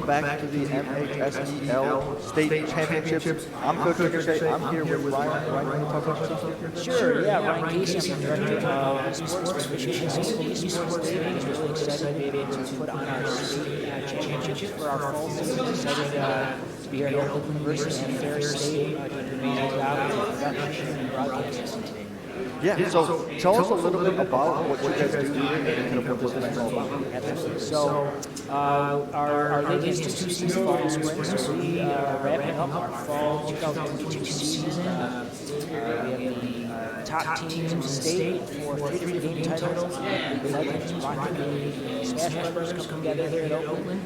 back to the MHSEL State Championships. I'm Coach Ricochet. I'm here with Ryan. Ryan, you want to talk about yourself? Sure, yeah. Ryan Casey, I'm the Director of Esports for Michigan High School Esports League. I'm really excited to be able to put on our state championships for our fall season. Excited to be here at Oakland University and Fair State doing an amazing job with production and broadcasting today. Yeah, so tell us a little bit about what you guys do here and kind of what this is all about. Absolutely. So our league has two seasons, fall and spring, so we are wrapping up our fall 2022 season. We have the top teams in the state for 3 different game titles. The Legends, Rocket League, and Smash Brothers come together here at Oakland.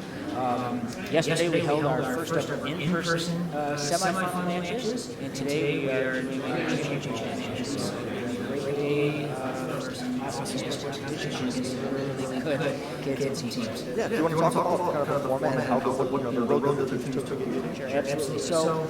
Yesterday we held our first ever in-person semifinal matches, and today we are doing our championship matches. So great day, awesome sports competitions, really good kids and teams. Yeah, do you want to talk about kind of the format and how the road that the teams took? Sure, absolutely. So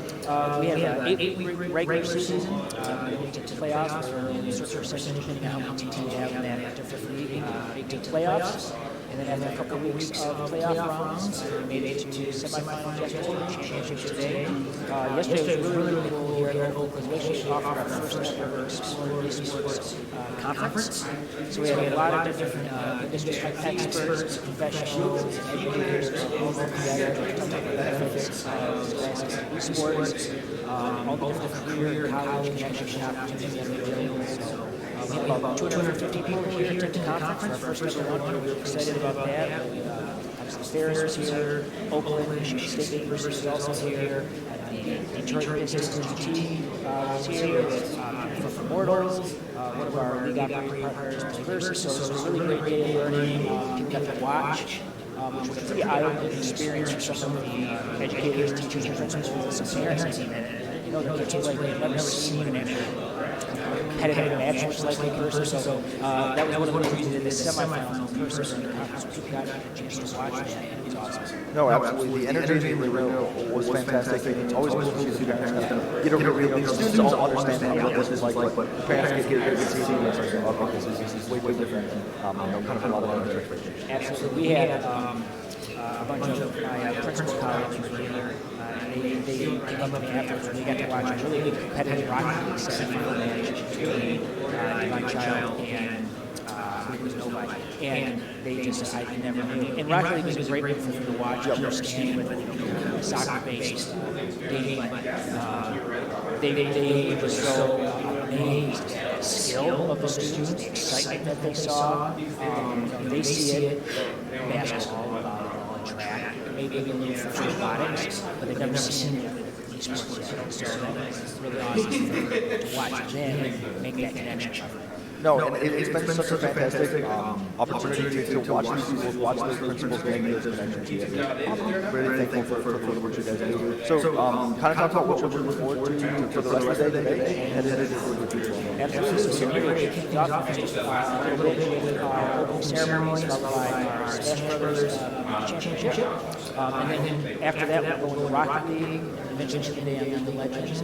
we have an 8-week regular season, moving to playoffs, where in a certain percentage, depending on how many teams we have in that different league, make to playoffs. And then after a couple of weeks of playoff rounds, we made it to semifinals yesterday, championship today. Yesterday was really cool here at Oakland. We actually offered our first ever Explore Esports conference. So we had a lot of different industry experts, professionals, educators, all come together to talk about the benefits of esports, all the different career, college connections, opportunities that are available. So we have about 250 people here to the conference. Our first ever one. We're excited about that. Obviously, Ferris is here. Oakland, Michigan State University is also here. Detroit Pistons GT is here. From Mortals, one of our league operating partners, Playverse. So it's a really great day of learning. People got to watch. Which was a pretty eye-opening experience for some of the educators, teachers, and principals, and some parents. You know, the kids like they've never seen an actual competitive match, which like in person. So that was one of the reasons we did this semifinal in person. People got a chance to watch that, and it was awesome. No, absolutely. The energy in the arena was fantastic. It's always cool to see parents kind of get over the students all understand what this is like, but the parents get here to see it. It's like, okay, this is way different than kind of a lot of other expectations. Absolutely. We had a bunch of my principal colleagues were here. They came up to me afterwards and they got to watch a really good competitive Rocket League semifinal match between Divine Child and Nobody. And they just, I never knew. And Rocket League was a great one for them to watch, understand with a soccer-based game. But they were just so amazed at the skill of the students, the excitement that they saw. They see it, basketball, volleyball, track, maybe a little for robotics, but they've never seen it with esports yet. So that was really awesome to watch them and make that connection. No, and it's been such a fantastic opportunity to watch these schools, watch those principals make those connections. I'm really thankful for the work you guys do. So, kind of talk about what you're looking forward to for the rest of the day today and headed into the future. Absolutely. So we're really kicking off with just a little bit with our opening ceremony, followed by our Smash Brothers championship. And then after that, we're going to Rocket League, and eventually today on the Legends.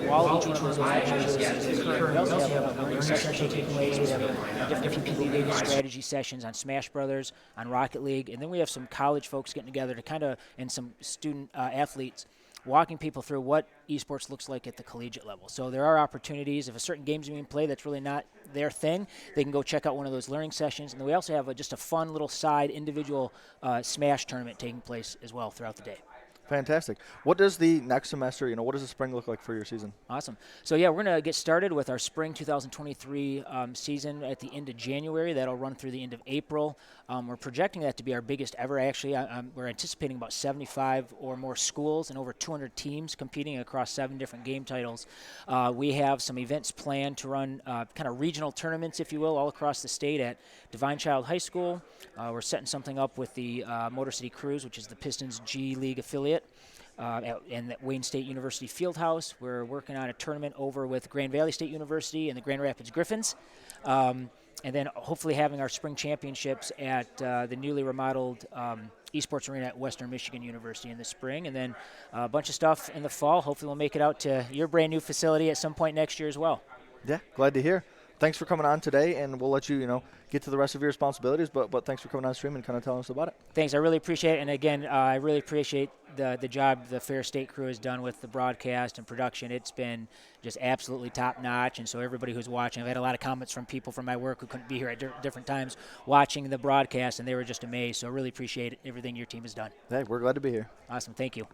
While each one of those matches is occurring, we also have a learning session taking place. We have different people leading strategy sessions on Smash Brothers, on Rocket League, and then we have some college folks getting together to kind of, and some student athletes, walking people through what esports looks like at the collegiate level. So there are opportunities. If a certain game's being played that's really not their thing, they can go check out one of those learning sessions. And then we also have just a fun little side individual Smash tournament taking place as well throughout the day. Fantastic. What does the next semester, what does the spring look like for your season? Awesome. So, yeah, we're going to get started with our spring 2023 season at the end of January. That'll run through the end of April. We're projecting that to be our biggest ever, actually. We're anticipating about 75 or more schools and over 200 teams competing across 7 different game titles. We have some events planned to run kind of regional tournaments, if you will, all across the state at Divine Child High School. We're setting something up with the Motor City Cruise, which is the Pistons G League affiliate. And at Wayne State University Fieldhouse. We're working on a tournament over with Grand Valley State University and the Grand Rapids Griffins. And then hopefully having our spring championships at the newly remodeled Esports Arena at Western Michigan University in the spring. And then a bunch of stuff in the fall. Hopefully we'll make it out to your brand new facility at some point next year as well. Yeah, glad to hear. thanks for coming on today, and we'll let you, get to the rest of your responsibilities. But thanks for coming on stream and kind of telling us about it. Thanks. I really appreciate it. And again, I really appreciate the job the Fair State crew has done with the broadcast and production. It's been just absolutely top notch. And so everybody who's watching, I've had a lot of comments from people from my work who couldn't be here at different times watching the broadcast, and they were just amazed. So I really appreciate everything your team has done. Hey, we're glad to be here. Awesome. Thank you.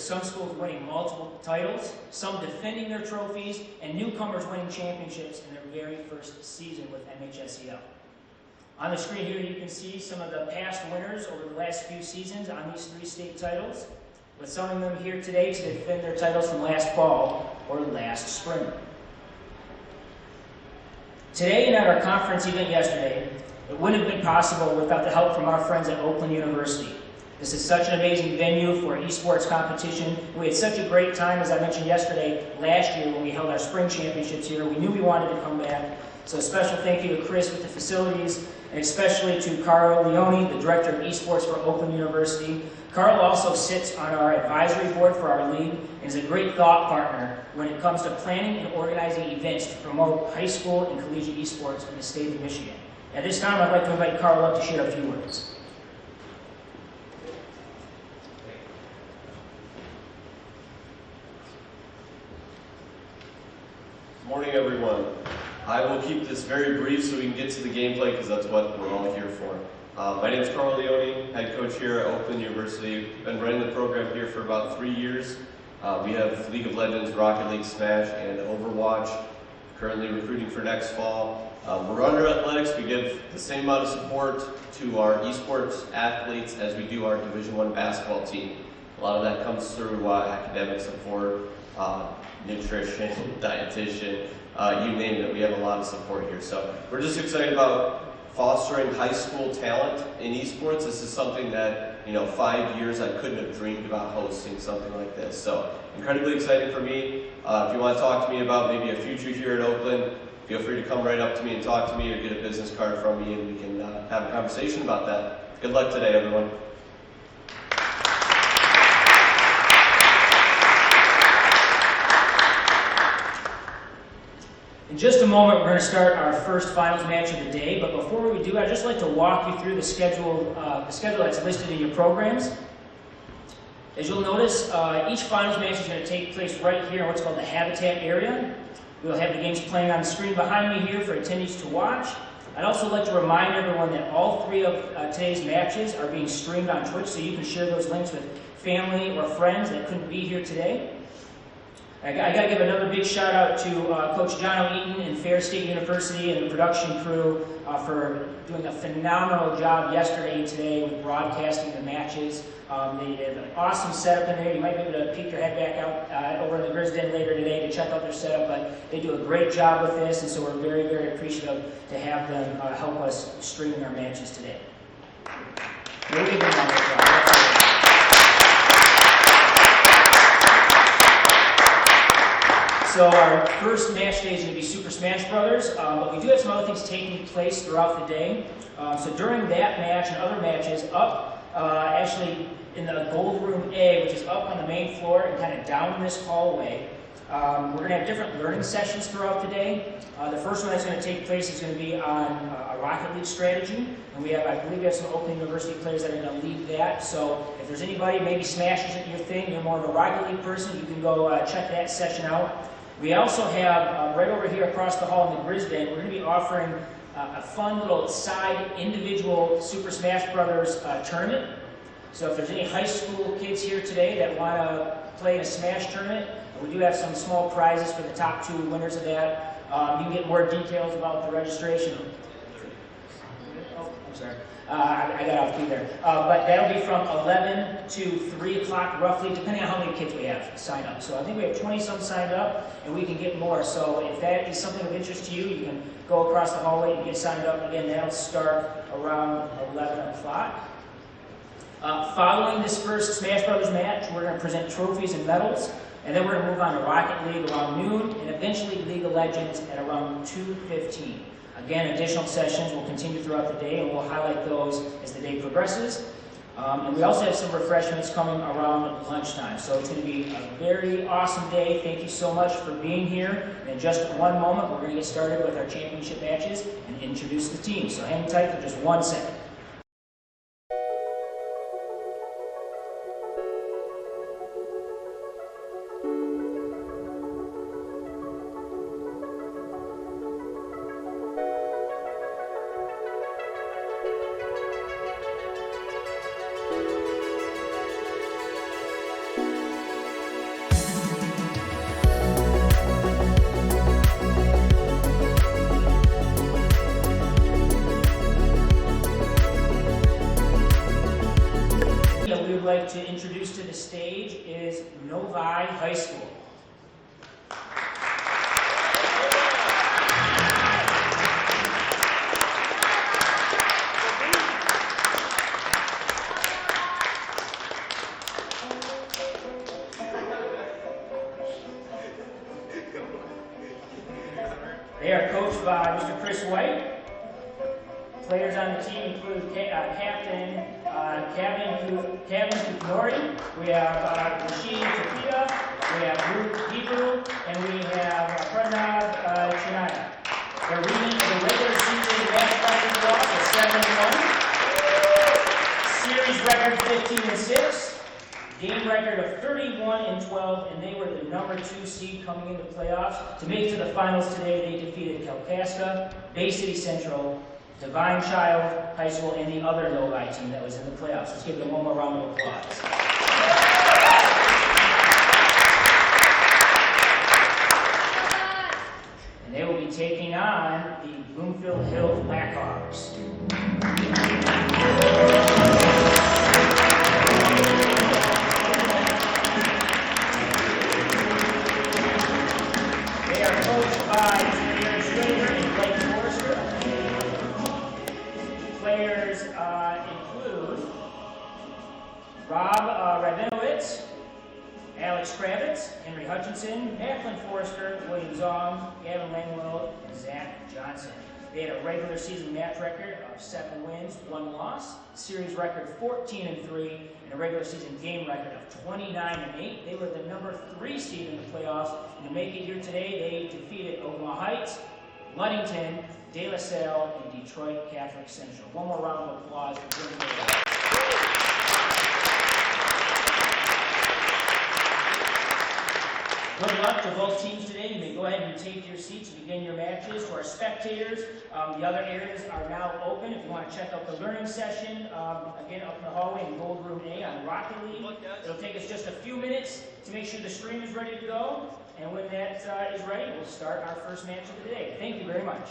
some schools winning multiple titles, some defending their trophies, and newcomers winning championships in their very first season with MHSEL. On the screen here, you can see some of the past winners over the last few seasons on these 3 state titles, with some of them here today to defend their titles from last fall or last spring. Today and at our conference event yesterday, it wouldn't have been possible without the help from our friends at Oakland University. This is such an amazing venue for esports competition. We had such a great time, as I mentioned yesterday, last year when we held our spring championships here. We knew we wanted to come back. So a special thank you to Chris with the facilities, and especially to Carl Leone, the director of esports for Oakland University. Carl also sits on our advisory board for our league and is a great thought partner when it comes to planning and organizing events to promote high school and collegiate esports in the state of Michigan. At this time, I'd like to invite Carl up to share a few words. Morning, everyone. I will keep this very brief so we can get to the gameplay because that's what we're all here for. My name is Carl Leone, head coach here at Oakland University. I've been running the program here for about 3 years. We have League of Legends, Rocket League, Smash, and Overwatch. Currently recruiting for next fall. We're under athletics. We give the same amount of support to our esports athletes as we do our Division I basketball team. A lot of that comes through academic support, nutrition, dietitian, you name it. We have a lot of support here. So we're just excited about fostering high school talent in esports. This is something that, 5 years I couldn't have dreamed about hosting something like this. So incredibly exciting for me. If you want to talk to me about maybe a future here at Oakland, feel free to come right up to me and talk to me or get a business card from me and we can have a conversation about that. Good luck today, everyone. In just a moment, we're going to start our first finals match of the day, but before we do, I'd just like to walk you through the schedule that's listed in your programs. As you'll notice, each finals match is going to take place right here in what's called the Habitat area. We'll have the games playing on the screen behind me here for attendees to watch. I'd also like to remind everyone that all 3 of today's matches are being streamed on Twitch, so you can share those links with family or friends that couldn't be here today. I got to give another big shout out to Coach John Eaton and Fair State University and the production crew for doing a phenomenal job yesterday and today with broadcasting the matches. They did an awesome setup in there. You might be able to peek your head back out over in the Grizz Den later today to check out their setup, but they do a great job with this, and so we're very, very appreciative to have them help us stream our matches today. We'll give them a job. So our first match day is going to be Super Smash Brothers, but we do have some other things taking place throughout the day. So during that match and other matches, actually in the Gold Room A, which is up on the main floor and kind of down this hallway, we're going to have different learning sessions throughout the day. The first one that's going to take place is going to be on a Rocket League strategy, and I believe we have some Oakland University players that are going to lead that. So if there's anybody, maybe Smash isn't your thing, you're more of a Rocket League person, you can go check that session out. We also have, right over here across the hall in the Grizz Den, we're going to be offering a fun little side individual Super Smash Brothers tournament. So if there's any high school kids here today that want to play in a Smash tournament, we do have some small prizes for the top 2 winners of that. You can get more details about the registration. Oh, I'm sorry. I got off key there. But that'll be from 11 to 3 o'clock roughly, depending on how many kids we have signed up. So I think we have 20-some signed up, and we can get more. So if that is something of interest to you, you can go across the hallway and get signed up. Again, that'll start around 11 o'clock. Following this first Smash Brothers match, we're going to present trophies and medals, and then we're going to move on to Rocket League around noon, and eventually League of Legends at around 2:15. Again, additional sessions will continue throughout the day, and we'll highlight those as the day progresses. And we also have some refreshments coming around lunchtime. So it's going to be a very awesome day. Thank you so much for being here. And in just one moment, we're going to get started with our championship matches and introduce the team. So hang tight for just 1 second. stage is Novi High School. They are coached by Mr. Chris White. Players on the team include Captain Kevin Kukinori, we have Rashid Tapita, we have Ruth Hebrew, and we have Pranav Chinaya. Their reading of the regular season match record loss is 7-1, series record 15-6, game record of 31-12, and they were the number 2 seed coming into playoffs. To make it to the finals today, they defeated Kalkaska, Bay City Central, Divine Child High School, and the other Novi team that was in the playoffs. Let's give them one more round of applause. And they will be taking on the Bloomfield Hills Blackhawks. They are coached by Aaron Schrader and Blake Forrester. Players include Rob Rabinowitz, Alex Kravitz, Henry Hutchinson, Macklin Forrester, William Zong, Gavin Langwell, and Zach Johnson. They had a regular season match record of 7 wins, 1 loss, series record 14-3, and a regular season game record of 29-8. They were the number 3 seed in the playoffs, and to make it here today, they defeated Omaha Heights, Ludington, De La Salle, and Detroit Catholic Central. One more round of applause for Jim Taylor. Good luck to both teams today. You may go ahead and take your seats and begin your matches. To our spectators, the other areas are now open. If you want to check out the learning session, again, up in the hallway in Gold Room A on Rocket League. It'll take us just a few minutes to make sure the stream is ready to go. And when that is ready, we'll start our first match of the day. Thank you very much.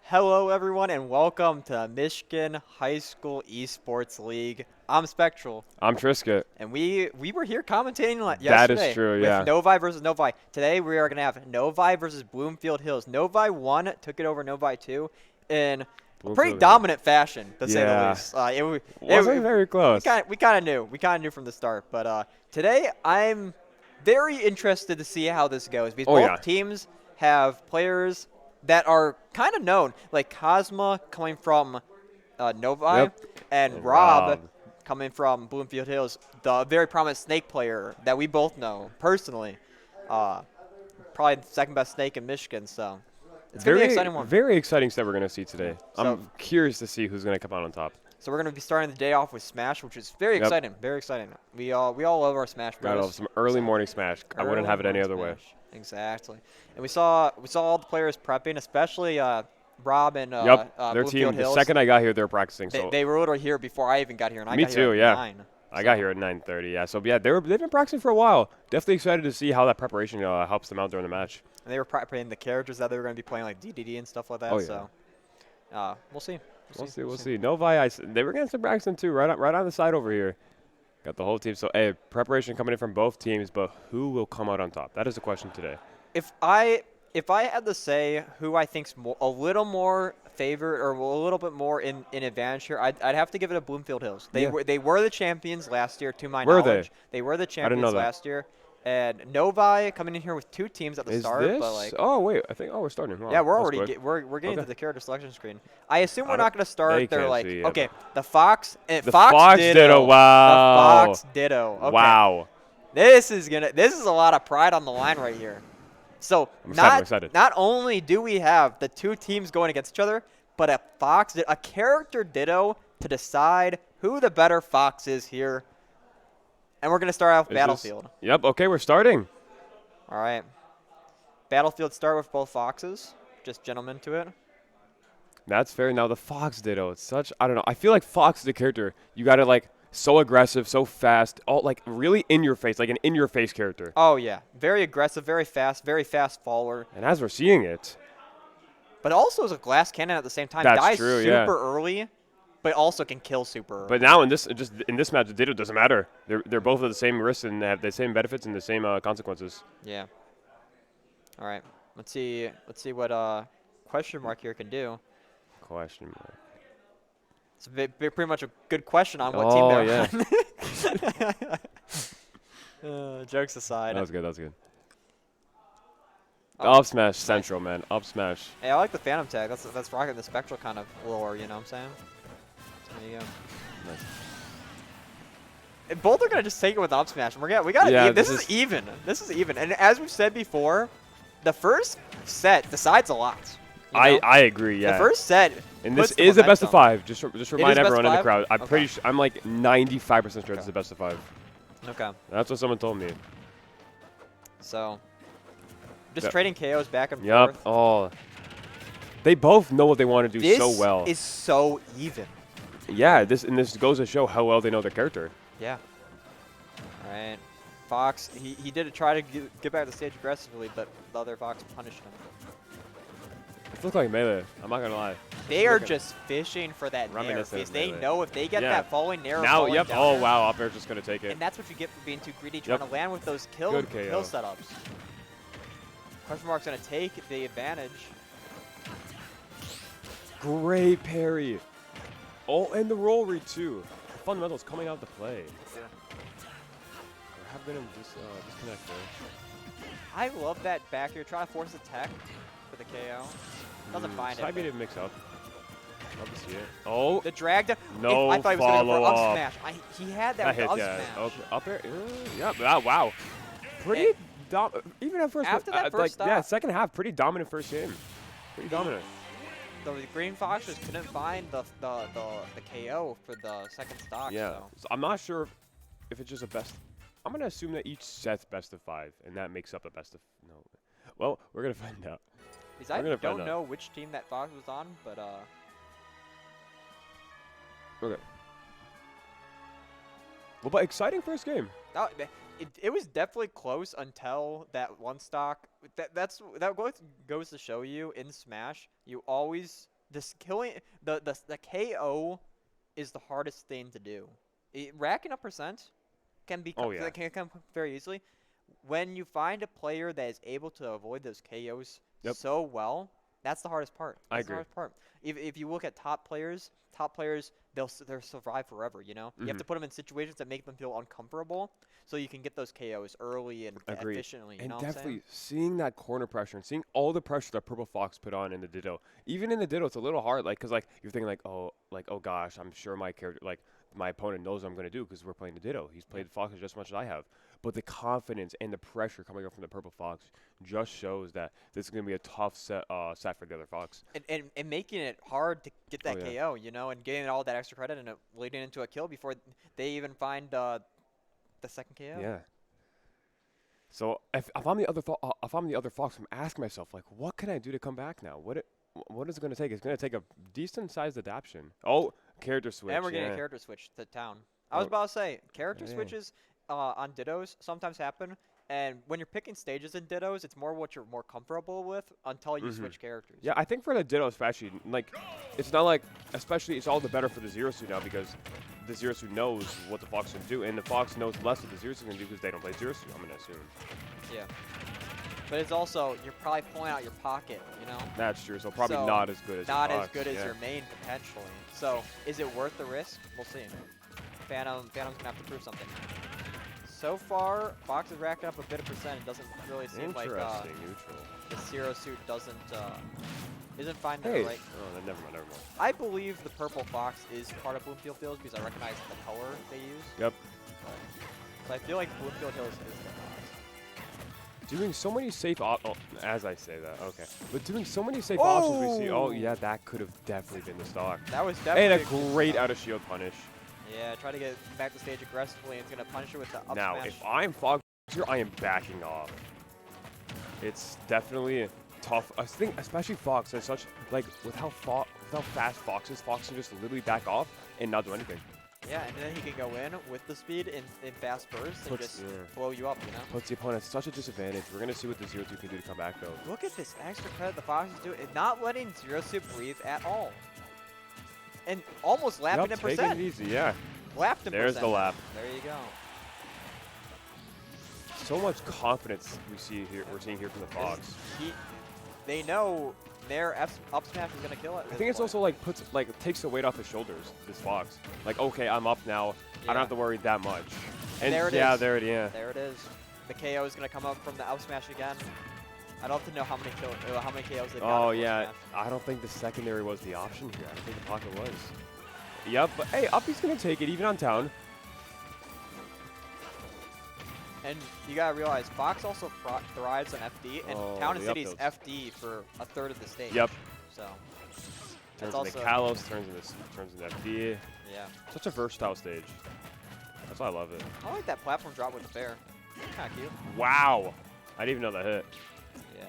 Hello, everyone, and welcome to Michigan High School Esports League. I'm Spectral. I'm Trisket. And we were here commentating yesterday. That is true, yeah. With Novi versus Novi. Today we are going to have Novi versus Bloomfield Hills. Novi 1 took it over Novi 2 in a pretty dominant fashion, to say the least. It wasn't very close. We kind of knew. We kind of knew from the start. But today I'm very interested to see how this goes because both teams have players that are kind of known, like Cosma coming from Novi and Rob coming from Bloomfield Hills, the very prominent Snake player that we both know personally. Probably the second best Snake in Michigan, so it's going to be an exciting one. Very exciting stuff we're going to see today. I'm curious to see who's going to come out on top. So we're going to be starting the day off with Smash, which is very exciting. Very exciting. We all love our Smash Bros. Got some early morning Smash. I wouldn't have it any other way. Exactly. And we saw all the players prepping, especially Rob and their team. Hills. The second I got here, they were practicing. They were literally here before I even got here, and I Me got here too. at Yeah. 9. I got here at 9:30. Yeah. So yeah, they've been practicing for a while. Definitely excited to see how that preparation helps them out during the match. And they were prepping the characters that they were going to be playing, like DDD and stuff like that. Oh, yeah. So we'll see. We'll see. Novi, they were getting some practicing too, right on the side over here. Got the whole team. So hey, preparation coming in from both teams, but who will come out on top? That is the question today. If I had to say who I think's a little more favored or a little bit more in advantage here, I'd have to give it to Bloomfield Hills. They were the champions last year, to my knowledge. They were the champions last year. And Novi coming in here with 2 teams at the start. This? But like, oh wait, I think we're starting. Wow, yeah, we're already we're getting to the character selection screen. I assume we're not going to start. They're like, okay, the Fox Ditto. Wow. The Fox Ditto. Okay. Wow. This is a lot of pride on the line right here. So I'm not excited. not only do we have the 2 teams going against each other, but a character Ditto to decide who the better Fox is here. And we're going to start off with Battlefield. Yep, okay, we're starting. All right. Battlefield start with both Foxes. Just gentlemen to it. That's fair. Now the Fox Ditto, it's such, I don't know. I feel like Fox is a character. You got to like so aggressive, so fast, all like really in your face, like an in your face character. Oh yeah. Very aggressive, very fast follower. And as we're seeing it. But also is a glass cannon at the same time. That's Dies true, super early. But also can kill super early. But now in this match, the Ditto doesn't matter. They're both of the same risks and have the same benefits and the same consequences. Yeah. All right. Let's see what question mark here can do. Question mark. It's pretty much a good question on what team they're on. Jokes aside. That was good. Up smash central, man. Up smash. Hey, I like the Phantom tag. That's rocking the spectral kind of lore. You know what I'm saying? There you go. Nice. And both are gonna just take it with up smash. We got this is even. This is even. And as we've said before, the first set decides a lot. I agree. Yeah. The first set. And this is a best of 5. Just remind everyone in the crowd. I'm pretty sure. I'm like 95% sure this is a best of 5. Okay. That's what someone told me. So. Just trading KOs back and forth. Yup. Oh. They both know what they want to do so well. This is so even. Yeah, this goes to show how well they know their character. Yeah. All right. Fox, he did try to get back to the stage aggressively, but the other Fox punished him. It looks like melee. I'm not gonna lie. They are just fishing for that nair because they know if they get that falling nair. Now, down oh wow, up air's just gonna take it. And that's what you get for being too greedy, trying to land with those kill setups. Question mark's gonna take the advantage. Great parry. Oh, and the roll read too. The fundamentals coming out to play. Yeah. There have been a disconnect there. I love that back here. Try to force a tech for the KO. Doesn't find it. Maybe didn't mix up. Love to see it. Oh. The drag down. No I thought he was going to go for up follow-up. smash. He had that hit, up yeah. smash. Up air. Yeah. Wow. Pretty even at first. After that first stop. Yeah, second half, pretty dominant first game. Pretty dominant. The Green Fox just couldn't find the KO for the second stock. Yeah. So I'm not sure if it's just a best. I'm gonna assume that each set's best of 5, and that makes up a best of no. Well, we're gonna find out. Because I don't know which team that Fox was on, but Okay. Well, but exciting first game. It was definitely close until that one stock. That goes to show you in Smash, you always killing the KO is the hardest thing to do. Racking up percent can can come very easily. When you find a player that is able to avoid those KOs so well, that's the hardest part. I agree. The hardest part. If you look at top players, they'll survive forever. You know, you have to put them in situations that make them feel uncomfortable, so you can get those KOs early and efficiently. You know what I'm saying? Definitely seeing that corner pressure and seeing all the pressure that Purple Fox put on in the Ditto. Even in the Ditto, it's a little hard, like, cause like you're thinking oh gosh, I'm sure my character, like my opponent knows what I'm gonna do because we're playing the Ditto. He's played Fox just as much as I have. but the confidence and the pressure coming up from the Purple Fox just shows that this is going to be a tough set for the other Fox. And making it hard to get that Oh, yeah. KO, and getting all that extra credit and it leading into a kill before they even find the second KO. Yeah. So if I'm the other Fox, I'm asking myself, like, what can I do to come back now? What is it going to take? It's going to take a decent-sized adaptation. Oh, character switch. And we're getting a character switch to town. I was about to say, character switches on Dittos sometimes happen, and when you're picking stages in Dittos, it's more what you're more comfortable with until you switch characters. Yeah, I think for the Ditto especially, like, it's not like, especially it's all the better for the Zero Suit now because the Zero Suit knows what the Fox can do, and the Fox knows less what the Zero Suit can do because they don't play Zero Suit, I'm going to assume. Yeah. But it's also, you're probably pulling out your pocket, That's true, so probably not as good as your Fox. Not as good as your main, potentially. So, is it worth the risk? We'll see. Phantom's going to have to prove something. So far, Fox is racking up a bit of percent. It doesn't really seem like neutral. The Zero Suit isn't finding Hey. the right. Oh, never mind. I believe the Purple Fox is part of Bloomfield Hills because I recognize the color they use. Yep. So I feel like Bloomfield Hills is the Fox. Doing so many safe as I say that, okay. But doing so many safe options we see. Oh, yeah, that could have definitely been the stock. That was definitely And a great out-of-shield punish. Yeah, try to get back to stage aggressively, and it's going to punish it with the up Now, smash. if I'm Fox here, I am backing off. It's definitely tough. I think, especially Fox, is such, like, with how fast Fox is, Fox can just literally back off and not do anything. Yeah, and then he can go in with the speed in fast bursts and just blow you up, Puts the opponent at such a disadvantage. We're going to see what the Zero Suit can do to come back, though. Look at this extra credit the Fox is doing. It's not letting Zero Suit breathe at all. And almost lapping in Taking percent. it easy, yeah. Lapped in There's percent. the lap. There you go. So much confidence we're seeing here from the Fox. They know their up smash is gonna kill it. I think it's also like takes the weight off his shoulders. This Fox, like, okay, I'm up now. I don't have to worry that much. And there it yeah, is. there it is. There it is. The KO is gonna come up from the up smash again. I'd love to know how many KOs they've got. Oh yeah, I don't think the secondary was the option here. I don't think the pocket was. Yep, but hey, Uppy's gonna take it even on town. And you gotta realize, Fox also thrives on FD, and Town and City's FD for a third of the stage. Yep. So Turns into Kalos, turns into FD. Yeah. Such a versatile stage. That's why I love it. I like that platform drop with the bear. Kind of cute. Wow. I didn't even know that hit. Yeah.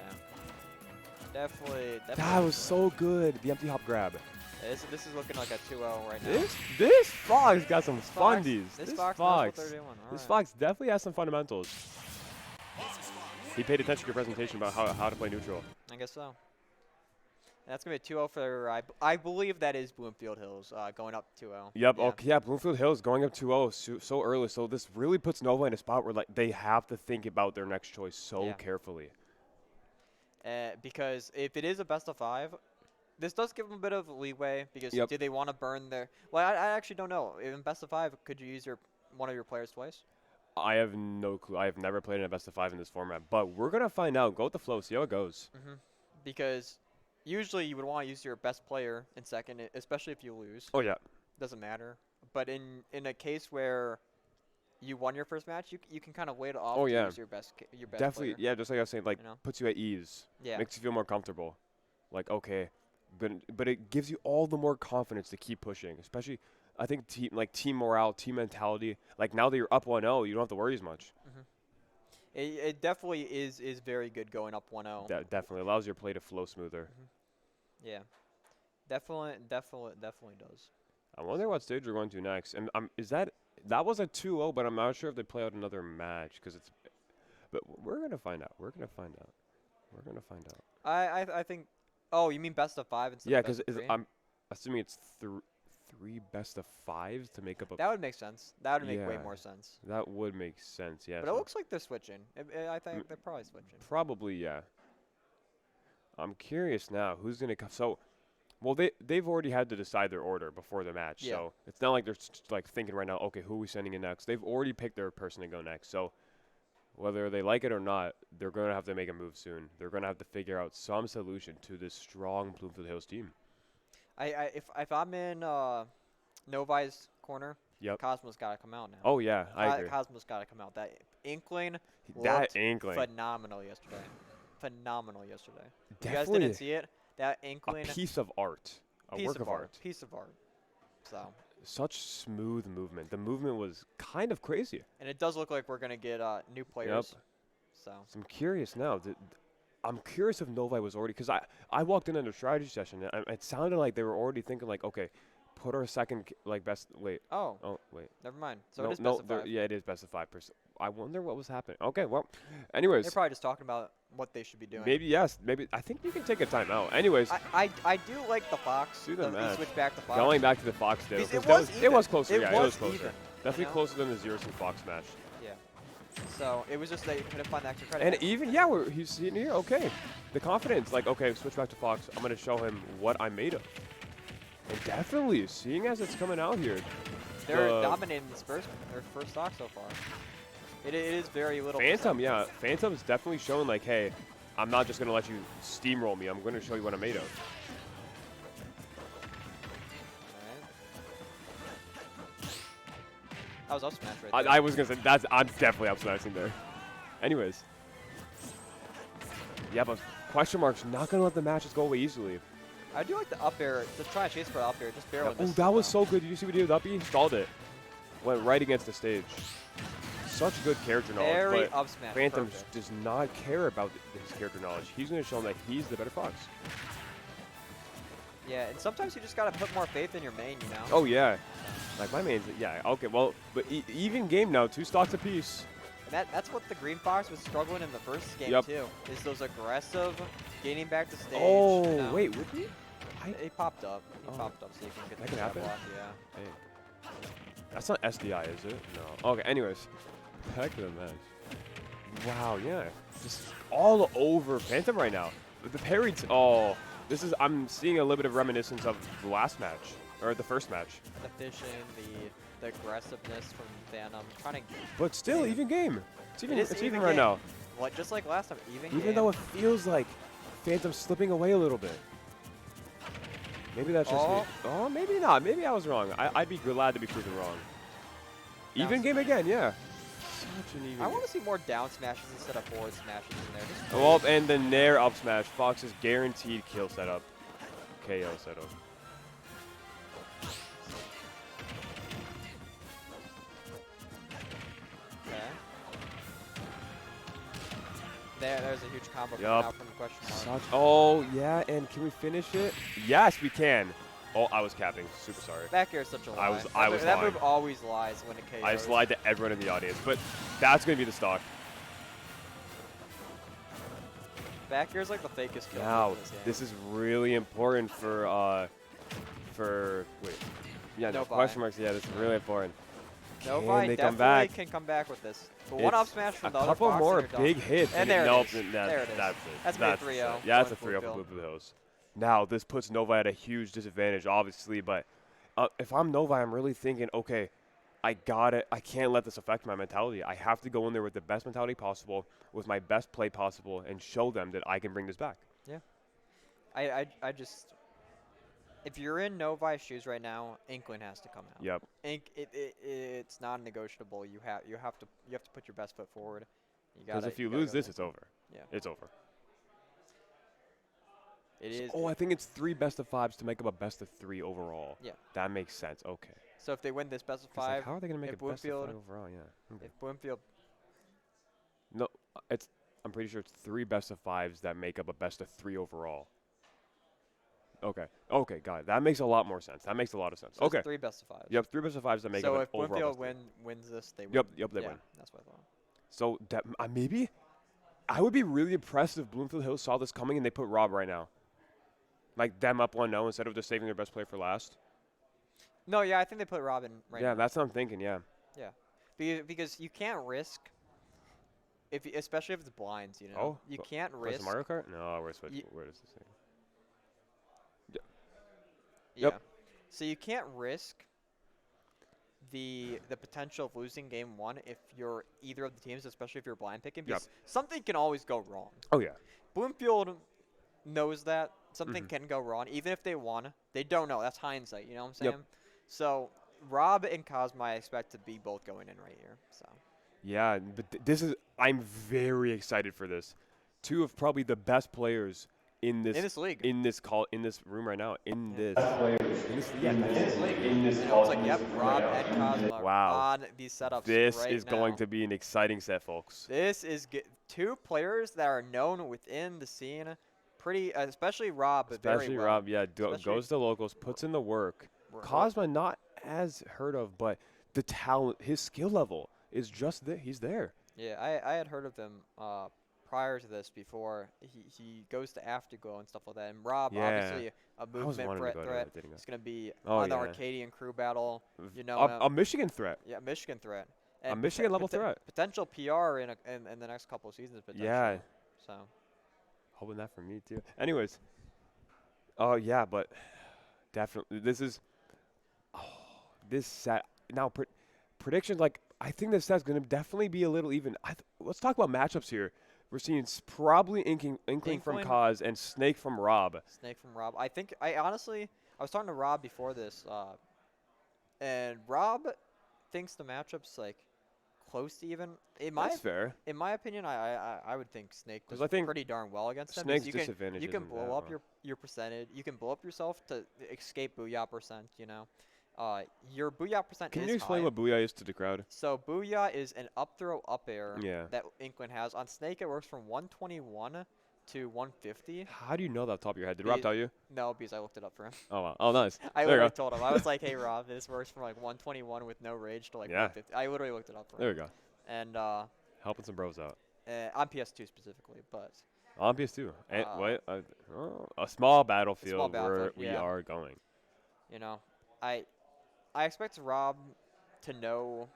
Definitely. That was so good. The empty hop grab. Yeah, this is looking like a 2-0 right now. This Fox got some fundies. This Fox knows what they're doing. This Fox definitely has some fundamentals. He paid attention to your presentation about how to play neutral. I guess so. That's going to be a 2-0 for, I believe that is Bloomfield Hills going up 2-0. Yep, yeah. Okay, yeah, Bloomfield Hills going up 2-0 so early. So this really puts Nova in a spot where they have to think about their next choice so carefully. Because if it is a best of 5, this does give them a bit of leeway because do they want to burn their... Well, I actually don't know. In best of 5, could you use one of your players twice? I have no clue. I have never played in a best of 5 in this format, but we're going to find out. Go with the flow, see how it goes. Because usually you would want to use your best player in second, especially if you lose. Oh, yeah. Doesn't matter. But in a case where you won your first match, you can kind of wait off to use your best Definitely, player. just like I was saying, puts you at ease. Yeah. Makes you feel more comfortable. Like, okay, but it gives you all the more confidence to keep pushing, especially I think team morale, team mentality. Like now that you're up 1-0, you don't have to worry as much. It definitely is very good going up 1-0. That definitely allows your play to flow smoother. Yeah, definitely does. I wonder what stage we're going to next. And that was a 2-0, but I'm not sure if they play out another match because it's. But we're gonna find out. We're gonna find out. I think. Oh, you mean best of 5 instead of best of 3? I'm assuming it's three best of 5s to make up a... That would make sense. That would make way more sense. That would make sense, yeah. But it looks like they're switching. I think they're probably switching. Probably, yeah. I'm curious now who's going to come. So, well, they've already had to decide their order before the match. Yeah. So it's not like they're thinking right now, okay, who are we sending in next? They've already picked their person to go next. So whether they like it or not, they're going to have to make a move soon. They're going to have to figure out some solution to this strong Bloomfield Hills team. If I'm in Novi's corner, Yep. Cosmo's got to come out now. Oh yeah, I agree. Cosmo's got to come out. That Inkling That looked Inkling. phenomenal yesterday. Phenomenal yesterday. If you guys Definitely didn't see it, that Inkling. A piece of art. A work of art. Piece of art. So. Such smooth movement. The movement was kind of crazy. And it does look like we're going to get new players. Yep. So I'm curious now. I'm curious if Novi was already, because I walked in on a strategy session and it sounded like they were already thinking like, okay, put our second best. Wait. Oh. Oh wait. Never mind. So no, it is best of 5. Yeah, it is best of 5%. I wonder what was happening. Okay, well, anyways. They're probably just talking about what they should be doing. Maybe yes. Maybe I think you can take a timeout. Anyways. I do like the Fox. Do the match. Switch back to Fox. Going back to the Fox deal. It was it was closer. Yeah, it was closer. Even, Definitely closer than the Zeros and Fox match. Yeah. So it was just they couldn't find the extra credit. And even he's sitting here. Okay, the confidence. Like okay, switch back to Fox. I'm gonna show him what I'm made of. And definitely, seeing as it's coming out here, they're dominating their first stock so far. It is very little. Phantom, yeah, Phantom's definitely showing like, hey, I'm not just gonna let you steamroll me. I'm gonna show you what I'm made of. That was up smash right there. I was gonna say I'm definitely up smashing there. Anyways, yeah, but question mark's not gonna let the matches go away easily. I do like the up air. Just try to chase for the up air. Just barrel. Oh, that was so good. Did you see what he did with up? He stalled it. Went right against the stage. Such good character knowledge. Very but up smash. Phantom does not care about his character knowledge. He's going to show him that he's the better Fox. Yeah, and sometimes you just got to put more faith in your main, you know? Oh, yeah. Like, my main's, yeah, okay, well, but even game now, 2 stocks apiece. And that's what the Green Fox was struggling in the first game, too, is those aggressive, getting back to stage. Oh, you know? wait, would he? He popped up. He popped up so you can get that the can happen? block, yeah. Hey. That's not SDI, is it? No. Okay, anyways. Back to the match. Wow, yeah. Just all over Phantom right now. The parry, I'm seeing a little bit of reminiscence of the last match, or the first match. The fishing, the aggressiveness from Phantom, trying to. But still, even game. It's even right game. now. What, just like last time, even game. Though it feels like Phantom's slipping away a little bit. Maybe that's just me. Oh, maybe not. Maybe I was wrong. I'd be glad to be proven wrong. Even game again, yeah. Such an even I want to see more down smashes instead of forward smashes in there. Just well, and the Nair up smash. Fox's guaranteed kill setup. KO setup. Okay. There's a huge combo coming out from the question mark. Oh, yeah, and can we finish it? Yes, we can. Oh, I was capping. Super sorry. Back air is such a lie. I was that lying. move always lies when it KOs. I just lied to everyone in the audience, but that's going to be the stock. Back air is like the fakest kill. Now, this is really important for wait. Yeah, no question marks. Yeah, this is really important. Novi definitely can come back with this. But one up smash from the other couple Fox more and big hits. And there it is. There it is. That's made 3-0. Yeah, that's a 3-0 for Blue Hills. Now, this puts Novi at a huge disadvantage, obviously, but if I'm Novi, I'm really thinking, okay, I got it. I can't let this affect my mentality. I have to go in there with the best mentality possible, with my best play possible, and show them that I can bring this back. Yeah. I just, if you're in Novi's shoes right now, Inkling has to come out. Yep. It's non-negotiable. You have to put your best foot forward. Because if you lose this, it's over. Yeah. It's over. It is. Oh, I think it's 3 best of 5s to make up a best of 3 overall. Yeah. That makes sense. Okay. So if they win this best of 5, like, how are they going to make a best of 5 overall? Yeah. Okay. If Bloomfield. No, I'm pretty sure it's 3 best of 5s that make up a best of 3 overall. Okay. Okay, got it. That makes a lot more sense. That makes a lot of sense. So okay. 3 best of 5s. Yep, 3 best of 5s that make up an overall. So if Bloomfield wins this, they win. Yep, they win. That's what I thought. So that maybe I would be really impressed if Bloomfield Hills saw this coming and they put Rob right now. Like them up 1-0 instead of just saving their best player for last. No, yeah, I think they put Robin right now. Yeah, that's what I'm thinking, yeah. Yeah. Because you can't risk, especially if it's blinds, you know. Oh, you can't risk. Mario Kart? No, where does this thing? Yeah. Yep. So you can't risk the potential of losing game 1 if you're either of the teams, especially if you're blind picking, because something can always go wrong. Oh, yeah. Bloomfield knows that something can go wrong. Even if they won, they don't know. That's hindsight, you know what I'm saying? Yep. So Rob and Cosma, I expect to be both going in right here. So. Yeah, but I'm very excited for this. Two of probably the best players in this league, in this room right now, in this looks like, yep, Rob and Cosma on these setups. This is going to be an exciting set, folks. This is two players that are known within the scene, especially Rob. Especially Rob, yeah, goes to locals, puts in the work. Cosma not as heard of, but the talent, his skill level is just there. He's there. Yeah, I had heard of him prior to this before he goes to Afterglow and stuff like that. And Rob, obviously a movement threat. It's going to be on the Arcadian crew battle. You know, a Michigan threat. Yeah, Michigan threat. And a Michigan level threat. Potential PR in the next couple of seasons. Yeah. So. Hoping that for me too. Anyways. Oh yeah, but definitely this set now predictions, like I think this set's going to definitely be a little even. Let's talk about matchups here. We're seeing probably Inkling from Kaz and Snake from Rob. I honestly was talking to Rob before this, and Rob thinks the matchup's like close to even. That's fair. In my opinion, I would think Snake does pretty darn well against him. Snake's disadvantage. You can blow up your percentage. You can blow up yourself to escape Booyah percent. You know. Your Booyah percent is high. Can you explain what Booyah is to the crowd? So Booyah is an up throw up air that Inkling has. On Snake, it works from 121 to 150. How do you know that off the top of your head? Did Rob tell you? No, because I looked it up for him. Oh, wow. Oh, nice. I literally told him. I was like, hey, Rob, this works from like 121 with no rage to like 150. I literally looked it up for him. There we go. And helping some bros out. On PS2 specifically, but. On PS2. And a small battlefield where we are going. You know, I expect Rob to know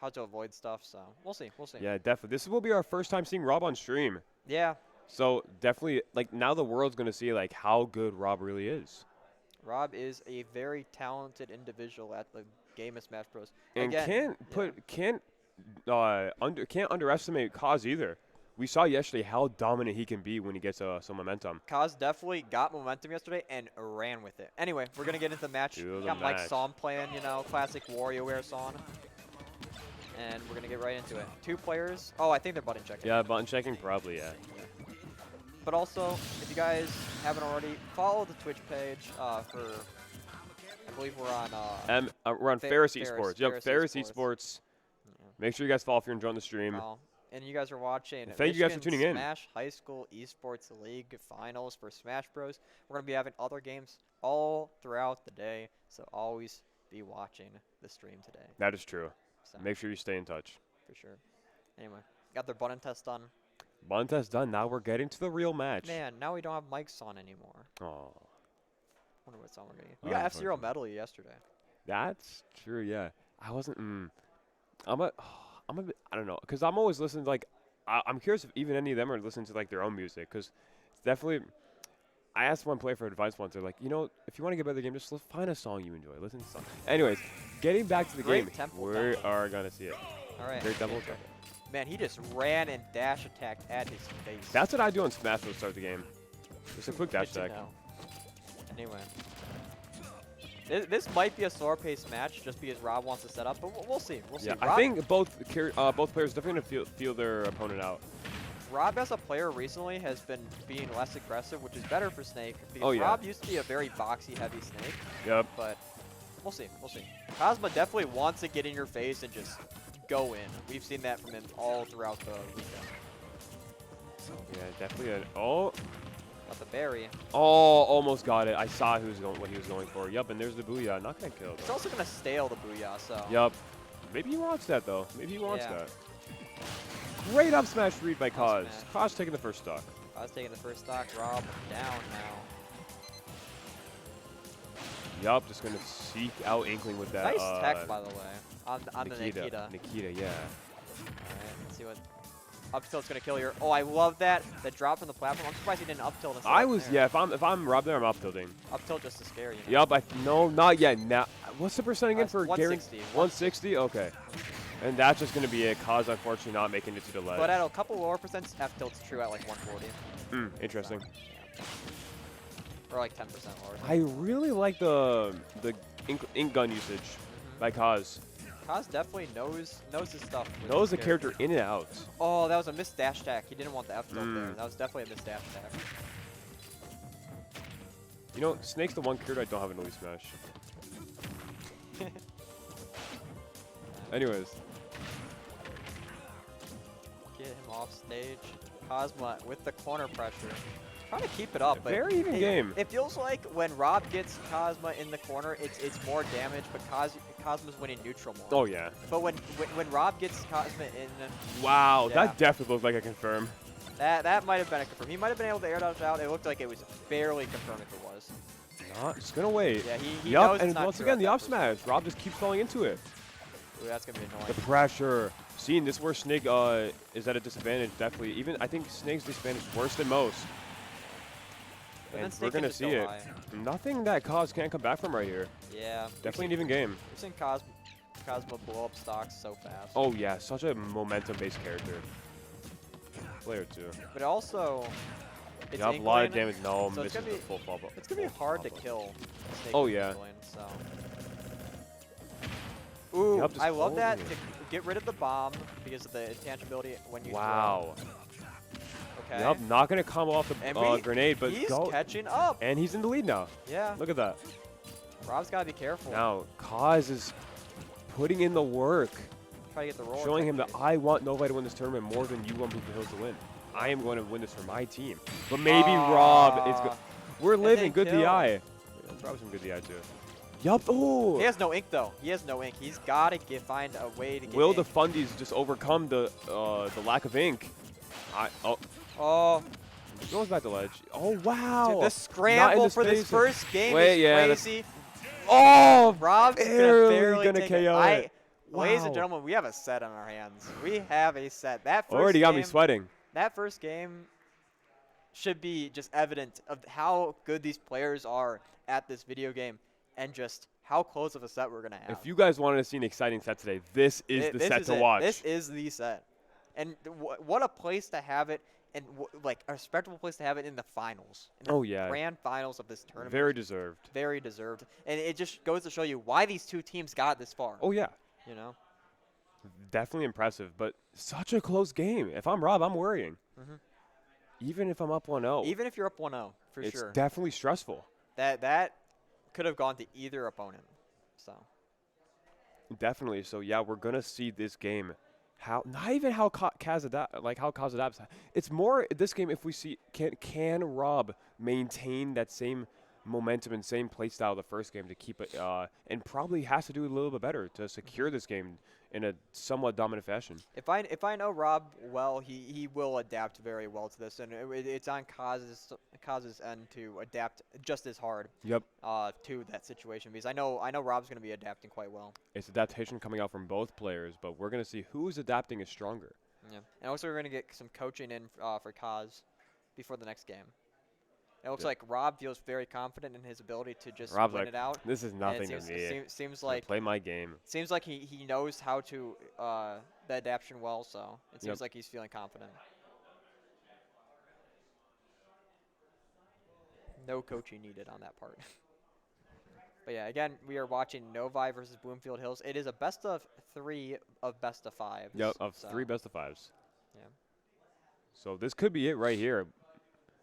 how to avoid stuff, so we'll see. Yeah, definitely. This will be our first time seeing Rob on stream. Yeah. So definitely, like, now the world's going to see, like, how good Rob really is. Rob is a very talented individual at the game of Smash Bros. And can't underestimate Kaz either. We saw yesterday how dominant he can be when he gets some momentum. Kaz definitely got momentum yesterday and ran with it. Anyway, we're going to get into the match. Got Mike's song playing, you know, classic WarioWare song. And we're going to get right into it. Two players. Oh, I think they're button checking. Yeah, button checking probably, yeah. But also, if you guys haven't already, follow the Twitch page I believe we're on Ferris Esports. Yep, Ferris Esports. Make sure you guys follow if you're enjoying the stream. And you guys are watching. Thank you guys for tuning in. Smash High School Esports League Finals for Smash Bros. We're going to be having other games all throughout the day, so always be watching the stream today. That is true. So make sure you stay in touch. For sure. Anyway, got their button test done. Button test done. Now we're getting to the real match. Man, now we don't have Mike's on anymore. Oh. Wonder what song we're getting. We got F-Zero Medley yesterday. That's true. Yeah. I wasn't. I'm a bit, I don't know, because I'm always listening to, like, I'm curious if even any of them are listening to, like, their own music, because it's definitely, I asked one player for advice once, they're like, you know, if you want to get better at the game, just find a song you enjoy, listen to something. Anyways, getting back to the game, we are going to see it. All right. Great double attack. Man, he just ran and dash attacked at his face. That's what I do on Smash to start the game. Just a quick dash attack. Anyway. This might be a slower-paced match just because Rob wants to set up, but we'll see. We'll see. Yeah, I think both players definitely going to feel their opponent out. Rob, as a player recently, has been being less aggressive, which is better for Snake. Because Rob used to be a very boxy, heavy Snake. Yep. But we'll see. We'll see. Cosma definitely wants to get in your face and just go in. We've seen that from him all throughout the weekend. Yeah, definitely. Got the berry. Oh, almost got it. I saw what he was going for. Yup, and there's the Booyah. Not going to kill, though. It's also going to stale the Booyah, so. Yup. Maybe he wants that, though. Maybe he wants that. Great up smash read by Kaz. Kaz taking the first stock. Kaz taking the first stock. Rob down now. Yup, just going to seek out Inkling with that. Nice tech, by the way, on the Nikita. Nikita, yeah. All right, let's see what up tilt's going to kill here. Oh, I love that. That drop from the platform. I'm surprised he didn't up tilt. If I'm Rob there, I'm up tilting. Up tilt just to scare you. Know? Yup, no, not yet. Now, what's the percent again for 160. 160? Okay. And that's just going to be it. Kaz, unfortunately, not making it to the ledge. But at a couple lower percents, F tilt's true at like 140. Interesting. So, or like 10% lower. I really like the ink gun usage. by Kaz. Kaz definitely knows his stuff. Knows the character in and out. Oh, that was a missed dash attack. He didn't want the F tilt there. That was definitely a missed dash attack. You know, Snake's the one character I don't have an elite smash. Anyways. Get him off stage. Cosma with the corner pressure. Trying to keep it up, but very even game. It feels like when Rob gets Cosma in the corner, it's more damage, but Cosma's winning neutral more. Oh yeah. But when Rob gets Cosma in, wow, yeah, that definitely looked like a confirm. That might have been a confirm. He might have been able to air dodge out. It looked like it was barely confirmed if it was. Just gonna wait. Yeah, he yup, knows and it's not once true again, the at up that smash. Rob just keeps falling into it. Ooh, that's gonna be annoying. The pressure. Seeing this where Snake is at a disadvantage, definitely. Even I think Snake's disadvantage is worse than most. And we're gonna see it. Nothing that Kaz can't come back from right here. Yeah. Definitely an even game. We've seen Cosmo blow up stocks so fast. Oh yeah, such a momentum-based character. Player too. But also, it's a lot of Inkling, damage. No, so it's misses gonna be the full bubble. it's gonna be hard to kill. Snake Oh with yeah. Inkling, so. Ooh, Yep, just I love that holding to get rid of the bomb because of the intangibility when you wow. throw. Okay. Yep, not gonna combo off the And grenade, but he's catching up. And he's in the lead now. Yeah. Look at that. Rob's gotta be careful. Now, Kaz is putting in the work. Try to get the roll. Showing him that I want Novi to win this tournament more than you want Blue Hills to win. I am going to win this for my team. But maybe Rob is good. We're living good DI. Let's Rob some good DI too. Yup. Oh. He has no ink though. He has no ink. He's gotta find a way to get Will ink. the fundies just overcome the lack of ink? Oh. Goes back to ledge. Oh wow. Dude, the scramble for this first game is crazy. Oh, Rob's barely gonna take KO it. Ladies and gentlemen, we have a set on our hands. We have a set. That first already got me sweating. That first game should be just evident of how good these players are at this video game and just how close of a set we're gonna have. If you guys wanted to see an exciting set today, this is the set to watch. This is the set, and what a place to have it. And like a respectable place to have it in the finals. In the grand finals of this tournament. Very deserved. Very deserved. And it just goes to show you why these two teams got this far. Oh, yeah. You know? Definitely impressive, but such a close game. If I'm Rob, I'm worrying. Even if I'm up 1-0. Even if you're up 1-0, for sure. It's definitely stressful. That could have gone to either opponent. So. Definitely. So, yeah, we're going to see this game. Not even how Kaz adapts. It's more this game if we see can Rob maintain that same momentum and same play style the first game to keep it and probably has to do a little bit better to secure this game in a somewhat dominant fashion. If I know Rob well, he will adapt very well to this, and it's on Kaz's end to adapt just as hard. Yep. To that situation because I know Rob's going to be adapting quite well. It's adaptation coming out from both players, but we're going to see who's adapting is stronger. Yeah, and also we're going to get some coaching in for Kaz before the next game. It looks like Rob feels very confident in his ability to just win it out. This is nothing to me. Seems like play my game. Seems like he knows how to the adaptation well, so it seems like he's feeling confident. No coaching needed on that part. But yeah, again, we are watching Novi versus Bloomfield Hills. It is a best of 3 of best of 5. Yep, of 3 best of 5s. Yeah. So this could be it right here.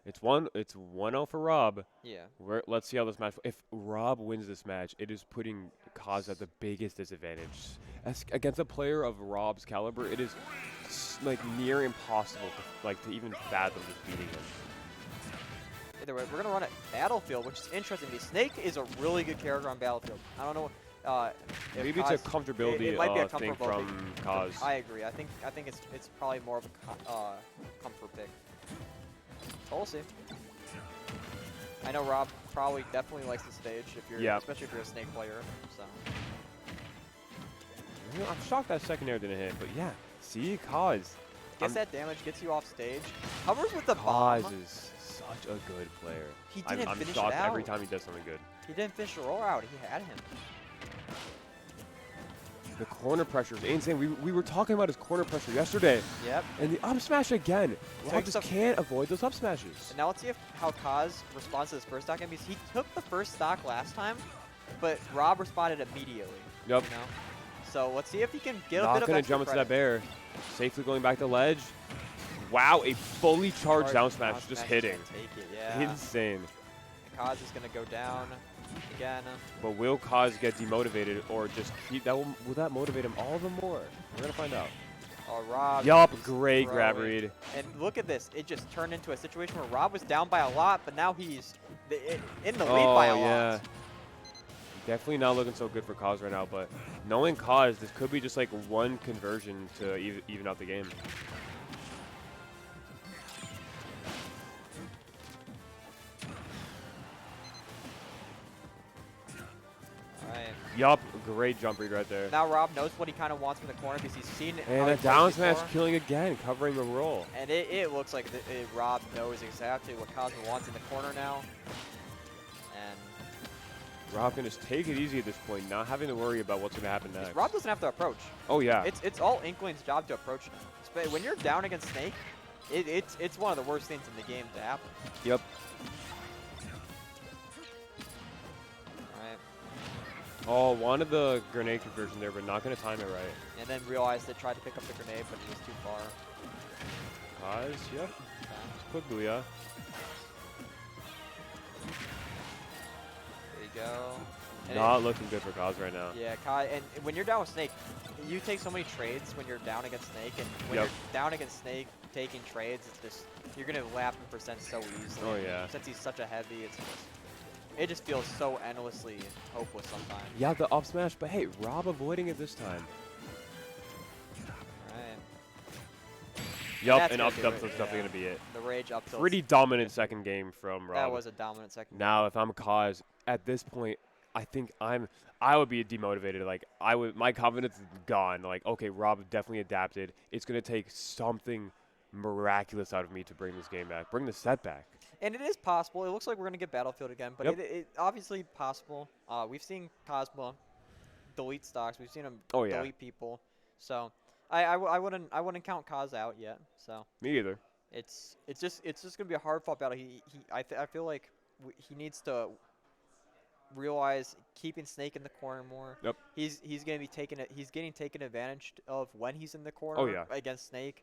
It's 1-0 for Rob. Yeah. Let's see how this match. If Rob wins this match, it is putting Kaz at the biggest disadvantage. Against a player of Rob's caliber, it is like near impossible to even fathom just beating him. Either way, we're gonna run at Battlefield, which is interesting because Snake is a really good character on Battlefield. I don't know. Maybe it's a comfortability it might be a thing comfortable from Kaz. I agree. I think it's probably more of a comfort pick. So we'll see. I know Rob probably definitely likes the stage especially if you're a Snake player. So. You know, I'm shocked that second air didn't hit, but yeah, see Kaz. Gets that damage, gets you off stage. Covers with the bomb. Kaz is such a good player. He didn't I'm finish shocked it out. every time he does something good. He didn't finish the roll out. He had him. The corner pressure is insane. We were talking about his corner pressure yesterday. Yep. And the up smash again. Rob just can't avoid those up smashes. And now let's see how Kaz responds to this first stock game because he took the first stock last time but Rob responded immediately. Yep. You know? So let's see if he can get a Not bit of going to extra jump into credit. that bear. Safely going back to ledge. Wow, a fully charged down smash just hitting. Take it, yeah. Insane. And Kaz is going to go down again. But will Kaz get demotivated or just keep that? Will that motivate him all the more? We're going to find out. Oh, Rob. Yup, is great grab throwing. read. And look at this. It just turned into a situation where Rob was down by a lot, but now he's in the lead by a lot. Definitely not looking so good for Kaz right now, but knowing Kaz, this could be just like one conversion to even out the game. Right. Yup, great jump read right there. Now Rob knows what he kind of wants from the corner because he's seen it. And a down smash killing again, covering the roll. And it looks like Rob knows exactly what Cosmo wants in the corner now. And Rob can just take it easy at this point, not having to worry about what's going to happen next. Rob doesn't have to approach. Oh, yeah. It's all Inkling's job to approach now. When you're down against Snake, it's one of the worst things in the game to happen. Yep. Alright. Oh, wanted the grenade conversion there, but not going to time it right. And then realized they tried to pick up the grenade, but it was too far. Kaz, yep. Just quick booyah. There you go. And Not looking good for Kaz right now. Yeah, Kai, and when you're down with Snake, you take so many trades when you're down against Snake, and when you're down against Snake taking trades, it's just, you're going to lap him for sense so easily. Oh, yeah. Since he's such a heavy, it just feels so endlessly hopeless sometimes. Yeah, the up smash, but hey, Rob avoiding it this time. Right. Yup, and up tilt is definitely going to be it. The rage up tilt. Pretty dominant second game from Rob. That was a dominant second game. Now, if I'm Kaz, at this point, I think I would be demotivated. Like, my confidence is gone. Like, okay, Rob definitely adapted. It's going to take something miraculous out of me to bring this game back, bring the set back. And it is possible. It looks like we're going to get Battlefield again, but it obviously possible. We've seen Cosmo delete stocks. We've seen him delete people. So I wouldn't count Kaz out yet. So me either. It's just going to be a hard fought battle. I feel like he needs to realize keeping Snake in the corner more. Yep. He's going to be getting taken advantage of when he's in the corner against Snake.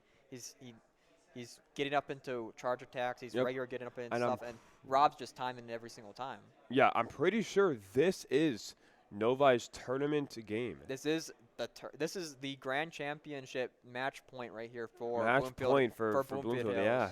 He's getting up into charge attacks. He's regular getting up into stuff, and Rob's just timing it every single time. Yeah, I'm pretty sure this is Novi's tournament game. This is the Grand Championship match point right here for match Bloomfield, point for Bloomfield Hills. Yeah.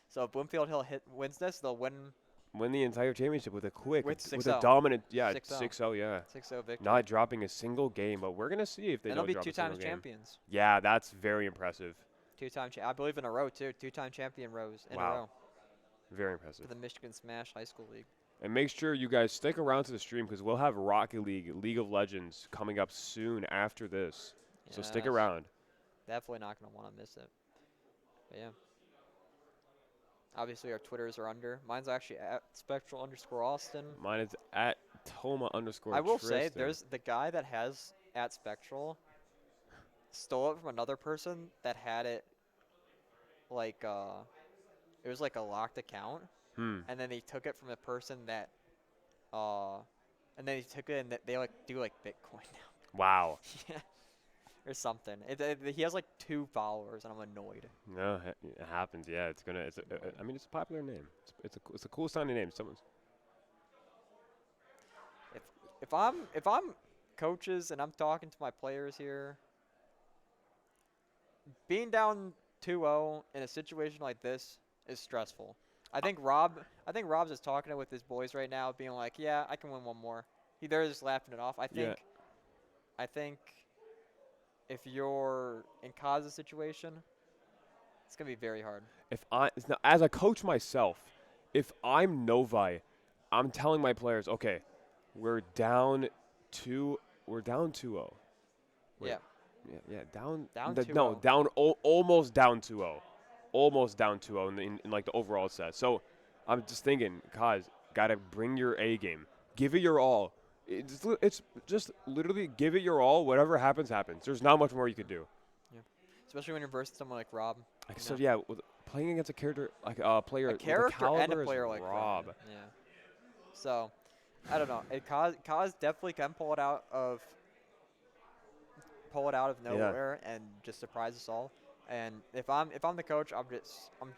So if Bloomfield Hill wins this, they'll win the entire championship with a oh. dominant 6-0, 6-0 victory. Not dropping a single game, but we're gonna see if they don't be drop 2 a single times game. champions. Yeah, that's very impressive. 2-time, I believe in a row too. 2-time champion rows in a row. Very impressive. For the Michigan Smash High School League. And make sure you guys stick around to the stream because we'll have Rocket League of Legends coming up soon after this. Yes. So stick around. Definitely not going to want to miss it. But yeah. Obviously our Twitters are under. Mine's actually at Spectral_Austin. Mine is at Toma_Tristan. I will say there's the guy that has at Spectral stole it from another person that had it like it was like a locked account. And then they took it from a person that and then he took it and they like do like Bitcoin now. Wow. Yeah. Or something. He has like 2 followers and I'm annoyed. No, it happens. Yeah, it's a popular name. It's a cool sounding name. If I'm coaches and I'm talking to my players here, being down 2-0 in a situation like this is stressful. I think Rob's just talking it with his boys right now, being like, "Yeah, I can win one more." They're just laughing it off. I think if you're in Kaz's situation, it's gonna be very hard. As a coach myself, if I'm Novi, I'm telling my players, okay, we're down 2-0. Wait. Yeah, down 2-0. Almost down 2-0. Almost down 2-0 in like the overall set. So I'm just thinking, Kaz, gotta bring your A game. Give it your all. It's just literally give it your all. Whatever happens, happens. There's not much more you could do. Yeah, especially when you're versus someone like Rob. So yeah, playing against a character like a player, a character and a player like Rob. Yeah. So I don't know. Kaz definitely can pull it out of nowhere and just surprise us all. And if I'm the coach, I'm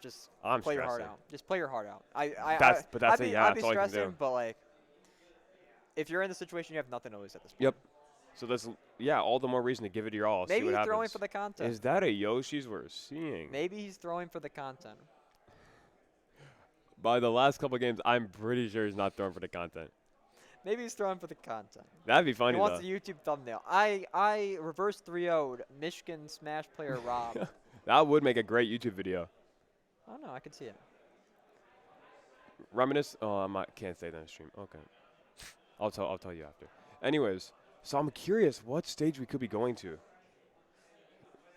just play your heart stressing. out. Just play your heart out. That's it, I'd yeah, be that's all you can stressing, do. but like, if you're in the situation, you have nothing to lose at this point. Yep. So that's, yeah, all the more reason to give it your all. Maybe see what he's happens. throwing for the content. Is that a Yoshi's we're seeing? Maybe he's throwing for the content. By the last couple of games, I'm pretty sure he's not throwing for the content. Maybe he's throwing for the content. That'd be funny, He wants though. a YouTube thumbnail. I reverse 3-0'd Michigan Smash player Rob. That would make a great YouTube video. Oh no, I could see it. Reminisce. Oh, can't say that in the stream. Okay. I'll tell you after. Anyways, so I'm curious what stage we could be going to.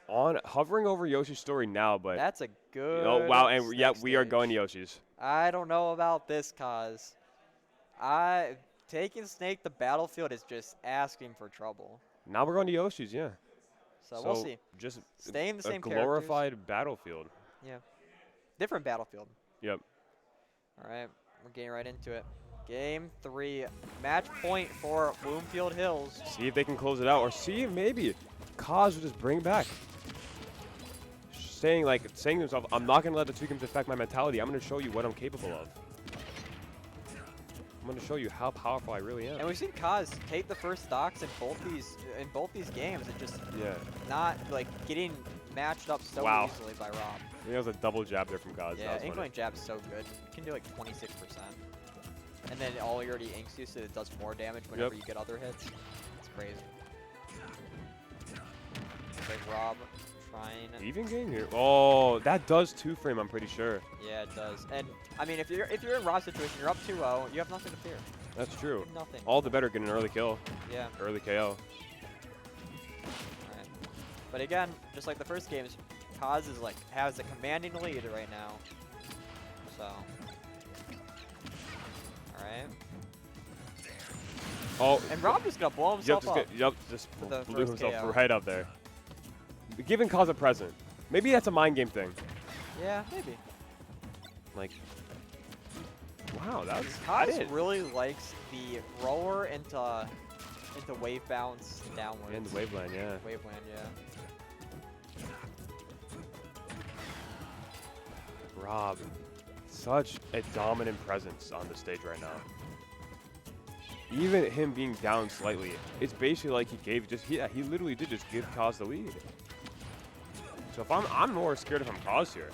Hovering over Yoshi's story now, but That's a good. oh wow, and yeah, we are stage. going to Yoshi's. I don't know about this, cause taking Snake the battlefield is just asking for trouble. Now we're going to Yoshi's, yeah. So we'll see. Just Stay in the same a glorified battlefield. Yeah, different battlefield. Yep. All right, we're getting right into it. Game 3, match point for Bloomfield Hills. See if they can close it out, or see if maybe Kaz will just bring it back. Saying to himself, I'm not going to let the 2 games affect my mentality. I'm going to show you what I'm capable of. I'm going to show you how powerful I really am. And we've seen Kaz take the first stocks in both these games and just not like getting matched up so easily by Rob. I think that was a double jab there from Kaz. Yeah, incoming jab is so good. You can do like 26%. And then all you already inks you, so it does more damage whenever you get other hits. It's crazy. Like Rob trying. Even game here. Oh, that does 2-frame, I'm pretty sure. Yeah, it does. And I mean, if you're in Rob's situation, you're up 2-0, you have nothing to fear. That's true. Nothing. All the better getting an early kill. Yeah. Early KO. Alright. But again, just like the first games, Kaz is has a commanding lead right now. So. Alright. Oh. And Rob just gonna blow himself up. Just the blew first himself KO. right up there. Giving Kaz a present. Maybe that's a mind game thing. Yeah, maybe. Like, wow, that's Kaz really likes the roller into wave bounce downwards. And the waveland, yeah. Waveland, yeah. Rob, such a dominant presence on the stage right now. Even him being down slightly, it's basically like he literally did just give Kaz the lead. So if I'm more scared if I'm Kaz here.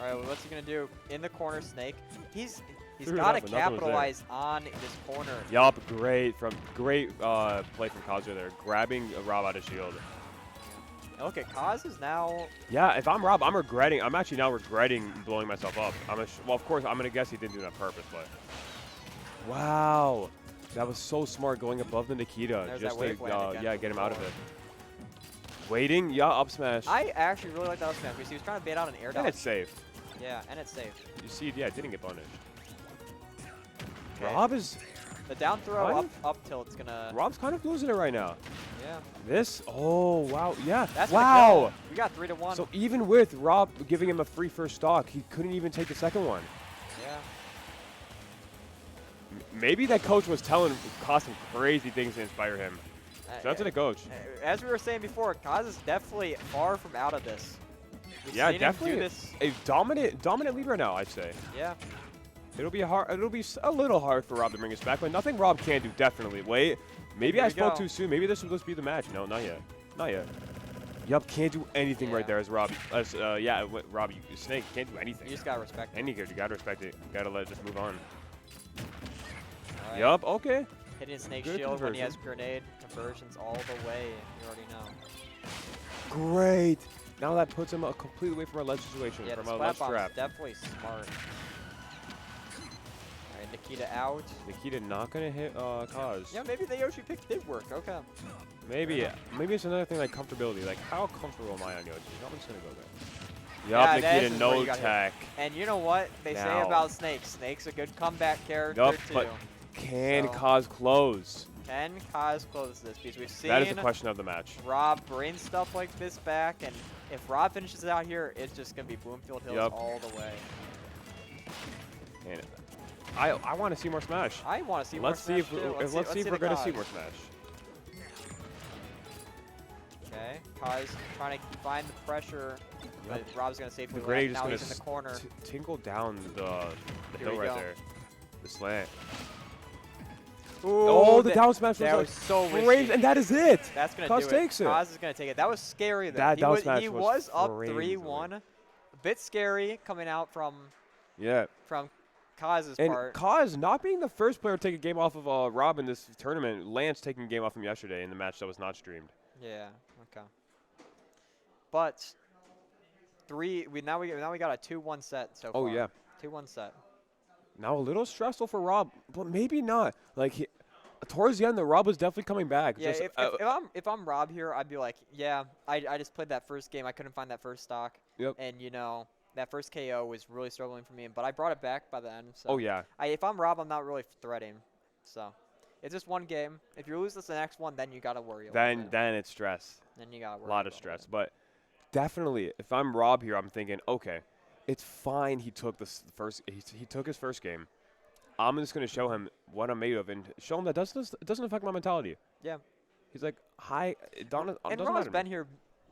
All right, well, what's he gonna do? In the corner, Snake. He's Threw it got to up, but nothing was there. capitalize on this corner. Yup, great play from Kaz there, grabbing Rob out of shield. And look at Kaz is now. Yeah, if I'm Rob, I'm actually now regretting blowing myself up. Well, of course, I'm gonna guess he didn't do it on purpose, but wow, that was so smart going above the Nikita. There's just that to wave land get him out of it. Waiting, yeah, up smash. I actually really like that up smash because he was trying to bait out an air dodge. And it's safe. Yeah, and it's safe. You see, yeah, it didn't get punished. Okay. Rob is. The down throw up tilt's gonna. Rob's kind of losing it right now. Yeah. This, oh wow, yeah. That's wow. We got 3-1. So even with Rob giving him a free first stock, he couldn't even take the second one. Yeah. Maybe that coach was telling Kaz some crazy things to inspire him. Shout out to the coach. As we were saying before, Kaz is definitely far from out of this. We've Yeah, seen him definitely do this. a dominant lead right now, I'd say. Yeah. It'll be a little hard for Rob to bring us back, but nothing Rob can't do, definitely. Wait, maybe I spoke too soon. Maybe this will just be the match. No, not yet. Not yet. Yup, can't do anything right there as Rob. Rob, Snake can't do anything. You just gotta respect it. Any good, you gotta respect it. You gotta let it just move on. Right. Yup, okay. Hitting Snake Good shield when he conversion. has grenade conversions all the way. You already know. Great. Now that puts him completely away from our ledge situation, Yeah, from the our ledge splat bomb trap. is definitely smart. All right, Nikita out. Nikita not gonna hit Kaz. Yeah, maybe the Yoshi pick did work. Okay. Maybe it's another thing like comfortability. Like how comfortable am I on Yoshi? I'm just gonna go there. Yeah, Yup, this Nikita is where no you got hit. tech. And you know what they say Now. about Snake? Snake's a good comeback character Yup, too. but can So- Kaz close? Can Kaz close this? Because we've seen That is the question of the match. Rob bring stuff like this back, and if Rob finishes it out here, it's just gonna be Bloomfield Hills Yup. all the way. And I want to see more Smash. I want to see more Let's Smash see too. if let's see if we're gonna see more Smash. Okay, Kaz trying to find the pressure, but Rob's gonna safely The grenade land. is Now gonna he's in the corner. tinkle down the Here hill we right go. there. The slant. Ooh, Oh, the down smash that was was so crazy, risky. and that is it. That's gonna Kaz do takes it. Kaz is gonna take it. That was scary though. That down smash he was was up crazy. 3-1. A bit scary coming out from Yeah. Kaz's And part. Kaz not being the first player to take a game off of Rob in this tournament. Lance taking a game off him yesterday in the match that was not streamed. Yeah. Okay. But now we got a 2-1 set so far. Oh yeah. 2-1 set. Now a little stressful for Rob, but maybe not. Like towards the end, the Rob was definitely coming back. Yeah, Just, if I'm Rob here, I'd be like, yeah, I just played that first game. I couldn't find that first stock. Yep. And that first KO was really struggling for me, but I brought it back by the end. So oh yeah. if I'm Rob, I'm not really threatening. So it's just one game. If you lose this the next one, then you gotta worry. Then it's stress. Then you gotta worry. A lot of stress, but definitely, if I'm Rob here, I'm thinking, okay, it's fine. He took he took his first game. I'm just gonna show him what I'm made of and show him that it doesn't affect my mentality. Yeah. He's like, hi, Donna. And Rob's been here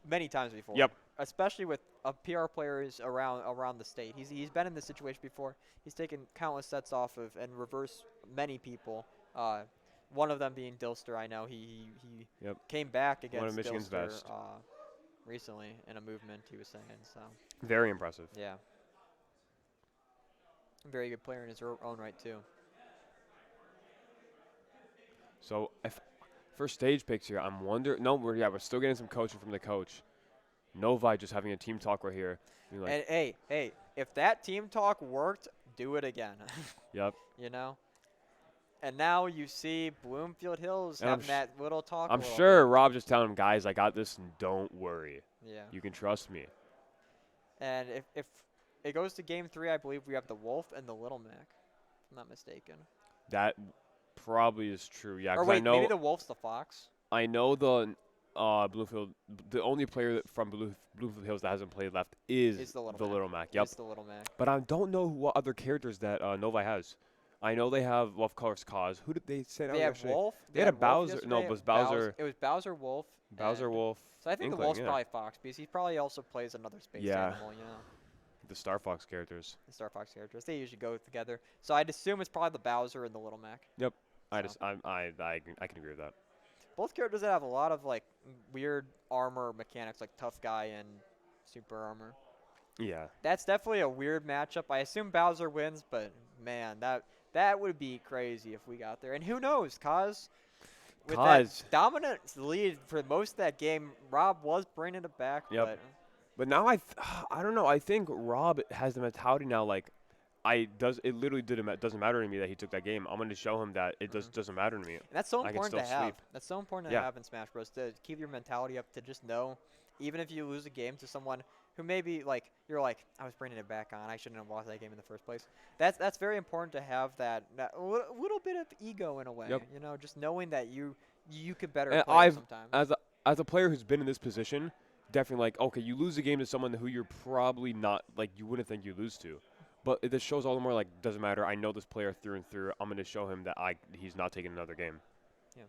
many times before. Yep. Especially with PR players around the state. He's been in this situation before. He's taken countless sets off of and reversed many people. One of them being Dilster. I know he came back against one of Michigan's Dilster, best. Recently in a movement he was saying. So Very impressive. yeah, very good player in his own right too. So if for stage picks here, I'm wondering. No, we're still getting some coaching from the coach. Novi just having a team talk right here. Like, And hey, if that team talk worked, do it again. yep. And now you see Bloomfield Hills And having that little talk. I'm sure Rob just telling him, guys, I got this, and don't worry. Yeah. You can trust me. And if it goes to game 3, I believe we have the Wolf and the Little Mac. If I'm not mistaken. That probably is true. Yeah. Or 'cause wait, I know, maybe the Wolf's the Fox. I know the Bloomfield. The only player from Bloomfield Hills that hasn't played left is the Little Mac. Mac. Yep. It's the Little Mac. But I don't know what other characters that Novi has. I know they have, well, of course, Cause. Who did they say that They have yesterday? Wolf. They had a Wolf Bowser. No, yesterday. it was Bowser. It was Bowser, Wolf. Bowser, and- Wolf. So I think Inkling, the Wolf's yeah. probably Fox because he probably also plays another space Yeah. animal, The Star Fox characters. The Star Fox characters. They usually go together. So I'd assume it's probably the Bowser and the Little Mac. Yep. I So. can agree with that. Both characters that have a lot of like weird armor mechanics, like Tough Guy and Super Armor. Yeah. That's definitely a weird matchup. I assume Bowser wins, but man, that would be crazy if we got there. And who knows, with that dominant lead for most of that game, Rob was bringing it back. Yep. But now I don't know. I think Rob has the mentality now. Like, it literally doesn't matter to me that he took that game. I'm going to show him that it doesn't matter to me. And that's so I can important to still have. sweep. That's so important to Yeah. have in Smash Bros. To keep your mentality up, to just know, even if you lose a game to someone who maybe like you're like, I was bringing it back on, I shouldn't have lost that game in the first place. That's very important to have that little bit of ego in a way. Yep. Just knowing that you could better And play sometimes. as a player who's been in this position, definitely like, okay, you lose a game to someone who you're probably not, like, you wouldn't think you lose to. But it just shows all the more, like, doesn't matter. I know this player through and through. I'm going to show him that he's not taking another game. Yeah.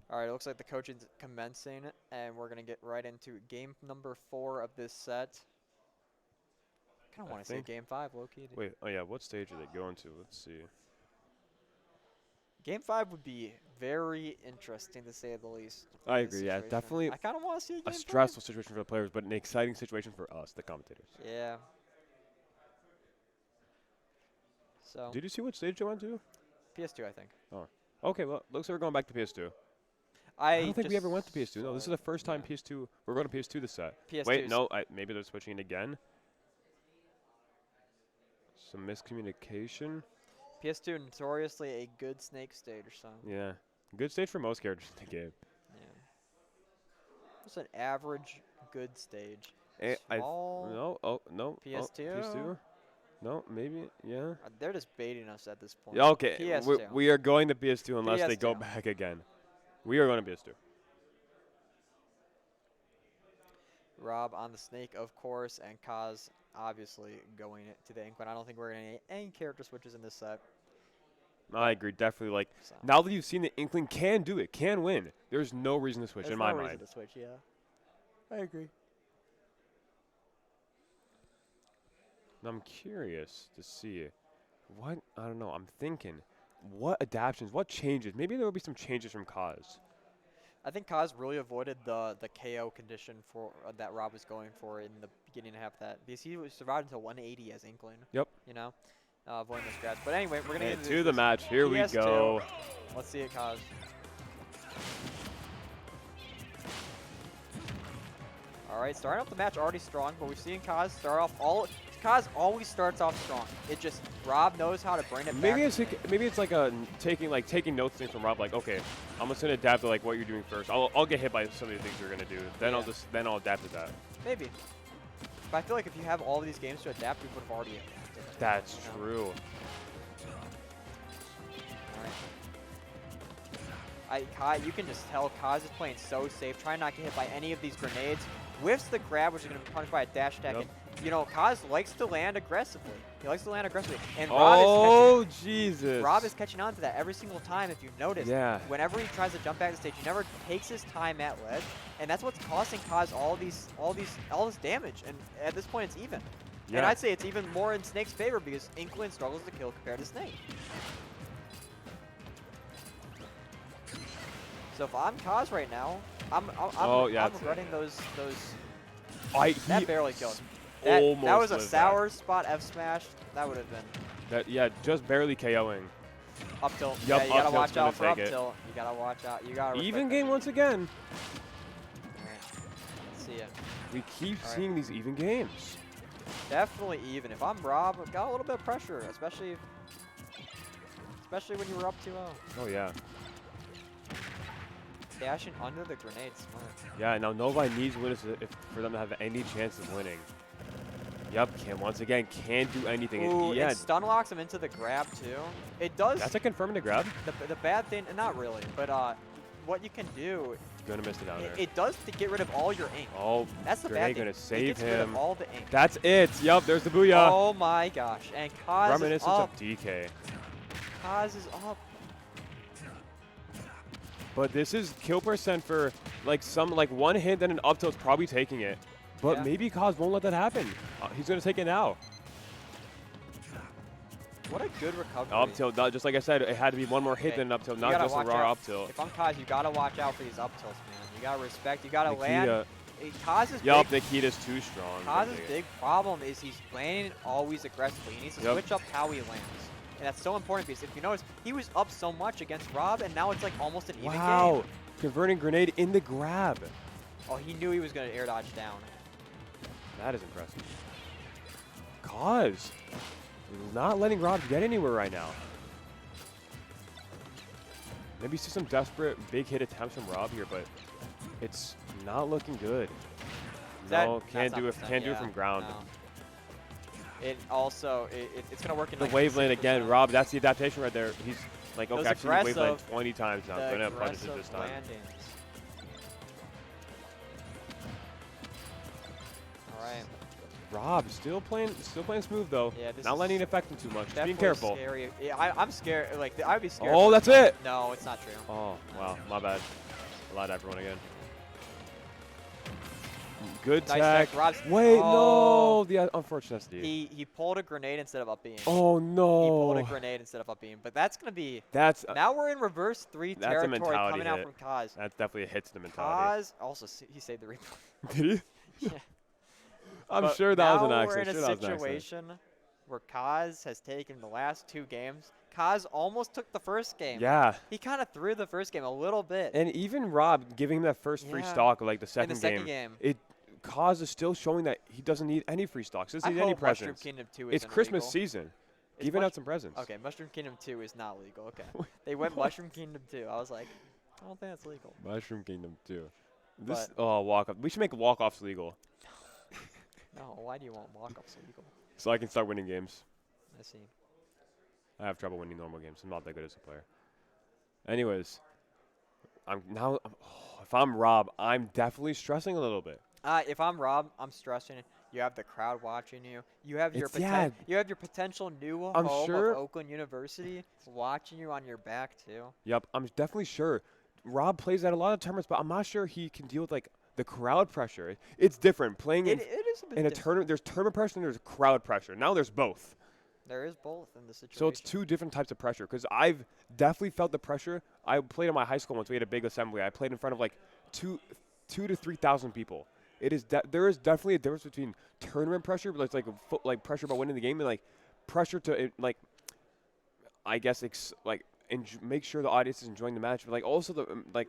All right, it looks like the coaching's commencing, and we're going to get right into game number 4 of this set. I kind of want to say game 5, low-key. Wait, oh yeah, what stage are they going to? Let's see. Game 5 would be very interesting, to say the least. I agree, yeah, definitely I kind of want to see a game stressful situation for the players, but an exciting situation for us, the commentators. 5. Yeah. So. Did you see what stage they went to? PS2, I think. Oh. Okay, well, looks like we're going back to PS2. I don't think we ever went to PS2. No, this is the first time PS2. We're going to PS2 this set. PS2 Wait, no, maybe they're switching it again. Some miscommunication. PS2 notoriously a good snake stage, so. Yeah. Good stage for most characters in the game. Yeah. It's an average good stage. No, no. PS2? PS2? No, maybe, yeah. They're just baiting us at this point. Yeah, okay, PS2. we are going to PS2 unless they go PS2. back again. We are going to PS2. Rob on the Snake, of course, and Kaz obviously going to the Inkling. I don't think we're going to get any character switches in this set. I agree, definitely. Like, So. now that you've seen the Inkling can do it, can win, there's no reason to switch in my mind. There's no reason to switch, yeah. I agree. I'm curious to see what, I don't know, I'm thinking, what adaptations, what changes? Maybe there will be some changes from Kaz. I think Kaz really avoided the KO condition for that Rob was going for in the beginning half of that, because he survived until 180 as Inkling. Yep. You know, avoiding those grabs. But anyway, we're gonna get to the match. Here we go. Let's see it, Kaz. All right, starting off the match already strong, but we've seen Kaz start off Kaz always starts off strong. It just Rob knows how to bring it maybe back. Maybe it's like a taking notes thing from Rob. Like, okay, I'm just gonna adapt to like what you're doing first. I'll get hit by some of the things you're gonna do. Then I'll adapt to that. Maybe. But I feel like if you have all of these games to adapt, we would have already adapted. That's true. All right. Kai, you can just tell Kaz is playing so safe, trying not to get hit by any of these grenades. Whiffs the grab, which is going to be punished by a dash attack. Yep. And, you know, Kaz likes to land aggressively. He likes to land aggressively. And Rob Jesus. Rob is catching on to that every single time, if you've noticed. Yeah. Whenever he tries to jump back to stage, he never takes his time at ledge. And that's what's costing Kaz all this damage. And at this point, it's even. Yeah. And I'd say it's even more in Snake's favor because Inkling struggles to kill compared to Snake. So if I'm Kaz right now, I'm regretting those. That barely killed. That was a sour spot F smash. That would have been. Yeah, just barely KOing. Up tilt. Yep, Yeah, you gotta up watch tilt's out for gonna up take it. tilt. You gotta watch out. You gotta. Even respect game that. once again. Alright. Let's see it. We keep seeing these even games. Definitely even. If I'm Rob, I've got a little bit of pressure, especially when you were up 2-0. Oh yeah. Dashing under the grenade, smart. Yeah, now Novi needs winners for them to have any chance of winning. Yep, once again can't do anything. Ooh, it stun locks him into the grab too. It does. That's a confirming to grab. The bad thing, not really, but what you can do. Gonna miss it down there. It does to get rid of all your ink. Oh, that's the bad thing. Gonna save it gets him. Rid of all the ink. That's it. Yep, there's the booyah. Oh my gosh, and Kaz Reminiscence is up. of DK. Kaz is up. But this is kill percent for like one hit, then an up tilt's probably taking it. But maybe Kaz won't let that happen. He's gonna take it now. What a good recovery. Up tilt, just like I said, it had to be one more hit than an up tilt, not just a raw up tilt. If I'm Kaz, you gotta watch out for these up tilts, man. You gotta respect. You gotta land. Kaz's Nikita's too strong. Kaz's big problem is he's landing always aggressively. He needs to switch up how he lands. And that's so important because if you notice, he was up so much against Rob, and now it's like almost an even game. Wow, converting grenade in the grab. Oh, he knew he was going to air dodge down. That is impressive. Kaz not letting Rob get anywhere right now. Maybe see some desperate big hit attempts from Rob here, but it's not looking good. No, can't do it. Can't do it from ground. No. It also, it's going to work in the like waveland again, Rob. That's the adaptation right there. He's like, okay, I've seen the waveland aggressive- 20 times now. I'm going to punish it this time. landings. All right. Rob still playing smooth though. Yeah, this not is letting it affect him too much. Just being definitely careful. Scary. Yeah, I'm scared. Like I'd be scared. Oh, that's it. No, it's not true. Oh, wow, my bad. I lied to everyone again. Good Nice tech. tech, Rob's- Wait, Oh. no, the unfortunate SD. He pulled a grenade instead of up beam. Oh no. He pulled a grenade instead of up beam, but that's gonna be. That's Now we're in reverse 3 that's a territory mentality coming out hit. from Kaz. That's definitely a hit to the mentality. Kaz also he saved the replay. Did he? Yeah. I'm But sure that was an now accident. we're in a situation where Kaz has taken the last 2 games. Kaz almost took the first game. Yeah. He kind of threw the first game a little bit. And even Rob giving him that first free stock of like the second, game. It Kaz is still showing that he doesn't need any free stocks. Doesn't need any Mushroom presents. Kingdom 2 It's isn't Christmas illegal. season. Giving out some presents. Okay, Mushroom Kingdom 2 is not legal. Okay. They went Mushroom Kingdom 2. I was like, I don't think that's legal. Mushroom Kingdom 2. This walk-off. We should make walk-offs legal. No, why do you want walk-ups legal? So I can start winning games. I see. I have trouble winning normal games. I'm not that good as a player. Anyways, if I'm Rob, I'm definitely stressing a little bit. If I'm Rob, I'm stressing. You have the crowd watching you. You have your It's you have your potential new I'm home sure. of Oakland University watching you on your back too. Yep, I'm definitely sure. Rob plays at a lot of tournaments, but I'm not sure he can deal with like the crowd pressure. It's different playing It is a bit in a different. tournament. There's tournament pressure and there's crowd pressure. Now there's both. There is both in the situation. So it's two different types of pressure. Because I've definitely felt the pressure. I played in my high school once. We had a big assembly. I played in front of like two to 3,000 people. There is definitely a difference between tournament pressure, but it's like pressure about winning the game, and like pressure to like, I guess make sure the audience is enjoying the match, but like also like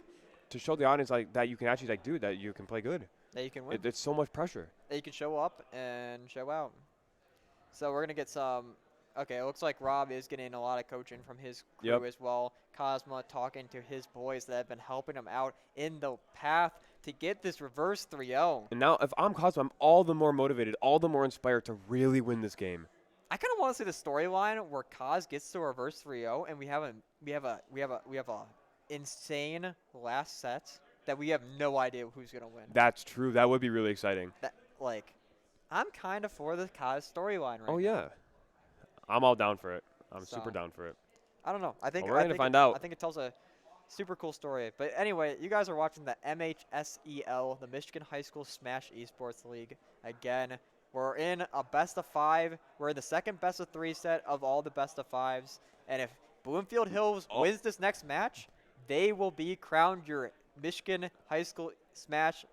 to show the audience like that you can actually like that you can play good. That you can win. It's so much pressure. That you can show up and show out. So we're gonna get some. Okay, it looks like Rob is getting a lot of coaching from his crew as well. Cosma talking to his boys that have been helping him out in the path to get this reverse 3-0. And now, if I'm Cosma, I'm all the more motivated, all the more inspired to really win this game. I kind of want to see the storyline where Kaz gets to a reverse 3-0, and we have a insane last set that we have no idea who's gonna win. That's true. That would be really exciting. I'm kind of for the Kaz storyline right now. Oh yeah, I'm all down for it. I'm super down for it. I don't know. I think we're gonna find out. I think it tells a super cool story. But anyway, you guys are watching the MHSEL, the Michigan High School Smash Esports League. Again, we're in a best of 5. We're in the second best of 3 set of all the best of 5s. And if Bloomfield Hills wins this next match, they will be crowned your Michigan High School Smash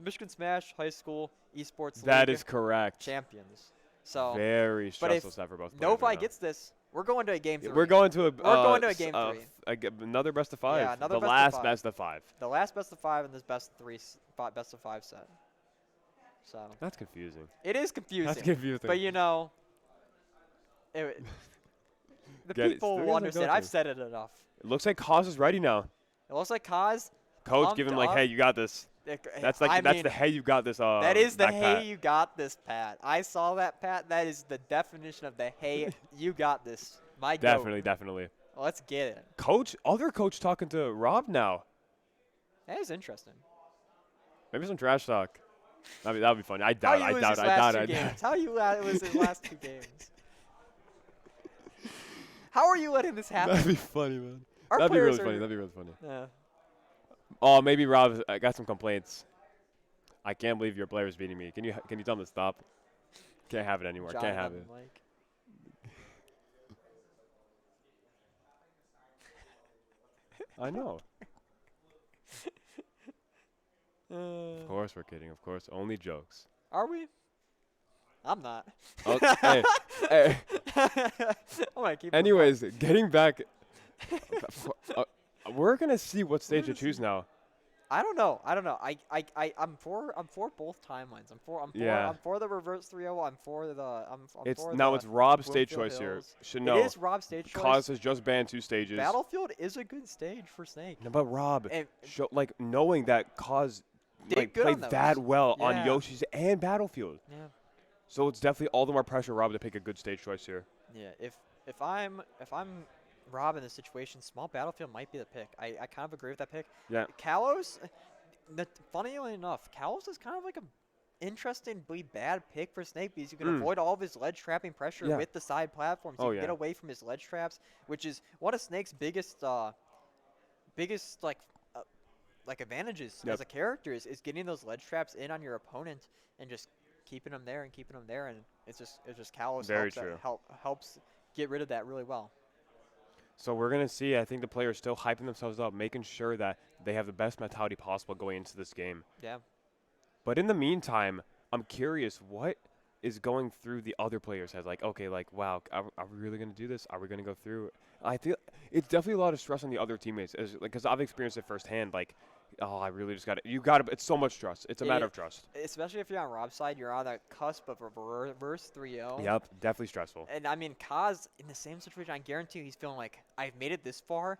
Michigan Smash High School Esports League. That is correct. Champions. So very stressful stuff for both players. Novi gets this. We're going to a game 3. We're going to a game 3. Another best of 5. Yeah, another the best last of 5. best of 5. The last best of 5 in this best of 5 set. So that's confusing. It is confusing. That's confusing. But the people will understand. I've said it enough. It looks like Kaz is ready now. It looks like Kaz. Coach, give him like, hey, you got this. That's the hey, you got this. That is the hey, Pat. You got this, Pat. I saw that, Pat. That is the definition of the hey, you got this. My Definitely, definitely. Let's get it. Other coach talking to Rob now. That is interesting. Maybe some trash talk. That would be fun. I doubt it. How you lose his last 2 games? How are you letting this happen? That'd be funny, man. That'd be really funny. Yeah. Oh, maybe Rob got some complaints. I can't believe your player's beating me. Can you tell him to stop? Can't have it anymore. Can't have it. I know. Of course we're kidding. Of course, only jokes. Are we? I'm not. Hey. Anyways, going. getting back, we're gonna see what stage to choose now. I don't know. I'm for both timelines. I'm for the reverse 3-0. I'm for the. It's Rob's stage choice here. Should know. It is Rob's stage choice. Cause has just banned 2 stages. Battlefield is a good stage for Snake. No, but Rob, knowing that Cause played that well on Yoshi's and Battlefield. Yeah. So it's definitely all the more pressure, Rob, to pick a good stage choice here. Yeah. If I'm Rob in this situation, small Battlefield might be the pick. I kind of agree with that pick. Yeah. Kalos, funnily enough, Kalos is kind of like a interestingly bad pick for Snake because you can avoid all of his ledge trapping pressure with the side platforms. You can get away from his ledge traps, which is one of Snake's biggest advantages as a character is getting those ledge traps in on your opponent and just keeping them there, and it's just Kalos helps get rid of that really well. So we're going to see, I think the players still hyping themselves up, making sure that they have the best mentality possible going into this game. Yeah. But in the meantime, I'm curious what is going through the other players' heads. Wow, are we really going to do this? Are we going to go through? I feel it's definitely a lot of stress on the other teammates because I've experienced it firsthand. I really just got it. You got it. It's so much trust. It's a matter of trust. Especially if you're on Rob's side, you're on the cusp of a reverse 3-0. Yep, definitely stressful. And I mean, Kaz in the same situation, I guarantee you he's feeling like I've made it this far.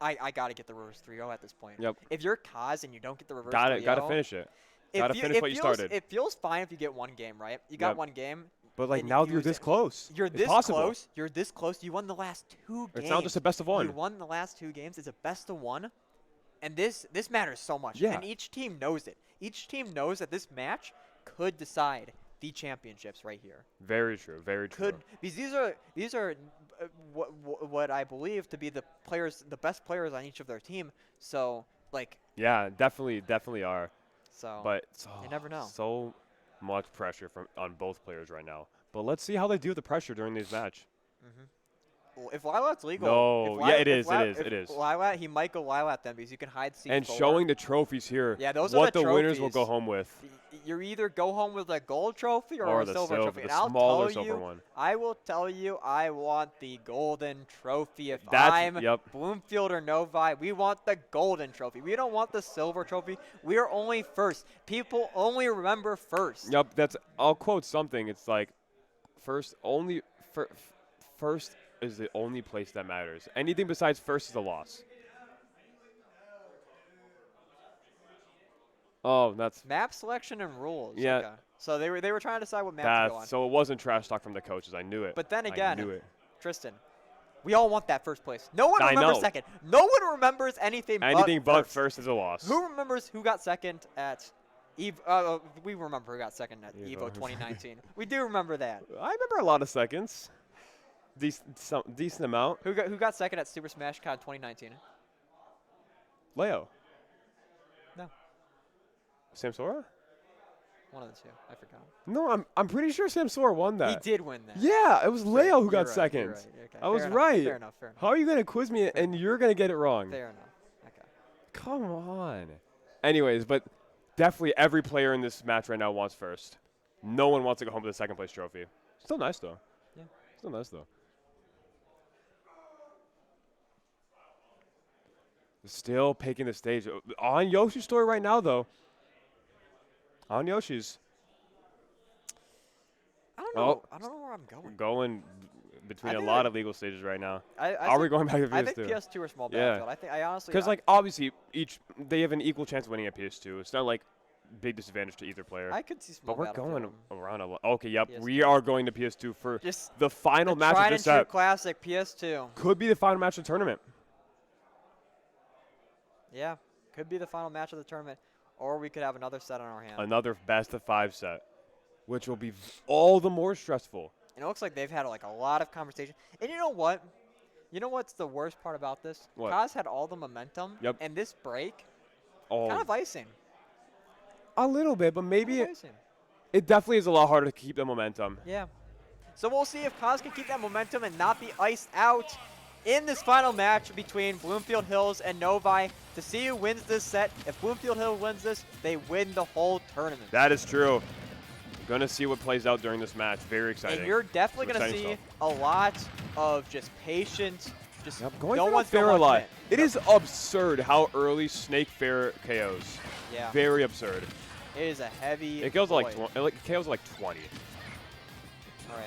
I got to get the reverse 3-0 at this point. Yep. If you're Kaz and you don't get the reverse 3-0, got to finish it. Got to finish what you started. It feels fine if you get 1 game, right? You got 1 game. But now you're this close. You're this close. You're this close. You won the last 2 games. It's not just a best of 1. You won the last 2 games. It's a best of 1. And this matters so much. Yeah. And each team knows it. Each team knows that this match could decide the championships right here. Very true. Very true. Because these are what I believe to be the best players on each of their team. So like. Yeah, definitely are. So. But you never know. So much pressure on both players right now. But let's see how they deal with the pressure during this match. Mm-hmm. Well, if Lilat's legal, no, yeah, it is. Lilat, he might go Lilat then because you can hide C4. And showing the trophies here. Yeah, those what are the winners will go home with. You either go home with a gold trophy or a silver trophy. The and smaller silver one. I will tell you, I want the golden trophy. If I'm Bloomfield or Novi, we want the golden trophy. We don't want the silver trophy. We are only first. People only remember first. Yep, I'll quote something. It's like, first is the only place that matters. Anything besides first is a loss. Oh, that's map selection and rules. Yeah. Okay. So they were trying to decide what map to go on. So it wasn't trash talk from the coaches. I knew it. But then again, I knew it. Tristan, we all want that first place. No one remembers second. No one remembers anything but first is a loss. Who remembers who got second at we remember who got second at EVO 2019. We do remember that. I remember a lot of seconds. Decent amount. Who got second at Super Smash Con 2019? Leo. No. Samsora? One of the two. I forgot. No, I'm pretty sure Samsora won that. He did win that. Yeah, it was Leo who got right, second. Right. Okay. I was right. Fair enough. How are you going to quiz me and you're going to get it wrong? Fair enough. Okay. Come on. Anyways, but definitely every player in this match right now wants first. No one wants to go home with a second place trophy. Still nice, though. Yeah. Still nice, though. Still picking the stage. On Yoshi's story right now, though. On Yoshi's. I don't know. I don't know where I'm going. We're going between a lot of legal stages right now. Are we going back to PS2? I think PS2 or small battlefield. I honestly. Because obviously they have an equal chance of winning at PS2. It's not like big disadvantage to either player. I could see small battlefield. But we're going around a lot. Okay, yep. PS2. We are going to PS2 for just the final match of this set. Classic PS2. Could be the final match of the tournament. Yeah, could be the final match of the tournament, or we could have another set on our hands. Another best-of-5 set, which will be all the more stressful. And it looks like they've had a lot of conversation. And you know what? You know what's the worst part about this? What? Kaz had all the momentum, and this break, kind of icing. A little bit, but maybe it definitely is a lot harder to keep the momentum. Yeah. So we'll see if Kaz can keep that momentum and not be iced out in this final match between Bloomfield Hills and Novi to see who wins this set. If Bloomfield Hills wins this, they win the whole tournament. That is true. I'm going to see what plays out during this match. Very exciting. And you're definitely going to see a lot of just patience. Just going no one's fair a lot. It is absurd how early Snake Fair KOs. Yeah. Very absurd. It is a heavy. It KOs like KOs like 20. All right.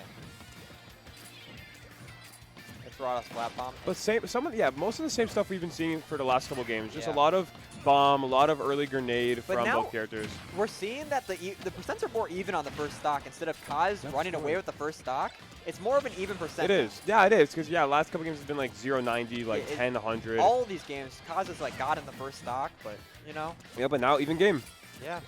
Brought us flat bomb. But most of the same stuff we've been seeing for the last couple games. Just a lot of bomb, a lot of early grenade from both characters. We're seeing that the percents are more even on the first stock instead of Kaz running away with the first stock. It's more of an even percent. It is. Yeah, it is. Because last couple games has been like 0-90, like 10-100. All of these games, Kaz has got in the first stock, but Yeah, but now even game. Yeah.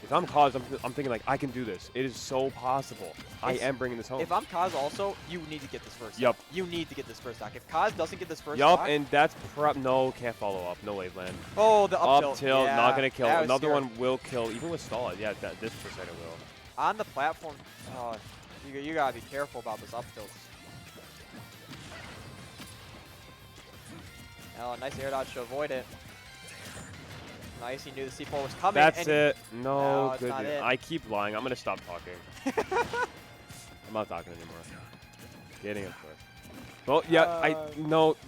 If I'm Kaz, I'm thinking I can do this. It is so possible. I am bringing this home. If I'm Kaz also, you need to get this first. Yep. You need to get this first stock. If Kaz doesn't get this first stock. stock. And that's no, can't follow up. No wave land. Oh, the up tilt. Yeah, not going to kill. Another scary. One will kill, even with stall. Yeah, this percent it will. On the platform, you got to be careful about this up tilt. Oh, nice air dodge to avoid it. Nice, he knew the C4 was coming. That's it. No, it's not it. I keep lying. I'm going to stop talking. I'm not talking anymore. Getting it first. Well, yeah, I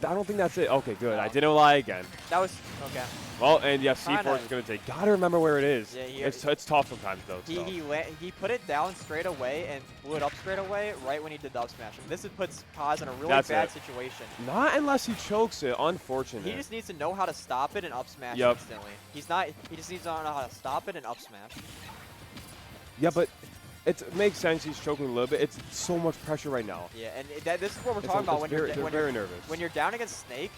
don't think that's it. Okay, good. No. I didn't lie again. That was, okay. Well, and yeah, C4 is going to take. Got to remember where it is. Yeah, it's tough sometimes, though. He put it down straight away and blew it up straight away right when he did the up smash. And this puts Kaz in a really bad situation. Not unless he chokes it. Unfortunate. He just needs to know how to stop it and up smash instantly. He just needs to know how to stop it and up smash. Yeah, but it makes sense. He's choking a little bit. It's so much pressure right now. Yeah, and this is what we're talking about they're very nervous. When you're down against Snake,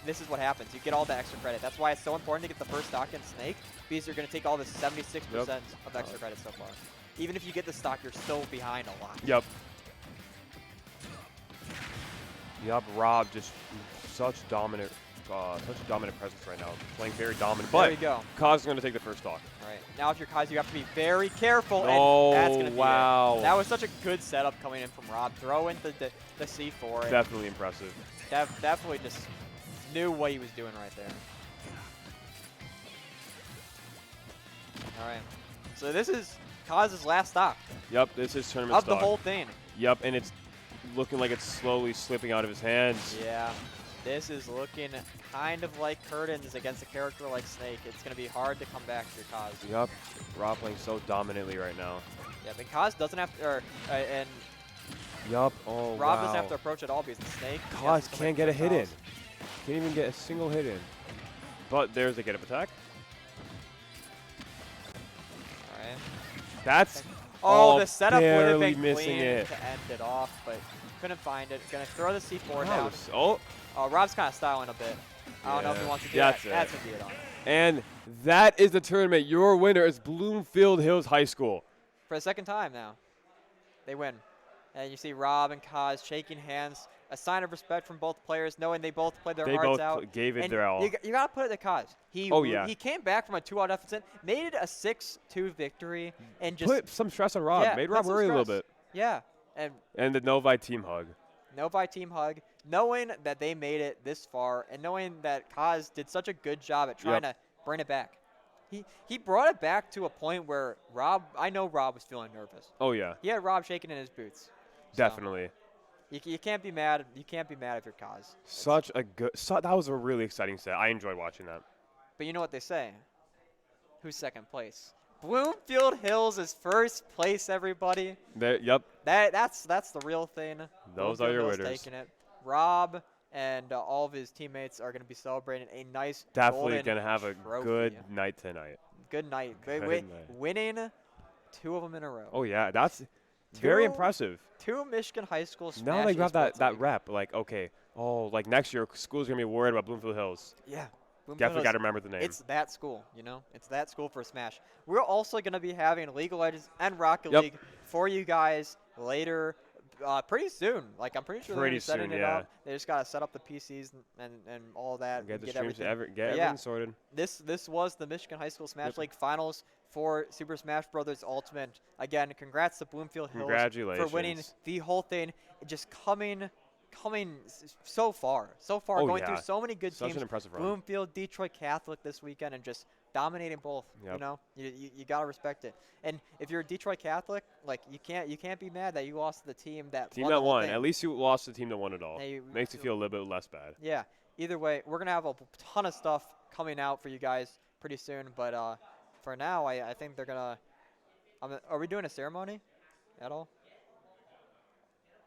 this is what happens. You get all the extra credit. That's why it's so important to get the first stock in Snake, because you're going to take all the 76% of extra credit so far. Even if you get the stock, you're still behind a lot. Yep. Yep, Rob just such a dominant presence right now. Playing very dominant. But there you go. Kaz is going to take the first stock. All right. Now if you're Kaz, you have to be very careful. Oh, and that's going to be wow. it. That was such a good setup coming in from Rob. Throw in the C4. Definitely impressive. Definitely just knew what he was doing right there. All right. So this is Kaz's last stock. Yep, this is tournament Of the whole thing. Yep, and it's looking like it's slowly slipping out of his hands. Yeah. This is looking kind of like curtains against a character like Snake. It's going to be hard to come back to your Kaz. Yep, Rob playing so dominantly right now. Yeah, but Kaz doesn't have to, and Yup, oh Rob wow. doesn't have to approach at all because the Snake. Kaz can't get a hit in. Can't even get a single hit in. But there's a get up attack. All right. That's the setup would have barely been missing clean it. to end it off, but couldn't find it. Gonna throw the C4 Wow, down. oh, Rob's kind of styling a bit. I don't know if he Yeah, wants to do that's that. it. That's gonna be it on. and that is the tournament. Your winner is Bloomfield Hills High School. For the second time now, they win. And you see Rob and Kaz shaking hands, a sign of respect from both players, knowing they both played their They hearts both out. gave it And their all. You got to put it to Kaz. He came back from a 2-0 deficit, made it a 6-2 victory, and just Put some stress on Rob. yeah, Made put Rob some worry a little stress. bit. Yeah, And the Novi team hug. Novi team hug, knowing that they made it this far, and knowing that Kaz did such a good job at trying to bring it back. He brought it back to a point where I know Rob was feeling nervous. Oh, yeah. He had Rob shaking in his boots. So Definitely. you can't be mad. You can't be mad if you're Kaz. Such a good. That was a really exciting set. I enjoyed watching that. But you know what they say? Who's second place? Bloomfield Hills is first place, everybody. Yep. That's the real thing. Those Bloomfield are your Hills winners. taking it. Rob and all of his teammates are going to be celebrating a nice Definitely golden going to have a trophy. good night tonight. Good night. Good night. Winning 2 of them in a row. Oh, yeah. That's very Two- impressive. 2 Michigan high school smash Now they got esports that league. rep. Like, okay, like next year, school's going to be worried about Bloomfield Hills. Yeah. Bloomfield Definitely Hills. got to remember the name. It's that school, you know? It's that school for Smash. We're also going to be having League of Legends and Rocket Yep. League for you guys later, pretty soon. Like, I'm pretty sure they're Pretty gonna be setting soon, it yeah. up. They just got to set up the PCs and all that. Get the get streams, everything. get But yeah, everything sorted. This was the Michigan High School Smash Yep. League Finals for Super Smash Bros. Ultimate. Again, congrats to Bloomfield Hills Congratulations. for winning the whole thing. Just coming so far, Oh, going yeah. through so many good Such teams. an impressive run. Bloomfield, Detroit Catholic this weekend, and just dominating both. You Yep. know, you gotta respect it. And if you're a Detroit Catholic, like you can't be mad that you lost to the team that Team won that the whole won. thing. At least you lost the team that won it all. Yeah, Makes you feel a little bit less bad. Yeah. Either way, we're gonna have a ton of stuff coming out for you guys pretty soon. But for now, I think they're gonna. Are we doing a ceremony at all?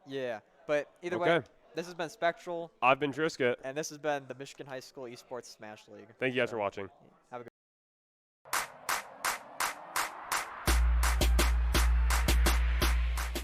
Yeah. But either way, Okay. this has been Spectral, I've been Trisket. and this has been the Michigan High School Esports Smash League. Thank you guys So, for watching. Have a good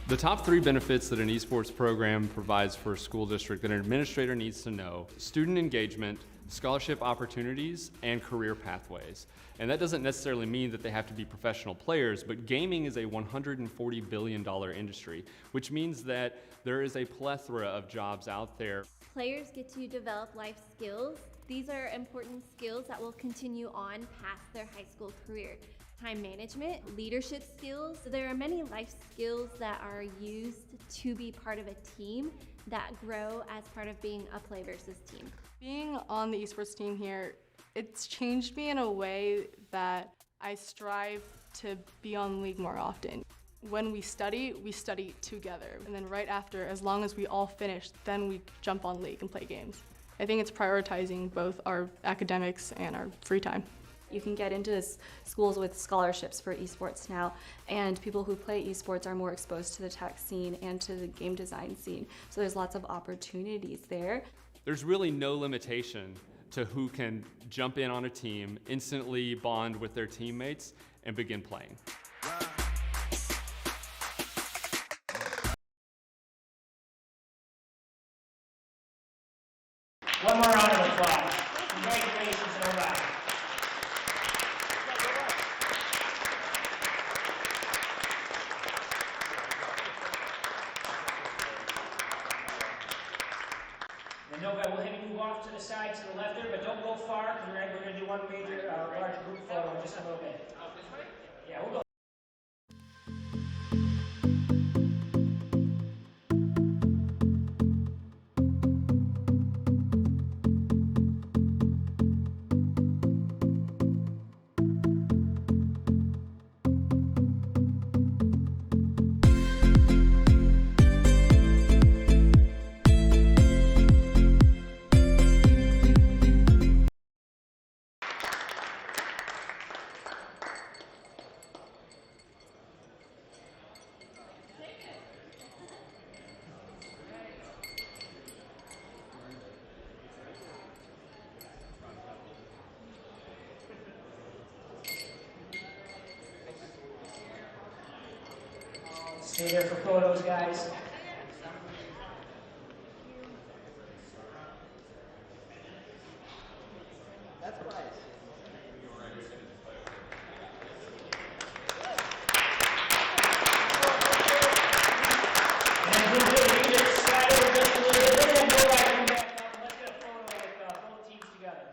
The top 3 benefits that an esports program provides for a school district that an administrator needs to know: student engagement, scholarship opportunities, and career pathways. And that doesn't necessarily mean that they have to be professional players, but gaming is a $140 billion industry, which means that there is a plethora of jobs out there. Players get to develop life skills. These are important skills that will continue on past their high school career. Time management, leadership skills. There are many life skills that are used to be part of a team that grow as part of being a play versus team. Being on the esports team here, it's changed me in a way that I strive to be on League more often. When we study together. And then right after, as long as we all finish, then we jump on League and play games. I think it's prioritizing both our academics and our free time. You can get into schools with scholarships for esports now, and people who play esports are more exposed to the tech scene and to the game design scene. So there's lots of opportunities there. There's really no limitation to who can jump in on a team, instantly bond with their teammates, and begin playing. One more round of applause. the side to the left there, but don't go far because we're going to do one major large group photo in just a little bit. Yeah, we'll go. Stay there for photos, guys. That's nice. And then we can just slide over just a little bit and then go back and back up. And let's get a photo with both teams together.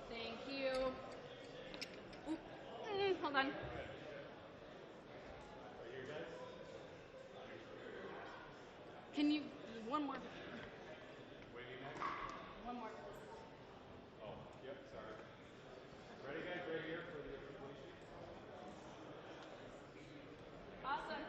Thank you. Hold on. Can you, one more. One more. Awesome.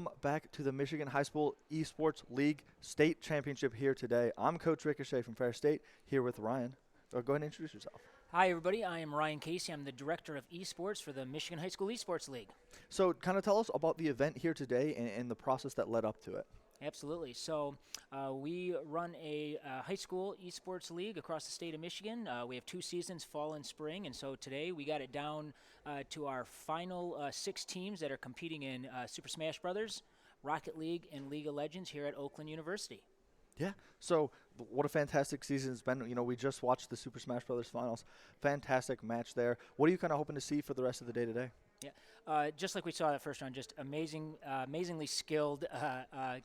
Welcome back to the Michigan High School Esports League State Championship here today. I'm Coach Ricochet from Fair State, here with Ryan. Go ahead and introduce yourself. Hi, everybody. I am Ryan Casey. I'm the Director of Esports for the Michigan High School Esports League. So kind of tell us about the event here today and the process that led up to it. Absolutely. So we run a high school esports league across the state of Michigan. We have 2 seasons, fall and spring, and so today we got it down to our final 6 teams that are competing in Super Smash Brothers, Rocket League, and League of Legends here at Oakland University. Yeah, so what a fantastic season it's been. You know, we just watched the Super Smash Brothers finals. Fantastic match there. What are you kind of hoping to see for the rest of the day today? Yeah, just like we saw that first round, just amazingly skilled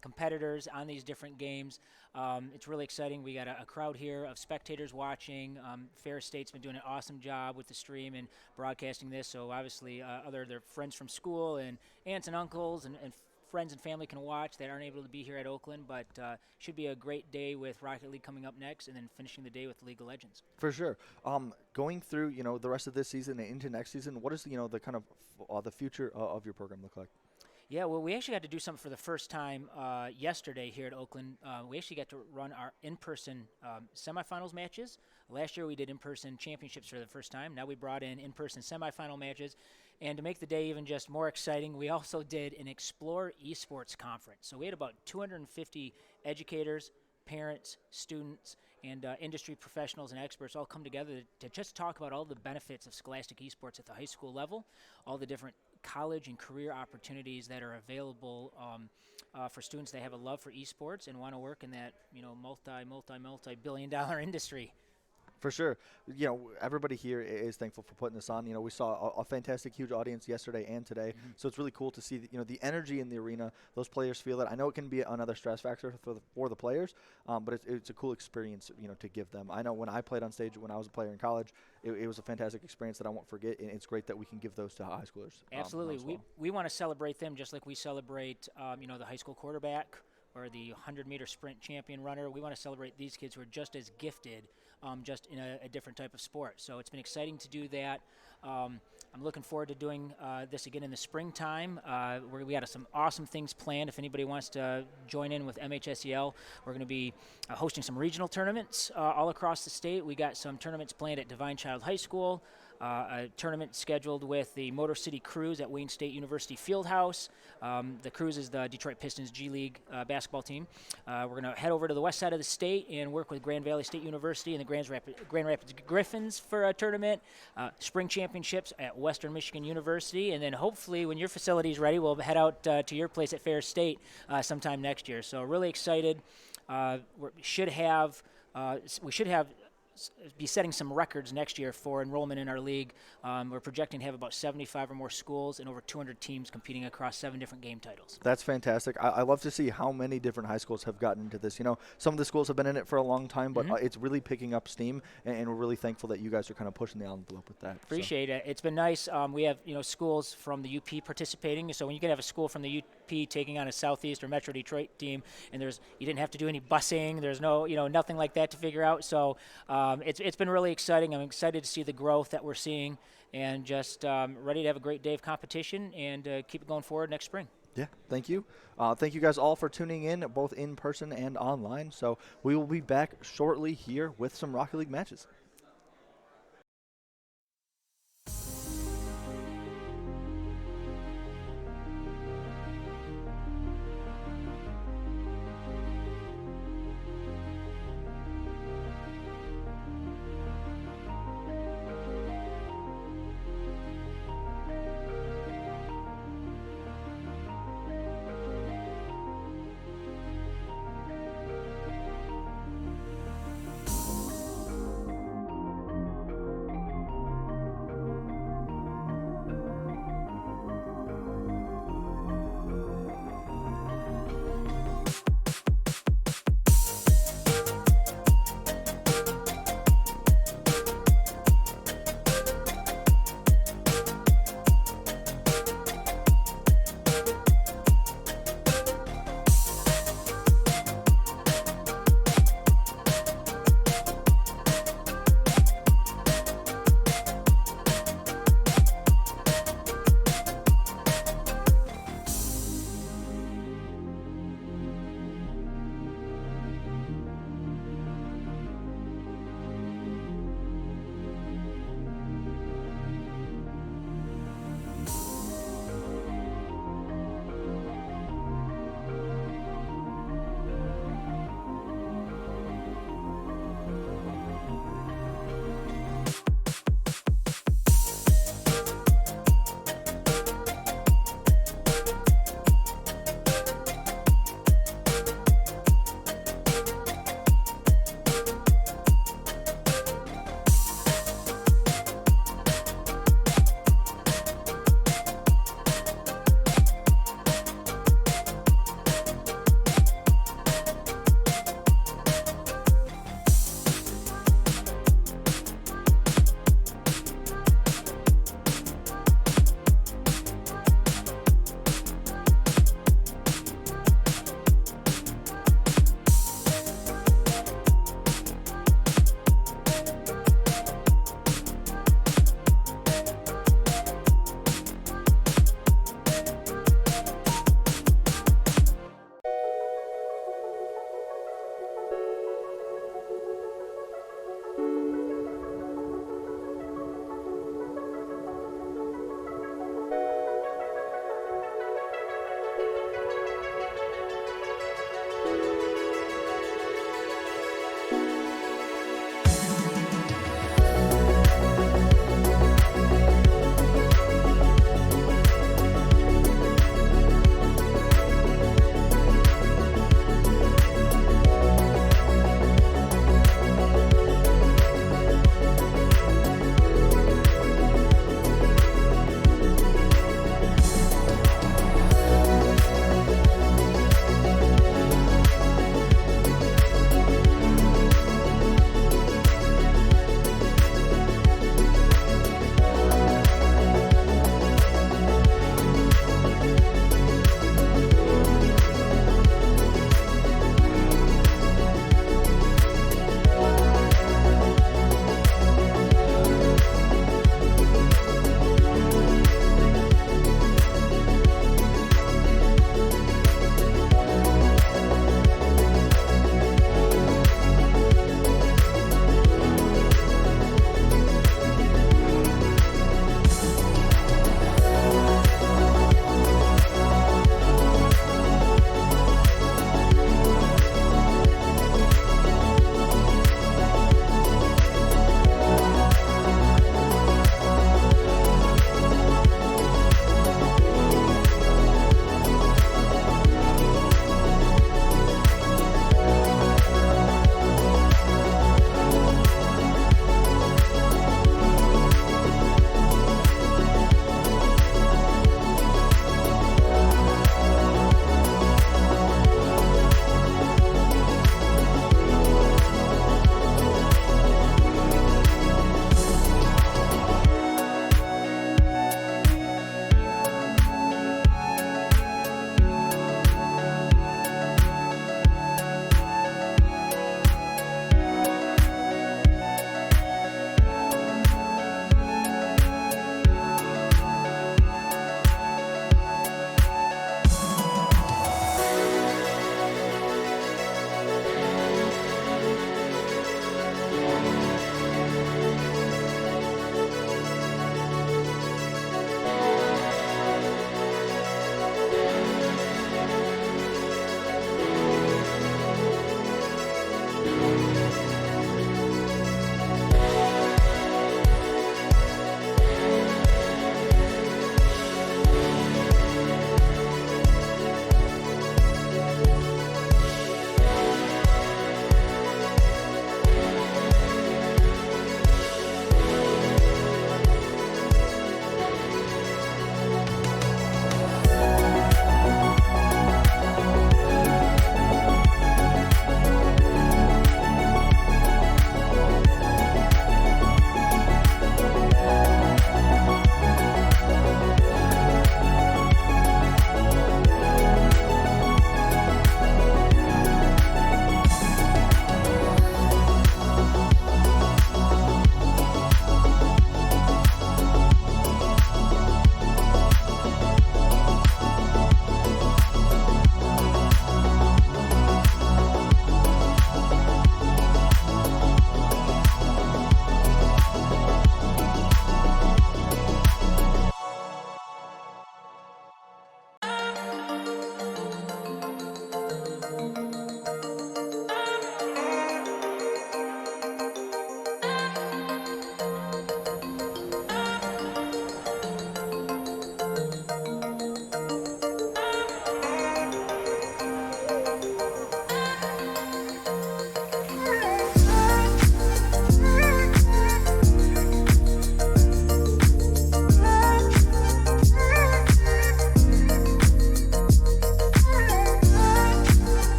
competitors on these different games. It's really exciting. We got a crowd here of spectators watching. Fair State's been doing an awesome job with the stream and broadcasting this. So obviously, their friends from school and aunts and uncles and friends and family can watch that aren't able to be here at Oakland, but should be a great day with Rocket League coming up next, and then finishing the day with League of Legends. For sure. Going through, the rest of this season and into next season, what is, the kind of the future of your program look like? Yeah, well, we actually got to do something for the first time yesterday here at Oakland. We actually got to run our in-person semifinals matches. Last year we did in-person championships for the first time. Now we brought in-person semifinal matches. And to make the day even just more exciting, we also did an Explore Esports conference. So we had about 250 educators, parents, students, and industry professionals and experts all come together to just talk about all the benefits of scholastic esports at the high school level, all the different college and career opportunities that are available for students that have a love for esports and want to work in that multi-billion-dollar industry. For sure. Everybody here is thankful for putting this on. We saw a fantastic, huge audience yesterday and today. Mm-hmm. So it's really cool to see, the energy in the arena. Those players feel it. I know it can be another stress factor for the players, but it's a cool experience, to give them. I know when I played on stage when I was a player in college, it was a fantastic experience that I won't forget, and it's great that we can give those to high schoolers. Absolutely. We want to celebrate them just like we celebrate, the high school quarterback or the 100-meter sprint champion runner. We want to celebrate these kids who are just as gifted, just in a different type of sport. So it's been exciting to do that. I'm looking forward to doing this again in the springtime. We got some awesome things planned. If anybody wants to join in with MHSEL, we're going to be hosting some regional tournaments all across the state. We got some tournaments planned at Divine Child High School, a tournament scheduled with the Motor City Cruise at Wayne State University Fieldhouse. The Cruise is the Detroit Pistons G League basketball team. We're going to head over to the west side of the state and work with Grand Valley State University and the Grand Rapids Griffins for a tournament. Spring championships at Western Michigan University, and then hopefully when your facility is ready, we'll head out to your place at Fair State sometime next year. So really excited. We should be setting some records next year for enrollment in our league. We're projecting to have about 75 or more schools and over 200 teams competing across 7 different game titles. That's fantastic. I love to see how many different high schools have gotten into this. Some of the schools have been in it for a long time, but it's really picking up steam, and we're really thankful that you guys are kind of pushing the envelope with that. Appreciate it. It's been nice. We have schools from the UP participating. So when you can have a school from the UP taking on a Southeast or Metro Detroit team, and you didn't have to do any busing. There's no nothing like that to figure out. So it's been really exciting. I'm excited to see the growth that we're seeing, and just ready to have a great day of competition and keep it going forward next spring. Yeah, thank you. Thank you guys all for tuning in, both in person and online. So we will be back shortly here with some Rocket League matches.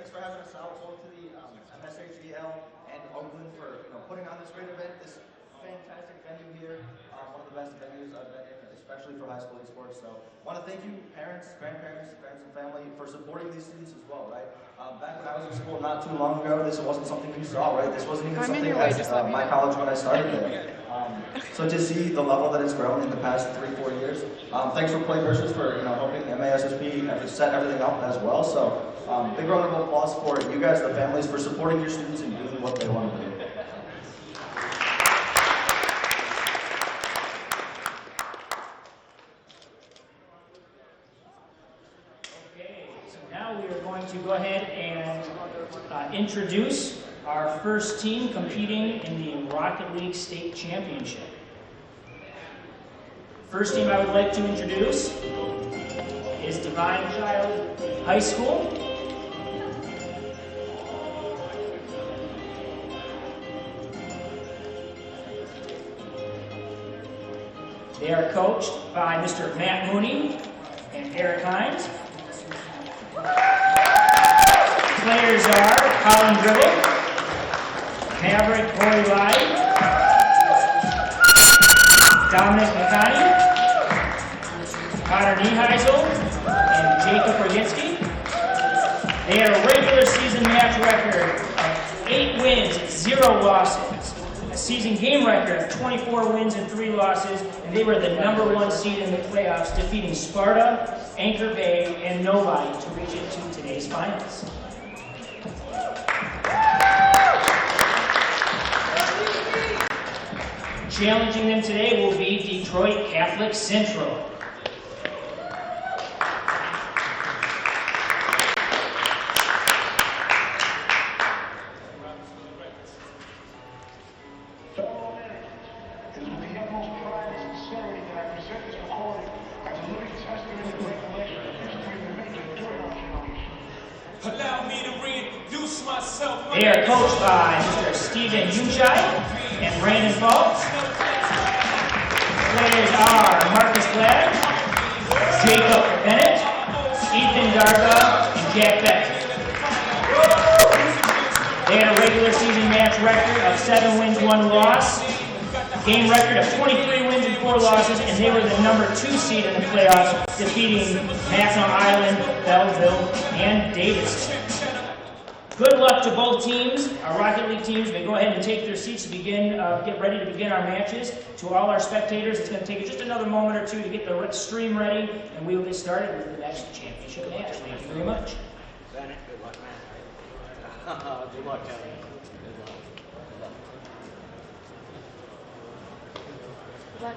thanks for having us out, both to the MSHEL and Oakland for putting on this great event. This fantastic venue here, one of the best venues I've been in, especially for high school esports. So I want to thank you, parents, grandparents, friends, and family, for supporting these students as well, right? Back when I was in school not too long ago, this wasn't something you saw, right? This wasn't even something at my college when I started there. So to see the level that it's grown in the past 3-4 years, thanks for Play Versus for helping MASSP set everything up as well. So big round of applause for you guys, the families, for supporting your students and doing what they want to do. Now we are going to go ahead and introduce our first team competing in the Rocket League State Championship. First team I would like to introduce is Divine Child High School. They are coached by Mr. Matt Mooney and Eric Hines. Players are Colin Dribble, Maverick Corey Lai, Dominic McConney, Connor Nieheisel, and Jacob Roginski. They had a regular season match record of 8 wins, 0 losses. A season game record of 24 wins and 3 losses, and they were the #1 seed in the playoffs, defeating Sparta, Anchor Bay, and Novi to reach into today's finals. Challenging them today will be Detroit Catholic Central. They are coached by Mr. Stephen Ujai and Brandon Falk. Players are Marcus Glad, Jacob Bennett, Ethan Darga, and Jack Beck. They had a regular season match record of 7 wins, 1 loss, game record of 23 wins and 4 losses, and they were the #2 seed in the playoffs, defeating Mackinac Island, Belleville, and Davis. Good luck to both teams. Our Rocket League teams may go ahead and take their seats to begin, get ready to begin our matches. To all our spectators, it's going to take just another moment or two to get the stream ready, and we will get started with the next championship match. Thank you very much. Bennett, good luck, man. Good luck, Kevin. Good luck.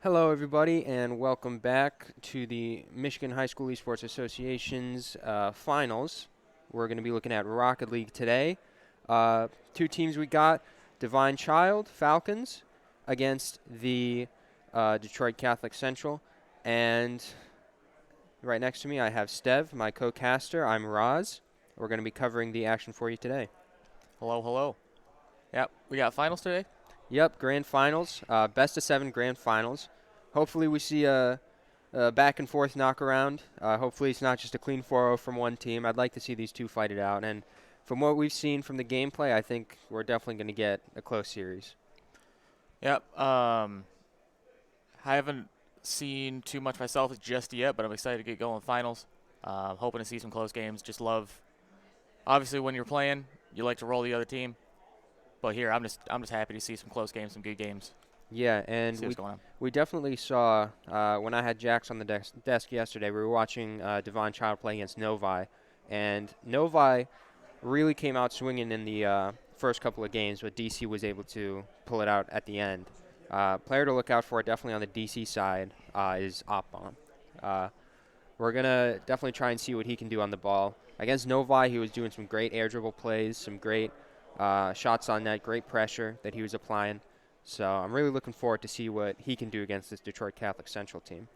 Hello, everybody, and welcome back to the Michigan High School Esports Association's finals. We're going to be looking at Rocket League today. Two teams we got, Divine Child, Falcons, against the Detroit Catholic Central. And right next to me, I have Stev, my co-caster. I'm Roz. We're going to be covering the action for you today. Hello, hello. Yep, we got finals today? Yep, grand finals, best of 7 grand finals. Hopefully we see a back and forth knockaround. Hopefully it's not just a clean 4-0 from one team. I'd like to see these two fight it out. And from what we've seen from the gameplay, I think we're definitely going to get a close series. Yep. I haven't seen too much myself just yet, but I'm excited to get going with finals. Hoping to see some close games. Just love, obviously when you're playing, you like to roll the other team. But here, I'm just happy to see some close games, some good games. Yeah, and we definitely saw, when I had Jax on the desk yesterday, we were watching Divine Child play against Novi. And Novi really came out swinging in the first couple of games, but DC was able to pull it out at the end. Player to look out for definitely on the DC side is Opbomb. We're going to definitely try and see what he can do on the ball. Against Novi, he was doing some great air dribble plays, some great shots on net, great pressure that he was applying. So I'm really looking forward to see what he can do against this Detroit Catholic Central team.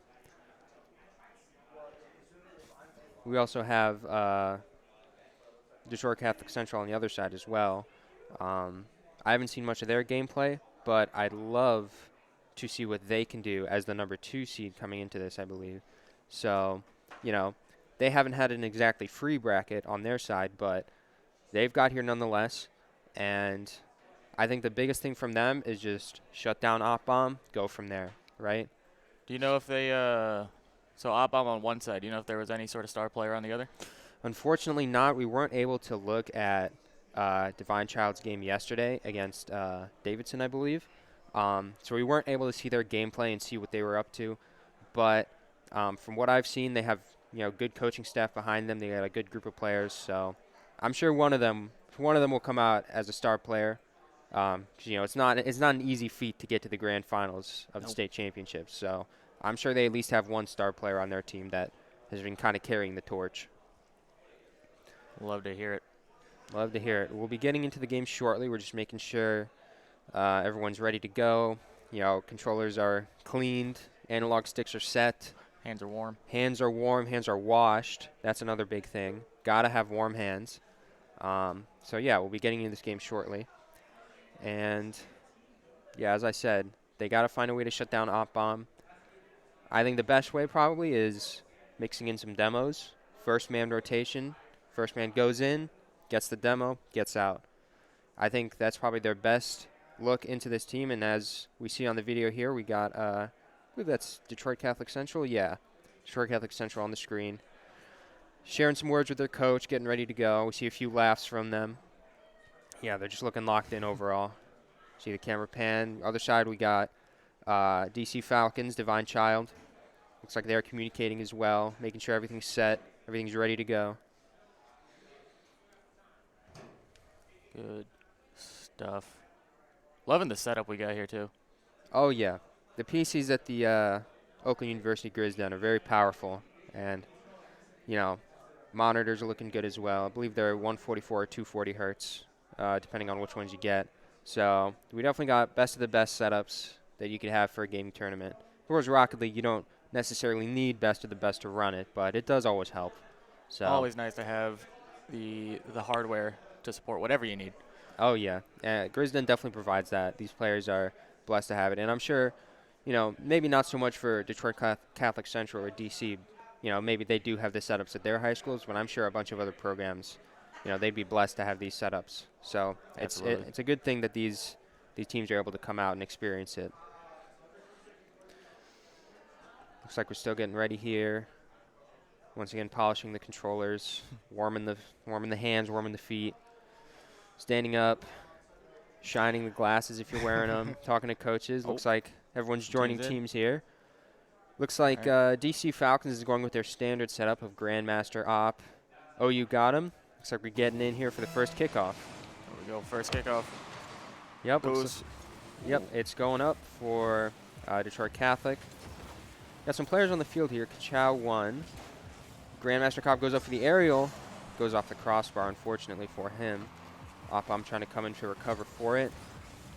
We also have Detroit Catholic Central on the other side as well. I haven't seen much of their gameplay, but I'd love to see what they can do as the number 2 seed coming into this, I believe. So, you know, they haven't had an exactly free bracket on their side, but they've got here nonetheless. And I think the biggest thing from them is just shut down Opbomb, go from there, right? Do you know if they, so Opbomb on one side, do you know if there was any sort of star player on the other? Unfortunately not. We weren't able to look at Divine Child's game yesterday against Davidson, I believe. So we weren't able to see their gameplay and see what they were up to. But from what I've seen, they have good coaching staff behind them. They got a good group of players. So I'm sure one of them will come out as a star player. It's not an easy feat to get to the grand finals of the state championships. So I'm sure they at least have one star player on their team that has been kind of carrying the torch. Love to hear it. Love to hear it. We'll be getting into the game shortly. We're just making sure everyone's ready to go. Controllers are cleaned, analog sticks are set. Hands are warm. Hands are warm. Hands are washed. That's another big thing. Gotta have warm hands. So yeah, we'll be getting into this game shortly. And yeah, as I said, they got to find a way to shut down Opbomb. I think the best way probably is mixing in some demos. First man rotation. First man goes in, gets the demo, gets out. I think that's probably their best look into this team. And as we see on the video here, we got, I believe that's Detroit Catholic Central. Yeah, Detroit Catholic Central on the screen. Sharing some words with their coach, getting ready to go. We see a few laughs from them. Yeah, they're just looking locked in overall. See the camera pan. Other side, we got DC Falcons, Divine Child. Looks like they're communicating as well, making sure everything's set, everything's ready to go. Good stuff. Loving the setup we got here, too. Oh, yeah. The PCs at the Oakland University Grizz are very powerful. And, monitors are looking good as well. I believe they're 144 or 240 hertz. Depending on which ones you get. So we definitely got best of the best setups that you could have for a gaming tournament. Of course, Rocket League, you don't necessarily need best of the best to run it, but it does always help. So always nice to have the hardware to support whatever you need. Oh, yeah. Grisden definitely provides that. These players are blessed to have it. And I'm sure, maybe not so much for Detroit Catholic Central or DC. Maybe they do have the setups at their high schools, but I'm sure a bunch of other programs they'd be blessed to have these setups. So it's a good thing that these teams are able to come out and experience it. Looks like we're still getting ready here. Once again, polishing the controllers, warming the hands, warming the feet, standing up, shining the glasses if you're wearing them, talking to coaches. Looks like everyone's joining teams here. Looks like DC Falcons is going with their standard setup of Grandmaster Op. OU got him. Looks like we're getting in here for the first kickoff. There we go, first kickoff. Yep. Yep, it's going up for Detroit Catholic. Got some players on the field here. Kachow 1. Grandmaster Cobb goes up for the aerial. Goes off the crossbar, unfortunately for him. Op-Bomb trying to come in to recover for it.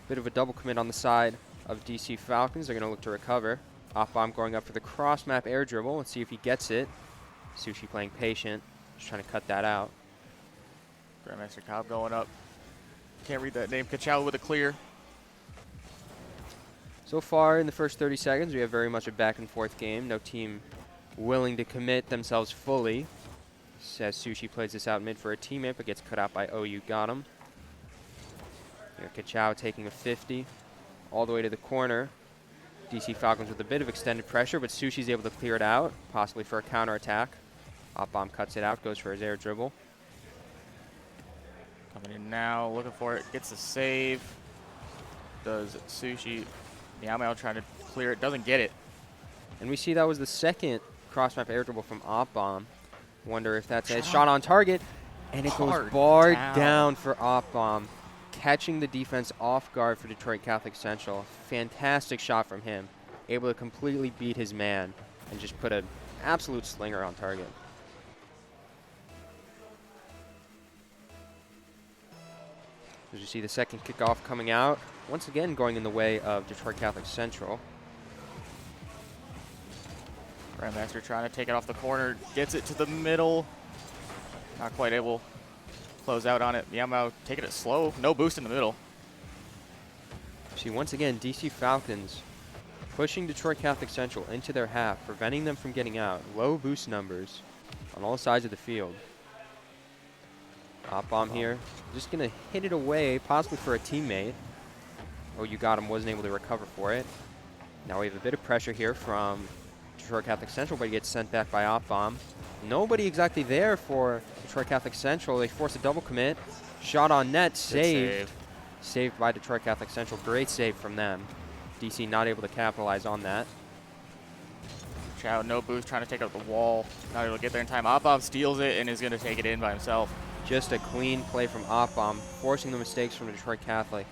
Bit of a double commit on the side of DC Falcons. They're going to look to recover. Op-Bomb going up for the cross-map air dribble. Let's see if he gets it. Sushi playing patient. Just trying to cut that out. Grandmaster Cobb going up. Can't read that name. Kachow with a clear. So far in the first 30 seconds, we have very much a back-and-forth game. No team willing to commit themselves fully. As Sushi plays this out mid for a teammate, but gets cut out by OU Got him. Here, Kachow taking a 50 all the way to the corner. DC Falcons with a bit of extended pressure, but Sushi's able to clear it out, possibly for a counterattack. Op-Bomb cuts it out, goes for his air dribble. Coming in now, looking for it, gets the save. Does Sushi. Meow Meow trying to clear it, doesn't get it. And we see that was the second cross-map air dribble from Op-Bomb. Wonder if that's a shot on target. And it goes barred down for Op-Bomb, catching the defense off guard for Detroit Catholic Central. Fantastic shot from him. Able to completely beat his man and just put an absolute slinger on target. As you see the second kickoff coming out, once again going in the way of Detroit Catholic Central. Grandmaster trying to take it off the corner, gets it to the middle. Not quite able to close out on it. Meow Meow taking it slow, no boost in the middle. See, once again, DC Falcons pushing Detroit Catholic Central into their half, preventing them from getting out. Low boost numbers on all sides of the field. Op-Bomb here, just going to hit it away, possibly for a teammate. Oh, you got him, wasn't able to recover for it. Now we have a bit of pressure here from Detroit Catholic Central, but he gets sent back by Op-Bomb. Nobody exactly there for Detroit Catholic Central. They force a double commit. Shot on net, saved. Saved by Detroit Catholic Central. Great save from them. DC not able to capitalize on that. Chow, no boost, trying to take out the wall. Not able to get there in time. Op-Bomb steals it and is going to take it in by himself. Just a clean play from Op-Bomb, forcing the mistakes from Detroit Catholic.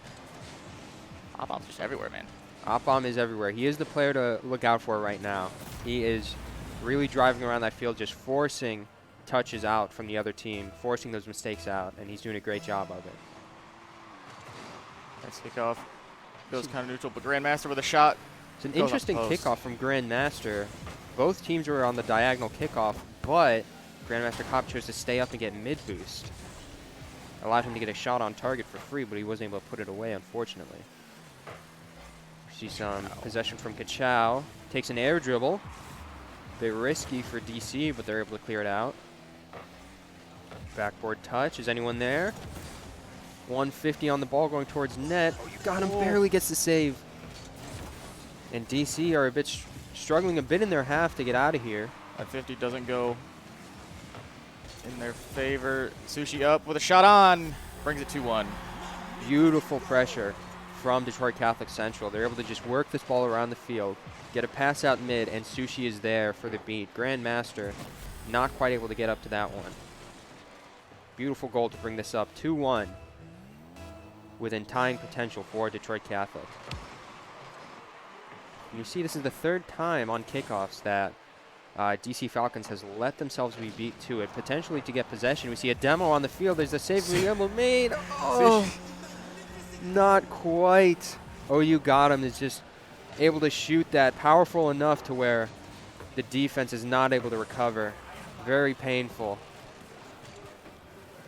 Op-Bomb's just everywhere, man. Op-Bomb is everywhere. He is the player to look out for right now. He is really driving around that field, just forcing touches out from the other team, forcing those mistakes out, and he's doing a great job of it. Nice kickoff. Goes kind of neutral, but Grandmaster with a shot. It's an interesting kickoff from Grandmaster. Both teams were on the diagonal kickoff, but Grandmaster Cobb chose to stay up and get mid-boost. Allowed him to get a shot on target for free, but he wasn't able to put it away, unfortunately. See some possession from Kachow. Takes an air dribble. Bit risky for DC, but they're able to clear it out. Backboard touch. Is anyone there? 150 on the ball going towards net. Oh, you got him. Barely gets the save. And DC are a bit struggling a bit in their half to get out of here. That 50 doesn't go in their favor. Sushi up with a shot on. Brings it 2-1. Beautiful pressure from Detroit Catholic Central. They're able to just work this ball around the field, get a pass out mid, and Sushi is there for the beat. Grandmaster not quite able to get up to that one. Beautiful goal to bring this up. 2-1 within tying potential for Detroit Catholic. And you see this is the third time on kickoffs that DC Falcons has let themselves be beat to it, potentially to get possession. We see a demo on the field. There's a save made. Oh, not quite. OU got him. Is just able to shoot that powerful enough to where the defense is not able to recover. Very painful.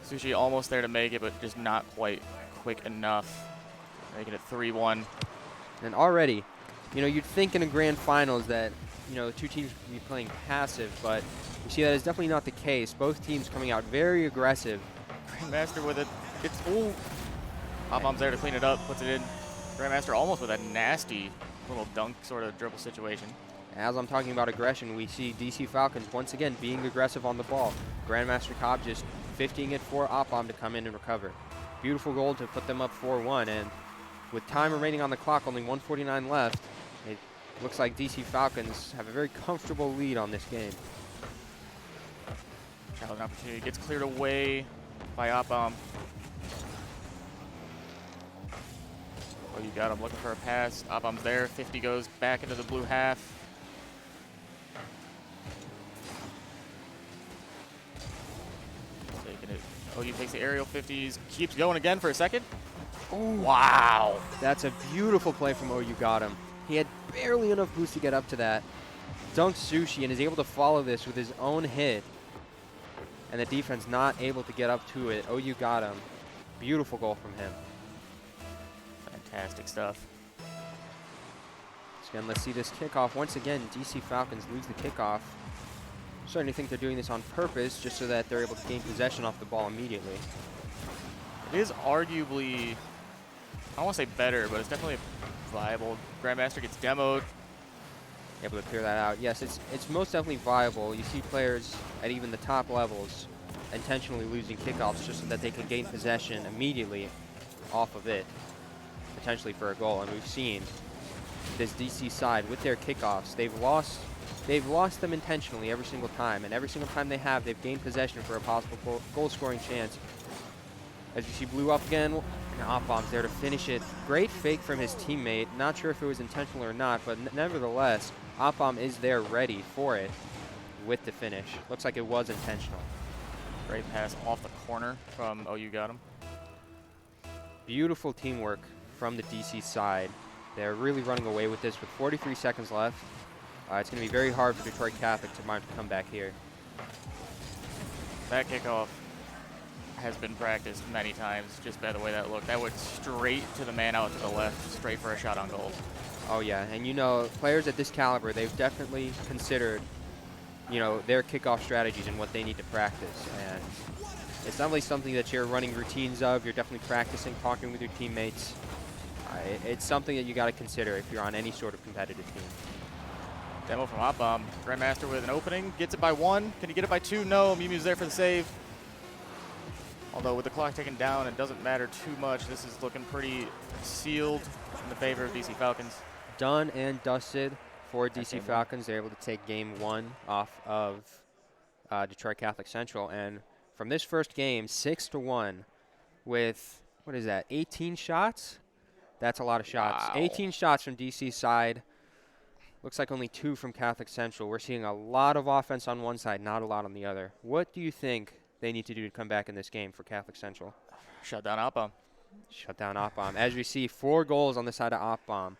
Sushi almost there to make it, but just not quite quick enough. Making it 3-1. And already, you know, you'd think in a grand finals that, you know, the two teams would be playing passive, but you see that is definitely not the case. Both teams coming out very aggressive. Grandmaster with it. It's, ooh. Op-Bomb's there to clean it up, puts it in. Grandmaster almost with a nasty little dunk sort of dribble situation. As I'm talking about aggression, we see DC Falcons once again being aggressive on the ball. Grandmaster Cobb just 50ing it for Op-Bomb to come in and recover. Beautiful goal to put them up 4-1, and with time remaining on the clock, only 1:49 left, it looks like DC Falcons have a very comfortable lead on this game. Challenge opportunity gets cleared away by Op-Bomb. Oh, you got him looking for a pass. Oppam's there. 50 goes back into the blue half. Taking it. OU takes the aerial 50s. Keeps going again for a second. Oh, Wow. that's a beautiful play from OU got him. He had barely enough boost to get up to that. Dunks Sushi and is able to follow this with his own hit. And the defense not able to get up to it. OU got him. Beautiful goal from him. Fantastic stuff. So again, let's see this kickoff. Once again, DC Falcons lose the kickoff. I'm starting to think they're doing this on purpose just so that they're able to gain possession off the ball immediately. It is arguably, I don't want to say better, but it's definitely viable. Grandmaster gets demoed. Able to clear that out. Yes, it's most definitely viable. You see players at even the top levels intentionally losing kickoffs just so that they can gain possession immediately off of it, potentially for a goal. And we've seen this DC side with their kickoffs, they've lost them intentionally every single time, and every single time they have, they've gained possession for a possible goal-scoring chance. As you see blue up again, and Oppam's there to finish it. Great fake from his teammate. Not sure if it was intentional or not, but nevertheless, Oppam is there ready for it with the finish. Looks like it was intentional. Great pass off the corner from OU got him. Beautiful teamwork from the DC side. They're really running away with this with 43 seconds left. It's going to be very hard for Detroit Catholic to come back here. That kickoff has been practiced many times just by the way that looked. That went straight to the man out to the left, straight for a shot on goal. Oh yeah, and you know, players at this caliber, they've definitely considered, you know, their kickoff strategies and what they need to practice. And it's definitely something that you're running routines of. You're definitely practicing, talking with your teammates. It's something that you got to consider if you're on any sort of competitive team. Demo from Oppam. Grandmaster with an opening. Gets it by 1. Can he get it by 2? No. Mimi's there for the save. Although with the clock taken down, it doesn't matter too much. This is looking pretty sealed in the favor of DC Falcons. Done and dusted for DC Falcons. They're able to take game 1 off of Detroit Catholic Central. And from this first game, 6-1 with, what is that, 18 shots? That's a lot of shots. Wow. 18 shots from DC side. Looks like only 2 from Catholic Central. We're seeing a lot of offense on one side, not a lot on the other. What do you think they need to do to come back in this game for Catholic Central? Shut down Oppam. Shut down Oppam. As we see, 4 goals on the side of Oppam.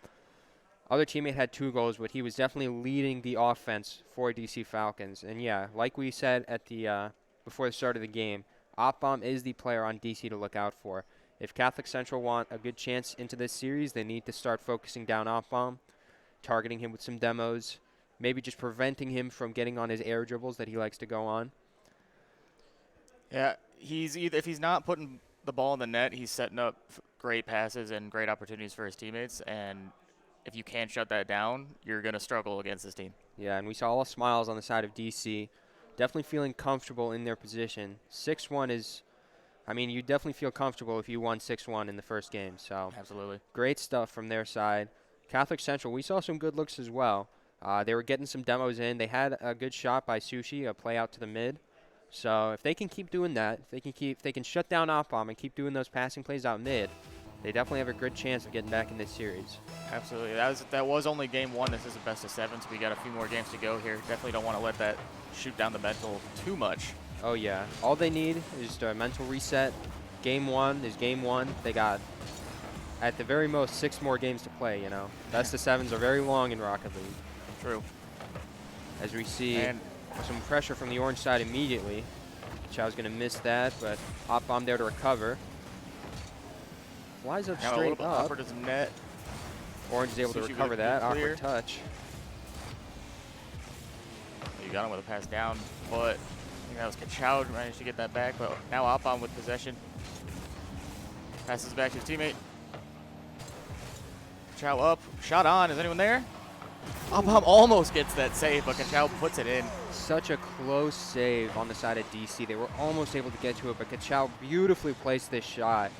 Other teammate had 2 goals, but he was definitely leading the offense for DC Falcons. And yeah, like we said at the before the start of the game, Oppam is the player on DC to look out for. If Catholic Central want a good chance into this series, they need to start focusing down Oppam, targeting him with some demos, maybe just preventing him from getting on his air dribbles that he likes to go on. Yeah, if he's not putting the ball in the net, he's setting up great passes and great opportunities for his teammates. And if you can't shut that down, you're going to struggle against this team. Yeah, and we saw all smiles on the side of DC. Definitely feeling comfortable in their position. 6-1 is, I mean, you definitely feel comfortable if you won 6-1 in the first game. So absolutely. Great stuff from their side. Catholic Central, we saw some good looks as well. They were getting some demos in. They had a good shot by Sushi, a play out to the mid. So if they can keep doing that, if they can shut down Oppam and keep doing those passing plays out mid, they definitely have a good chance of getting back in this series. Absolutely. That was only game 1. This is a best of 7, so we got a few more games to go here. Definitely don't want to let that shoot down the mental too much. Oh yeah. All they need is just a mental reset. Game 1 is game 1. They got, at the very most, 6 more games to play, you know. Best of 7s are very long in Rocket League. True. As we see some pressure from the orange side immediately. Chow's going to miss that, but Oppam there to recover. Flies up now straight up. Upward is net. Orange is able to recover that. Awkward touch. You got him with a pass down, but I think that was Kachow managed to get that back, but now Oppam with possession. Passes back to his teammate. Kachow up, shot on, is anyone there? Oppam almost gets that save, but Kachow puts it in. Such a close save on the side of DC. They were almost able to get to it, but Kachow beautifully placed this shot.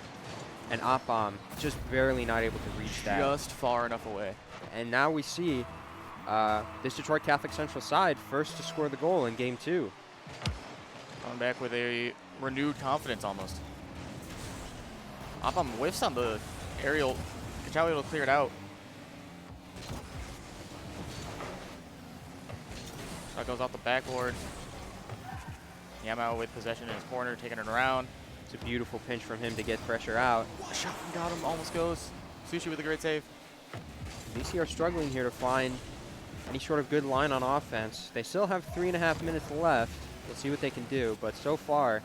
And Oppam just barely not able to reach that. Just far enough away. And now we see this Detroit Catholic Central side first to score the goal in game 2. Coming back with a renewed confidence almost. Oppam whiffs on the aerial Kachao able to clear it out. Shot goes off the backboard. Yamao with possession in his corner, taking it around. It's a beautiful pinch from him to get pressure out. Shot from got him, almost goes. Sushi with a great save. DC are struggling here to find any sort of good line on offense. They still have 3.5 minutes left. We'll see what they can do, but so far,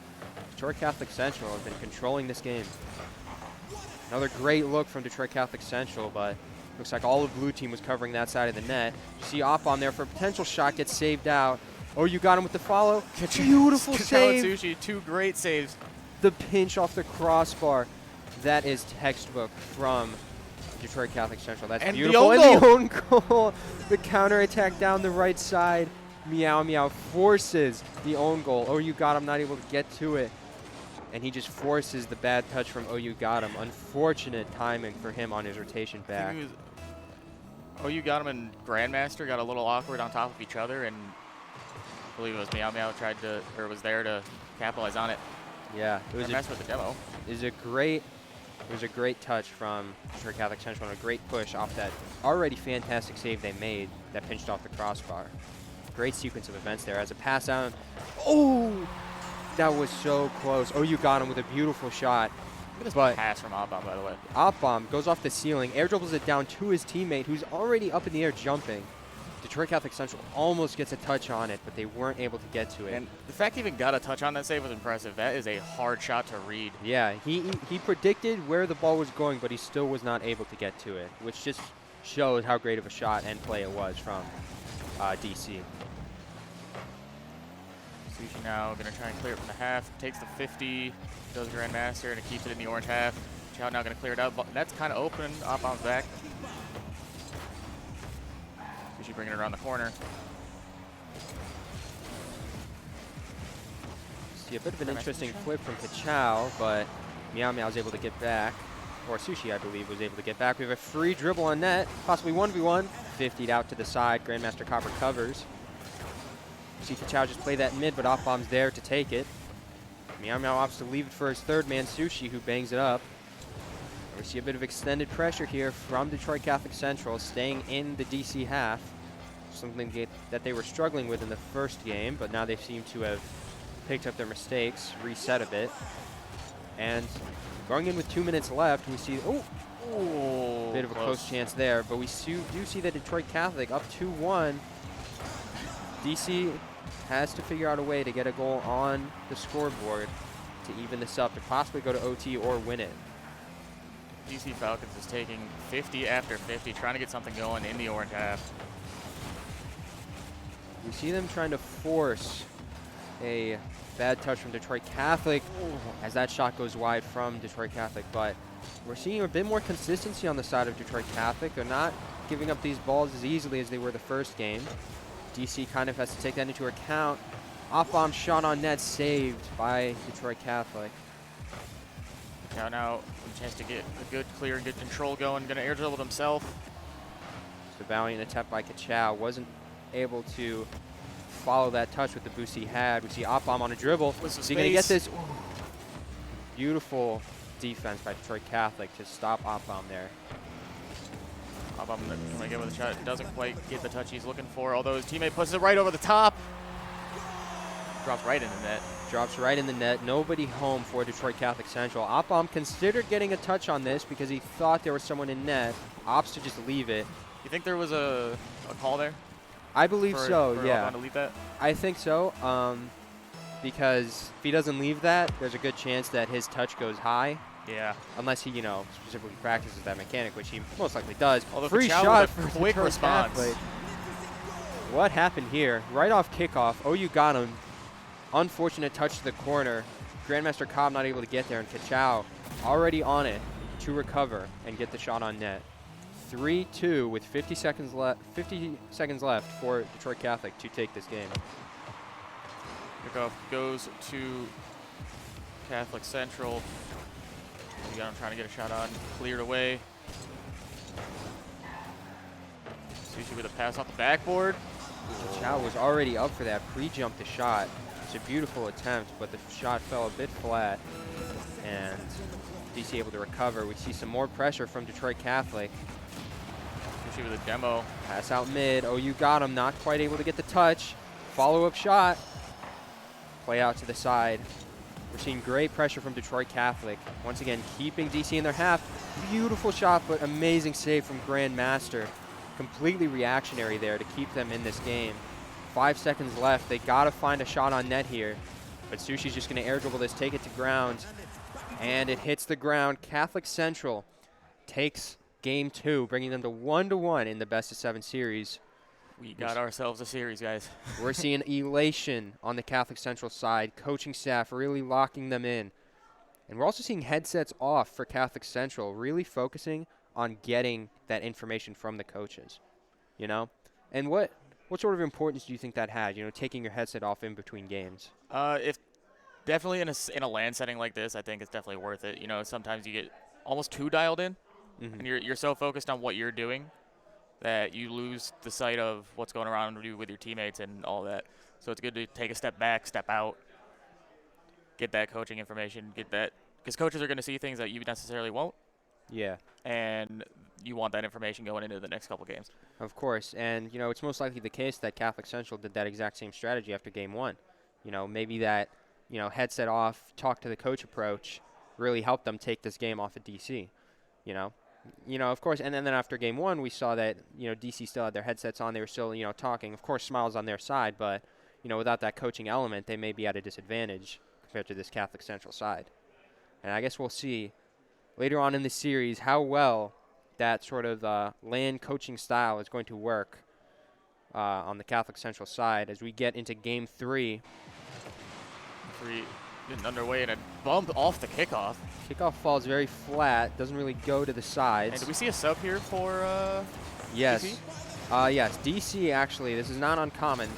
Detroit Catholic Central have been controlling this game. Another great look from Detroit Catholic Central, but looks like all of blue team was covering that side of the net. You see off on there for a potential shot, gets saved out. Oh, you got him with the follow. Beautiful save. And Sushi, 2 great saves. The pinch off the crossbar. That is textbook from Detroit Catholic Central. That's and beautiful. The and the own goal. The counterattack down the right side. Meow Meow forces the own goal. Oh, you got him, not able to get to it. And he just forces the bad touch from OU got him. Unfortunate timing for him on his rotation back. OU got him and Grandmaster got a little awkward on top of each other, and I believe it was Meow Meow tried to, or was there to capitalize on it. Yeah, it was Grandmaster with the demo. It was a great touch from Detroit Catholic Central and a great push off that already fantastic save they made that pinched off the crossbar. Great sequence of events there as a pass out. Oh! That was so close. Oh, you got him with a beautiful shot. But pass from Opbomb, by the way. Opbomb goes off the ceiling, air dribbles it down to his teammate, who's already up in the air jumping. Detroit Catholic Central almost gets a touch on it, but they weren't able to get to it. And the fact he even got a touch on that save was impressive. That is a hard shot to read. Yeah, he predicted where the ball was going, but he still was not able to get to it, which just shows how great of a shot and play it was from DC. Sushi now going to try and clear it from the half. Takes the 50, goes Grandmaster, and it keeps it in the orange half. Chow now going to clear it out. But that's kind of open. Opbomb's back. Sushi bringing it around the corner. See a bit of an interesting flip from Kachao, but Meow Meow was able to get back. Or Sushi, I believe, was able to get back. We have a free dribble on net, possibly 1v1. 50'd out to the side. Grandmaster Copper covers. See Kachao just play that mid, but Opbomb's there to take it. Meow Meow opts to leave it for his third man, Sushi, who bangs it up. We see a bit of extended pressure here from Detroit Catholic Central, staying in the DC half. Something that they were struggling with in the first game, but now they seem to have picked up their mistakes, reset a bit. And going in with 2 minutes left, we see, bit of a close chance there, but we do see that Detroit Catholic up 2-1. DC has to figure out a way to get a goal on the scoreboard to even this up, to possibly go to OT or win it. DC Falcons is taking 50 after 50, trying to get something going in the orange half. We see them trying to force a bad touch from Detroit Catholic as that shot goes wide from Detroit Catholic, but we're seeing a bit more consistency on the side of Detroit Catholic. They're not giving up these balls as easily as they were the first game. DC kind of has to take that into account. Off-bomb shot on net saved by Detroit Catholic. Now a chance to get a good clear, good control going. Going to air dribble himself. So valiant attempt by Kachao. Wasn't able to follow that touch with the boost he had. We see Off-bomb on a dribble. Is he going to get this? Ooh. Beautiful defense by Detroit Catholic to stop Off-bomb there. Opbomb coming in with a shot. Doesn't quite get the touch he's looking for, although his teammate puts it right over the top. Drops right in the net. Drops right in the net. Nobody home for Detroit Catholic Central. Off-bomb considered getting a touch on this because he thought there was someone in net. Opts to just leave it. You think there was a call there? I believe so, yeah. Off-bomb to leave that? I think so, because if he doesn't leave that, there's a good chance that his touch goes high. Yeah. Unless he, specifically practices that mechanic, which he most likely does. Although free Kachao shot with a for quick Detroit response. Catholic. What happened here? Right off kickoff, OU got him. Unfortunate touch to the corner. Grandmaster Cobb not able to get there, and Kachao already on it to recover and get the shot on net. 3-2 with 50 seconds left for Detroit Catholic to take this game. Kickoff goes to Catholic Central. We got him trying to get a shot on, cleared away. Sushi with a pass off the backboard. Kachao was already up for that, pre-jumped the shot. It's a beautiful attempt, but the shot fell a bit flat. And DC able to recover. We see some more pressure from Detroit Catholic. Sushi with a demo. Pass out mid. Oh, you got him. Not quite able to get the touch. Follow-up shot. Play out to the side. We're seeing great pressure from Detroit Catholic. Once again, keeping DC in their half. Beautiful shot, but amazing save from Grandmaster. Completely reactionary there to keep them in this game. 5 seconds left. They got to find a shot on net here. But Sushi's just going to air dribble this, take it to ground. And it hits the ground. Catholic Central takes game 2, bringing them to 1-1 in the best-of-7 series. We got ourselves a series, guys. We're seeing elation on the Catholic Central side. Coaching staff really locking them in. And we're also seeing headsets off for Catholic Central, really focusing on getting that information from the coaches, you know? And what sort of importance do you think that had, you know, taking your headset off in between games? If definitely in a LAN setting like this, I think it's definitely worth it. You know, sometimes you get almost too dialed in, and you're so focused on what you're doing that you lose the sight of what's going around with your teammates and all that. So it's good to take a step back, step out, get that coaching information, get that, because coaches are going to see things that you necessarily won't. Yeah. And you want that information going into the next couple games. Of course. And, you know, it's most likely the case that Catholic Central did that exact same strategy after game 1. You know, maybe that, you know, headset off, talk to the coach approach really helped them take this game off of DC, you know. You know, of course, and then after game 1, we saw that, you know, DC still had their headsets on. They were still, you know, talking. Of course, Smiles on their side, but, you know, without that coaching element, they may be at a disadvantage compared to this Catholic Central side. And I guess we'll see later on in the series how well that sort of LAN coaching style is going to work on the Catholic Central side as we get into game 3. 3 getting underway and a bump off the kickoff. Kickoff falls very flat, doesn't really go to the sides. And do we see a sub here for yes. DC? Yes, DC actually, this is not uncommon.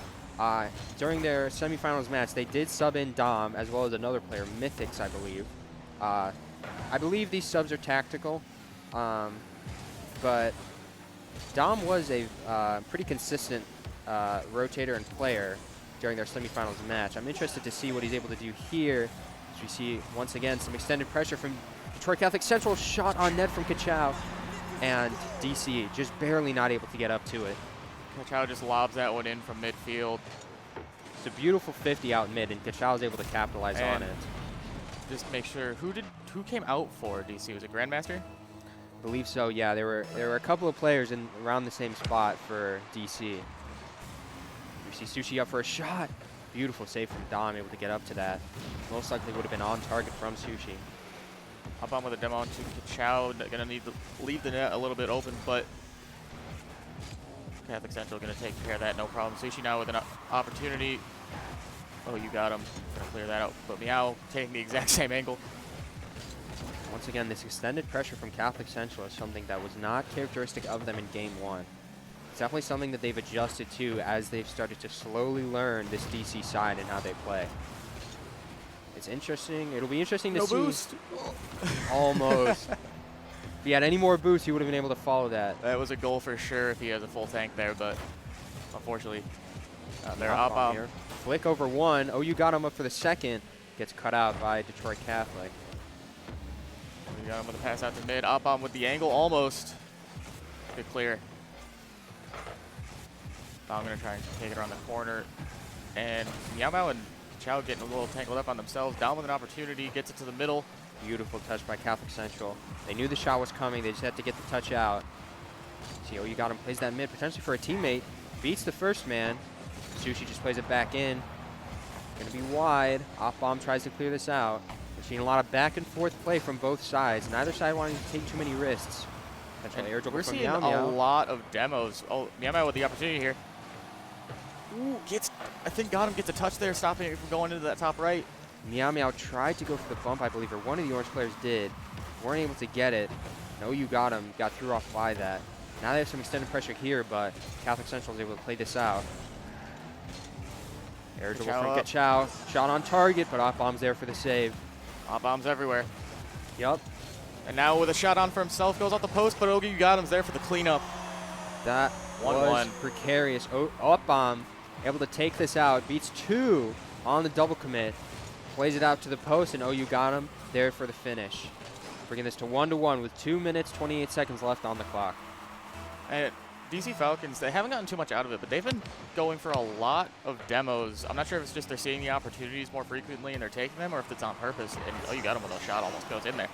During their semifinals match, they did sub in Dom as well as another player, Mythics, I believe. I believe these subs are tactical, but Dom was a pretty consistent rotator and player during their semifinals match. I'm interested to see what he's able to do here. As we see, once again, some extended pressure from Detroit Catholic Central. Shot on net from Kachow. And DC just barely not able to get up to it. Kachow just lobs that one in from midfield. It's a beautiful 50 out mid, and Kachow is able to capitalize on it. Just make sure, who came out for DC? Was it Grandmaster? I believe so, yeah. There were a couple of players in around the same spot for DC. We see Sushi up for a shot. Beautiful save from Dom, able to get up to that. Most likely would have been on target from Sushi. Up on with a demo onto Kachow. Gonna need to leave the net a little bit open, but Catholic Central gonna take care of that, no problem. Sushi now with an opportunity. Oh, you got him. Gonna clear that out. But Meow taking the exact same angle. Once again, this extended pressure from Catholic Central is something that was not characteristic of them in game 1. It's definitely something that they've adjusted to as they've started to slowly learn this DC side and how they play. It's interesting. It'll be interesting to see. No boost. Almost. If he had any more boost, he would have been able to follow that. That was a goal for sure if he has a full tank there, but unfortunately, they're up on here. Flick over one. Oh, you got him up for the second. Gets cut out by Detroit Catholic. We got him with a pass out to mid. Up on with the angle almost. Good clear. I'm going to try and take it around the corner. And Meow Meow and Chow getting a little tangled up on themselves. Down with an opportunity. Gets it to the middle. Beautiful touch by Catholic Central. They knew the shot was coming. They just had to get the touch out. See, oh, you got him. Plays that mid, potentially for a teammate. Beats the first man. Sushi just plays it back in. Going to be wide. Op Bomb tries to clear this out. We're seeing a lot of back and forth play from both sides. Neither side wanting to take too many risks. We're seeing a lot of demos. Oh, Meow Meow with the opportunity here. Ooh, I think got him, gets a touch there, stopping it from going into that top right. Meow Meow tried to go for the bump, I believe, or one of the orange players did. Weren't able to get it. No, you got him. Got threw off by that. Now they have some extended pressure here, but Catholic Central is able to play this out. Air dribble from Kachow. Shot on target, but Op Bomb's there for the save. Op Bomb's everywhere. Yup. And now with a shot on for himself, goes off the post, but Ogi got him's there for the cleanup. That was precarious. Op Bomb able to take this out. Beats two on the double commit. Plays it out to the post, and OU got him there for the finish. Bringing this to 1-1 with 2 minutes, 28 seconds left on the clock. And DC Falcons, they haven't gotten too much out of it, but they've been going for a lot of demos. I'm not sure if it's just they're seeing the opportunities more frequently and they're taking them, or if it's on purpose. And OU got him with a shot, almost goes in there.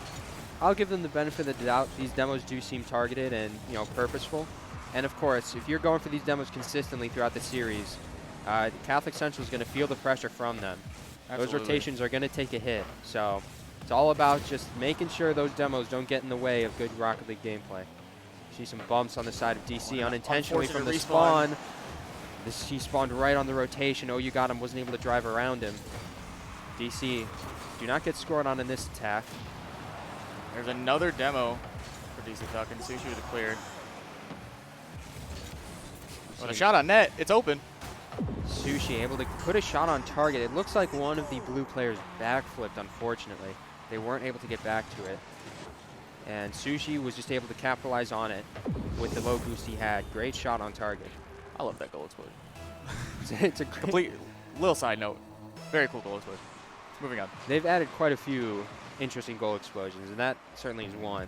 I'll give them the benefit of the doubt. These demos do seem targeted and purposeful. And of course, if you're going for these demos consistently throughout the series, Catholic Central is going to feel the pressure from them. Absolutely. Those rotations are going to take a hit. So it's all about just making sure those demos don't get in the way of good Rocket League gameplay. See some bumps on the side of DC unintentionally from the spawn. He spawned right on the rotation. OU got him, wasn't able to drive around him. DC do not get scored on in this attack. There's another demo for DC Falcons. Sushi with a clear. With a shot on net, it's open. Sushi able to put a shot on target. It looks like one of the blue players backflipped, unfortunately. They weren't able to get back to it. And Sushi was just able to capitalize on it with the low boost he had. Great shot on target. I love that goal explosion. It's a great complete little side note. Very cool goal explosion. Moving on. They've added quite a few interesting goal explosions, and that certainly is one.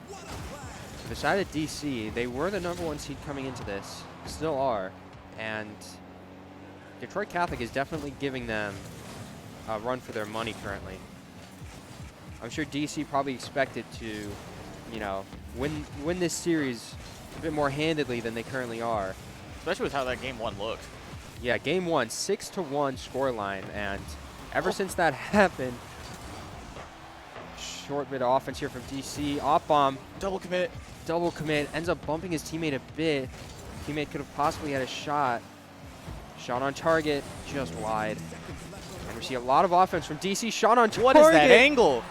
For the side of DC, they were the #1 seed coming into this, still are, and Detroit Catholic is definitely giving them a run for their money currently. I'm sure DC probably expected to, win this series a bit more handedly than they currently are. Especially with how that game 1 looked. Yeah, game 1, 6-1 scoreline, and ever since that happened, short bit of offense here from DC. Op bomb. Double commit. Double commit. Ends up bumping his teammate a bit. Teammate could have possibly had a shot. Shot on target, just wide. And we see a lot of offense from DC. Shot on target. What is that angle?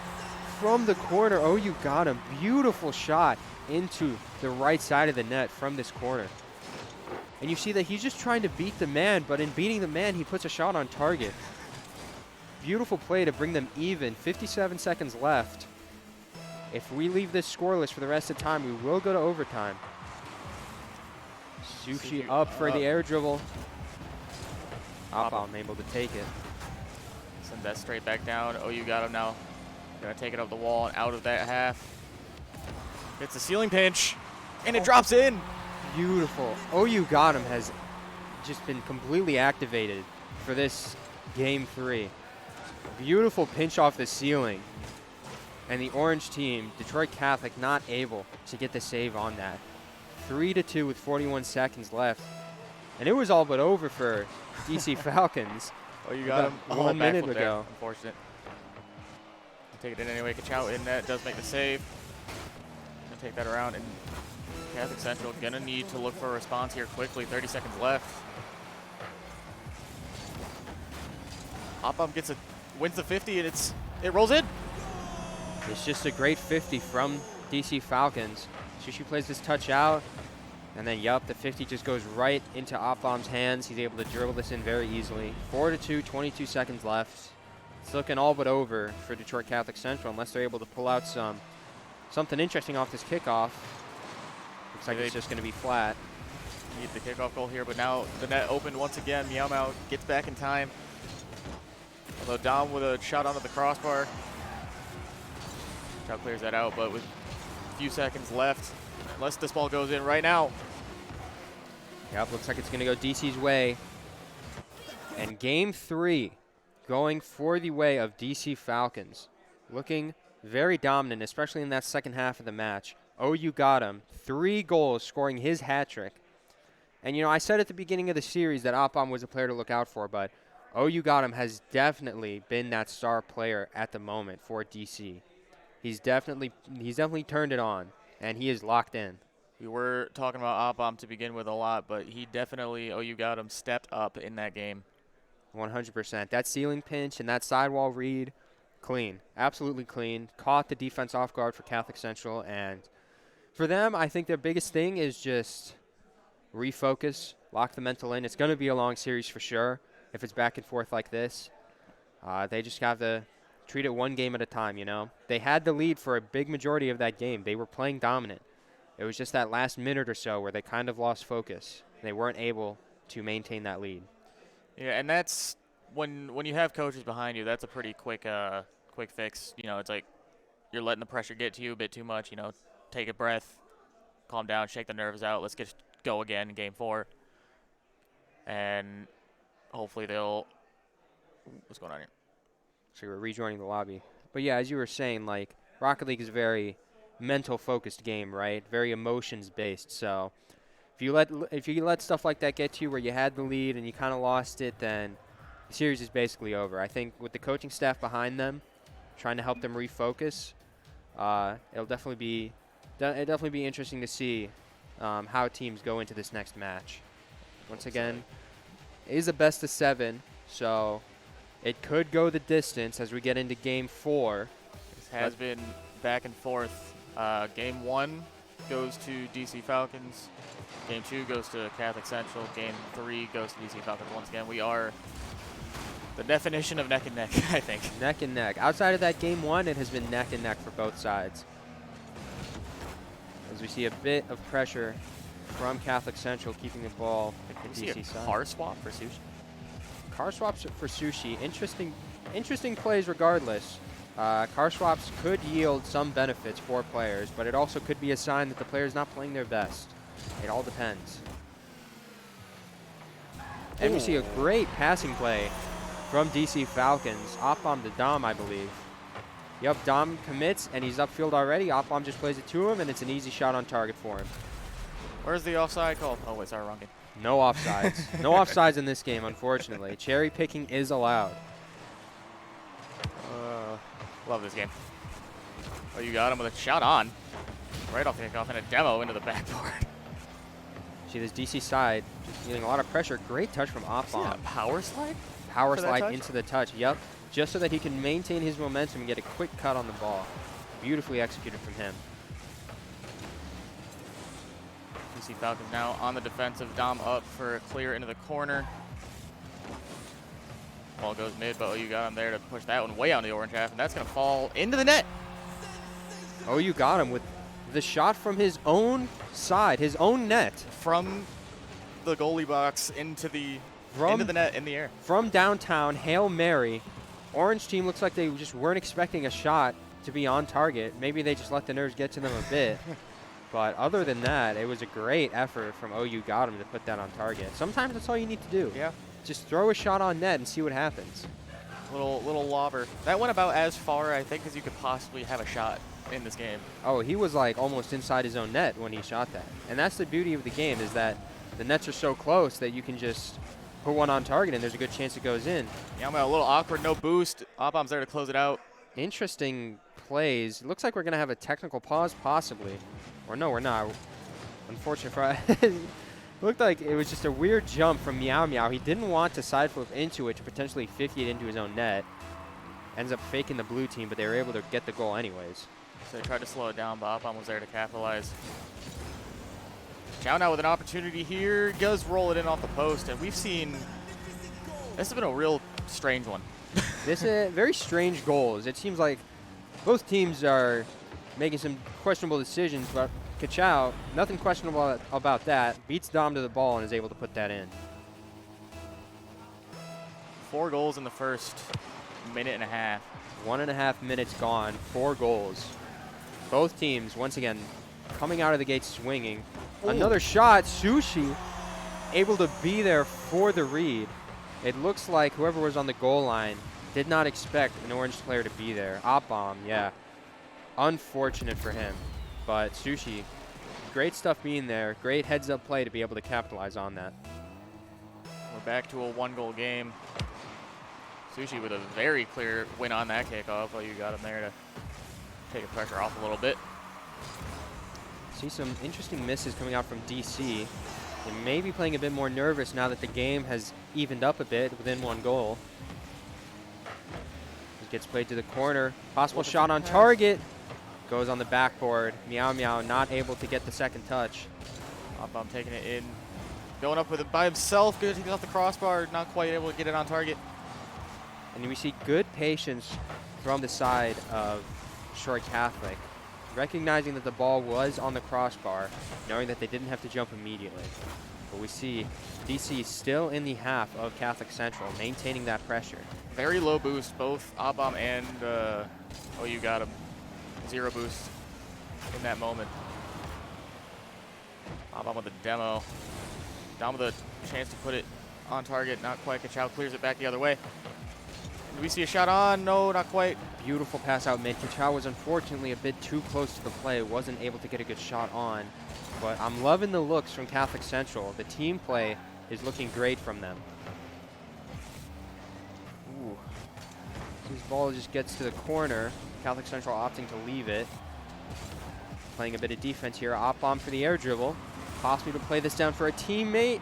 From the corner. Oh, you got him. Beautiful shot into the right side of the net from this corner. And you see that he's just trying to beat the man, but in beating the man, he puts a shot on target. Beautiful play to bring them even. 57 seconds left. If we leave this scoreless for the rest of the time, we will go to overtime. Sushi up for the air dribble. Op-bomb able to take it. Send that straight back down. OU got him now. Gonna take it up the wall and out of that half. It's a ceiling pinch, and it drops in. Beautiful. OU got him has just been completely activated for this game 3. Beautiful pinch off the ceiling. And the orange team, Detroit Catholic, not able to get the save on that. 3-2 with 41 seconds left. And it was all but over for DC Falcons. Oh, you got him. 1 minute backflip there. ago. Unfortunate. Take it in anyway. Kachow in net does make the save. Gonna take that around, and Catholic Central gonna need to look for a response here quickly. 30 seconds left. Op-bomb wins the 50, and it rolls in. It's just a great 50 from DC Falcons. Sushi plays this touch out, and then the 50 just goes right into Op-bomb's hands. He's able to dribble this in very easily. 4-2, 22 seconds left. It's looking all but over for Detroit Catholic Central unless they're able to pull out something interesting off this kickoff. Looks like it's just going to be flat. Need the kickoff goal here, but now the net opened once again. Meow Meow gets back in time. Although Dom with a shot onto the crossbar. Chow clears that out, but with a few seconds left, unless this ball goes in right now. Yep, looks like it's going to go DC's way. And game 3 going for the way of DC Falcons. Looking very dominant, especially in that second half of the match. OU got him. 3 goals, scoring his hat trick. And, I said at the beginning of the series that Op-bomb was a player to look out for, but OU got him has definitely been that star player at the moment for DC. He's definitely turned it on, and he is locked in. We were talking about Op-bomb to begin with a lot, but he definitely, OU got him, stepped up in that game. 100%. That ceiling pinch and that sidewall read, clean. Absolutely clean. Caught the defense off guard for Catholic Central, and for them, I think their biggest thing is just refocus, lock the mental in. It's going to be a long series for sure if it's back and forth like this. They just have to treat it one game at a time, They had the lead for a big majority of that game. They were playing dominant. It was just that last minute or so where they kind of lost focus. They weren't able to maintain that lead. Yeah, and that's when you have coaches behind you, that's a pretty quick fix. You know, it's like you're letting the pressure get to you a bit too much. You know, take a breath, calm down, shake the nerves out. Let's go again in Game 4, and hopefully they'll. What's going on here? So we're rejoining the lobby. But yeah, as you were saying, like Rocket League is a very mental-focused game, right? Very emotions-based. So if you let stuff like that get to you, where you had the lead and you kind of lost it, then the series is basically over. I think with the coaching staff behind them, trying to help them refocus, it'll definitely be interesting to see how teams go into this next match. Once again, it is a best of 7, so it could go the distance as we get into Game 4. This has been back and forth. Game 1 goes to DC Falcons. Game 2 goes to Catholic Central. Game 3 goes to DC Falcons once again. We are the definition of neck and neck, I think. Neck and neck. Outside of that Game 1, it has been neck and neck for both sides. As we see a bit of pressure from Catholic Central keeping the ball at the DC side. Car swap for Sushi? Car swaps for Sushi. Interesting plays regardless. Car swaps could yield some benefits for players, but it also could be a sign that the player is not playing their best. It all depends. And we see a great passing play from DC Falcons. Op-bomb to Dom, I believe. Yep, Dom commits, and he's upfield already. Op-bomb just plays it to him, and it's an easy shot on target for him. Where's the offside call? Oh, wait, sorry, wrong game. No offsides. No offsides in this game, unfortunately. Cherry picking is allowed. Love this game. Oh, you got him with a shot on. Right off the kickoff and a demo into the backboard. See this DC side just feeling a lot of pressure. Great touch from Op-bomb. Power slide? Power slide into the touch. Yep. Just so that he can maintain his momentum and get a quick cut on the ball. Beautifully executed from him. DC Falcons now on the defensive. Dom up for a clear into the corner. Ball goes mid, but you got him there to push that one way on the orange half, and that's going to fall into the net. Oh, you got him with the shot from his own side, his own net. From the goalie box into the net in the air. From downtown, Hail Mary. Orange team looks like they just weren't expecting a shot to be on target. Maybe they just let the nerves get to them a bit. But other than that, it was a great effort from OU Got him to put that on target. Sometimes that's all you need to do. Yeah. Just throw a shot on net and see what happens. Little lobber. That went about as far, I think, as you could possibly have a shot in this game. Oh, he was like almost inside his own net when he shot that. And that's the beauty of the game, is that the nets are so close that you can just put one on target and there's a good chance it goes in. Yeah, I'm a little awkward, no boost. Op-bomb's there to close it out. Interesting plays. It looks like we're going to have a technical pause, possibly. Or no, we're not. Unfortunate for looked like it was just a weird jump from Meow Meow. He didn't want to side flip into it to potentially 50 it into his own net. Ends up faking the blue team, but they were able to get the goal anyways. So they tried to slow it down, but Op-bomb was there to capitalize. Chow now with an opportunity here. Does roll it in off the post, and we've seen this has been a real strange one. This is very strange goals. It seems like both teams are making some questionable decisions, but Kachow, nothing questionable about that. Beats Dom to the ball and is able to put that in. 4 goals in the first minute and a half. 1.5 minutes gone, 4 goals. Both teams, once again, coming out of the gate swinging. Ooh. Another shot, Sushi able to be there for the read. It looks like whoever was on the goal line did not expect an orange player to be there. Op-bomb, yeah. Unfortunate for him. But Sushi, great stuff being there. Great heads-up play to be able to capitalize on that. We're back to a 1-goal game. Sushi with a very clear win on that kickoff. Oh, you got him there to take the pressure off a little bit. See some interesting misses coming out from DC. They may be playing a bit more nervous now that the game has evened up a bit within 1 goal. It gets played to the corner. Possible shot on target. Goes on the backboard. Meow Meow not able to get the second touch. Op-bomb taking it in. Going up with it by himself. Good, he off the crossbar. Not quite able to get it on target. And we see good patience from the side of Short Catholic, recognizing that the ball was on the crossbar, knowing that they didn't have to jump immediately. But we see DC still in the half of Catholic Central, maintaining that pressure. Very low boost, both Abam and OU got him. 0 boost in that moment. Abam with a demo. Down with a chance to put it on target, not quite. Kachau clears it back the other way. Do we see a shot on? No, not quite. Beautiful pass out mid. Kachau was unfortunately a bit too close to the play, wasn't able to get a good shot on. But I'm loving the looks from Catholic Central. The team play is looking great from them. Ooh. This ball just gets to the corner. Catholic Central opting to leave it. Playing a bit of defense here. Op bomb for the air dribble. Possibly to play this down for a teammate.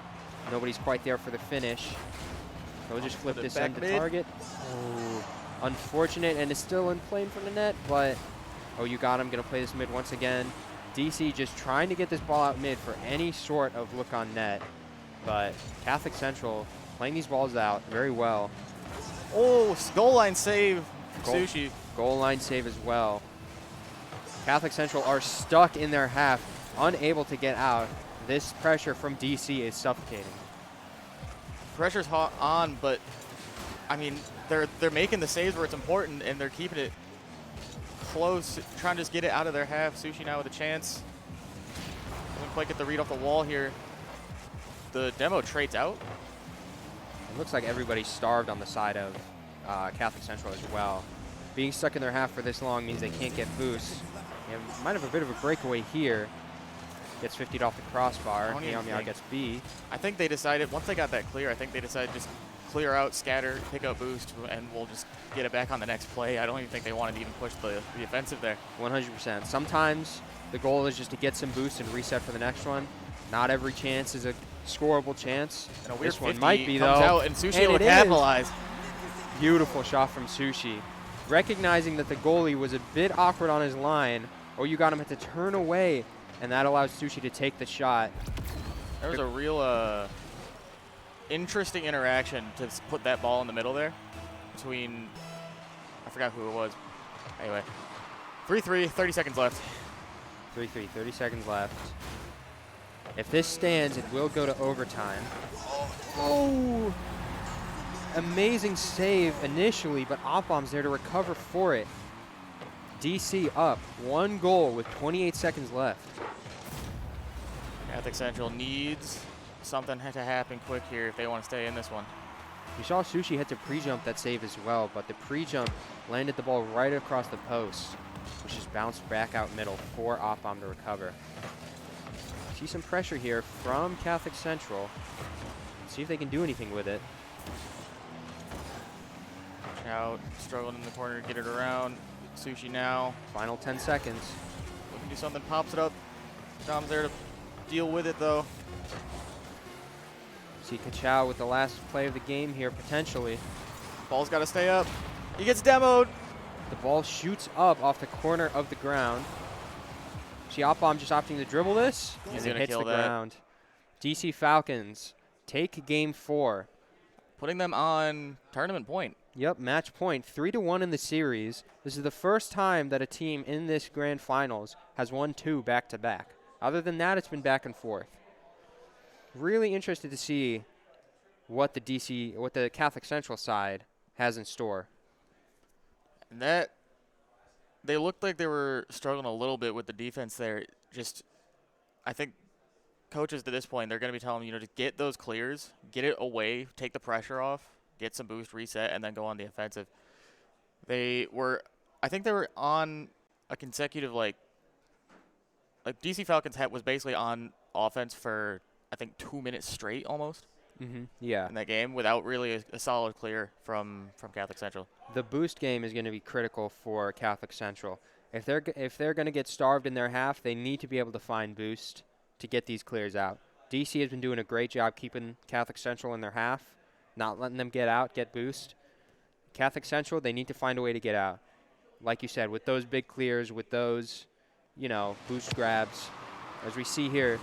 Nobody's quite there for the finish. They'll just flip this end to target. Oh, unfortunate, and it's still in play in front of the net, but you got him. Gonna play this mid once again. DC just trying to get this ball out mid for any sort of look on net, but Catholic Central playing these balls out very well. Oh, goal line save, Sushi. Goal line save as well. Catholic Central are stuck in their half, unable to get out. This pressure from DC is suffocating. Pressure's hot on, but I mean, they're making the saves where it's important, and they're keeping it close, trying to just get it out of their half. Sushi now with a chance. Doesn't quite get the read off the wall here. The demo trades out. It looks like everybody's starved on the side of Catholic Central as well. Being stuck in their half for this long means they can't get boosts. They might have a bit of a breakaway here. Gets 50'd off the crossbar. Meow Meow gets B. I think they decided, once they got that clear, I think they decided just clear out, scatter, pick up boost, and we'll just get it back on the next play. I don't even think they wanted to even push the offensive there. 100%. Sometimes the goal is just to get some boost and reset for the next one. Not every chance is a scoreable chance. And a weird this one might be, though. Comes out, and Sushi will capitalize. Beautiful shot from Sushi. Recognizing that the goalie was a bit awkward on his line, you got him to turn away, and that allows Sushi to take the shot. There was a real interesting interaction to put that ball in the middle there between, I forgot who it was. Anyway, 3-3, 30 seconds left. 3-3, 30 seconds left. If this stands, it will go to overtime. Oh! Amazing save initially, but Opbomb's there to recover for it. DC up 1 goal with 28 seconds left. Catholic Central needs something to happen quick here if they want to stay in this one. We saw Sushi had to pre-jump that save as well, but the pre-jump landed the ball right across the post, which just bounced back out middle for Opbomb to recover. See some pressure here from Catholic Central. See if they can do anything with it. Out, struggling in the corner to get it around. Sushi now. Final 10 seconds. Looking to do something, pops it up. Dom's there to deal with it, though. See Kachau with the last play of the game here, potentially. Ball's got to stay up. He gets demoed. The ball shoots up off the corner of the ground. See Opbomb just opting to dribble this. He's and going it to hits kill the that. ground. DC Falcons take game 4. Putting them on tournament point. Yep, match point. 3-1 in the series. This is the first time that a team in this grand finals has won 2 back-to-back. Other than that, it's been back and forth. Really interested to see what the Catholic Central side has in store. And that, they looked like they were struggling a little bit with the defense there. Just, I think coaches to this point, they're going to be telling them, to get those clears, get it away, take the pressure off, get some boost, reset, and then go on the offensive. I think they were on a consecutive, like DC Falcons was basically on offense for, I think, 2 minutes straight almost. Yeah. In that game without really a solid clear from Catholic Central. The boost game is going to be critical for Catholic Central. If they're going to get starved in their half, they need to be able to find boost to get these clears out. DC has been doing a great job keeping Catholic Central in their half, not letting them get out, get boost. Catholic Central, they need to find a way to get out. Like you said, with those big clears, with those, boost grabs. As we see here,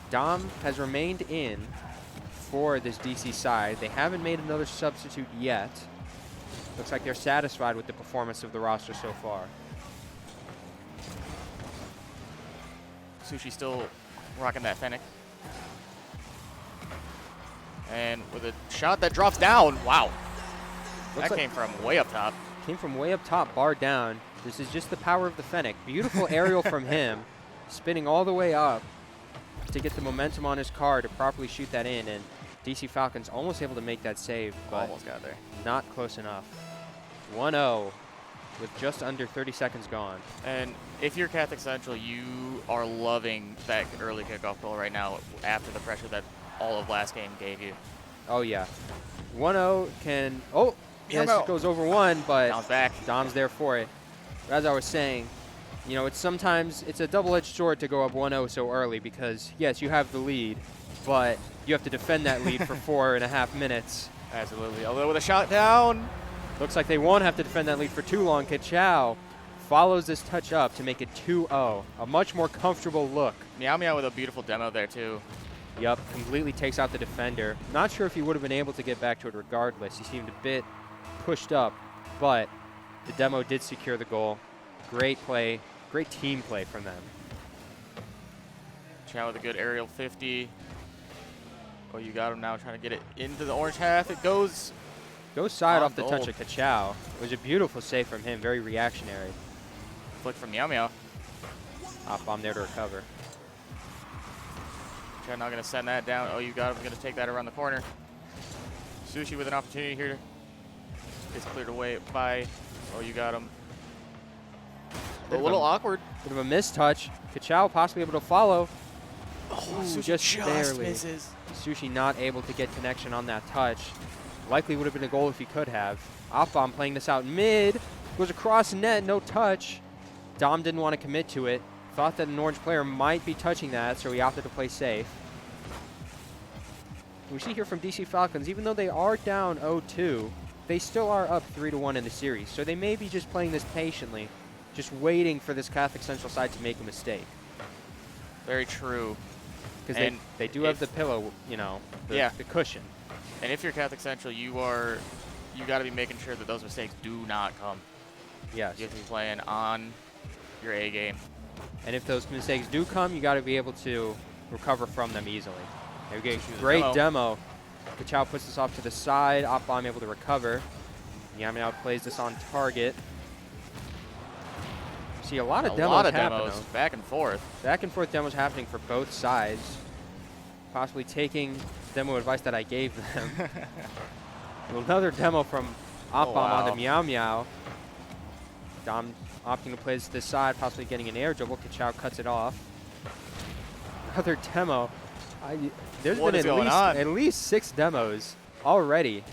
Dom has remained in for this DC side. They haven't made another substitute yet. Looks like they're satisfied with the performance of the roster so far. Sushi still rocking that Fennec. And with a shot that drops down, wow. Looks That like came from way up top. Came from way up top, bar down. This is just the power of the Fennec. Beautiful aerial from him, spinning all the way up to get the momentum on his car to properly shoot that in. And DC Falcons almost able to make that save, but Almost got there. not close enough. 1-0 with just under 30 seconds gone. And if you're Catholic Central, you are loving that early kickoff goal right now after the pressure that all of last game gave you. Oh, yeah. 1-0 can, oh, yes, it goes over one, but Dom's back. Dom's there for it. As I was saying, you know, it's a double-edged sword to go up 1-0 so early because, yes, you have the lead, but you have to defend that lead for 4.5 minutes. Absolutely. Although with a shot down. Looks like they won't have to defend that lead for too long. Kachow follows this touch up to make it 2-0. A much more comfortable look. Meow Meow with a beautiful demo there, too. Yup, completely takes out the defender. Not sure if he would have been able to get back to it regardless. He seemed a bit pushed up, but the demo did secure the goal. Great play, great team play from them. Chow with a good aerial 50. Oh, you got him now trying to get it into the orange half. It goes side on off the touch goal. of Kachow. It was a beautiful save from him, very reactionary. Flick from Meow Meow. Off bomb there to recover. Chow not going to send that down. Oh, you got him. Going to take that around the corner. Sushi with an opportunity here. Gets cleared away by, oh, you got him. A little awkward. Bit of a mistouch. Kachow possibly able to follow. Oh, Ooh, Sushi just barely. misses. Sushi not able to get connection on that touch. Likely would have been a goal if he could have. Opbomb playing this out mid. Goes across net, no touch. Dom didn't want to commit to it. Thought that an orange player might be touching that, so he opted to play safe. We see here from DC Falcons, even though they are down 0-2, they still are up 3-1 in the series. So they may be just playing this patiently, just waiting for this Catholic Central side to make a mistake. Very true. Because they do have the pillow, you know, the cushion. And if you're Catholic Central, you got to be making sure that those mistakes do not come. Yes. You have to be playing on your A game. And if those mistakes do come, you got to be able to recover from them easily. There we go. Sushi Great with a demo. Kachow puts this off to the side. Opbomb able to recover. Yamiao plays this on target. See a lot of demos happening. Back and forth. Back and forth demos happening for both sides. Possibly taking demo advice that I gave them. Another demo from Opbomb on the Meow Meow. Dom opting to play this to this side, possibly getting an air dribble. Kachow cuts it off. Another demo. There's been at least 6 demos already.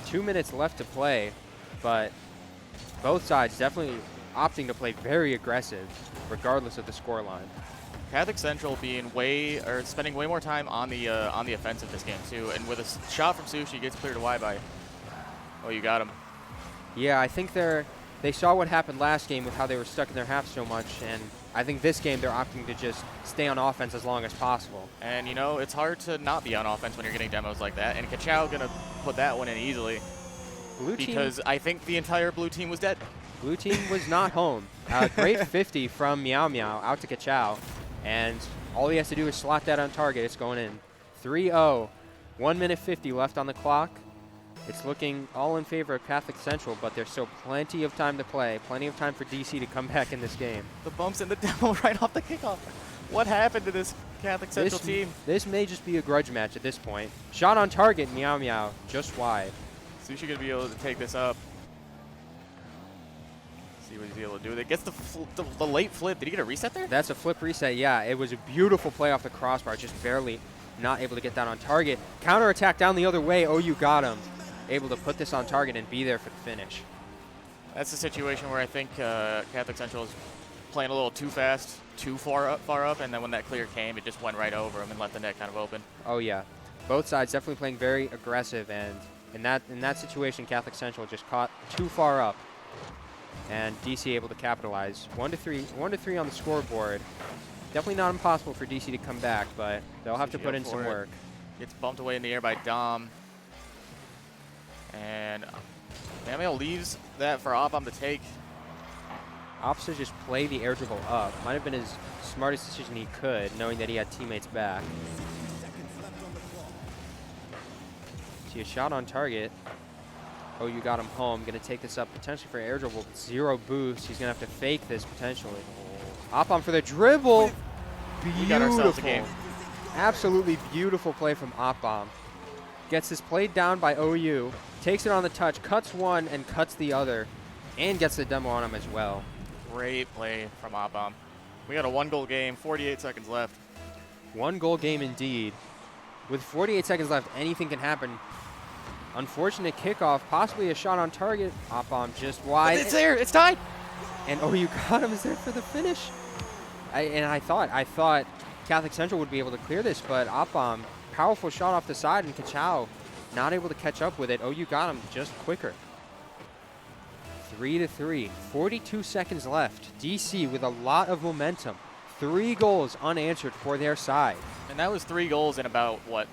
2 minutes left to play, but both sides definitely opting to play very aggressive, regardless of the scoreline. Catholic Central spending way more time on the offensive this game too, and with a shot from Sushi, gets cleared wide by. Oh, you got him. Yeah, I think they saw what happened last game with how they were stuck in their half so much, and I think this game they're opting to just stay on offense as long as possible. And you know, it's hard to not be on offense when you're getting demos like that, and Kachow gonna put that one in easily. Because I think the entire blue team was dead. Blue team was not home. Great 50 from Meow Meow out to Kachow, and all he has to do is slot that on target. It's going in. 3-0. 1 minute 50 left on the clock. It's looking all in favor of Catholic Central, but there's still plenty of time to play, plenty of time for DC to come back in this game. The bumps in the demo right off the kickoff. What happened to this Catholic Central team? This may just be a grudge match at this point. Shot on target, Meow Meow, just wide. Sushi gonna be able to take this up. See what he's able to do with it. Gets the late flip. Did he get a reset there? That's a flip reset, yeah. It was a beautiful play off the crossbar, just barely not able to get that on target. Counterattack down the other way. Oh, you got him. Able to put this on target and be there for the finish. That's a situation where I think Catholic Central is playing a little too fast, too far up, and then when that clear came, it just went right over him and left the net kind of open. Oh yeah, both sides definitely playing very aggressive, and in that situation, Catholic Central just caught too far up, and DC able to capitalize. 1-3 on the scoreboard. Definitely not impossible for DC to come back, but they'll have to put in some work. Gets bumped away in the air by Dom. And Mamel leaves that for Opbomb to take. Ops to just play the air dribble up. Might have been his smartest decision he could, knowing that he had teammates back. See a shot on target. Oh, you got him home. Going to take this up potentially for air dribble. 0 boost. He's going to have to fake this potentially. Op-on for the dribble. We got ourselves a game. Absolutely beautiful play from Op-on. Gets this played down by OU. Takes it on the touch. Cuts one and cuts the other. And gets the demo on him as well. Great play from Op-on. We got a 1-goal game. 48 seconds left. 1-goal game indeed. With 48 seconds left, anything can happen. Unfortunate kickoff, possibly a shot on target. Op-on just wide. It's there. It's tied. And OU got him. Is there for the finish? I thought Catholic Central would be able to clear this, but Op-on, powerful shot off the side, and Kachow not able to catch up with it. OU got him just quicker. 3-3. 42 seconds left. DC with a lot of momentum. 3 goals unanswered for their side. And that was 3 goals in about, what?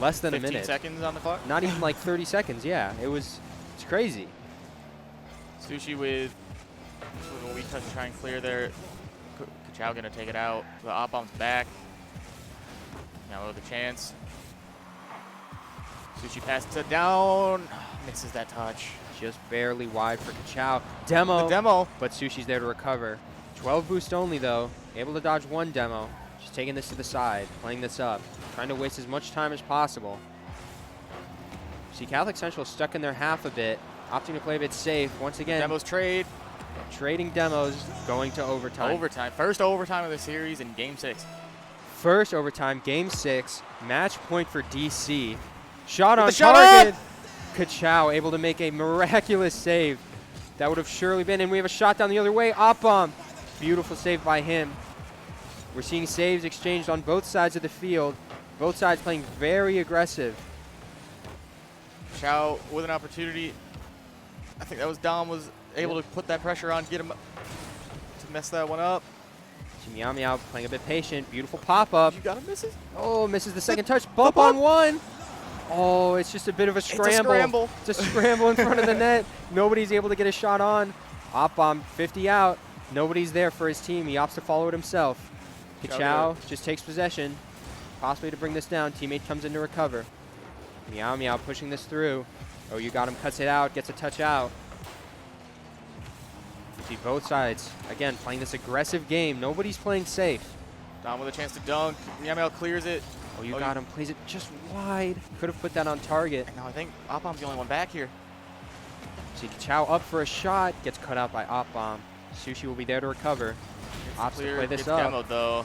Less than a 15 minute. seconds on the clock? Not even like 30 seconds, yeah. It's crazy. Sushi with a weak touch to try and clear there. Kachow going to take it out. The Op-on's back. Now with a chance. Sushi passes it down. Misses that touch. Just barely wide for Kachow. Demo. But Sushi's there to recover. 12 boost only, though. Able to dodge 1 demo. Just taking this to the side, playing this up. Trying to waste as much time as possible. See, Catholic Central stuck in their half a bit. Opting to play a bit safe. Once again. Demos trade. Trading demos, going to overtime. Overtime. First overtime of the series in Game 6. First overtime, Game 6. Match point for DC. Shot on shot target. Kachow able to make a miraculous save. That would have surely been. And we have a shot down the other way. Op-bomb. Beautiful save by him. We're seeing saves exchanged on both sides of the field. Both sides playing very aggressive. Chow with an opportunity. I think that was Dom was able to put that pressure on, get him to mess that one up. Meow Meow playing a bit patient. Beautiful pop-up. You got him, misses? Oh, misses the second touch. Bump on one. Oh, it's just a bit of a scramble. It's a scramble in front of the net. Nobody's able to get a shot on. Op-bomb 50 out. Nobody's there for his team. He opts to follow it himself. Kachow just takes possession, possibly to bring this down. Teammate comes in to recover. Meow Meow pushing this through. Oh, you got him, cuts it out, gets a touch out. See both sides, again, playing this aggressive game. Nobody's playing safe. Dom with a chance to dunk. Meow Meow clears it. Oh, you got him, plays it just wide. Could have put that on target. No, I think Op-bomb's the only one back here. See Kachow up for a shot, gets cut out by Op-bomb. Sushi will be there to recover. Opts to play this up. Demoed though.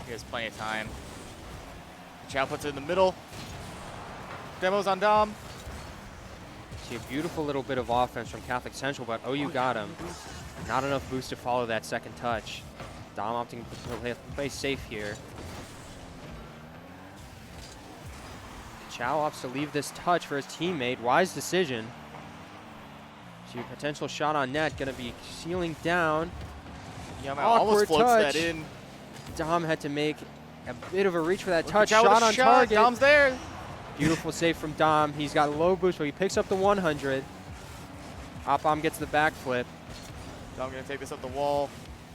He has plenty of time. Chow puts it in the middle. Demo's on Dom. See a beautiful little bit of offense from Catholic Central, but OU got him. Not enough boost to follow that second touch. Dom opting to play safe here. Chow opts to leave this touch for his teammate. Wise decision. See a potential shot on net, gonna be sealing down. Yeah, almost floats that in. Dom had to make a bit of a reach for that touch. Shot on target. Dom's there. Beautiful save from Dom. He's got low boost, but he picks up the 100. Op-bomb gets the backflip. Dom gonna take this up the wall.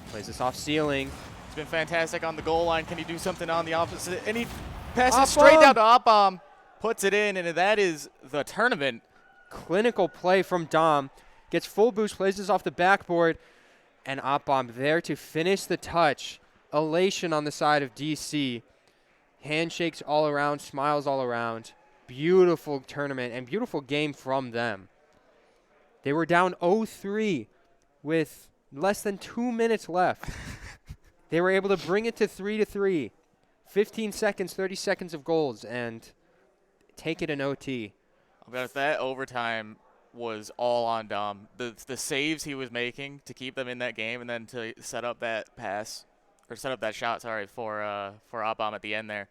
Plays this off ceiling. It's been fantastic on the goal line. Can he do something on the opposite? And he passes straight down to Op-bomb. Puts it in, and that is the tournament. Clinical play from Dom. Gets full boost, plays this off the backboard. And Op-bomb there to finish the touch. Elation on the side of DC. Handshakes all around, smiles all around. Beautiful tournament and beautiful game from them. They were down 0-3 with less than 2 minutes left. They were able to bring it to 3-3. 15 seconds, 30 seconds of goals, and take it in OT. I'll be honest, that overtime was all on Dom. The saves he was making to keep them in that game, and then to set up that pass, or set up that shot, sorry, for Op-bomb at the end there,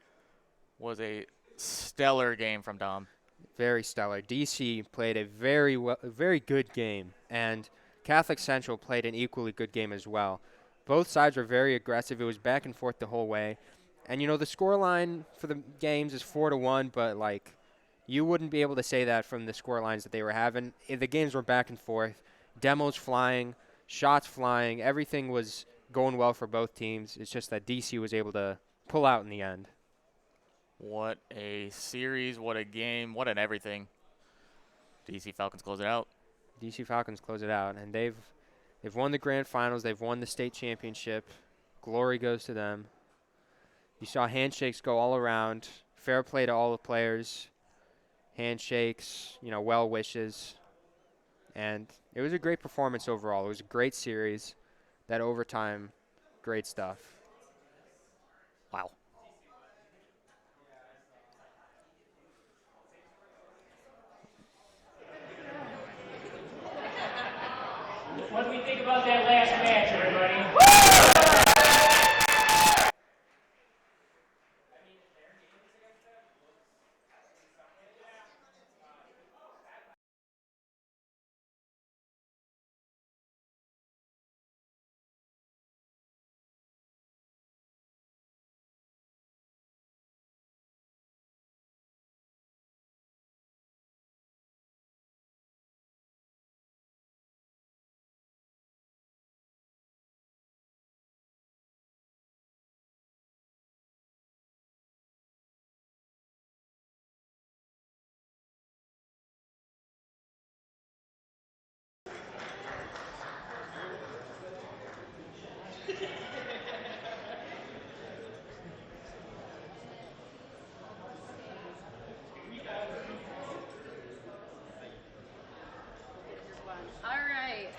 was a stellar game from Dom. Very stellar. DC played a very good game, and Catholic Central played an equally good game as well. Both sides were very aggressive. It was back and forth the whole way. And, you know, the scoreline for the games is 4-1, but, like, you wouldn't be able to say that from the score lines that they were having. The games were back and forth. Demos flying, shots flying. Everything was going well for both teams. It's just that DC was able to pull out in the end. What a series, what a game, what an everything. DC Falcons close it out. DC Falcons close it out, and they've won the grand finals. They've won the state championship. Glory goes to them. You saw handshakes go all around. Fair play to all the players. Handshakes, well wishes. And it was a great performance overall. It was a great series. That overtime, great stuff. Wow. What do we think about that last match, everybody? All right.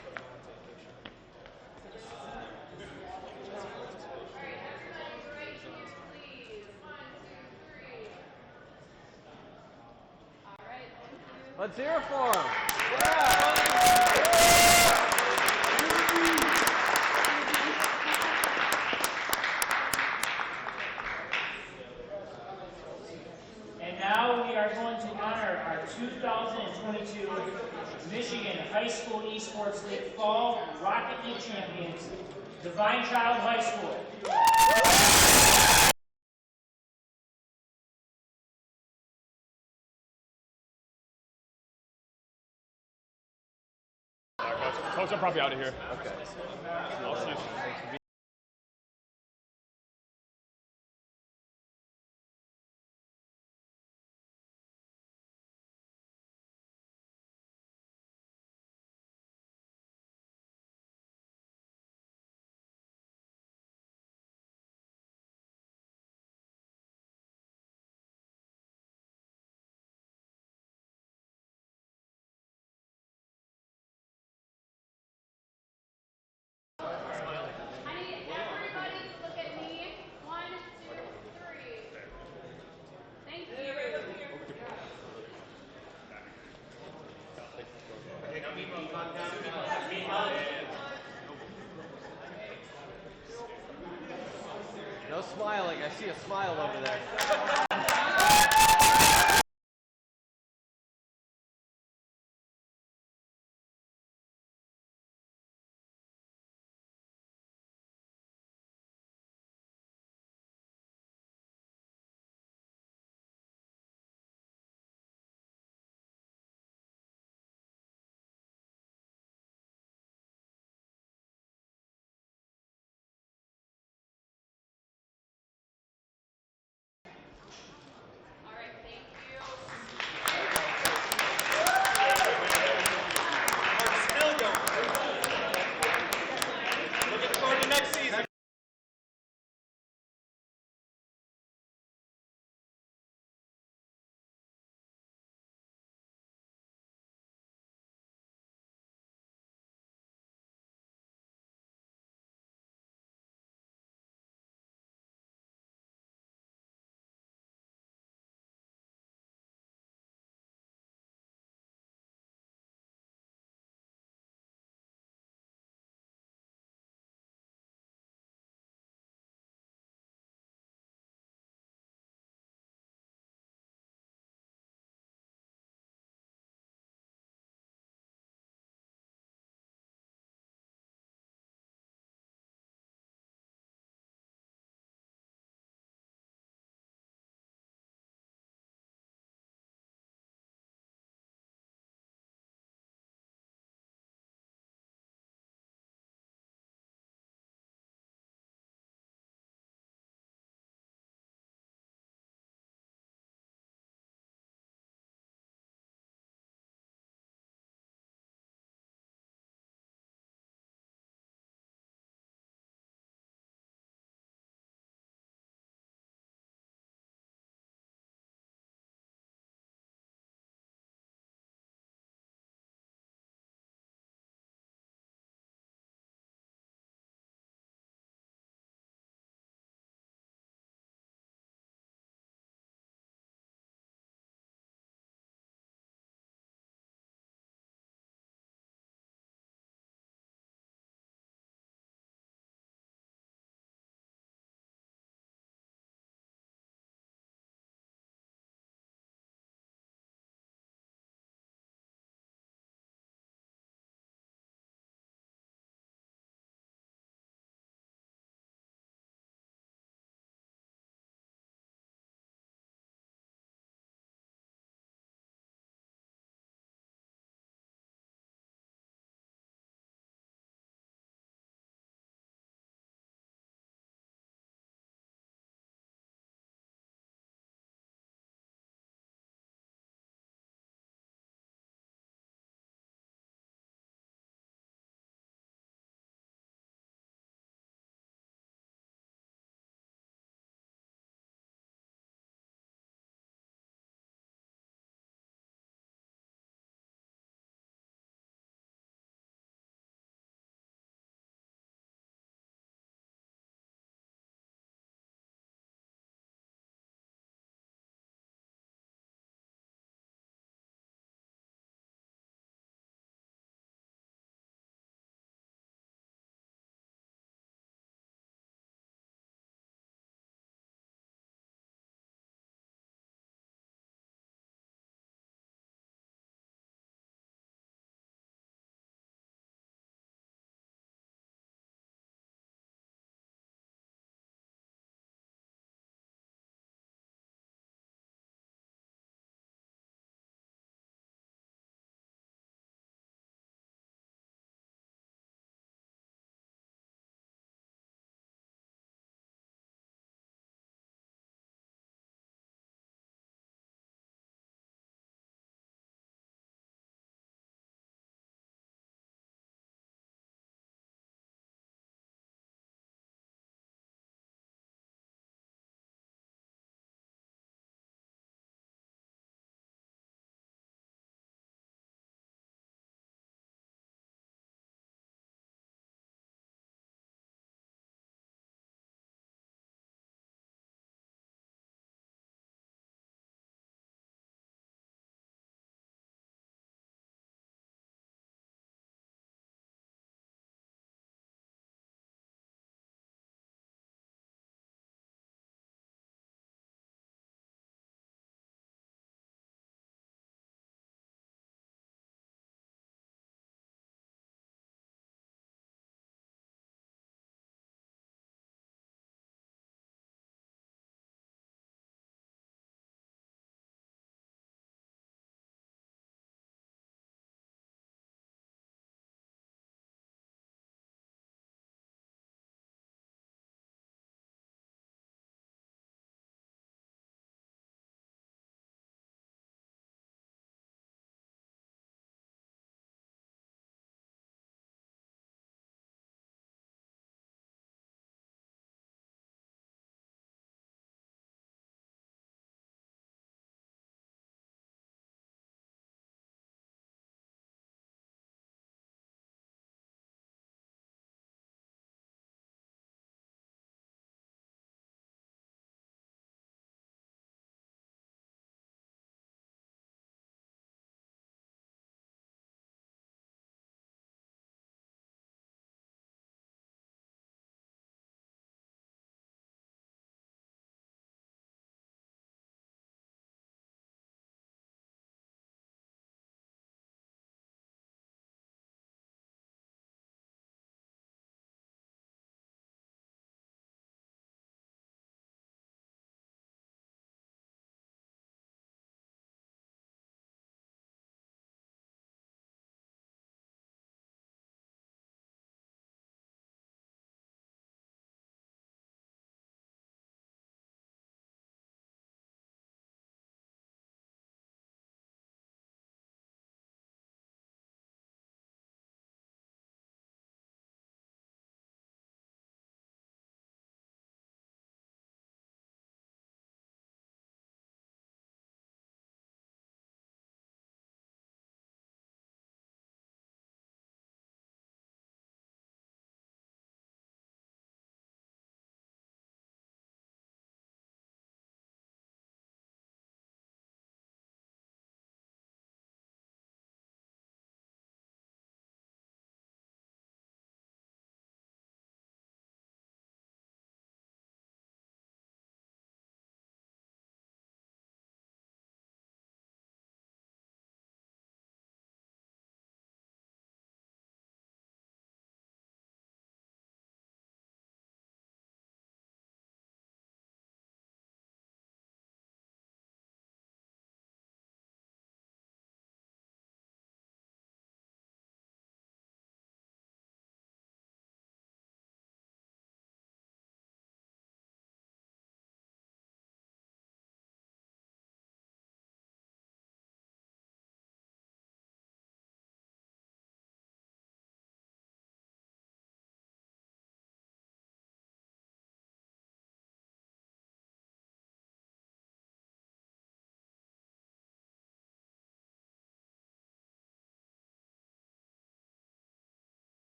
Let's hear it for him. And now we are going to honor our 2022 Michigan High School Esports League Fall Rocket League champions, Divine Child High School. Coach, I'm probably out of here. Okay. I'll see you. I need everybody to look at me. 1, 2, 3. Thank you. No smiling. I see a smile over there.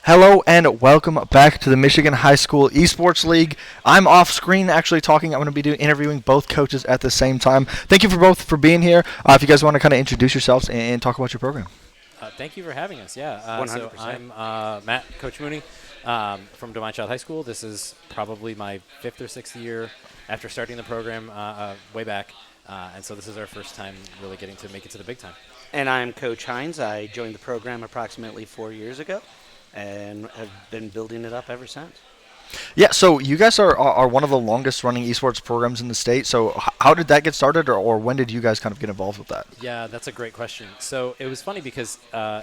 Hello and welcome back to the Michigan High School Esports League. I'm off screen actually talking. I'm going to be interviewing both coaches at the same time. Thank you for both for being here. If you guys want to kind of introduce yourselves and talk about your program. Thank you for having us. Yeah, 100%. So I'm Matt, Coach Mooney, from Divine Child High School. This is probably my 5th or 6th year after starting the program way back, and so this is our first time really getting to make it to the big time. And I'm Coach Hines. I joined the program approximately 4 years ago and have been building it up ever since. Yeah, so you guys are one of the longest running esports programs in the state. So how did that get started, or when did you guys kind of get involved with that? Yeah, that's a great question. So it was funny because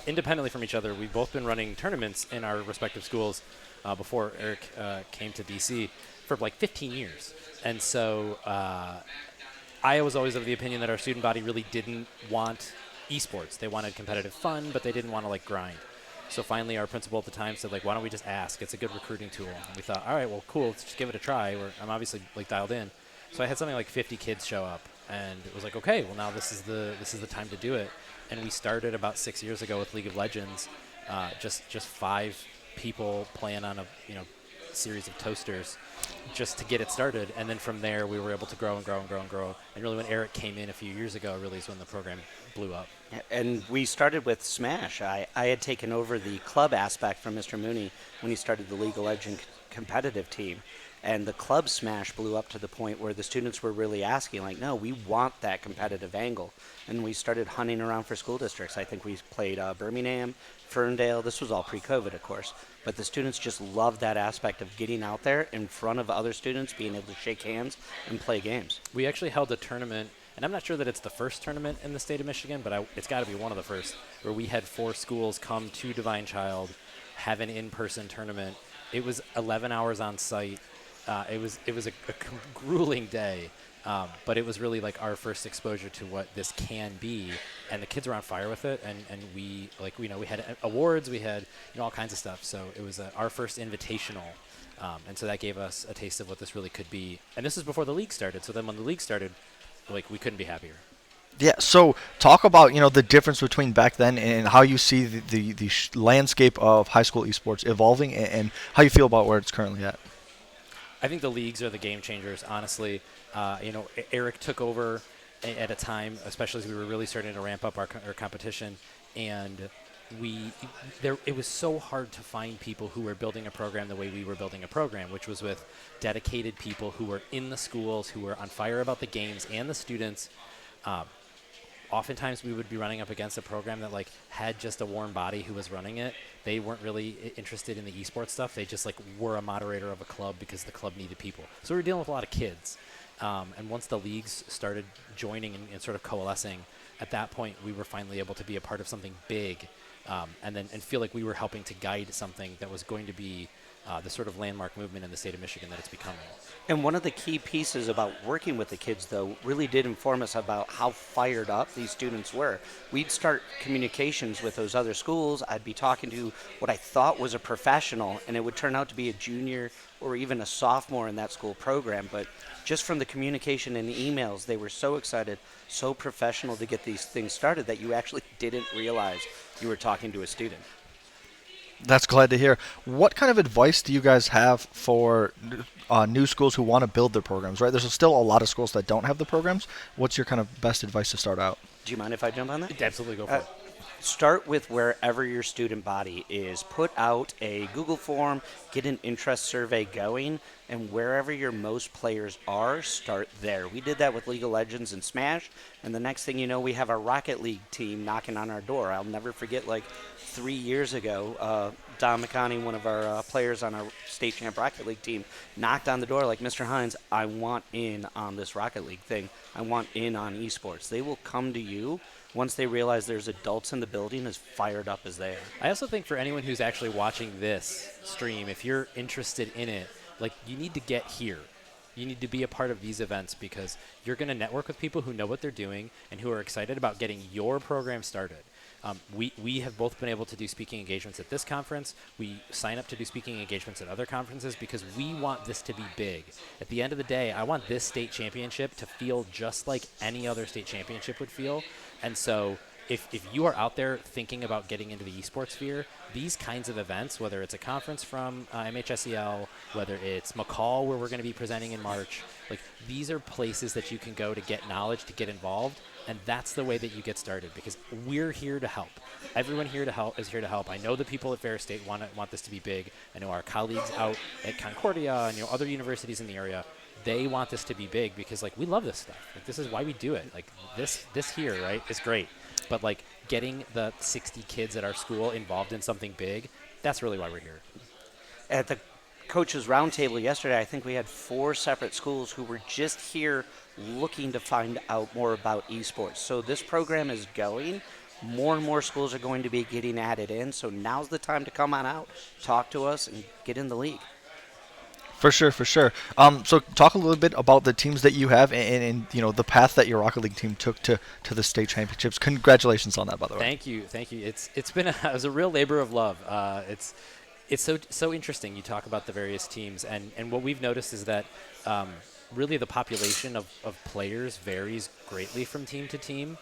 independently from each other, we've both been running tournaments in our respective schools before Eric came to DC for like 15 years. And so I was always of the opinion that our student body really didn't want esports. They wanted competitive fun, but they didn't want to like grind. So finally, our principal at the time said, like, why don't we just ask? It's a good recruiting tool. And we thought, all right, well, cool. Let's just give it a try. I'm obviously like dialed in. So I had something like 50 kids show up, and it was like, okay, well now this is the time to do it. And we started about 6 years ago with League of Legends, just 5 people playing on a series of toasters, just to get it started. And then from there, we were able to grow and grow and grow and grow. And really, when Eric came in a few years ago, really is when the program blew up. And we started with Smash. I had taken over the club aspect from Mr. Mooney when he started the League of Legends competitive team. And the club Smash blew up to the point where the students were really asking, like, no, we want that competitive angle. And we started hunting around for school districts. I think we played Birmingham, Ferndale. This was all pre-COVID, of course. But the students just loved that aspect of getting out there in front of other students, being able to shake hands and play games. We actually held a tournament, and I'm not sure that it's the first tournament in the state of Michigan, but it's got to be one of the first, where we had 4 schools come to Divine Child, have an in-person tournament. It was 11 hours on site. It was a grueling day, but it was really like our first exposure to what this can be, and the kids were on fire with it. And we we had awards, we had all kinds of stuff. So it was our first invitational, and so that gave us a taste of what this really could be. And this is before the league started. So then when the league started, we couldn't be happier. Yeah, so talk about the difference between back then and how you see the landscape of high school esports evolving, and how you feel about where it's currently at. I think the leagues are the game changers, honestly. Eric took over at a time, especially as we were really starting to ramp up our competition, and it was so hard to find people who were building a program the way we were building a program, which was with dedicated people who were in the schools, who were on fire about the games and the students. Oftentimes we would be running up against a program that had just a warm body who was running it. They weren't really interested in the esports stuff. They just were a moderator of a club because the club needed people. So we were dealing with a lot of kids. And once the leagues started joining and sort of coalescing, at that point we were finally able to be a part of something big, and feel like we were helping to guide something that was going to be the sort of landmark movement in the state of Michigan that it's becoming. And one of the key pieces about working with the kids, though, really did inform us about how fired up these students were. We'd start communications with those other schools. I'd be talking to what I thought was a professional, and it would turn out to be a junior or even a sophomore in that school program. But just from the communication and the emails, they were so excited, so professional to get these things started that you actually didn't realize you were talking to a student. That's glad to hear. What kind of advice do you guys have for new schools who want to build their programs, right? There's still a lot of schools that don't have the programs. What's your kind of best advice to start out? Do you mind if I jump on that? Absolutely, go for it. Start with wherever your student body is. Put out a Google form, get an interest survey going, and wherever your most players are, start there. We did that with League of Legends and Smash, and the next thing you know, we have our Rocket League team knocking on our door. I'll never forget, 3 years ago, Don McConney, one of our players on our state champ Rocket League team, knocked on the door like, Mr. Hines, I want in on this Rocket League thing. I want in on esports. They will come to you once they realize there's adults in the building as fired up as they are. I also think for anyone who's actually watching this stream, if you're interested in it, you need to get here. You need to be a part of these events because you're going to network with people who know what they're doing and who are excited about getting your program started. We have both been able to do speaking engagements at this conference. We sign up to do speaking engagements at other conferences because we want this to be big. At the end of the day, I want this state championship to feel just like any other state championship would feel. And so if you are out there thinking about getting into the esports sphere, these kinds of events, whether it's a conference from MHSEL, whether it's McCall where we're going to be presenting in March, like these are places that you can go to get knowledge, to get involved, and that's the way that you get started because we're here to help. Everyone here to help is here to help. I know the people at Ferris State want this to be big. I know our colleagues out at Concordia and other universities in the area, they want this to be big because like we love this stuff. Like this is why we do it. Like this here, right, is great. But like getting the 60 kids at our school involved in something big, that's really why we're here. At the coaches roundtable yesterday, I think we had 4 separate schools who were just here looking to find out more about esports. So this program is going. More and more schools are going to be getting added in. So now's the time to come on out, talk to us, and get in the league. For sure, for sure. So talk a little bit about the teams that you have and the path that your Rocket League team took to the state championships. Congratulations on that, by the way. Thank you. It's been it was a real labor of love. It's so interesting. You talk about the various teams, and what we've noticed is that really the population of players varies greatly from team to team.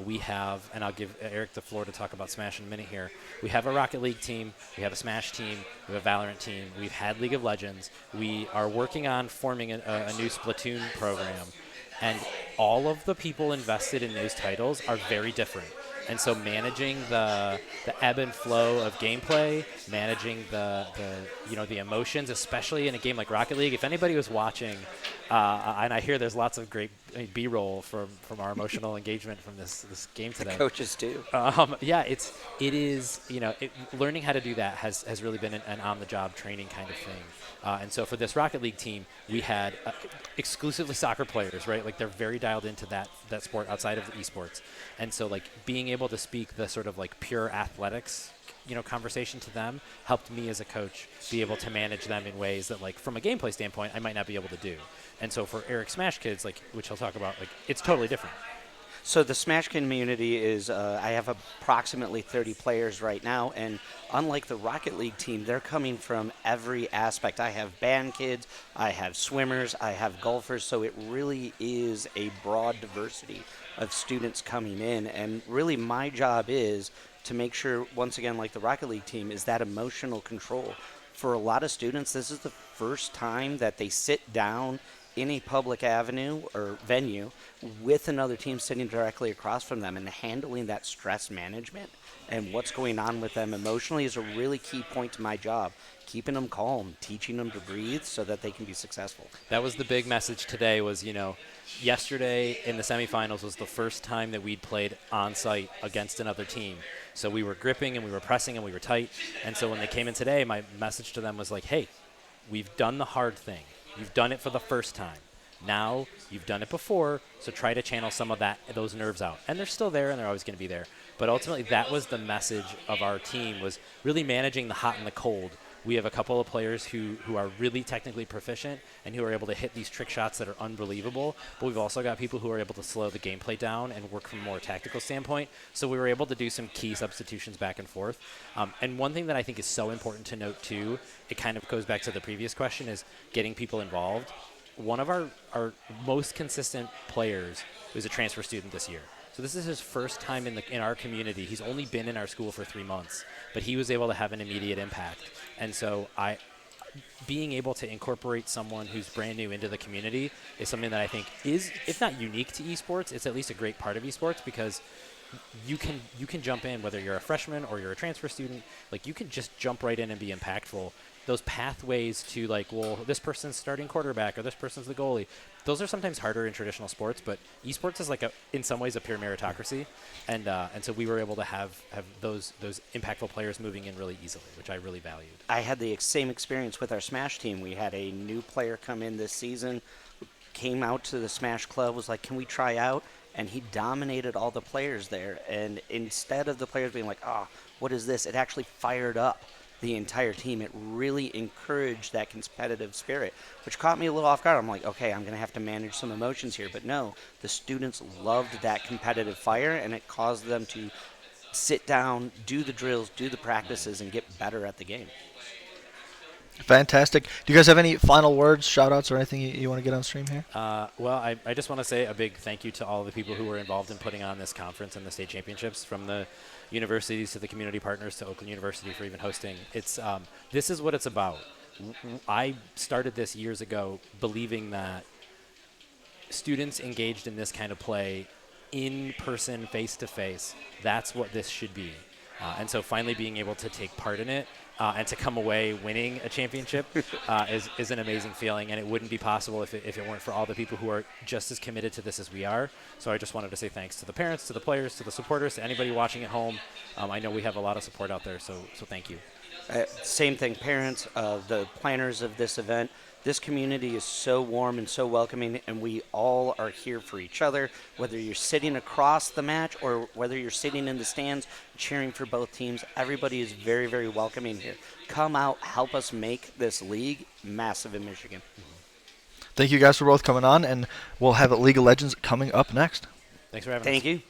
We have, and I'll give Eric the floor to talk about Smash in a minute here. We have a Rocket League team, we have a Smash team, we have a Valorant team, we've had League of Legends. We are working on forming a new Splatoon program, and all of the people invested in those titles are very different. And so managing the ebb and flow of gameplay, managing the emotions, especially in a game like Rocket League. If anybody was watching, and I hear there's lots of great B-roll from our emotional engagement from this game today. The coaches do. Yeah, it is learning how to do that has really been an on-the-job training kind of thing. And so for this Rocket League team, we had exclusively soccer players, right? Like they're very dialed into that sport outside of the esports. And so like being able to speak the sort of like pure athletics, conversation to them helped me as a coach be able to manage them in ways that like from a gameplay standpoint, I might not be able to do. And so for Eric Smash Kids, like which he'll talk about, like it's totally different. So the Smash community is, I have approximately 30 players right now, and unlike the Rocket League team, they're coming from every aspect. I have band kids, I have swimmers, I have golfers, so it really is a broad diversity of students coming in, and really my job is to make sure, once again, like the Rocket League team, is that emotional control. For a lot of students, this is the first time that they sit down in a public avenue or venue with another team sitting directly across from them, and handling that stress management and what's going on with them emotionally is a really key point to my job. Keeping them calm, teaching them to breathe so that they can be successful. That was the big message today was, yesterday in the semifinals was the first time that we'd played on site against another team. So we were gripping and we were pressing and we were tight. And so when they came in today, my message to them was like, hey, we've done the hard thing. You've done it for the first time. Now you've done it before, so try to channel some of those nerves out. And they're still there, and they're always going to be there. But ultimately, that was the message of our team, was really managing the hot and the cold. We have a couple of players who are really technically proficient and who are able to hit these trick shots that are unbelievable. But we've also got people who are able to slow the gameplay down and work from a more tactical standpoint. So we were able to do some key substitutions back and forth. And one thing that I think is so important to note, too, it kind of goes back to the previous question, is getting people involved. One of our most consistent players was a transfer student this year. So this is his first time in our community. He's only been in our school for 3 months, but he was able to have an immediate impact. And so being able to incorporate someone who's brand new into the community is something that I think is, if not unique to esports, it's at least a great part of esports, because you can jump in, whether you're a freshman or you're a transfer student, like you can just jump right in and be impactful. Those pathways to like, well, this person's starting quarterback or this person's the goalie, those are sometimes harder in traditional sports, but esports is like in some ways a pure meritocracy, and so we were able to have those impactful players moving in really easily, which I really valued. I had the same experience with our Smash team. We had a new player come in this season, came out to the Smash Club, was like, can we try out? And he dominated all the players there, and instead of the players being like, what is this, it actually fired up the entire team. It really encouraged that competitive spirit, which caught me a little off guard. I'm like, okay, I'm going to have to manage some emotions here. But no, the students loved that competitive fire, and it caused them to sit down, do the drills, do the practices, and get better at the game. Fantastic. Do you guys have any final words, shout-outs, or anything you want to get on stream here? Well, I just want to say a big thank you to all the people who were involved in putting on this conference and the state championships, from the universities to the community partners to Oakland University for even hosting. It's this is what it's about. I started this years ago believing that students engaged in this kind of play in person, face-to-face, that's what this should be. And so finally being able to take part in it and to come away winning a championship is an amazing feeling, and it wouldn't be possible if it weren't for all the people who are just as committed to this as we are. So I just wanted to say thanks to the parents, to the players, to the supporters, to anybody watching at home. I know we have a lot of support out there, so thank you. Same thing, parents, the planners of this event. This community is so warm and so welcoming, and we all are here for each other, whether you're sitting across the match or whether you're sitting in the stands cheering for both teams. Everybody is very, very welcoming here. Come out, help us make this league massive in Michigan. Thank you guys for both coming on, and we'll have League of Legends coming up next. Thanks for having us. Thank you.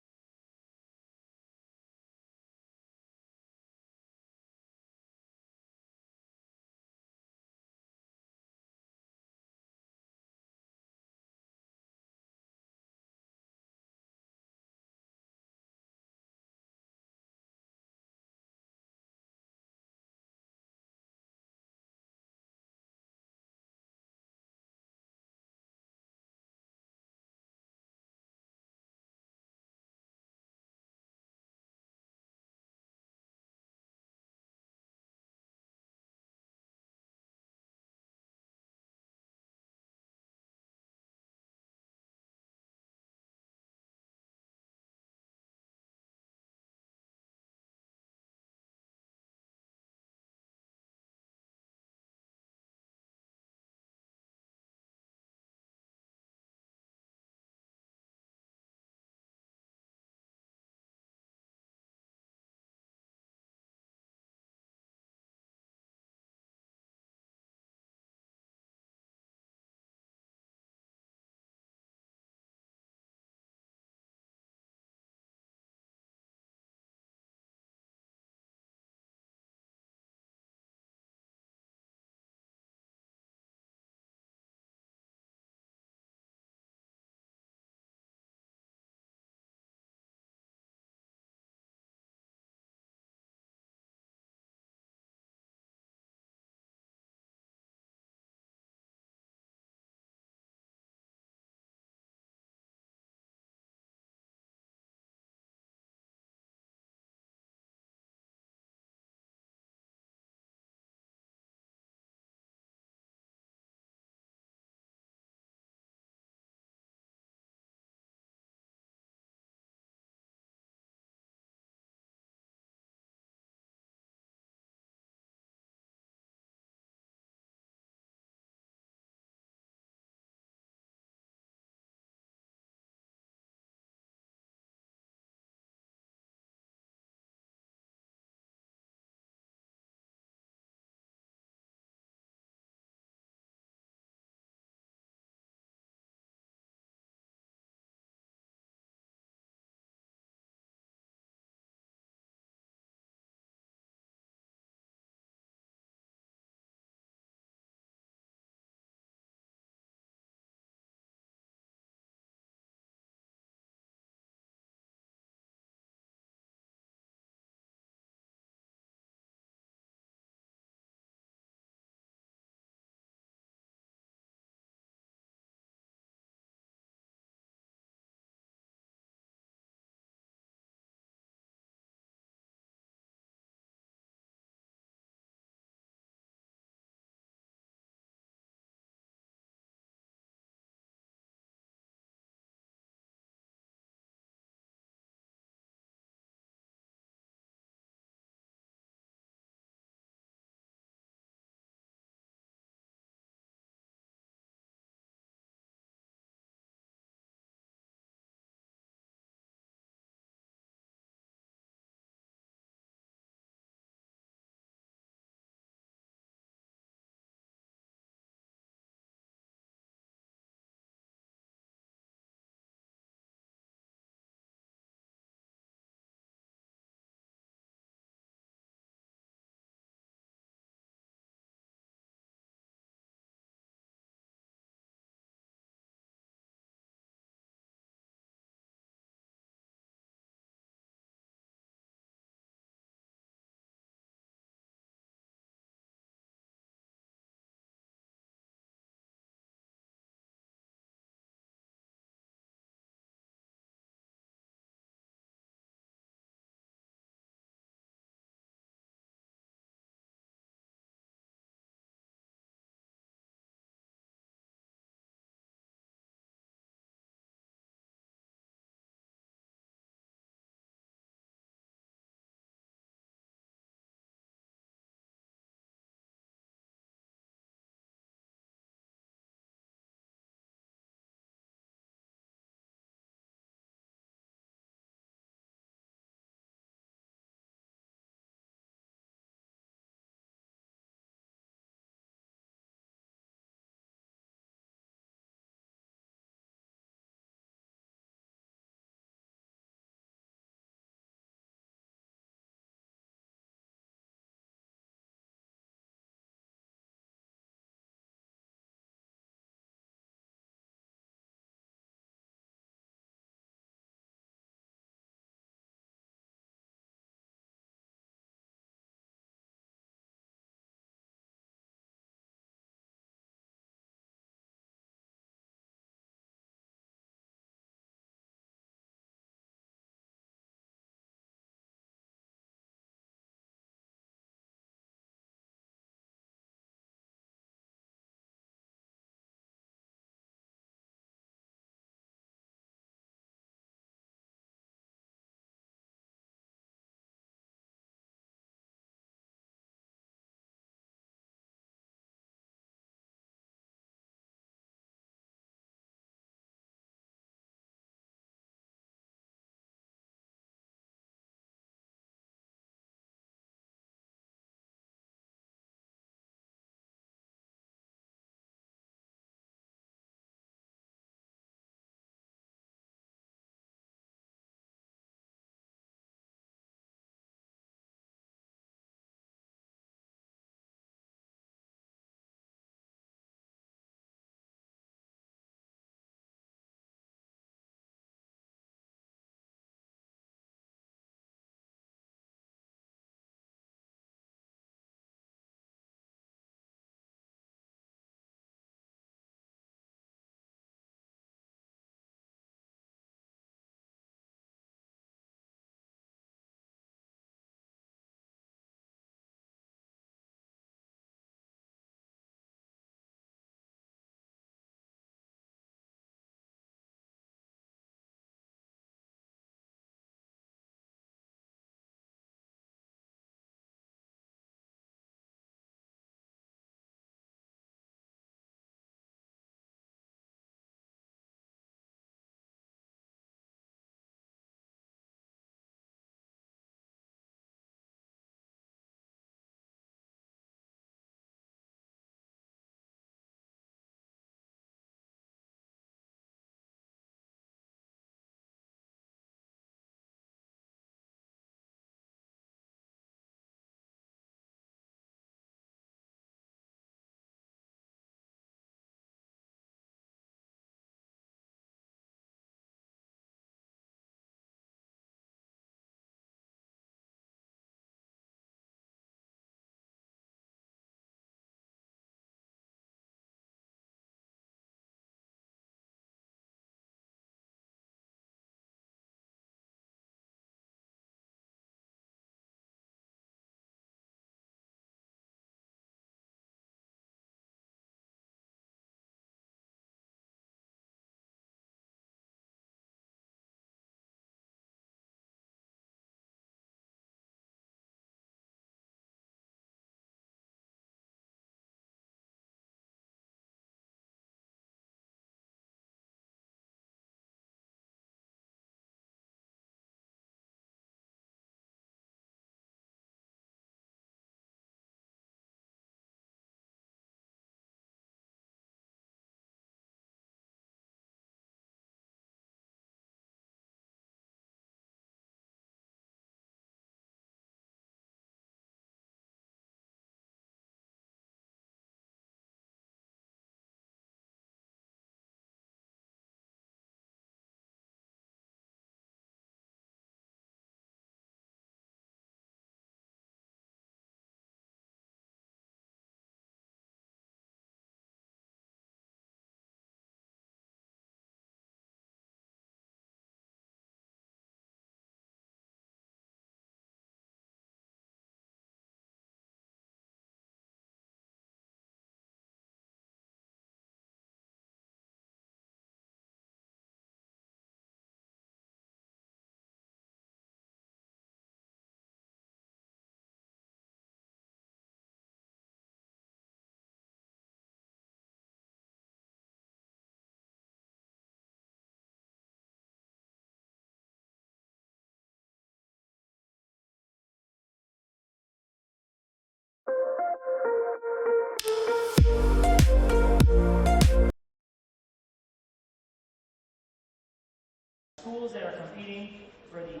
Schools that are competing for the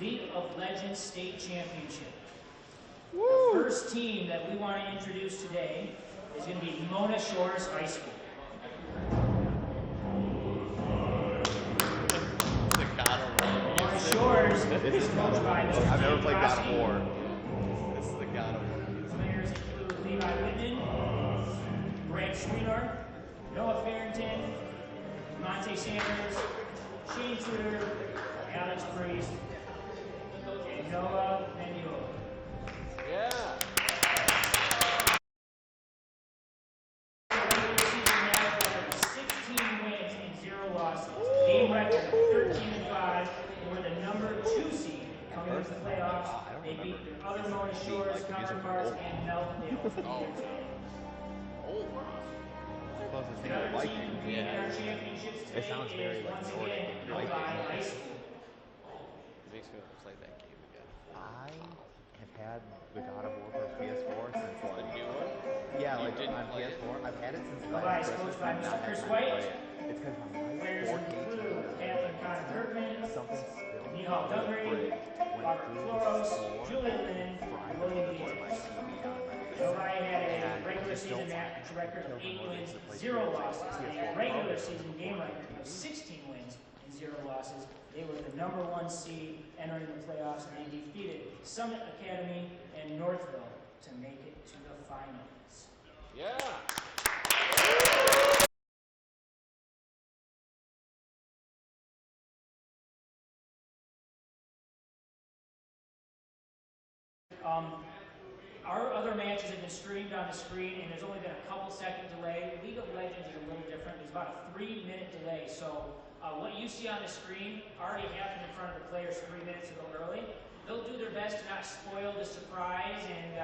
League of Legends State Championship. The first team that we want to introduce today is going to be Mona Shores High School. Mona Shores is coached by Mr. I've never Steve played God of Krosky. War. This is the God of War. Players include Levi Whitman, Grant Streeter, Noah Farrington, Monte Sanders, Shane Tudor, Alex Priest, and Noah Manuel. Yeah. Game record of 13-5. They were the number 2 seed coming into the playoffs. They beat their other Mona Shores counterparts and Melvindale. The other team competing in our championships today is once again Novi High School. Makes me want to play that game again. I have had the God of War for PS4 since like The new one? yeah, You like didn't on play it? PS4. I've had it since Novi last is Christmas. coached by and Mr. not had Chris time to White. play it. It's because my Players 4K include TV Kathleen Connor Kirkman, something spilled Nihal on the Dungery, fridge, Robert went through Floros, the floor, Julian Lynn, and William fried my Diaz. TV on my Novi had a And regular just season don't match record of 8 wins, to play 0 PS4. losses, and a regular season game record of 16 wins and 0 losses. They were the number 1 seed entering the playoffs, and they defeated Summit Academy and Northville to make it to the finals. Yeah. Our other matches have been streamed on the screen, and there's only been a couple second delay. League of Legends is a little different. There's about a 3-minute delay. So what you see on the screen already happened in front of the players 3 minutes ago early. They'll do their best to not spoil the surprise and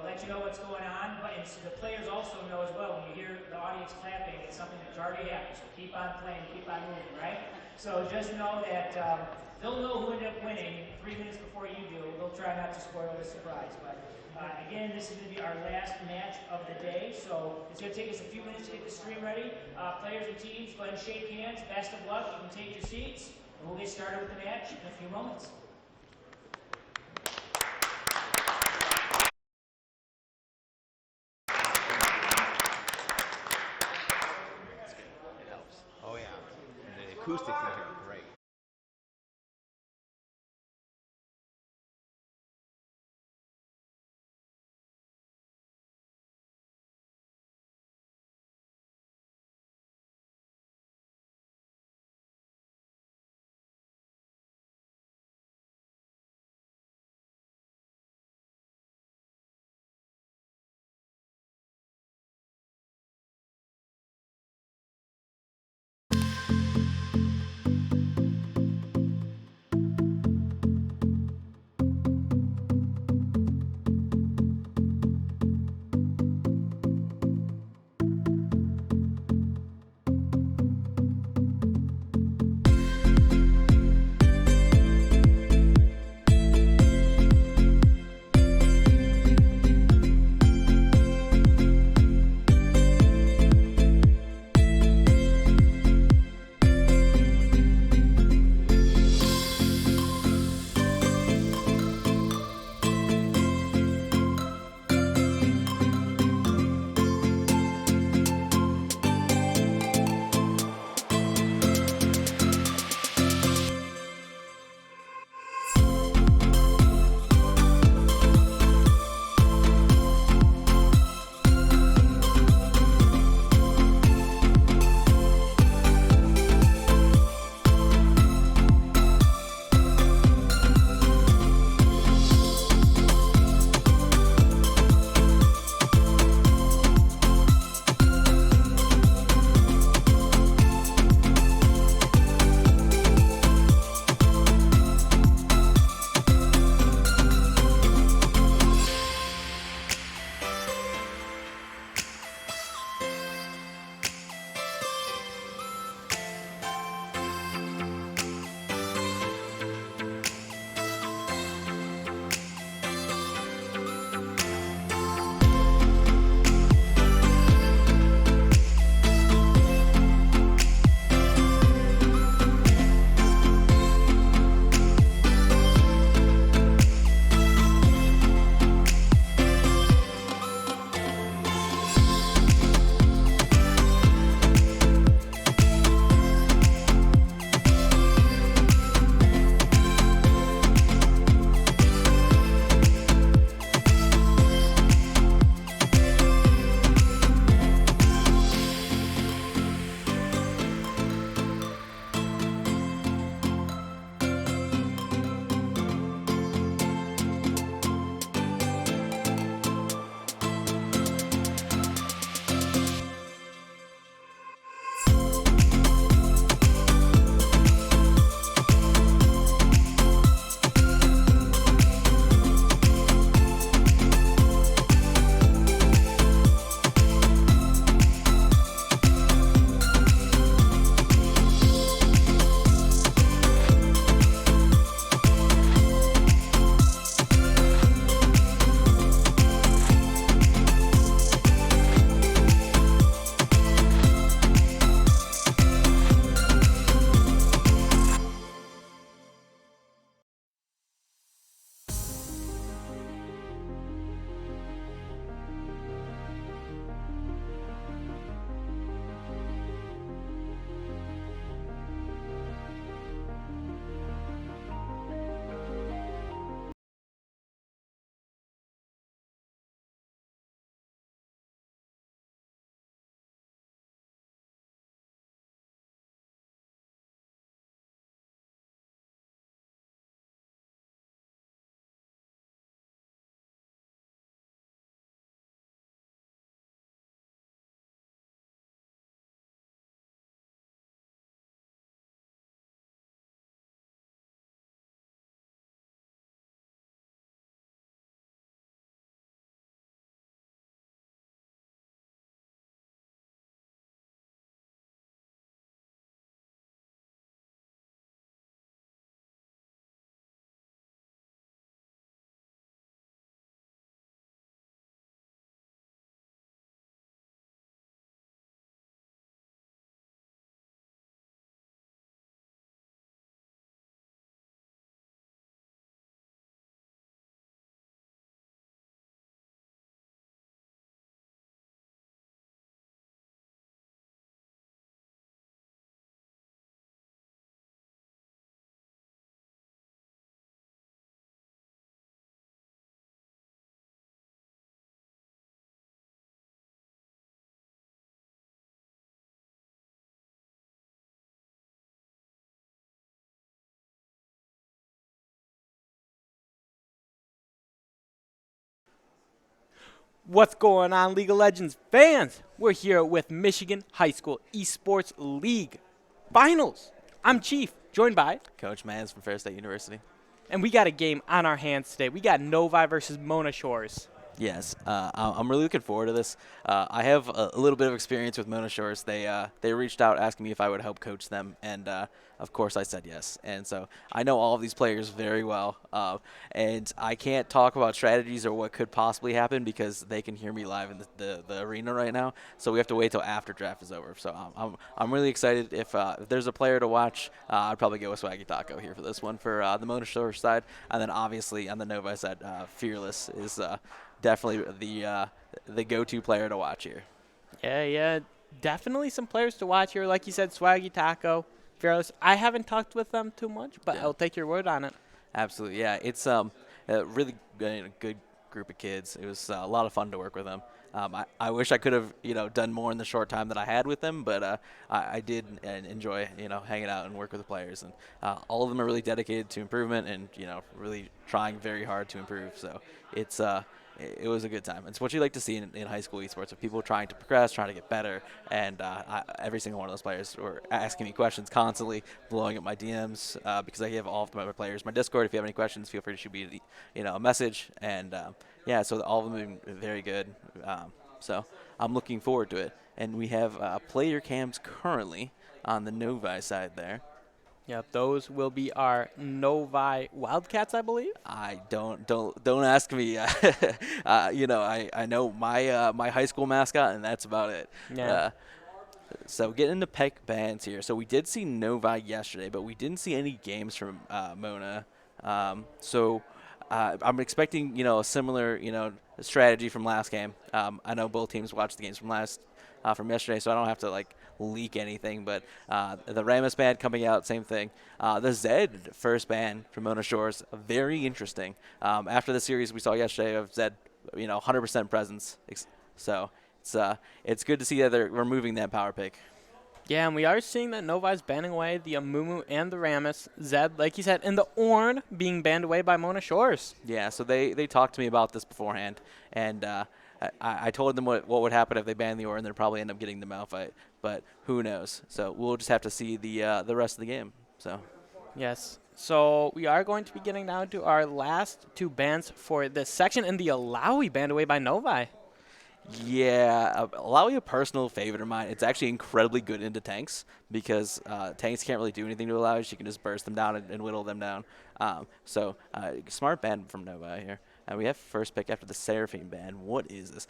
let you know what's going on. But the players also know as well, when you hear the audience clapping, it's something that's already happened. So keep on playing, keep on moving, right? So just know that they'll know who ended up winning 3 minutes before you do. They'll try not to spoil the surprise. But again, this is going to be our last match of the day. So it's going to take us a few minutes to get the stream ready. Players and teams, go ahead and shake hands. Best of luck. You can take your seats. And we'll get started with the match in a few moments. It helps. Oh yeah, and the acoustics in here are great. What's going on, League of Legends fans? We're here with Michigan High School Esports League Finals. I'm Chief, joined by Coach Mans from Fair State University. And we got a game on our hands today. We got Novi versus Mona Shores. Yes, I'm really looking forward to this. I have a little bit of experience with Mona Shores. They reached out asking me if I would help coach them, and of course I said yes. And so I know all of these players very well, and I can't talk about strategies or what could possibly happen because they can hear me live in the arena right now. So we have to wait till after draft is over. So I'm really excited. If there's a player to watch, I'd probably go with Swaggy Taco here for this one for the Mona Shores side, and then obviously on the Novi side, Fearless is. Definitely the go-to player to watch here. Yeah, definitely some players to watch here. Like you said, Swaggy Taco, Fearless. I haven't talked with them too much, but I'll take your word on it. Absolutely, yeah. It's a really good group of kids. It was a lot of fun to work with them. I wish I could have done more in the short time that I had with them, but I did enjoy hanging out and work with the players, and all of them are really dedicated to improvement and really trying very hard to improve. So it was a good time. It's what you like to see in high school esports, of people trying to progress, trying to get better, and every single one of those players were asking me questions constantly, blowing up my DMs because I have all of my players. My Discord, if you have any questions, feel free to shoot me a message, and so all of them have been very good. So I'm looking forward to it. And we have player cams currently on the Novi side there. Yep, those will be our Novi Wildcats, I believe. I don't ask me. I know my high school mascot, and that's about it. Yeah. So getting into pick bands here. So we did see Novi yesterday, but we didn't see any games from Mona. I'm expecting a similar strategy from last game. I know both teams watched the games from yesterday, so I don't have to leak anything, but the Ramus band coming out, same thing. The Zed first band from Mona Shores, very interesting. After the series we saw yesterday of Zed, 100% presence. So it's good to see that they're removing that power pick. Yeah, and we are seeing that Novi's banning away the Amumu and the Ramus. Zed, like you said, and the Ornn being banned away by Mona Shores. Yeah, so they talked to me about this beforehand, and I told them what would happen if they banned the Ornn, and they'd probably end up getting the Malphite, but who knows? So we'll just have to see the rest of the game. So. Yes. So we are going to be getting down to our last two bans for this section, and the Alawi banned away by Novi. Yeah, Alawi, a personal favorite of mine. It's actually incredibly good into tanks because tanks can't really do anything to Alawi. She can just burst them down and whittle them down. Smart ban from Novi here. And we have first pick after the Seraphine ban. What is this?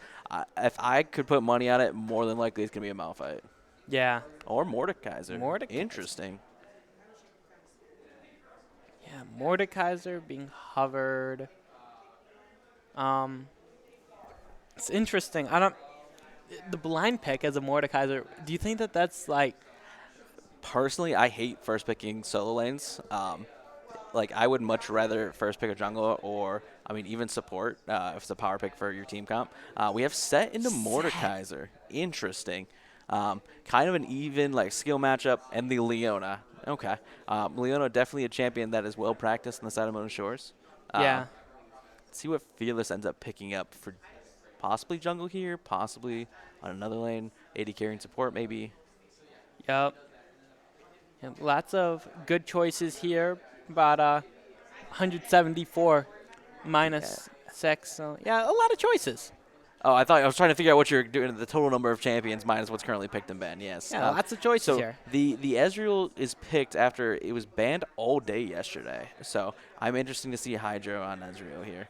If I could put money on it, more than likely it's going to be a Malphite. Yeah. Or Mordekaiser. Interesting. Yeah, Mordekaiser being hovered. It's interesting. The blind pick as a Mordekaiser, do you think that that's Personally, I hate first picking solo lanes. I would much rather first pick a jungler or, even support if it's a power pick for your team comp. We have set into Mordekaiser. Interesting. Kind of an even skill matchup, and the Leona. Okay. Leona definitely a champion that is well practiced on the side of Mona Shores. Yeah. Let's see what Fearless ends up picking up for possibly jungle here, possibly on another lane, AD carrying support maybe. Yep. Yeah, lots of good choices here, about 174 minus 6. So, yeah, a lot of choices. Oh, I was trying to figure out what you're doing, the total number of champions minus what's currently picked and banned. Yes. Yeah, lots of choices here. The Ezreal is picked after it was banned all day yesterday. So I'm interested to see Hydro on Ezreal here.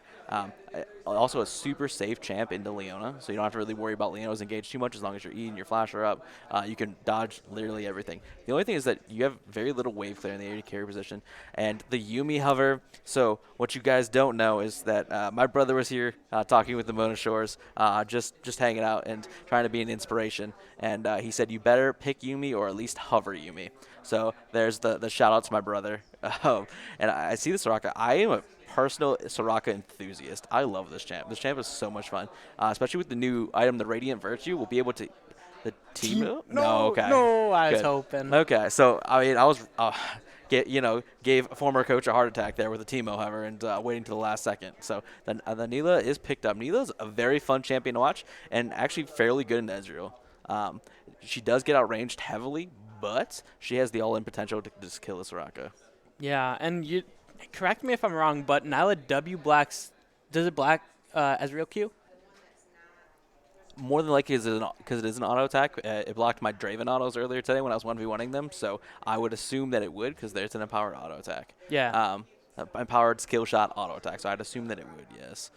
Also a super safe champ into Leona, so you don't have to really worry about Leona's engaged too much as long as you're E and your flasher up. You can dodge literally everything. The only thing is that you have very little wave clear in the AD carry position, and the Yuumi hover. So what you guys don't know is that my brother was here talking with the Mona Shores, just hanging out and trying to be an inspiration, and he said you better pick Yuumi or at least hover Yuumi. So there's the shout out to my brother. And I see the Soraka. I am a personal Soraka enthusiast. I love this champ. This champ is so much fun, especially with the new item, the Radiant Virtue. We'll be able to the team. No, okay. No, I was Good. hoping. Okay, so I was gave former coach a heart attack there with a Teemo, however, and waiting to the last second. So the Neela is picked up. Neela's a very fun champion to watch and actually fairly good in Ezreal. She does get outranged heavily, but she has the all-in potential to just kill a Soraka. Yeah, and you correct me if I'm wrong, but Nyla W blacks, does it black Ezreal Q? More than likely, because it is an auto attack. It blocked my Draven autos earlier today when I was 1v1ing them, so I would assume that it would because there's an empowered auto attack. Yeah. Empowered skill shot auto attack, so I'd assume that it would, yes.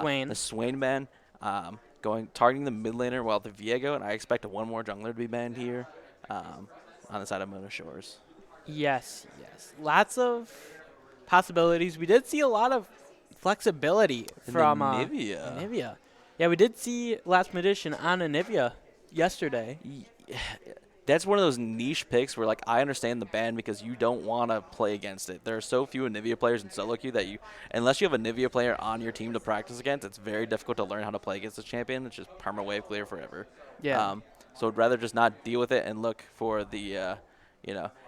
Swain. The Swain ban, targeting the mid laner while the Viego, and I expect one more jungler to be banned here on the side of Mona Shores. Yes. Lots of possibilities. We did see a lot of flexibility from Anivia. Yeah, we did see Last Magician on Anivia yesterday. That's one of those niche picks where, like, I understand the ban because you don't want to play against it. There are so few Anivia players in solo queue that unless you have a Anivia player on your team to practice against, it's very difficult to learn how to play against this champion. It's just perma wave clear forever. Yeah. So I'd rather just not deal with it and look for the,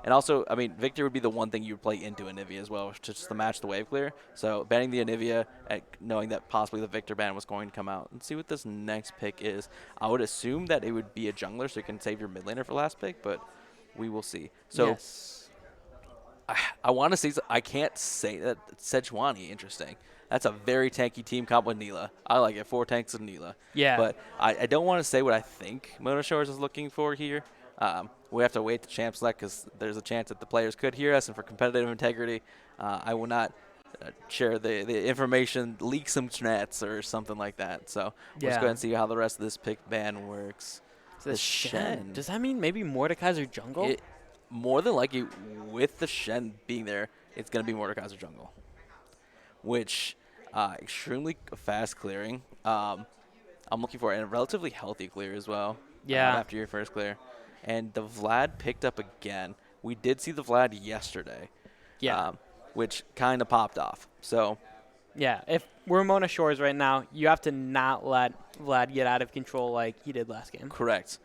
and also, I mean, Victor would be the one thing you would play into Anivia as well, just to match the wave clear. So banning the Anivia, knowing that possibly the Victor ban was going to come out. Let's see what this next pick is. I would assume that it would be a jungler, so you can save your mid laner for last pick, but we will see. So yes. I want to see. I can't say that Sejuani. Interesting. That's a very tanky team comp with Neela. I like it. 4 tanks of Neela. Yeah. But I don't want to say what I think Mona Shores is looking for here. We have to wait the champ select because there's a chance that the players could hear us, and for competitive integrity, I will not share the information, leak some strats or something like that. So let's go ahead and see how the rest of this pick ban works. The Shen. Does that mean maybe Mordekaiser jungle? More than likely, with the Shen being there, it's going to be Mordekaiser jungle, which extremely fast clearing. I'm looking for a relatively healthy clear as well. Yeah. After your first clear. And the Vlad picked up again. We did see the Vlad yesterday. Yeah. Which kind of popped off. So. Yeah. If we're Mona Shores right now, you have to not let Vlad get out of control like he did last game. Correct.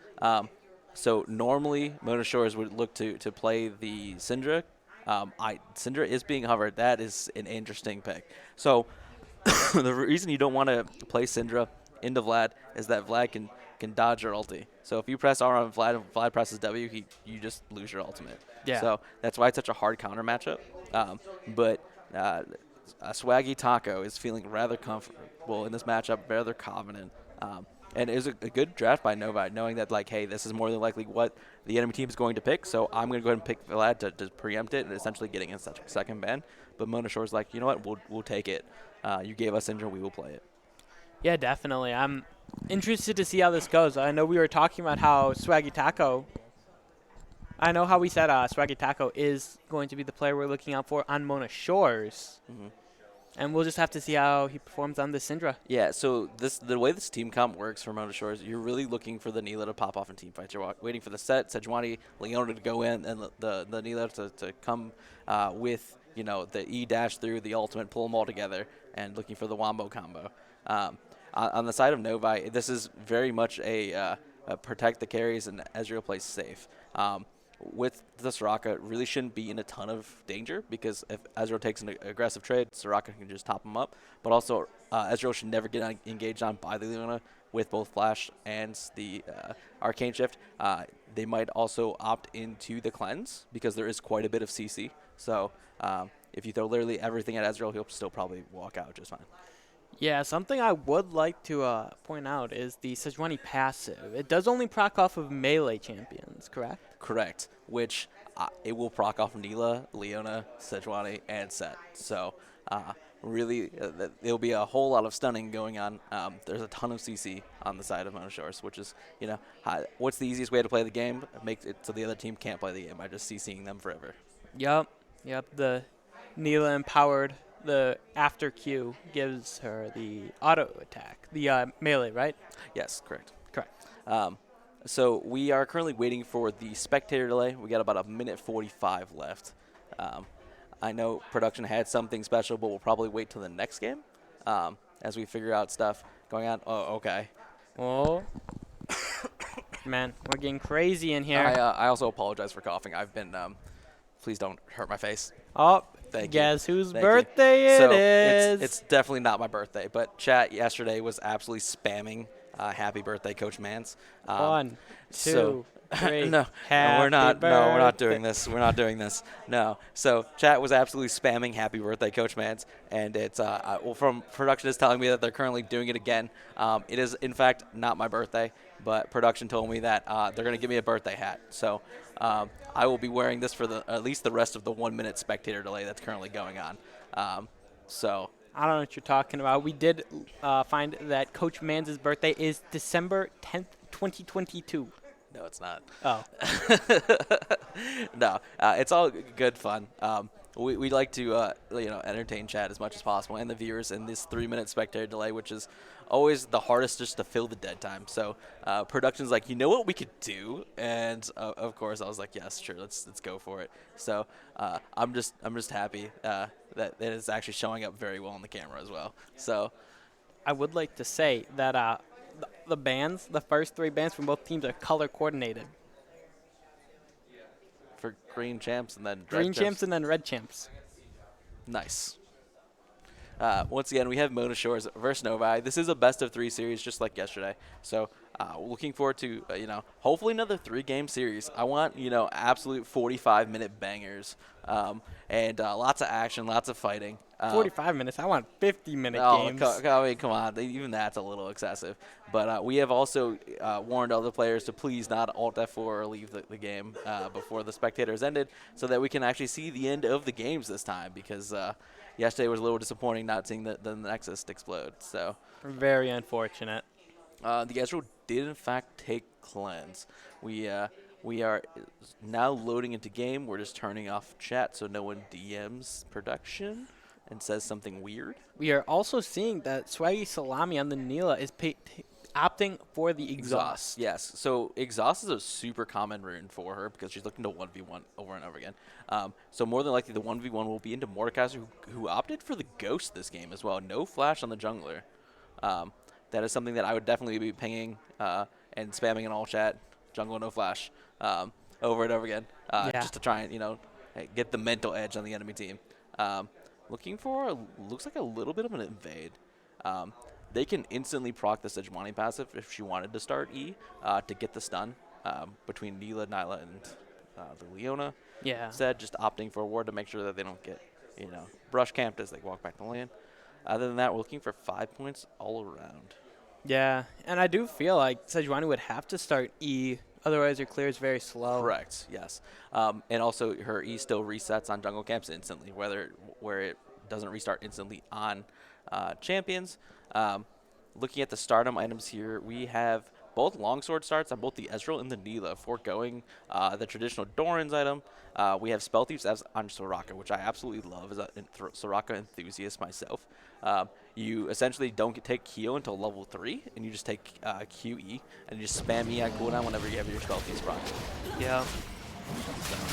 So normally Mona Shores would look to play the Syndra. Syndra is being hovered. That is an interesting pick. So the reason you don't want to play Syndra into Vlad is that Vlad can dodge your ulti. So if you press R on Vlad and Vlad presses W, you just lose your ultimate. Yeah. So that's why it's such a hard counter matchup. But Swaggy Taco is feeling rather comfortable in this matchup, rather confident. And it was a good draft by Novi, knowing that, like, hey, this is more than likely what the enemy team is going to pick, so I'm going to go ahead and pick Vlad to preempt it and essentially getting a second ban. But Mona Shore's like, you know what, we'll take it. You gave us Syndra, we will play it. Yeah, definitely. I'm interested to see how this goes. I know we were talking about how Swaggy Taco. I know how we said Swaggy Taco is going to be the player we're looking out for on Mona Shores. Mm-hmm. And we'll just have to see how he performs on the Syndra. Yeah, so the way this team comp works for Mona Shores, you're really looking for the Neela to pop off in team fights. You're waiting for the set, Sejuani, Leona to go in, and the Neela to come with, the E dash through, the ultimate, pull them all together, and looking for the Wombo combo. On the side of Novi, this is very much a protect the carries and Ezreal plays safe. With the Soraka, really shouldn't be in a ton of danger because if Ezreal takes an aggressive trade, Soraka can just top him up. But also, Ezreal should never get engaged on by the Leona with both Flash and the Arcane Shift. They might also opt into the Cleanse because there is quite a bit of CC. So if you throw literally everything at Ezreal, he'll still probably walk out just fine. Yeah, something I would like to point out is the Sejuani passive. It does only proc off of melee champions, correct? Correct, which it will proc off Neela, Leona, Sejuani, and Set. So really, there'll be a whole lot of stunning going on. There's a ton of CC on the side of Mona Shores, which is, what's the easiest way to play the game? Make it so the other team can't play the game by just CCing them forever. Yep, the Neela empowered. The after Q gives her the auto attack, the melee, right? Yes, correct. Correct. So we are currently waiting for the spectator delay. We got about 1:45 left. I know production had something special, but we'll probably wait till the next game as we figure out stuff going on. Oh, okay. Oh, man, we're getting crazy in here. I also apologize for coughing. I've been Please don't hurt my face. Oh, Thank guess you. whose Thank birthday you. it So is. It's definitely not my birthday, but chat yesterday was absolutely spamming happy birthday, Coach Mans. 1, 2, 3. No, we're not. No, we're not doing this. We're not doing this. No. So chat was absolutely spamming happy birthday, Coach Mans, and it's from production is telling me that they're currently doing it again. It is in fact not my birthday, but production told me that they're going to give me a birthday hat. So I will be wearing this for at least the rest of the 1 minute spectator delay that's currently going on. So. I don't know what you're talking about. We did find that Coach Mans' birthday is December 10th, 2022. No, it's not. Oh. No, it's all good fun. We like to entertain chat as much as possible and the viewers in this 3 minute spectator delay, which is always the hardest just to fill the dead time. So production's like, you know what we could do, and of course I was like, yes, sure, let's go for it. So I'm just happy that it is actually showing up very well on the camera as well. So I would like to say that the bands, the first 3 bands from both teams are color coordinated. For green champs and then green champs and then red champs. Nice. Once again, we have Mona Shores versus Novi. This is a best-of-3 series, just like yesterday. So, looking forward to hopefully another 3-game series. I want absolute 45-minute bangers, and lots of action, lots of fighting. 45 minutes. I want 50-minute games. I mean, come on. Even that's a little excessive. But we have also warned other players to please not Alt F4 or leave the game before the spectators ended, so that we can actually see the end of the games this time. Because yesterday was a little disappointing not seeing the Nexus explode. So very unfortunate. The Ezreal did in fact take cleanse. We are now loading into game. We're just turning off chat so no one DMs production and says something weird. We are also seeing that Swaggy Salami on the Neela is opting for the exhaust. Yes. So exhaust is a super common rune for her because she's looking to 1v1 over and over again. So more than likely the 1v1 will be into Mordekaiser, who opted for the ghost this game as well. No flash on the jungler. That is something that I would definitely be pinging and spamming in all chat. Jungle no flash over and over again, just to try and get the mental edge on the enemy team. Looking for looks like a little bit of an invade. They can instantly proc the Sejuani passive if she wanted to start E to get the stun between Neela, Nyla, and the Leona. Yeah. Instead, just opting for a ward to make sure that they don't get brush camped as they walk back to land. Other than that, we're looking for 5 points all around. Yeah, and I do feel like Sejuani would have to start E, otherwise her clear is very slow. Correct, yes. And also her E still resets on jungle camps instantly, where it doesn't restart instantly on champions. Looking at the stardom items here, we have both longsword starts on both the Ezreal and the Neela, foregoing the traditional Doran's item. We have Spell Thieves on Soraka, which I absolutely love as a Soraka enthusiast myself. You essentially don't take heal until level 3, and you just take QE, and you just spam E on cooldown whenever you have your Spell Thieves proc. Yeah.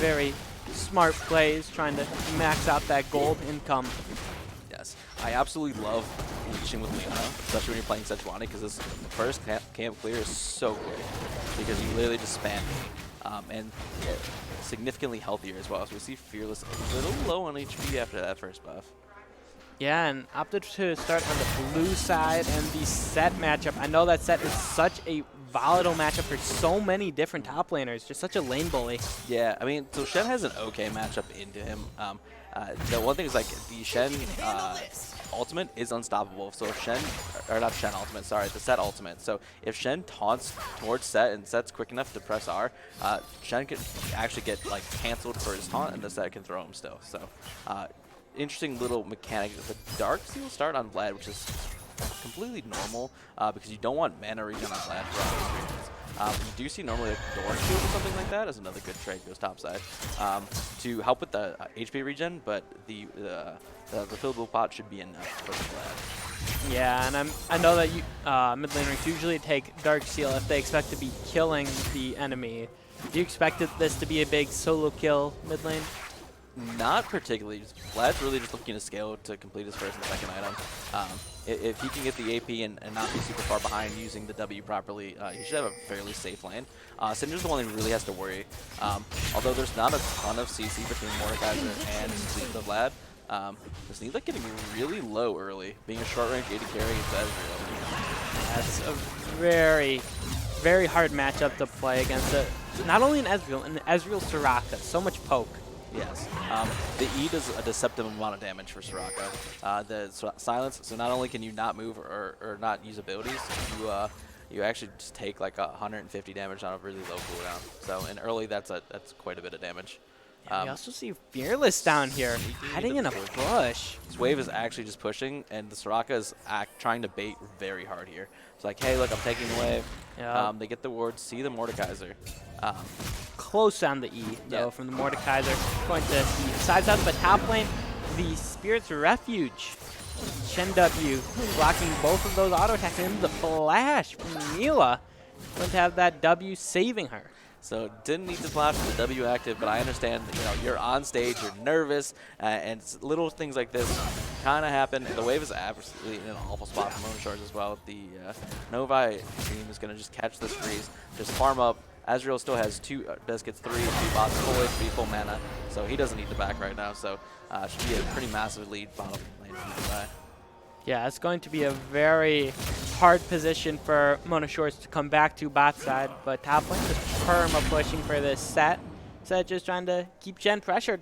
Very smart plays, trying to max out that gold income. Yes. I absolutely love leashing with Leona, especially when you're playing Sejuani, because this first camp clear is so quick, because you literally just spam and get significantly healthier as well. So we see Fearless a little low on HP after that first buff. Yeah, and opted to start on the blue side and the set matchup. I know that set is such a volatile matchup for so many different top laners, just such a lane bully. Yeah, I mean, so Shen has an okay matchup into him. The one thing is, like, the Shen ultimate is unstoppable. So if Shen, or not Shen ultimate, sorry, the Set ultimate. So if Shen taunts towards Set and Set's quick enough to press R, Shen can actually get, like, canceled for his taunt, and the Set can throw him still. So interesting little mechanic. The Dark Seal start on Vlad, which is completely normal because you don't want mana regen on Vlad for obvious reasons. You do see normally a Doran Shield or something like that as another good trade, goes topside, to help with the HP regen, but the refillable pot should be enough for the Vlad. Yeah, and I know that mid laners usually take Dark Seal if they expect to be killing the enemy. Do you expect this to be a big solo kill mid lane? Not particularly. Vlad's really just looking to scale to complete his first and second item. if he can get the AP and not be super far behind using the W properly, he should have a fairly safe lane. Syndra's the one who really has to worry. Although there's not a ton of CC between Mordekaiser and the Vlad, this Sneed's like getting really low early, being a short range AD carry against Ezreal. That's a very, very hard matchup to play against not only an Ezreal Soraka, so much poke. Yes. The E does a deceptive amount of damage for Soraka. The silence, so not only can you not move or not use abilities, you actually just take like 150 damage on a really low cooldown. So in early, that's quite a bit of damage. We also see Fearless down here, hiding in a bush. This wave is actually just pushing, and the Soraka is trying to bait very hard here. It's like, hey, look, I'm taking the wave. Yeah. They get the ward, see the Mordekaiser. Close on the E, though, from the Mordekaiser. Going to see sides out, but top lane, the Spirit's Refuge. Shen W blocking both of those auto attacks, and the flash from Mila. Going to have that W saving her. So didn't need to flash with the W active, but I understand that, you're on stage, you're nervous, and little things like this kind of happen. The wave is absolutely in an awful spot for Moonshores as well. The Novi team is going to just catch this freeze, just farm up. Azrael still has gets 3 bots, full HP, full mana, so he doesn't need the back right now. So should be a pretty massive lead bottom lane for Novi. Yeah, it's going to be a very hard position for Mona Shores to come back to bot side, but top lane just perma pushing for this set. Set just trying to keep Shen pressured.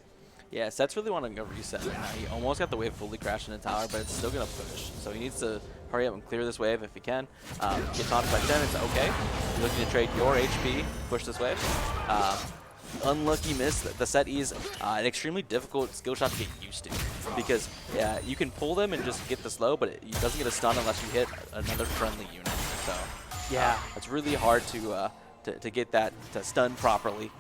Yeah, Set's really wanting to go reset right now. He almost got the wave fully crashed in the tower, but it's still going to push. So he needs to hurry up and clear this wave if he can. Get taunted by Shen, it's okay. You're looking to trade your HP, push this wave. Unlucky miss. The set is an extremely difficult skill shot to get used to, because you can pull them and just get the slow, but it doesn't get a stun unless you hit another friendly unit. So yeah, it's really hard to get that to stun properly.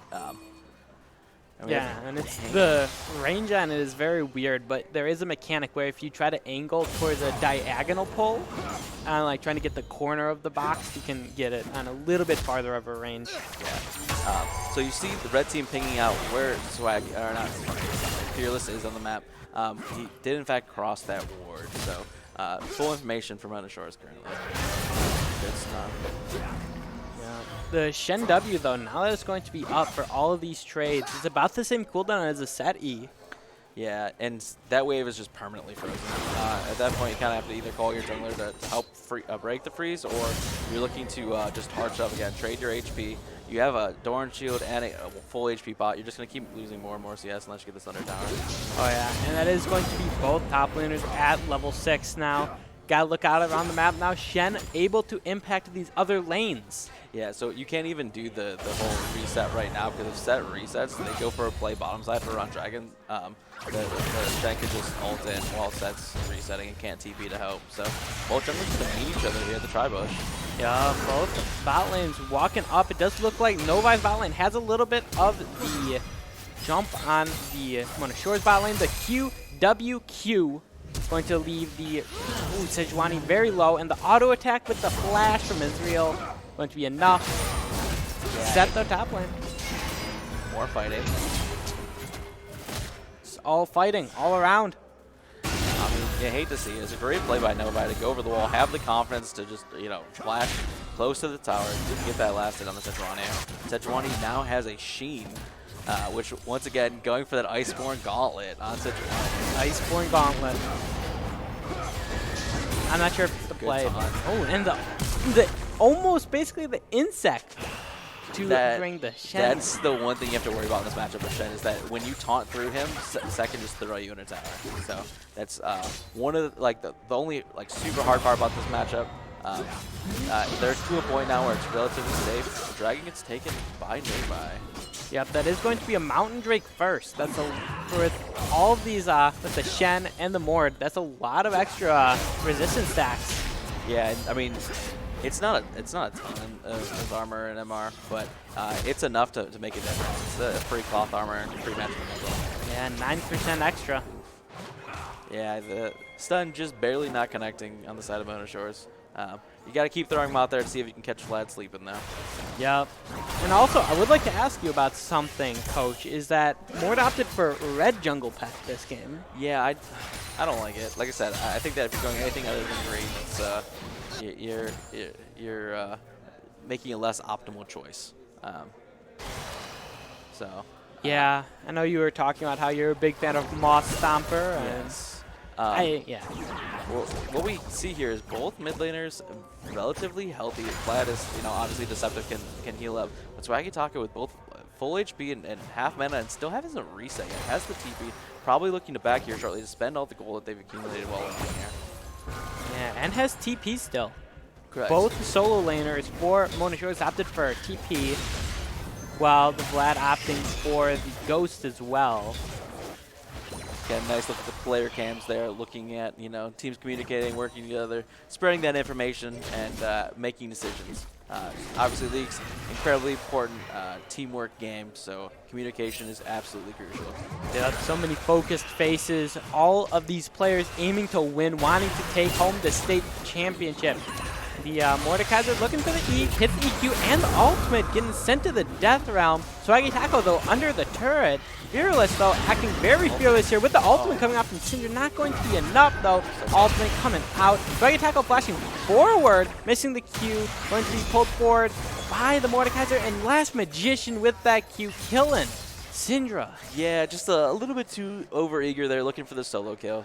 And it's the range on it is very weird, but there is a mechanic where if you try to angle towards a diagonal pull, and like trying to get the corner of the box, you can get it on a little bit farther of a range. Yeah. So you see the red team pinging out where Fearless is on the map. He did in fact cross that ward. So full information from Mona Shores currently. Good stuff. The Shen W, though, now that it's going to be up for all of these trades, it's about the same cooldown as a set E. Yeah, and that wave is just permanently frozen. At that point, you kind of have to either call your jungler to help break the freeze, or you're looking to just hard shove again, trade your HP. You have a Doran shield and a full HP bot. You're just going to keep losing more and more CS unless you get this under tower. Oh, yeah, and that is going to be both top laners at level 6 now. Gotta look out around the map now. Shen able to impact these other lanes. Yeah, so you can't even do the whole reset right now, because if set resets, they go for a play bottom side for Run Dragon. The Shen could just ult in while set's resetting and can't TP to help. So both junglers going to meet each other here at the Tri-Bush. Yeah, both bot lanes walking up. It does look like Novi's bot lane has a little bit of the jump on the Mona Shores bot lane. The QWQ is going to leave the Sejuani very low, and the auto attack with the flash from Israel going to be enough. Set the top lane. More fighting. It's all fighting, all around. I mean, you hate to see it. It's a great play by Novi to go over the wall, have the confidence to just, flash close to the tower, get that last hit on the Sejuani. Sejuani now has a Sheen, which, once again, going for that Iceborne Gauntlet on Sejuani. Iceborne Gauntlet. I'm not sure if it's the play. Oh, and the almost basically the insect to bring the Shen. That's the one thing you have to worry about in this matchup with Shen, is that when you taunt through him, Sek can just throw you in a tower. So that's one of the only super hard part about this matchup. They're to a point now where it's relatively safe. The Dragon gets taken by Novi. Yep, that is going to be a Mountain Drake first. That's with all of these with the Shen and the Mord. That's a lot of extra resistance stacks. Yeah, I mean, it's not a ton of armor and MR, but it's enough to make a difference. It's a free cloth armor and free magic as well. Yeah, 9% extra. Yeah, the stun just barely not connecting on the side of Mona Shores. You got to keep throwing them out there to see if you can catch Vlad sleeping though. Yep. And also, I would like to ask you about something, Coach. Is that Mort opted for red jungle pet this game? Yeah, I don't like it. Like I said, I think that if you're going anything other than green, it's you're making a less optimal choice. So. Yeah, I know you were talking about how you're a big fan of Moss Stomper. And Yes. yeah. Well, what we see here is both mid laners relatively healthy. Vlad is, obviously Deceptive can heal up. But Swaggy Taco with both full HP and half mana and still hasn't reset yet. Has the TP. Probably looking to back here shortly to spend all the gold that they've accumulated while in here. Yeah, and has TP still. Correct. Both solo laners for Mona Shores opted for TP, while the Vlad opting for the Ghost as well. Again, nice look at the player cams there, looking at, teams communicating, working together, spreading that information, and making decisions. Obviously, League's incredibly important teamwork game, so communication is absolutely crucial. Yeah, so many focused faces, all of these players aiming to win, wanting to take home the state championship. The Mordekaiser looking for the E, hits the EQ and the ultimate, getting sent to the death realm. Swaggy Taco, though, under the turret. Fearless, though, acting very fearless here with the ultimate coming out from Cinder. Not going to be enough, though. Ultimate coming out. Swaggy Taco flashing forward, missing the Q. Going to be pulled forward by the Mordekaiser. And last Magician with that Q, killing Syndra. Yeah, just a little bit too over-eager there, looking for the solo kill.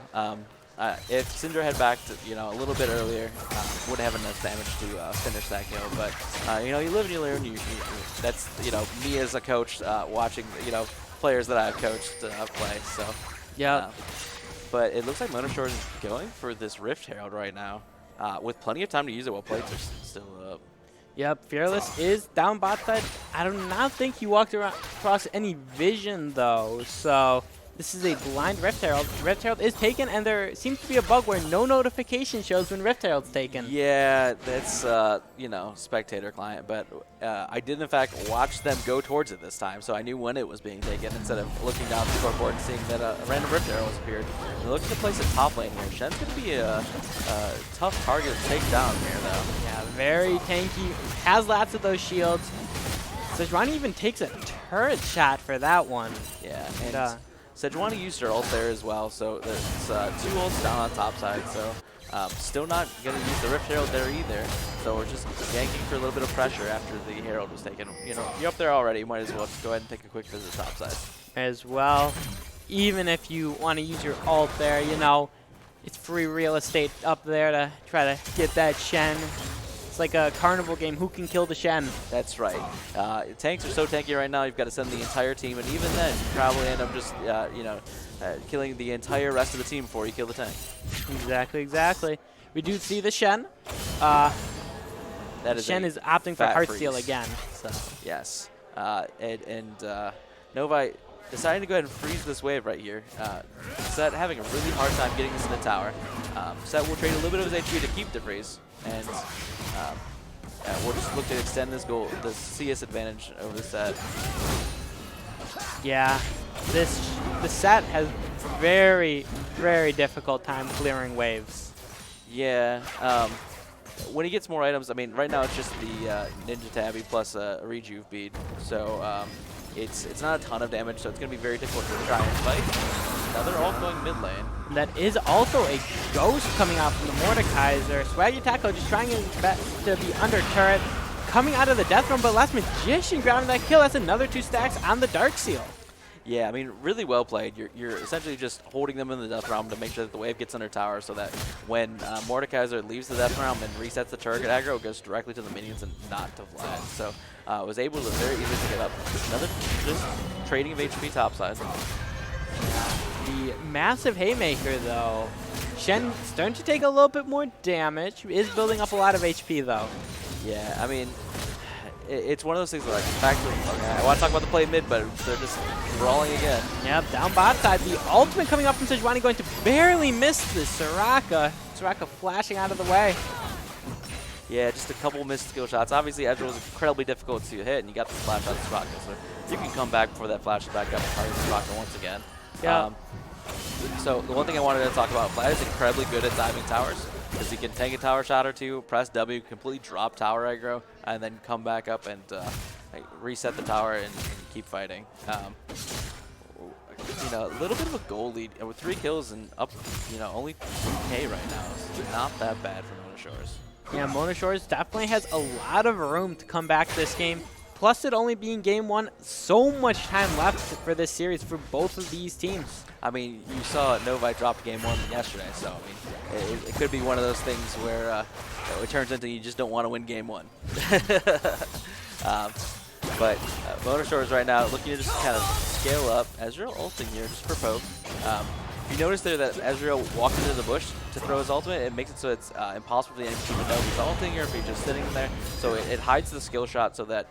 If Syndra had backed, a little bit earlier, would have enough damage to finish that kill. But you live and you learn. That's me as a coach watching players that I've coached play. So yeah. But it looks like Mona Shores is going for this Rift Herald right now, with plenty of time to use it while plates are still up. Yep, Fearless is down bot side. I do not think he walked across any vision though, so. This is a blind Rift Herald. Rift Herald is taken, and there seems to be a bug where no notification shows when Rift Herald's taken. Yeah, that's, spectator client, but I did, in fact, watch them go towards it this time, so I knew when it was being taken instead of looking down the scoreboard and seeing that a random Rift Herald has appeared. They're looking to place a top lane here. Shen's going to be a tough target to take down here, though. Yeah, very tanky. Has lots of those shields. Sejuani even takes a turret shot for that one. Yeah, and Sejuani used her ult there as well, so there's 2 ults down on top side, so still not going to use the Rift Herald there either. So we're just ganking for a little bit of pressure after the Herald was taken. You're up there already, you might as well just go ahead and take a quick visit top side. As well, even if you want to use your ult there, it's free real estate up there to try to get that Shen. It's like a carnival game. Who can kill the Shen? That's right. Tanks are so tanky right now. You've got to send the entire team, and even then, you probably end up just, killing the entire rest of the team before you kill the tank. Exactly. We do see the Shen. Shen is opting for Heartsteel again. So. Yes. Novi deciding to go ahead and freeze this wave right here. Set having a really hard time getting this in the tower. Set will trade a little bit of his HP to keep the freeze, and we'll just look to extend this CS advantage over the Set. Yeah, the Set has very, very difficult time clearing waves. Yeah, when he gets more items, I mean, right now it's just the Ninja Tabby plus a Rejuve bead, so it's not a ton of damage, so it's going to be very difficult to try and fight. Now they're all going mid lane. That is also a Ghost coming out from the Mordekaiser. Swaggy Taco just trying his best to be under turret, coming out of the Death Realm, but last Magician grabbing that kill. That's another 2 stacks on the Dark Seal. Yeah, I mean, really well played. You're essentially just holding them in the Death Realm to make sure that the wave gets under tower so that when Mordekaiser leaves the Death Realm and resets the turret aggro, it goes directly to the minions and not to Vlad. So was able to very easily to get up. Another just trading of HP topside. The massive Haymaker, though. Shen starting to take a little bit more damage. Is building up a lot of HP, though. Yeah, I mean, it's one of those things where, back to, I want to talk about the play mid, but they're just brawling again. Yep, down bot side. The ultimate coming up from Sejuani, going to barely miss the Soraka. Soraka flashing out of the way. Yeah, just a couple missed skill shots. Obviously, Ezreal was incredibly difficult to hit, and you got the flash out of Soraka, so you can come back before that flash is back up and target Soraka once again. Yeah. So the one thing I wanted to talk about, Vlad is incredibly good at diving towers. because he can tank a tower shot or two, press W, completely drop tower aggro, and then come back up and reset the tower and keep fighting. You know, a little bit of a goal lead with 3 kills and up, you know, only 2K right now. It's not that bad for Mona Shores. Yeah, Mona Shores definitely has a lot of room to come back this game. Plus, it only being game 1, so much time left for this series for both of these teams. I mean, you saw Novi dropped game 1 yesterday, so I mean, it could be one of those things where it turns into you just don't want to win game 1. But Mona Shores right now looking to just kind of scale up. Ezreal ulting here just for poke. If you notice there that Ezreal walked into the bush to throw his ultimate, it makes it so it's impossible for the enemy to even know if he's ulting or if he's just sitting there. So it hides the skill shot so that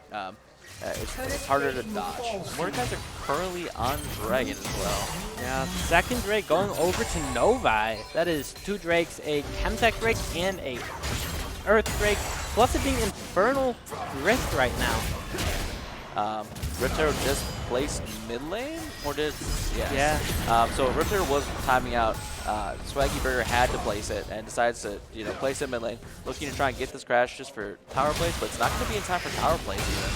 it's harder to dodge. Mordekaiser currently on Dragon as well. Yeah, second Drake going over to Novi. That is 2 Drakes, a Chemtech Drake and a Earth Drake, plus it being Infernal Rift right now. Riptero just placed mid lane, or did? Yes. Yeah. So Riptero was timing out. Swaggy Burger had to place it and decides to, you know, place it mid lane, looking to try and get this crash just for tower plays, but it's not going to be in time for tower plays even.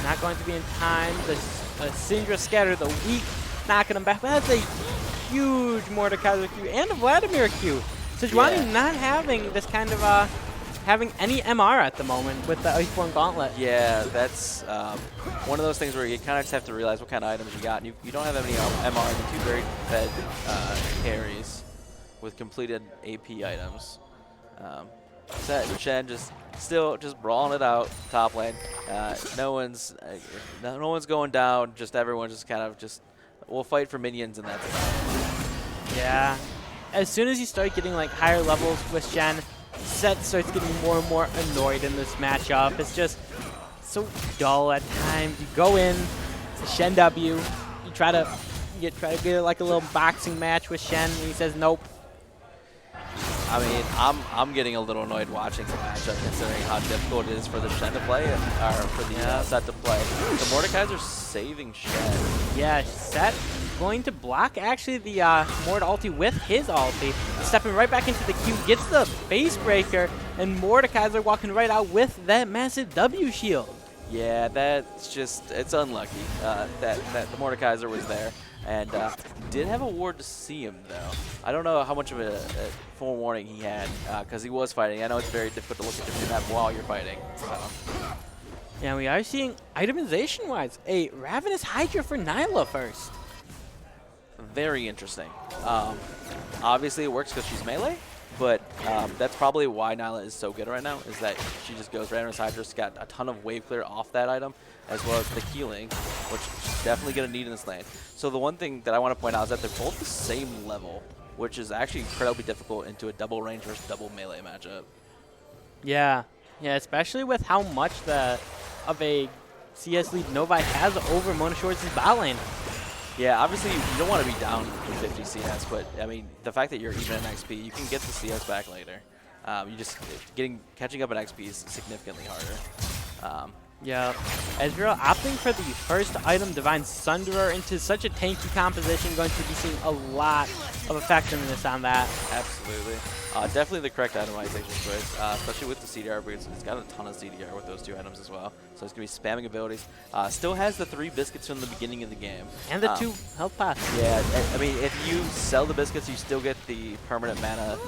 Not going to be in time. The Syndra Scatter, the weak, knocking him back. That's a huge Mordekaiser Q and a Vladimir Q. Sejuani not having this kind of having any MR at the moment with the Iceborne Gauntlet. Yeah, that's one of those things where you kind of just have to realize what kind of items you got. You don't have any MR in the 2 very fed carries with completed AP items. Set and Shen just still just brawling it out top lane. No one's going down. Just everyone just kind of just will fight for minions and that's it. Yeah. As soon as you start getting like higher levels with Shen, Set starts getting more and more annoyed in this matchup. It's just so dull at times. You go in, Shen W, you try to get like a little boxing match with Shen, and he says nope. I mean, I'm getting a little annoyed watching the matchup considering how difficult it is for the Shen to play or for the Set to play. The Mordekaiser's saving Shen. Yeah, Set going to block actually the Mord ulti with his ulti. Stepping right back into the queue, gets the base breaker, and Mordekaiser walking right out with that massive W shield. Yeah, that's just, it's unlucky that the Mordekaiser was there. And did have a ward to see him, though. I don't know how much of a forewarning he had, because he was fighting. I know it's very difficult to look at the map while you're fighting. So. Yeah, we are seeing, itemization-wise, a Ravenous Hydra for Nyla first. Very interesting. Obviously, it works because she's melee, but that's probably why Nyla is so good right now, is that she just goes Ravenous Hydra's got a ton of wave clear off that item, as well as the healing, which she's definitely going to need in this lane. So the one thing that I want to point out is that they're both the same level, which is actually incredibly difficult into a double range versus double melee matchup. Yeah, especially with how much of a CS lead Novi has over Mona Shores' bot lane. Yeah, obviously you don't want to be down to 50 CS, but I mean the fact that you're even in XP, you can get the CS back later. You just catching up in XP is significantly harder. Yeah, Ezreal opting for the first item, Divine Sunderer, into such a tanky composition, going to be seeing a lot of effectiveness on that. Absolutely. Definitely the correct itemization choice, especially with the CDR, because it's got a ton of CDR with those 2 items as well. So it's going to be spamming abilities. Still has the 3 biscuits from the beginning of the game. And the 2 health pots. Yeah, I mean, if you sell the biscuits, you still get the permanent mana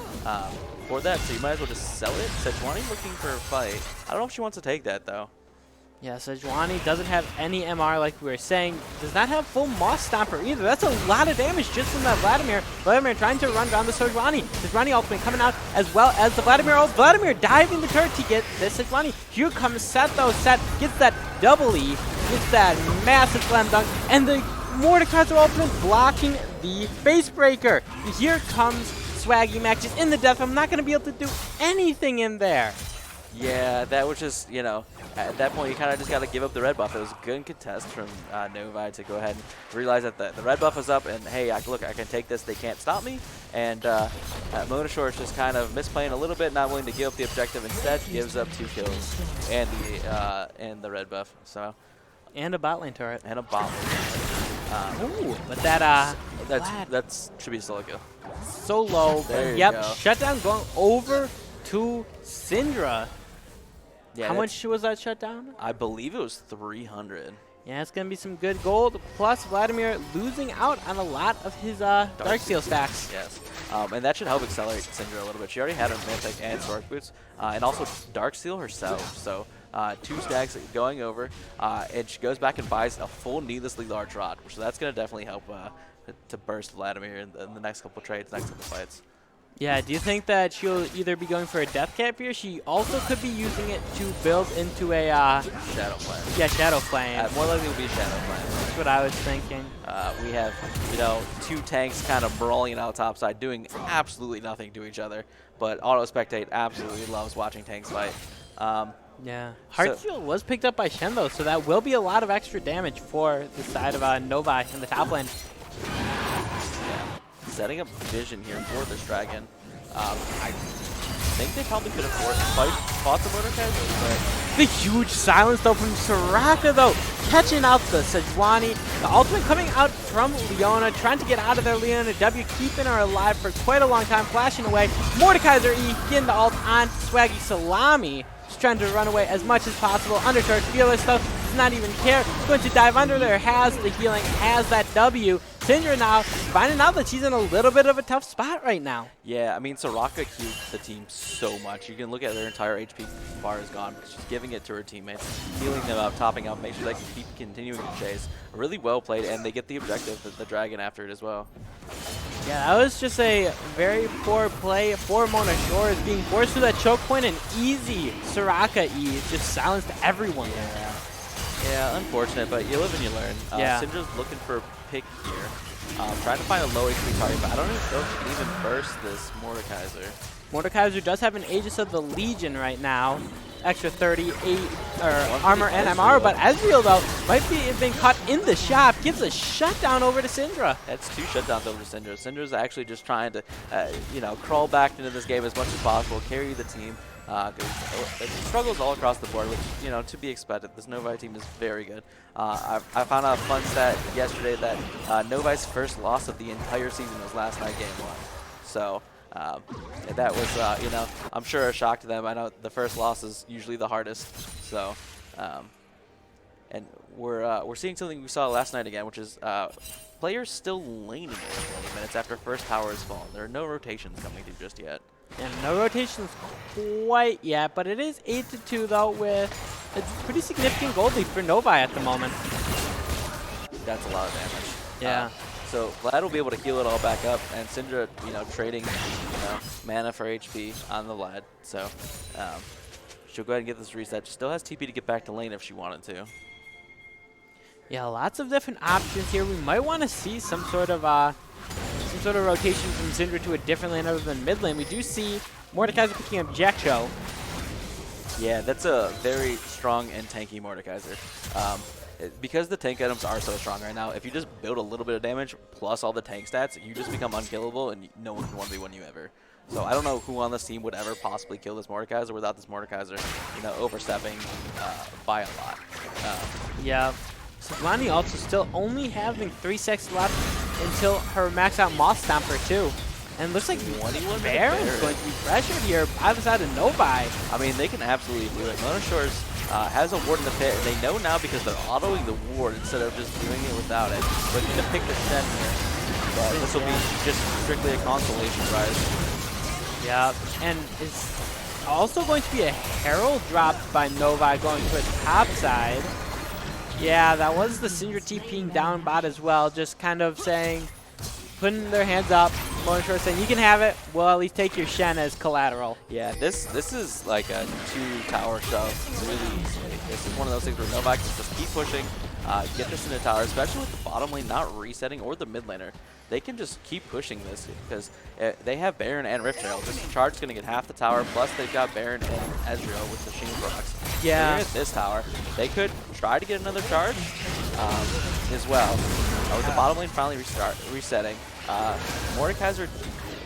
for that, so you might as well just sell it. Sejuani looking for a fight. I don't know if she wants to take that, though. Yeah, Sejuani doesn't have any MR like we were saying. Does not have full Moss Stomper either. That's a lot of damage just from that Vladimir. Vladimir trying to run down the Sejuani. Sejuani ultimate coming out as well as the Vladimir ult. Vladimir diving the turret to get this Sejuani. Here comes Set though. Set gets that double E, gets that massive slam dunk, and the Mordekaiser ultimate blocking the base breaker. Here comes Swaggy Mac just in the death. I'm not going to be able to do anything in there. Yeah, that was just, you know, at that point you kind of just got to give up the red buff. It was a good contest from Novi to go ahead and realize that the red buff was up and, hey, look, I can take this. They can't stop me. And Mona Shores just kind of misplaying a little bit, not willing to give up the objective. Instead, gives up 2 kills and the red buff. So. And a bot lane turret. And a bot lane turret. Ooh, but that That should be Silica. So low. There you Yep, go. shutdown going over to Syndra. Yeah, How much was that shutdown? I believe it was 300. Yeah, it's going to be some good gold. Plus, Vladimir losing out on a lot of his Darksteel stacks. Yes. And that should help accelerate Syndra a little bit. She already had her Mythic and Stork Boots, and also Darksteel herself. So 2 stacks going over, and she goes back and buys a full needlessly large rod. So that's going to definitely help to burst Vladimir in the next couple trades, next couple fights. Yeah, do you think that she'll either be going for a Death Cap here? She also could be using it to build into a... Shadow Flame. Yeah, Shadow Flame. More likely will be Shadow Flame. That's what I was thinking. We have, 2 tanks kind of brawling out topside, doing absolutely nothing to each other. But Auto Spectate absolutely loves watching tanks fight. Yeah. Heartsteel was picked up by Shen, though, so that will be a lot of extra damage for the side of Novi in the top lane. Setting up vision here for this dragon. I think they probably could have fought the Mordekaiser, but... The huge silence, though, from Soraka, though, catching out the Sejuani. The ultimate coming out from Leona, trying to get out of there. Leona W, keeping her alive for quite a long time, flashing away. Mordekaiser E getting the ult on Swaggy Salami. Just trying to run away as much as possible. Undercharge Fearless, though, does not even care. Going to dive under there, has the healing, has that W. Syndra now finding out that she's in a little bit of a tough spot right now. Yeah, I mean, Soraka queued the team so much. You can look at their entire HP bar is gone because she's giving it to her teammates, healing them up, topping up, make sure they can keep continuing to chase. Really well played, and they get the objective, the dragon after it as well. Yeah, that was just a very poor play for Mona Shores, being forced through that choke point, and easy Soraka E just silenced everyone there. Yeah, unfortunate, but you live and you learn. Yeah. Syndra's looking for a pick here. Trying to find a low HP target, but I don't know if she can even burst this Mordekaiser. Mordekaiser does have an Aegis of the Legion right now. Extra 38 armor and MR, but Ezreal, though, might be being caught in the shop. Gives a shutdown over to Syndra. That's 2 shutdowns over to Syndra. Syndra's actually just trying to, crawl back into this game as much as possible, carry the team. It struggles all across the board, which, to be expected. This Novi team is very good. I found out a fun stat yesterday that Novi's first loss of the entire season was last night, Game 1. So that was, I'm sure a shock to them. I know the first loss is usually the hardest. So, and we're seeing something we saw last night again, which is players still laning for 20 minutes after first tower has fallen. There are no rotations coming through just yet. And no rotations quite yet, but it is 8-2 though, with a pretty significant gold lead for Novi at the moment. That's a lot of damage. Yeah. So Vlad will be able to heal it all back up, and Syndra, trading, mana for HP on the Vlad. So she'll go ahead and get this reset. She still has TP to get back to lane if she wanted to. Yeah, lots of different options here. We might want to see some sort of rotation from Syndra to a different lane other than mid lane. We do see Mordekaiser picking up Jack-Cho. Yeah, that's a very strong and tanky Mordekaiser. Because the tank items are so strong right now, if you just build a little bit of damage plus all the tank stats, you just become unkillable and no one can 1v1 you ever. So I don't know who on this team would ever possibly kill this Mordekaiser without this Mordekaiser, overstepping by a lot. Yeah. Sejuani also still only having 3 seconds left until her max out Moth Stomper too. And looks like Baron's going to be pressured here by the side of Novi. I mean, they can absolutely do it. Mona Shores has a ward in the pit, and they know now because they're autoing the ward instead of just doing it without it. They're going to pick the Shen here, but this will be just strictly a consolation prize. Yeah, and it's also going to be a Herald dropped by Novi going to a top side. Yeah, that was the Syndra TPing down bot as well, just kind of saying, putting their hands up, Mona Shores saying, you can have it, we'll at least take your Shen as collateral. Yeah, this is like a 2-tower shove really easily. This is one of those things where Novi can just keep pushing, get this in the tower, especially with the bottom lane not resetting or the mid laner. They can just keep pushing this because they have Baron and Rift Herald. This charge is going to get half the tower, plus they've got Baron and Ezreal with the Shield Rocks. Yeah. So at this tower, they could try to get another charge as well. With the bottom lane finally resetting, Mordekaiser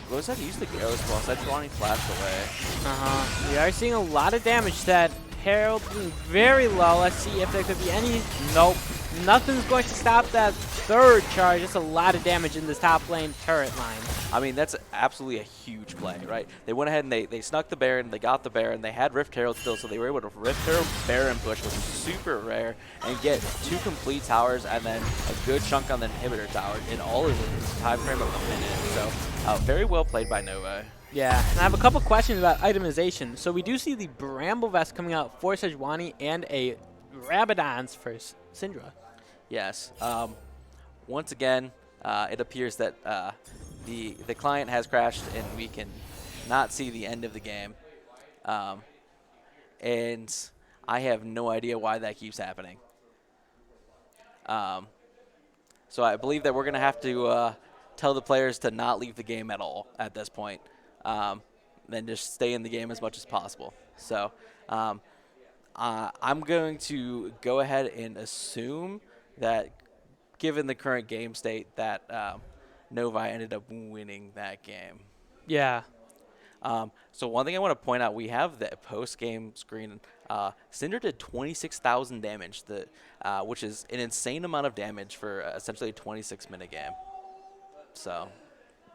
goes ahead and use the Gyros while Sejuani flashed away. We are seeing a lot of damage. That Herald being very low. Let's see if there could be any. Nope. nothing's going to stop that third charge. That's a lot of damage in this top lane turret line. I mean, that's absolutely a huge play, right? They went ahead and they snuck the Baron, they got the Baron, they had Rift Herald still, so they were able to Rift Herald Baron push, which is super rare, and get 2 complete towers and then a good chunk on the inhibitor tower in all of the time frame of a minute. So very well played by Nova. Yeah, and I have a couple questions about itemization. So we do see the Bramble Vest coming out for Sejuani and a Rabadon's for Syndra. Yes. Once again, it appears that the client has crashed and we can not see the end of the game. And I have no idea why that keeps happening. So I believe that we're going to have to tell the players to not leave the game at all at this point. Then just stay in the game as much as possible. So I'm going to go ahead and assume that given the current game state that Novi ended up winning that game. Yeah. So one thing I want to point out, we have the post-game screen. Syndra did 26,000 damage, which is an insane amount of damage for essentially a 26-minute game. So.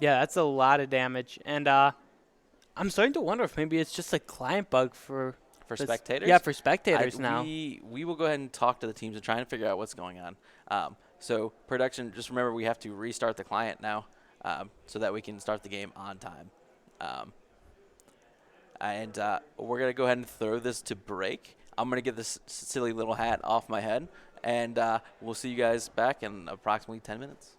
Yeah, that's a lot of damage. And I'm starting to wonder if maybe it's just a client bug for spectators? Yeah, for spectators now. We will go ahead and talk to the teams and try and figure out what's going on. So production, just remember we have to restart the client now so that we can start the game on time. And we're going to go ahead and throw this to break. I'm going to get this silly little hat off my head, and we'll see you guys back in approximately 10 minutes.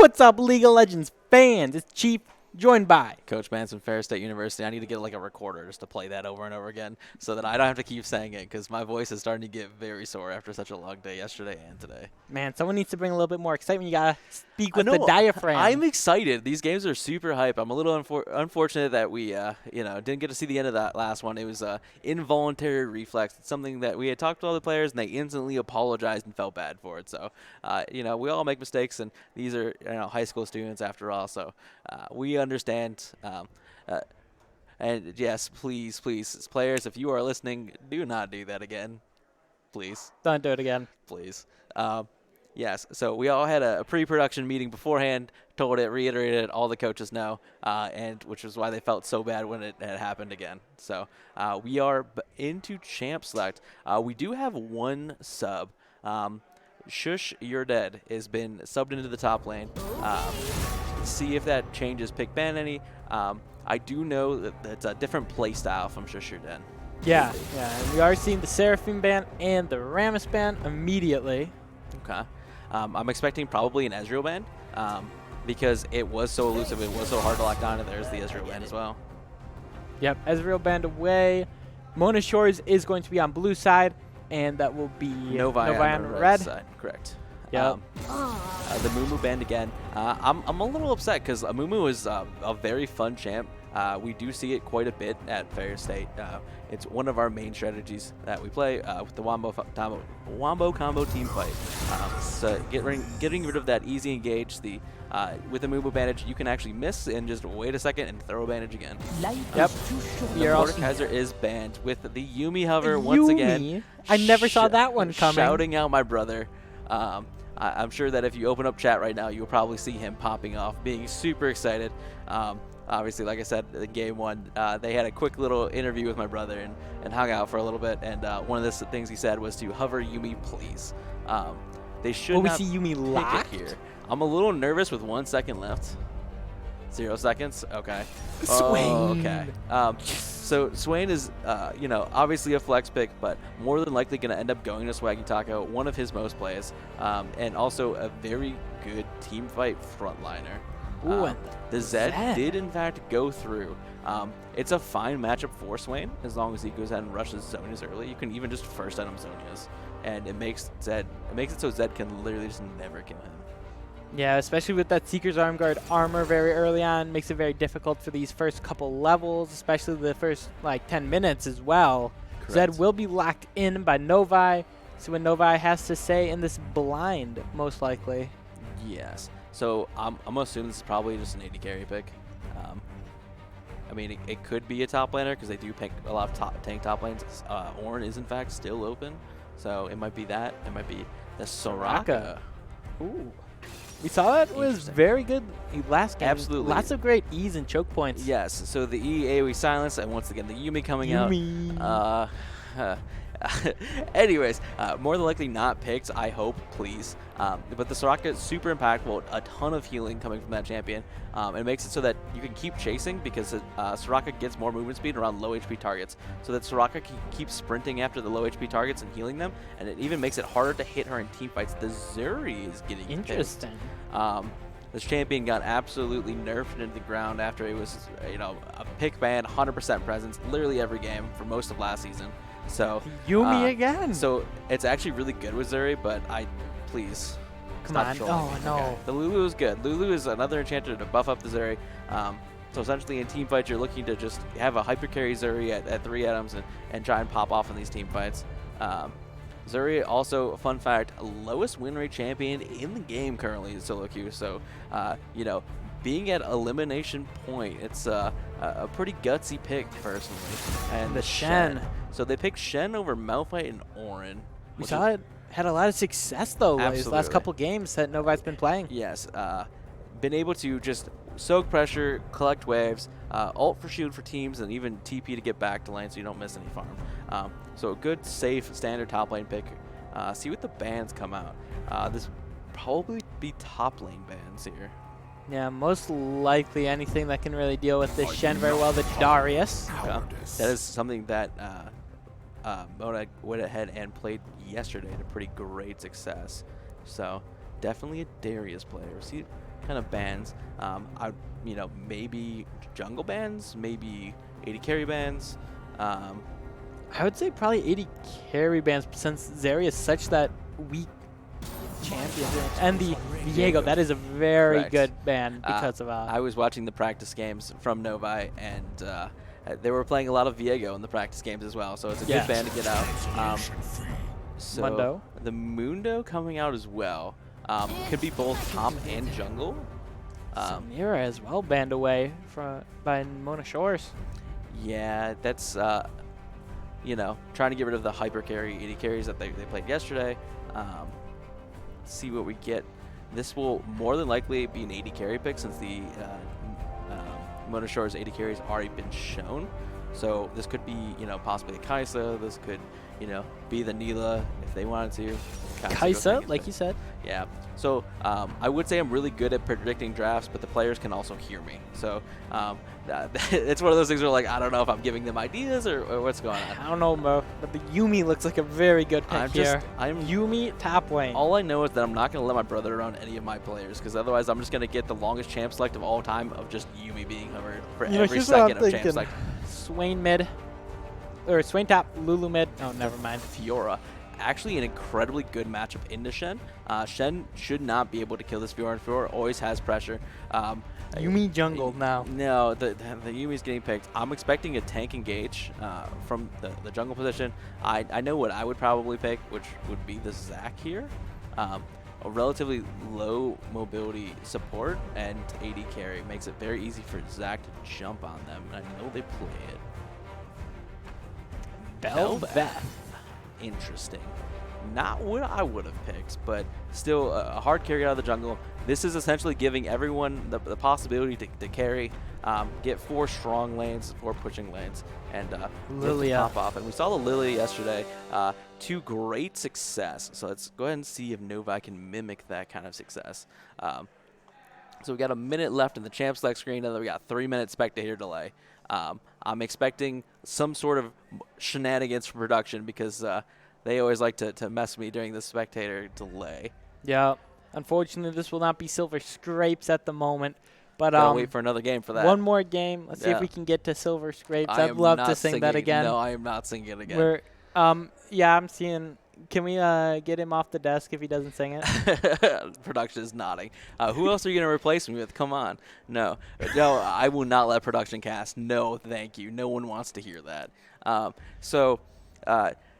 What's up, League of Legends fans? It's Chief, joined by Coach Manson, Ferris State University. I need to get like a recorder just to play that over and over again so that I don't have to keep saying it because my voice is starting to get very sore after such a long day yesterday and today. Man, someone needs to bring a little bit more excitement. You gotta speak with the diaphragm. I'm excited. These games are super hype. I'm a little unfortunate that we, didn't get to see the end of that last one. It was involuntary reflex. It's something that we had talked to all the players, and they instantly apologized and felt bad for it. So, we all make mistakes, and these are high school students after all. So, we understand. And yes, please, players, if you are listening, do not do that again. Please. Don't do it again. Please. Yes, so we all had a pre-production meeting beforehand, reiterated it, all the coaches know, and which is why they felt so bad when it had happened again. So we are into champ select. We do have one sub. Shush, You're Dead has been subbed into the top lane. See if that changes pick ban any. I do know that it's a different play style from Shush, You're Dead. Yeah, and we are seeing the Seraphim ban and the Rammus ban immediately. Okay. I'm expecting probably an Ezreal ban because it was so elusive, it was so hard to lock down, and there's the Ezreal ban as well. Yep, Ezreal banned away. Mona Shores is going to be on blue side, and that will be Novi on the red side. Correct. Yep. The Mumu banned again. I'm a little upset because Mumu is a very fun champ. We do see it quite a bit at Ferris State. It's one of our main strategies that we play with the Wombo combo team fight. So getting rid of that easy engage. With the Mumu bandage, you can actually miss and just wait a second and throw a bandage again. Yep. The Mordekaiser is banned with the Yumi hover once again. I never saw that one coming. Shouting out my brother. I'm sure that if you open up chat right now, you'll probably see him popping off, being super excited. Obviously, like I said, in game one, they had a quick little interview with my brother and hung out for a little bit. And one of the things he said was to hover Yumi, please. They should Will we not see Yumi pick locked? it here. I'm a little nervous with 1 second left. 0 seconds? Okay. Swain. Okay. So Swain is, obviously a flex pick, but more than likely going to end up going to Swaggy Taco, one of his most plays, and also a very good team fight frontliner. Ooh, the Zed did, in fact, go through. It's a fine matchup for Swain as long as he goes ahead and rushes Zonias early. You can even just first item Zonias, and it makes it so Zed can literally just never kill him. Yeah, especially with that Seeker's Arm Guard armor very early on, makes it very difficult for these first couple levels, especially the first 10 minutes as well. Correct. Zed will be locked in by Novi, so what Novi has to say in this blind, most likely. Yes. So I'm gonna assume this is probably just an AD carry pick. It could be a top laner because they do pick a lot of tank top lanes. Ornn is in fact still open, so it might be that. It might be the Soraka. Ooh. We saw that was very good last game. Absolutely. Lots of great E's and choke points. Yes. So the AoE silence, and once again the Yumi coming out. Anyways, more than likely not picked, I hope, please. But the Soraka is super impactful, a ton of healing coming from that champion. It makes it so that you can keep chasing because Soraka gets more movement speed around low HP targets. So that Soraka can keep sprinting after the low HP targets and healing them, and it even makes it harder to hit her in team fights. The Zuri is getting interesting. This champion got absolutely nerfed into the ground after it was, a pick ban, 100% presence, literally every game for most of last season. So Yumi again. So it's actually really good with Zuri, but please come stop on. trolling. Oh no. Okay. The Lulu is good. Lulu is another enchanter to buff up the Zuri. So essentially in team fights, you're looking to just have a hyper carry Zuri at 3 items and try and pop off in these team fights. Zuri also, fun fact, lowest win rate champion in the game currently is solo queue. So being at elimination point, it's a pretty gutsy pick personally. And the Shen. So they picked Shen over Malphite and Ornn. We saw it had a lot of success though these last couple games that Novi's been playing. Yes, been able to just soak pressure, collect waves, ult for shield for teams, and even TP to get back to lane so you don't miss any farm. So a good, safe, standard top lane pick. See what the bans come out. This probably be top lane bans here. Yeah, most likely anything that can really deal with this Shen very well, the Darius. That is something that Mona went ahead and played yesterday to pretty great success. So definitely a Darius player. See, kind of bans. Maybe jungle bans, maybe 80 carry bans. I would say probably 80 carry bans since Zeri is such that weak champion. And the Viego, that is a very Correct. good ban because of... I was watching the practice games from Novi, and they were playing a lot of Viego in the practice games as well, so it's a good ban to get out. So Mundo. The Mundo coming out as well. Could be both top and jungle. Samira as well banned away by Mona Shores. Yeah, that's, trying to get rid of the hyper carry 80 carries that they played yesterday. See what we get. This will more than likely be an 80 carry pick since the Mona Shores 80 carries already been shown. So this could be, possibly a Kaisa. This could, be the Neela if they wanted to. Kaisa, like you said. Yeah. So I would say I'm really good at predicting drafts, but the players can also hear me. So it's one of those things where, like, I don't know if I'm giving them ideas or what's going on. I don't know, bro. But the Yuumi looks like a very good pick here. I'm Yuumi top lane. All I know is that I'm not going to let my brother around any of my players, because otherwise I'm just going to get the longest champ select of all time of just Yuumi being hovered for every second of champ select. Swain mid. Or Swain top, Lulu mid. Oh, never mind. Fiora. Actually an incredibly good matchup into Shen. Shen should not be able to kill this Fiora, and Fiora always has pressure. Yuumi jungle now. No, the Yuumi's getting picked. I'm expecting a tank engage from the jungle position. I know what I would probably pick, which would be the Zac here. A relatively low mobility support and 80 carry makes it very easy for Zac to jump on them, and I know they play it. Bel'Veth. Interesting. Not what I would have picked, but still a hard carry out of the jungle. This is essentially giving everyone the possibility to carry, get 4 strong lanes, 4 pushing lanes, and Lilia pop off. And we saw the Lily yesterday to great success. So let's go ahead and see if Novi can mimic that kind of success. So we got a minute left in the champ select screen, and then we got 3-minute spectator delay. I'm expecting some sort of shenanigans from production because they always like to mess me during the spectator delay. Yeah. Unfortunately, this will not be Silver Scrapes at the moment. But Gotta wait for another game for that. One more game. Let's see if we can get to Silver Scrapes. I'd love to sing that again. No, I am not singing it again. Yeah, I'm seeing. Can we get him off the desk if he doesn't sing it? Production is nodding. Who else are you going to replace me with? Come on. No, I will not let production cast. No, thank you. No one wants to hear that.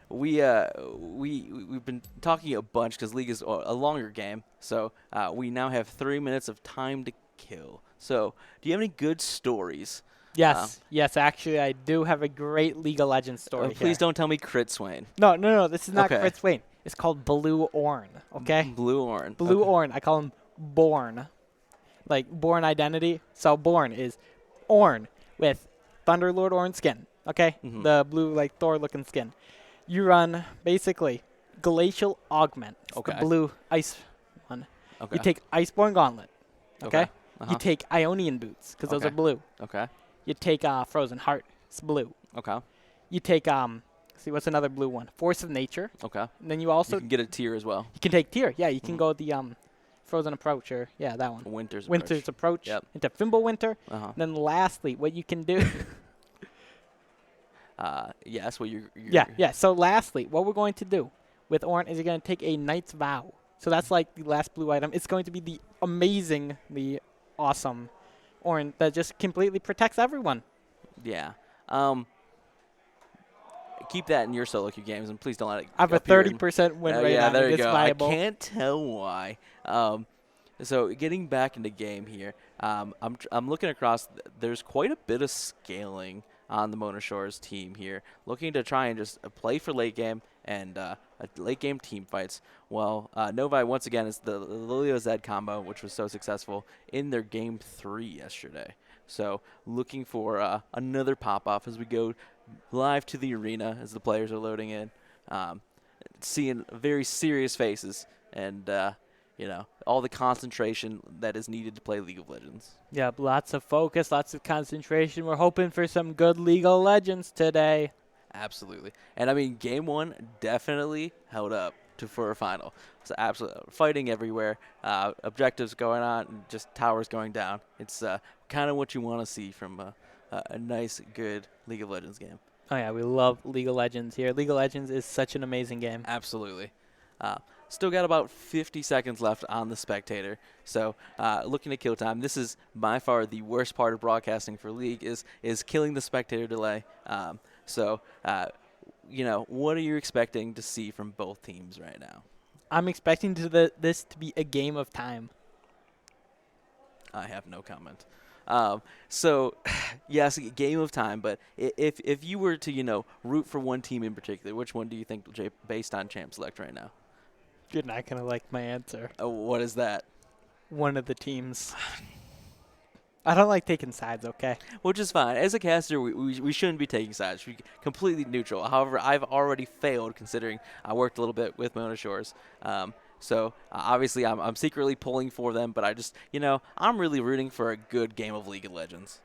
We've been talking a bunch because League is a longer game. So we now have 3 minutes of time to kill. So do you have any good stories? Yes, yes, actually, I do have a great League of Legends story. Please don't tell me Crit Swain. No, this is not Crit Swain. It's called Blue Orn, okay? Blue Orn. Blue Orn. I call him Born. Like Born Identity. So Born is Orn with Thunderlord Orn skin, okay? The blue, like, Thor-looking skin. You run, basically, Glacial Augment. It's the blue ice one. You take Iceborne Gauntlet, okay? You take Ionian Boots, because those are blue. Okay. You take Frozen Heart. It's blue. Okay. You take, see, what's another blue one? Force of Nature. Okay. And then you also... You can get a tier as well. You can take tier. Yeah, you can go with the Frozen Approach, or, yeah, that one. Winter's Approach. Yep. Into Fimbulwinter. And then lastly, what you can do... yes, well, you're... Yeah. So lastly, what we're going to do with Orn is you're going to take a Knight's Vow. So that's like the last blue item. It's going to be the amazingly awesome Orn that just completely protects everyone. Yeah. Keep that in your solo queue games, and please don't let it. I have a 30% win rate. Yeah, there you go. Viable. I can't tell why. So getting back into game here, I'm looking across. There's quite a bit of scaling on the Mona Shores team here, looking to try and just play for late game and late game team fights. Well, Novi once again is the Lilio Zed combo, which was so successful in their game 3 yesterday. So looking for another pop off as we go live to the arena as the players are loading in, seeing very serious faces and all the concentration that is needed to play League of Legends. Yeah, lots of focus, lots of concentration. We're hoping for some good League of Legends today. Absolutely. And I mean, game 1 definitely held up for a final. So absolutely fighting everywhere, objectives going on, and just towers going down. It's kind of what you want to see from a nice, good League of Legends game. Oh yeah, we love League of Legends here. League of Legends is such an amazing game. Absolutely. Still got about 50 seconds left on the Spectator. So looking at kill time, this is by far the worst part of broadcasting for League is killing the Spectator delay. What are you expecting to see from both teams right now? I'm expecting this to be a game of time. I have no comment. Yes, game of time, but if you were to, root for one team in particular, which one do you think, based on Champ Select right now? You're not going to like my answer. What is that? One of the teams. I don't like taking sides, okay? Which is fine. As a caster, we shouldn't be taking sides. We're completely neutral. However, I've already failed considering I worked a little bit with Mona Shores. Obviously, I'm secretly pulling for them, but I just, I'm really rooting for a good game of League of Legends.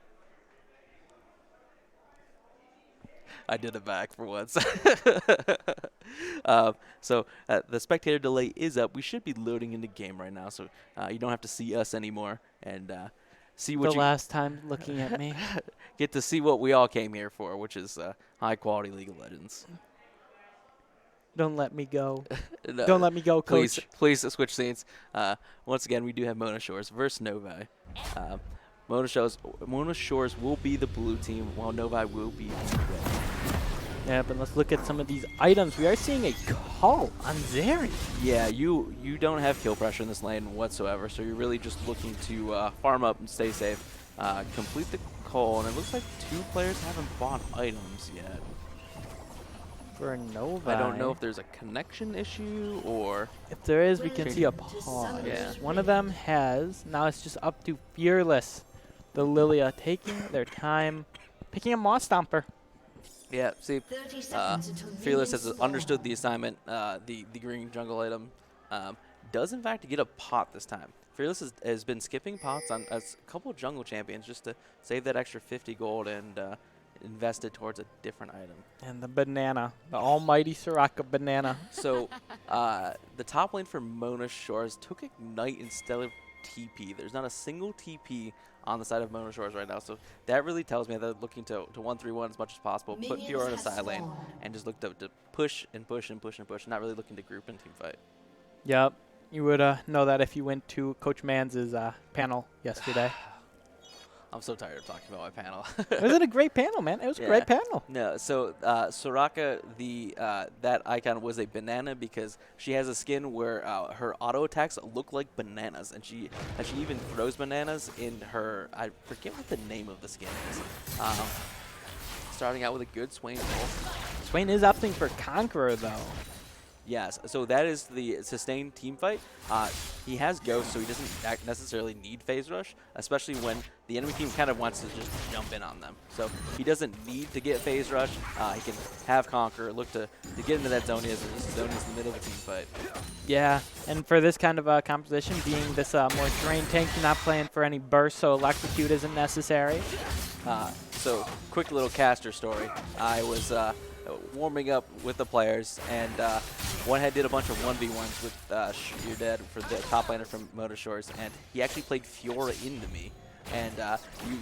I did it back for once. The Spectator delay is up. We should be loading into game right now, so you don't have to see us anymore and see what the last time looking at me. Get to see what we all came here for, which is high quality League of Legends. Don't let me go. No, don't let me go, Coach. Please switch scenes. Once again, we do have Mona Shores versus Novi. Mona Shores will be the blue team, while Novi will be the red. Yeah, but let's look at some of these items. We are seeing a call on Zeri. Yeah, you don't have kill pressure in this lane whatsoever, so you're really just looking to farm up and stay safe. Complete the call, and it looks like 2 players haven't bought items yet. For Novi. I don't know if there's a connection issue or... If there is, we can see a pause. Yeah. One of them has. Now it's just up to Fearless. The Lilia taking their time, picking a Moss Stomper. Yeah, see, Fearless has understood the assignment. The green jungle item does, in fact, get a pot this time. Fearless has been skipping pots on a couple of jungle champions just to save that extra 50 gold and invest it towards a different item. And the banana, the almighty Soraka banana. So the top lane for Mona Shores took Ignite instead of TP. There's not a single TP on the side of Mona Shores right now, so that really tells me they're looking to 1-3-1 as much as possible, put Fiora in a side lane, and just look to push and push and push and push, not really looking to group and team fight. Yep, you would know that if you went to Coach Mans's panel yesterday. I'm so tired of talking about my panel. Wasn't it a great panel, man? It was a great panel. No, so Soraka, that icon was a banana because she has a skin where her auto attacks look like bananas, and she even throws bananas in her. I forget what the name of the skin is. Starting out with a good Swain roll. Swain is opting for Conqueror though. Yes, so that is the sustained team fight. He has Ghost, so he doesn't necessarily need Phase Rush, especially when the enemy team kind of wants to just jump in on them. So he doesn't need to get Phase Rush. He can have Conquer, look to get into that zone as zone is in the middle of a team fight. Yeah, and for this kind of composition, being this more drain tank, you're not playing for any burst, so Electrocute isn't necessary. So quick little caster story. I was warming up with the players, and one head did a bunch of 1v1s with your dad for the top laner from Mona Shores, and he actually played Fiora into me. And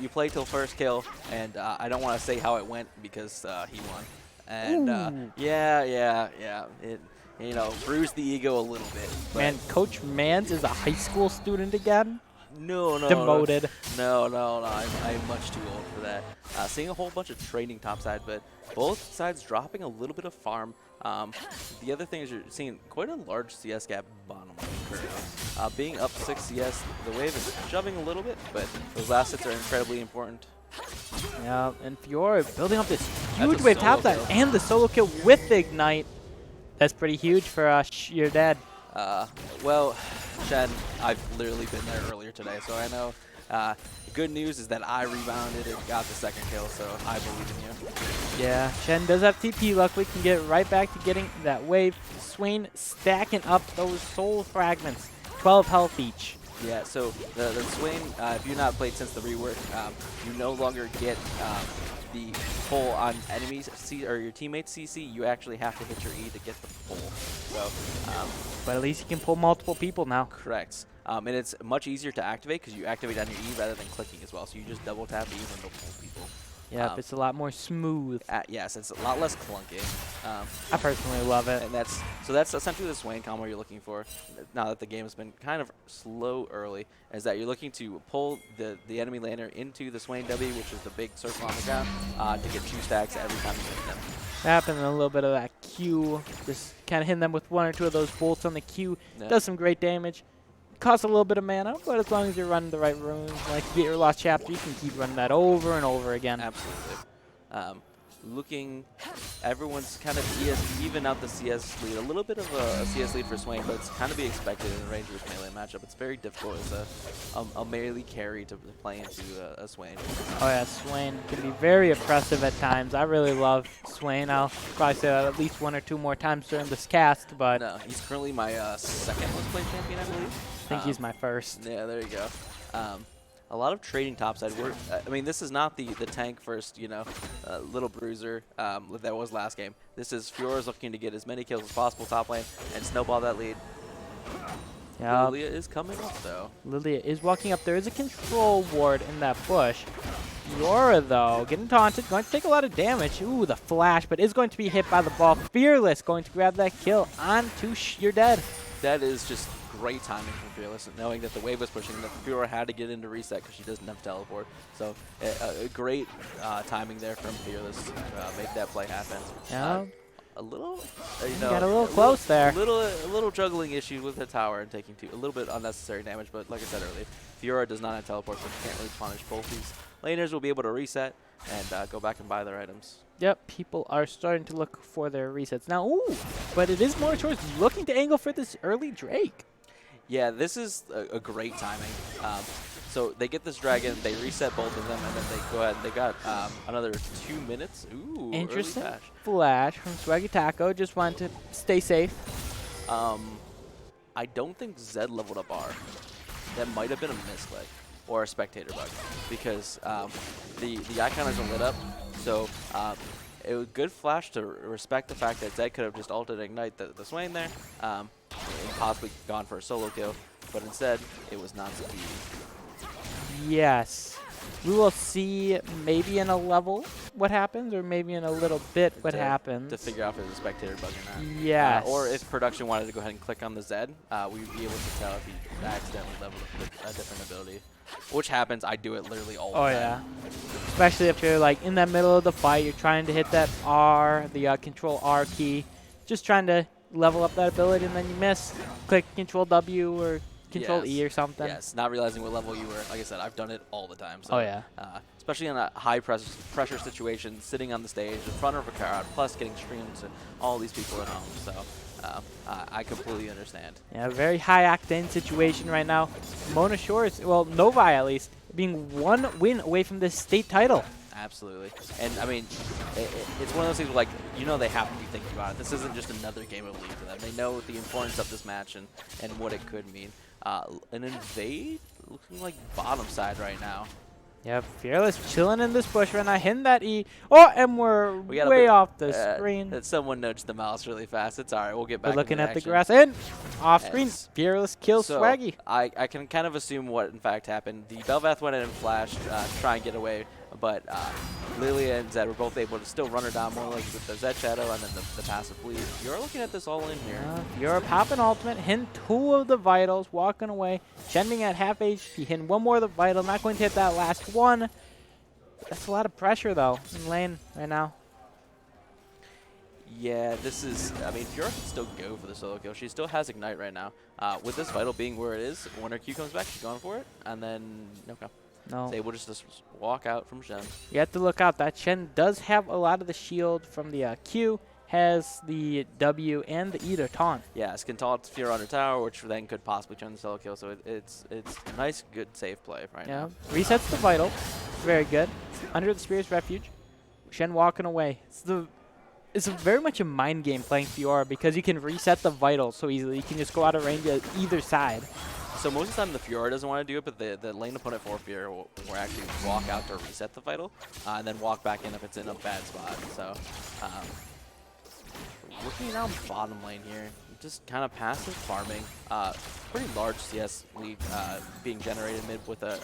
you play till first kill, and I don't want to say how it went because he won. And yeah, it bruised the ego a little bit. Man, Coach Mans is a high school student again. No. Demoted. No. I'm much too old for that. Seeing a whole bunch of trading topside, but both sides dropping a little bit of farm. The other thing is you're seeing quite a large CS gap bottom currently. Being up 6 CS, the wave is shoving a little bit, but those last hits are incredibly important. Yeah, and Fiora building up this huge wave topside and the solo kill with Ignite. That's pretty huge for your dad. Well, Shen, I've literally been there earlier today, so I know. Good news is that I rebounded and got the second kill, so I believe in you. Yeah, Shen does have TP. Luckily, can get right back to getting that wave. Swain stacking up those soul fragments. 12 health each. Yeah, so the Swain, if you've not played since the rework, you no longer get the pull on enemies or your teammates CC, you actually have to hit your E to get the pull. So, but at least you can pull multiple people now. Correct. And it's much easier to activate because you activate on your E rather than clicking as well. So you just double tap E and it'll pull people. Yep, it's a lot more smooth. Yes, it's a lot less clunky. I personally love it. And that's essentially the Swain combo you're looking for. Now that the game has been kind of slow early, is that you're looking to pull the enemy laner into the Swain W, which is the big circle on the ground, to get 2 stacks every time you hit them. Happened a little bit of that Q, just kind of hitting them with 1 or 2 of those bolts on the Q. Yeah. Does some great damage. Costs a little bit of mana, but as long as you're running the right runes, like you get your Lost Chapter, you can keep running that over and over again. Absolutely. Everyone's kind of even out the CS lead. A little bit of a CS lead for Swain, but it's kind of be expected in a Rangers melee matchup. It's very difficult as a melee carry to play into a Swain. Oh yeah, Swain can be very oppressive at times. I really love Swain. I'll probably say that at least 1 or 2 more times during this cast, but... No, he's currently my second most played champion, I believe. I think he's my first. Yeah, there you go. A lot of trading topside. I mean, this is not the tank first, little bruiser that was last game. This is Fiora's looking to get as many kills as possible top lane and snowball that lead. Yeah. Lilia is coming up, though. Lilia is walking up. There is a control ward in that bush. Fiora, though, getting taunted, going to take a lot of damage. Ooh, the flash, but is going to be hit by the ball. Fearless going to grab that kill onto You're dead. That is just great timing from Fearless, knowing that the wave was pushing, that Fiora had to get into reset because she doesn't have teleport. So a great timing there from Fearless to make that play happen. Yeah. A little, got a little close there. A little juggling issue with the tower and taking a little bit unnecessary damage, but like I said earlier, Fiora does not have teleport, so she can't really punish both these laners. Will be able to reset and go back and buy their items. Yep, people are starting to look for their resets now. Ooh, but it is more towards looking to angle for this early Drake. Yeah, this is a great timing. So they get this dragon, they reset both of them, and then they go ahead. They got another 2 minutes. Ooh, Interesting early flash from Swaggy Taco. Just wanted to stay safe. I don't think Zed leveled up R. That might have been a misclick or a spectator bug because the icon isn't lit up. So it was good flash to respect the fact that Zed could have just ulted Ignite the Swain there and possibly gone for a solo kill, but instead it was not to be. Yes. We will see maybe in a level what happens, or maybe in a little bit what happens. To figure out if it's a spectator bug or not. Yes. Or if production wanted to go ahead and click on the Zed, we'd be able to tell if he accidentally leveled up a different ability. Which happens, I do it literally all the time. Oh yeah. Especially if you're like in the middle of the fight, you're trying to hit that R, the control R key, just trying to level up that ability and then you miss. Click control W or control E or something. Yes, not realizing what level you were. Like I said, I've done it all the time. So, oh yeah. Especially in a high pressure situation, sitting on the stage in front of a crowd, plus getting streamed to all these people at home. So I completely understand. Yeah, very high octane situation right now. Mona Shores, well, Novi at least, being 1 win away from this state title. Absolutely. And, I mean, it's one of those things where, like, they have to be thinking about it. This isn't just another game of League for them. They know the importance of this match and what it could mean. An invade looking like bottom side right now. Yeah, Fearless chilling in this bush right now, hitting that E. Oh, and we're way off the screen. Someone nudged the mouse really fast. It's all right. We'll get back. We're looking into at the action. grass and off screen. Fearless kills So Swaggy. I can kind of assume what in fact happened. The Belvath went in and flashed to try and get away, but Lilia and Zed were both able to still run her down more like with the Zed Shadow and then the passive bleed. You're looking at this all in here. You're popping ultimate, hitting 2 of the vitals, walking away, Shending at half HP, hitting 1 more of the vital, not going to hit that last one. That's a lot of pressure though in lane right now. Yeah, this is, I mean, Fiora can still go for the solo kill. She still has Ignite right now. With this vital being where it is, when her Q comes back, she's going for it, and then No. It's able just to walk out from Shen. You have to look out. That Shen does have a lot of the shield from the Q, has the W and the E to taunt. Yes, can taunt Fiora on her tower, which then could possibly turn the solo kill. So it's a nice, good, safe play right now. Resets the vital. Very good. Under the Spirit's Refuge. Shen walking away. It's very much a mind game playing Fiora because you can reset the vital so easily. You can just go out of range at either side. So most of the time the Fiora doesn't want to do it, but the lane opponent for Fiora will actually walk out to reset the Vital, and then walk back in if it's in a bad spot. So looking down bottom lane here, just kind of passive farming. Pretty large CS lead being generated mid with a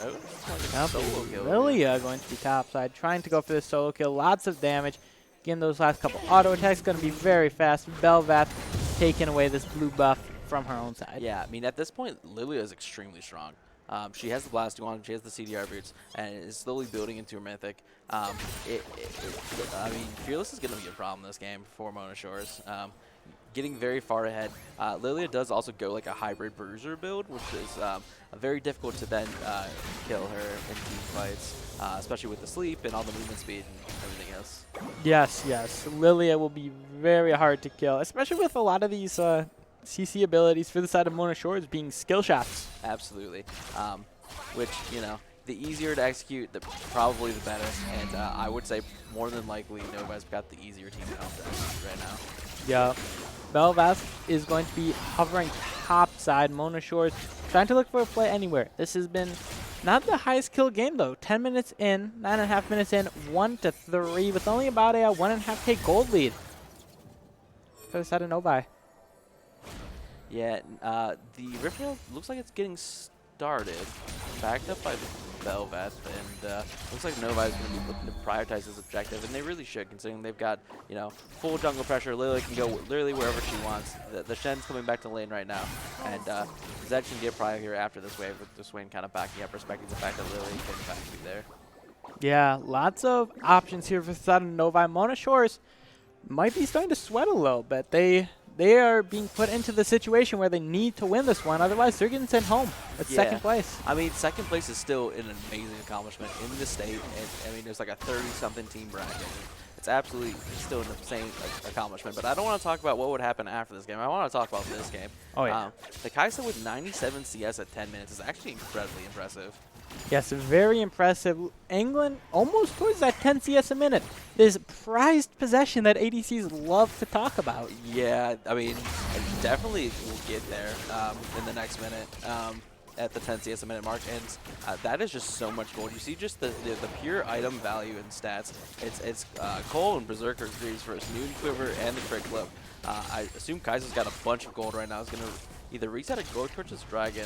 solo kill. Lilia going to be topside, trying to go for this solo kill. Lots of damage. Again, those last couple auto attacks going to be very fast. Belvath taking away this blue buff from her own side. Yeah, I mean, at this point, Lilia is extremely strong. She has the Blasting Wand, she has the CDR boots, and is slowly building into her Mythic. I mean, Fearless is going to be a problem this game for Mona Shores. Getting very far ahead. Lilia does also go like a hybrid Bruiser build, which is very difficult to then kill her in team fights, especially with the sleep and all the movement speed and everything else. Yes, yes. Lilia will be very hard to kill, especially with a lot of these CC abilities for the side of Mona Shores being skill shots. Absolutely. Which, you know, the easier to execute, probably the better. And I would say more than likely Nova's got the easier team to execute right now. Yeah. Belvath is going to be hovering topside. Mona Shores trying to look for a play anywhere. This has been not the highest kill game, though. 10 minutes in, 9.5 minutes in, 1-3, with only about a 1.5K gold lead for the side of Novi. Yeah, the Riftwheel looks like it's getting started. Backed up by Belvath, and looks like Novi is going to be looking to prioritize this objective, and they really should, considering they've got, you know, full jungle pressure. Lily can go literally wherever she wants. The Shen's coming back to lane right now, and Zed can get prior here after this wave, with the Swain kind of backing up, respecting the fact that Lily can back be there. Yeah, lots of options here for the side of Novi. Mona Shores might be starting to sweat a little bit. They are being put into the situation where they need to win this one. Otherwise, they're getting sent home at second place. I mean, second place is still an amazing accomplishment in the state. And, I mean, there's like a 30-something team bracket. It's absolutely still an insane accomplishment. But I don't want to talk about what would happen after this game. I want to talk about this game. Oh, yeah. The Kai'Sa with 97 CS at 10 minutes is actually incredibly impressive. Yes, very impressive. England almost towards that 10 CS a minute. This prized possession that ADCs love to talk about. Yeah, I mean, definitely will get there in the next minute at the 10 CS a minute mark, and that is just so much gold. You see just the pure item value and stats. It's Cole and Berserker Greaves first, Noon Quiver, and the Crit Clip. I assume Kai'Sa's got a bunch of gold right now. He's going to either reset a Gold Torch's Dragon,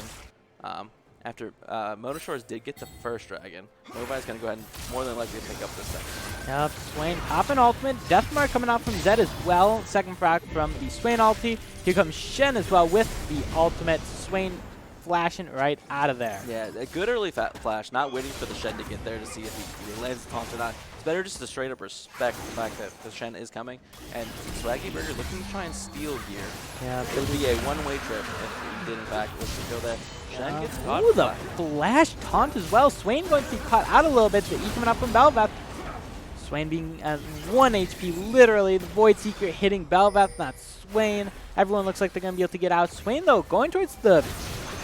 after Mona Shores did get the first dragon. Novi's going to go ahead and more than likely pick up the second. Yep, Swain popping ultimate. Deathmark coming out from Zed as well. Second frag from the Swain ulti. Here comes Shen as well with the ultimate. Swain flashing right out of there. Yeah, a good early flash, not waiting for the Shen to get there to see if he lands the taunt or not. It's better just to straight up respect the fact that the Shen is coming. And Swaggy Burger looking to try and steal here. Yeah, it would be a one-way trip if he did in fact look to go there. Shen gets caught. Ooh, the flash taunt as well. Swain going to be caught out a little bit. The E coming up from Belvath. Swain being at 1 HP, literally. The Void Seeker hitting Belvath, not Swain. Everyone looks like they're going to be able to get out. Swain, though, going towards the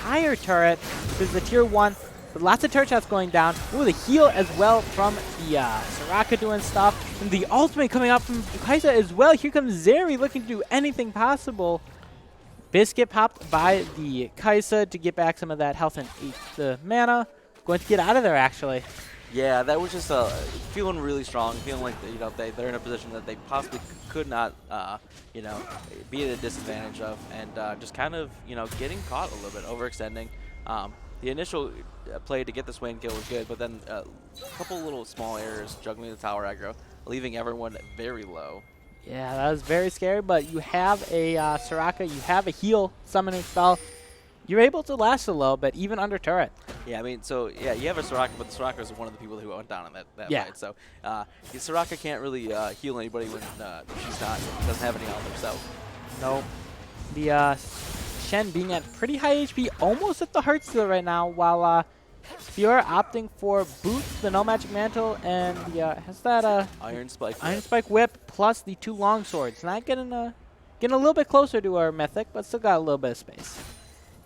higher turret. There's the tier 1. But lots of turret shots going down. Ooh, the heal as well from the Soraka doing stuff. And the ultimate coming out from Kai'Sa as well. Here comes Zeri looking to do anything possible. Biscuit popped by the Kai'Sa to get back some of that health and the mana. Going to get out of there, actually. Yeah, that was just feeling really strong, feeling like they're in a position that they possibly could not, be at a disadvantage of, and just kind of getting caught a little bit, overextending. The initial play to get the Swain kill was good, but then a couple little small errors, juggling the tower aggro, leaving everyone very low. Yeah, that was very scary, but you have a Soraka, you have a heal summoning spell. You're able to last a little bit, even under turret. Yeah, I mean, so, yeah, you have a Soraka, but the Soraka is one of the people who went down in that fight. So, Soraka can't really heal anybody when doesn't have any on herself. Nope. The Shen being at pretty high HP, almost at the Heart Steal right now, while Fiora opting for Boots, the No Magic Mantle, and has that Iron Spike Whip plus the 2 long swords. Not getting a little bit closer to our Mythic, but still got a little bit of space.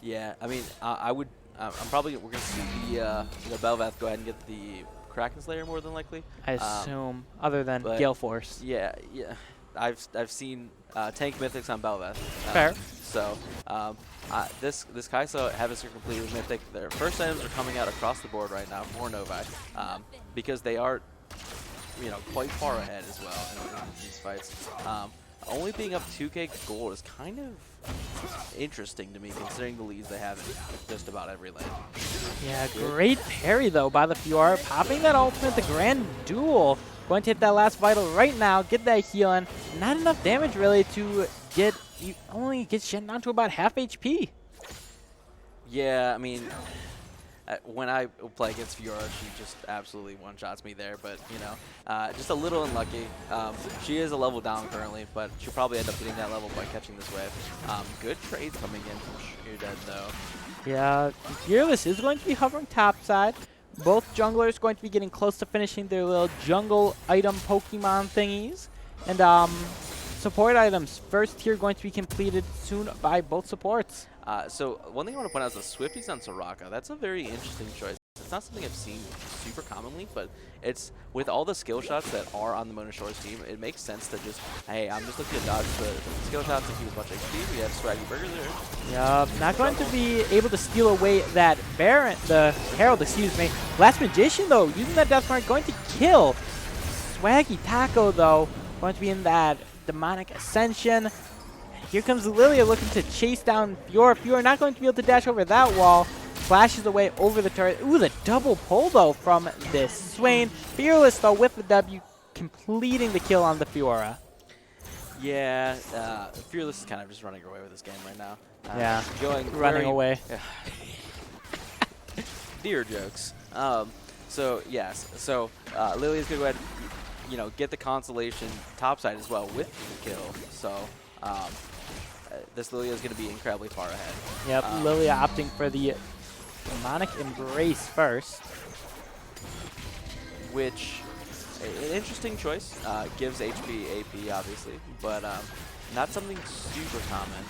Yeah, I mean, we're gonna see the Belvath go ahead and get the Kraken Slayer more than likely. I assume, other than Gale Force. Yeah. I've seen tank mythics on Belveth. Fair. So this Kai'Sa Havoc are completely mythic. Their first items are coming out across the board right now for Novi because they are, quite far ahead as well in these fights. Only being up 2k gold is kind of interesting to me, considering the leads they have in just about every lane. Yeah, great parry, though, by the Fiora. Popping that ultimate, the Grand Duel. Going to hit that last vital right now, get that heal in. Not enough damage, really, to get... You only get Shen down to about half HP. Yeah, I mean... when I play against Fiora, she just absolutely one-shots me there, but, just a little unlucky. She is a level down currently, but she'll probably end up getting that level by catching this wave. Good trades coming in from Sheerded, though. Yeah, Fearless is going to be hovering topside. Both junglers going to be getting close to finishing their little jungle item Pokemon thingies. And support items, first tier going to be completed soon by both supports. So one thing I want to point out is the Swifties on Soraka. That's a very interesting choice. It's not something I've seen super commonly, but it's with all the skill shots that are on the Mona Shores team, it makes sense to just, hey, I'm just looking to dodge the skill shots and keep as much HP. We have Swaggy Burger there. Yeah, not going to be able to steal away that Baron, the Herald, excuse me. Last Magician, though, using that Death Mark, going to kill Swaggy Taco, though. Going to be in that Demonic Ascension. Here comes Lilia looking to chase down Fiora. Fiora not going to be able to dash over that wall. Flashes away over the turret. Ooh, the double pull, though, from this Swain. Fearless, though, with the W, completing the kill on the Fiora. Yeah, Fearless is kind of just running away with this game right now. Yeah, running away. Dear jokes. Yes, so Lilia's going to go ahead and, get the consolation topside as well with the kill. So this Lilia is going to be incredibly far ahead. Yep, Lilia opting for the Demonic Embrace first. Which, an interesting choice. Gives HP, AP, obviously, but not something super common.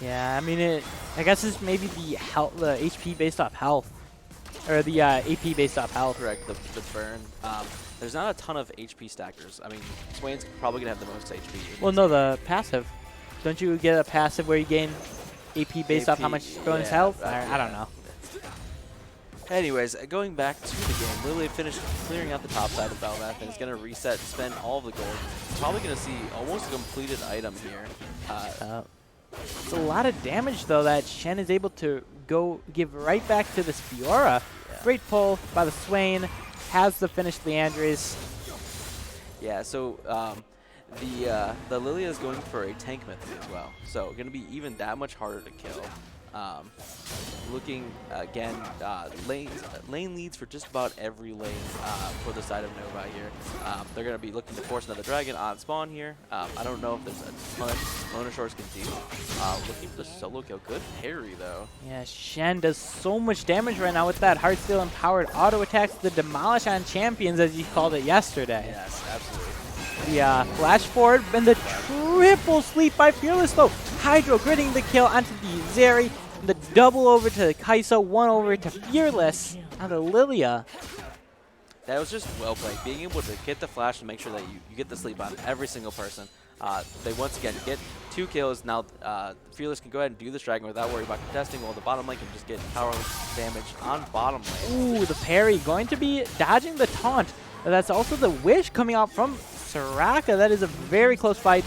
Yeah, I mean, I guess it's maybe the HP based off health. Or the AP based off health. Correct, the burn. There's not a ton of HP stackers. I mean, Swain's probably going to have the most HP. Well, no, the passive. Don't you get a passive where you gain AP based off how much bonus health? I don't know. Anyways, going back to the game, Lilia finished clearing out the top side of Belveth and is going to reset, spend all of the gold. Probably going to see almost a completed item here. It's a lot of damage, though, that Shen is able to go give right back to this Fiora. Yeah. Great pull by the Swain. Has the finish Leandris. Yeah, so the Lilia is going for a tank mythic as well. So going to be even that much harder to kill. Looking again, lane leads for just about every lane for the side of Novi here. They're going to be looking to force another dragon on spawn here. I don't know if there's a ton Mona Shores can do. Looking for the solo kill. Good parry, though. Yeah, Shen does so much damage right now with that Heartsteel empowered auto attacks, the demolish on champions, as you called it yesterday. Yes, absolutely. The flash forward and the triple sleep by Fearless, though. Hydro gritting the kill onto the Zeri. The double over to Kai'Sa, one over to Fearless, out of Lilia. That was just well played. Being able to get the flash and make sure that you get the sleep on every single person. They once again get 2 kills. Now Fearless can go ahead and do this dragon without worrying about contesting, while the bottom lane can just get power damage on bottom lane. Ooh, the parry going to be dodging the taunt. That's also the wish coming out from Soraka. That is a very close fight.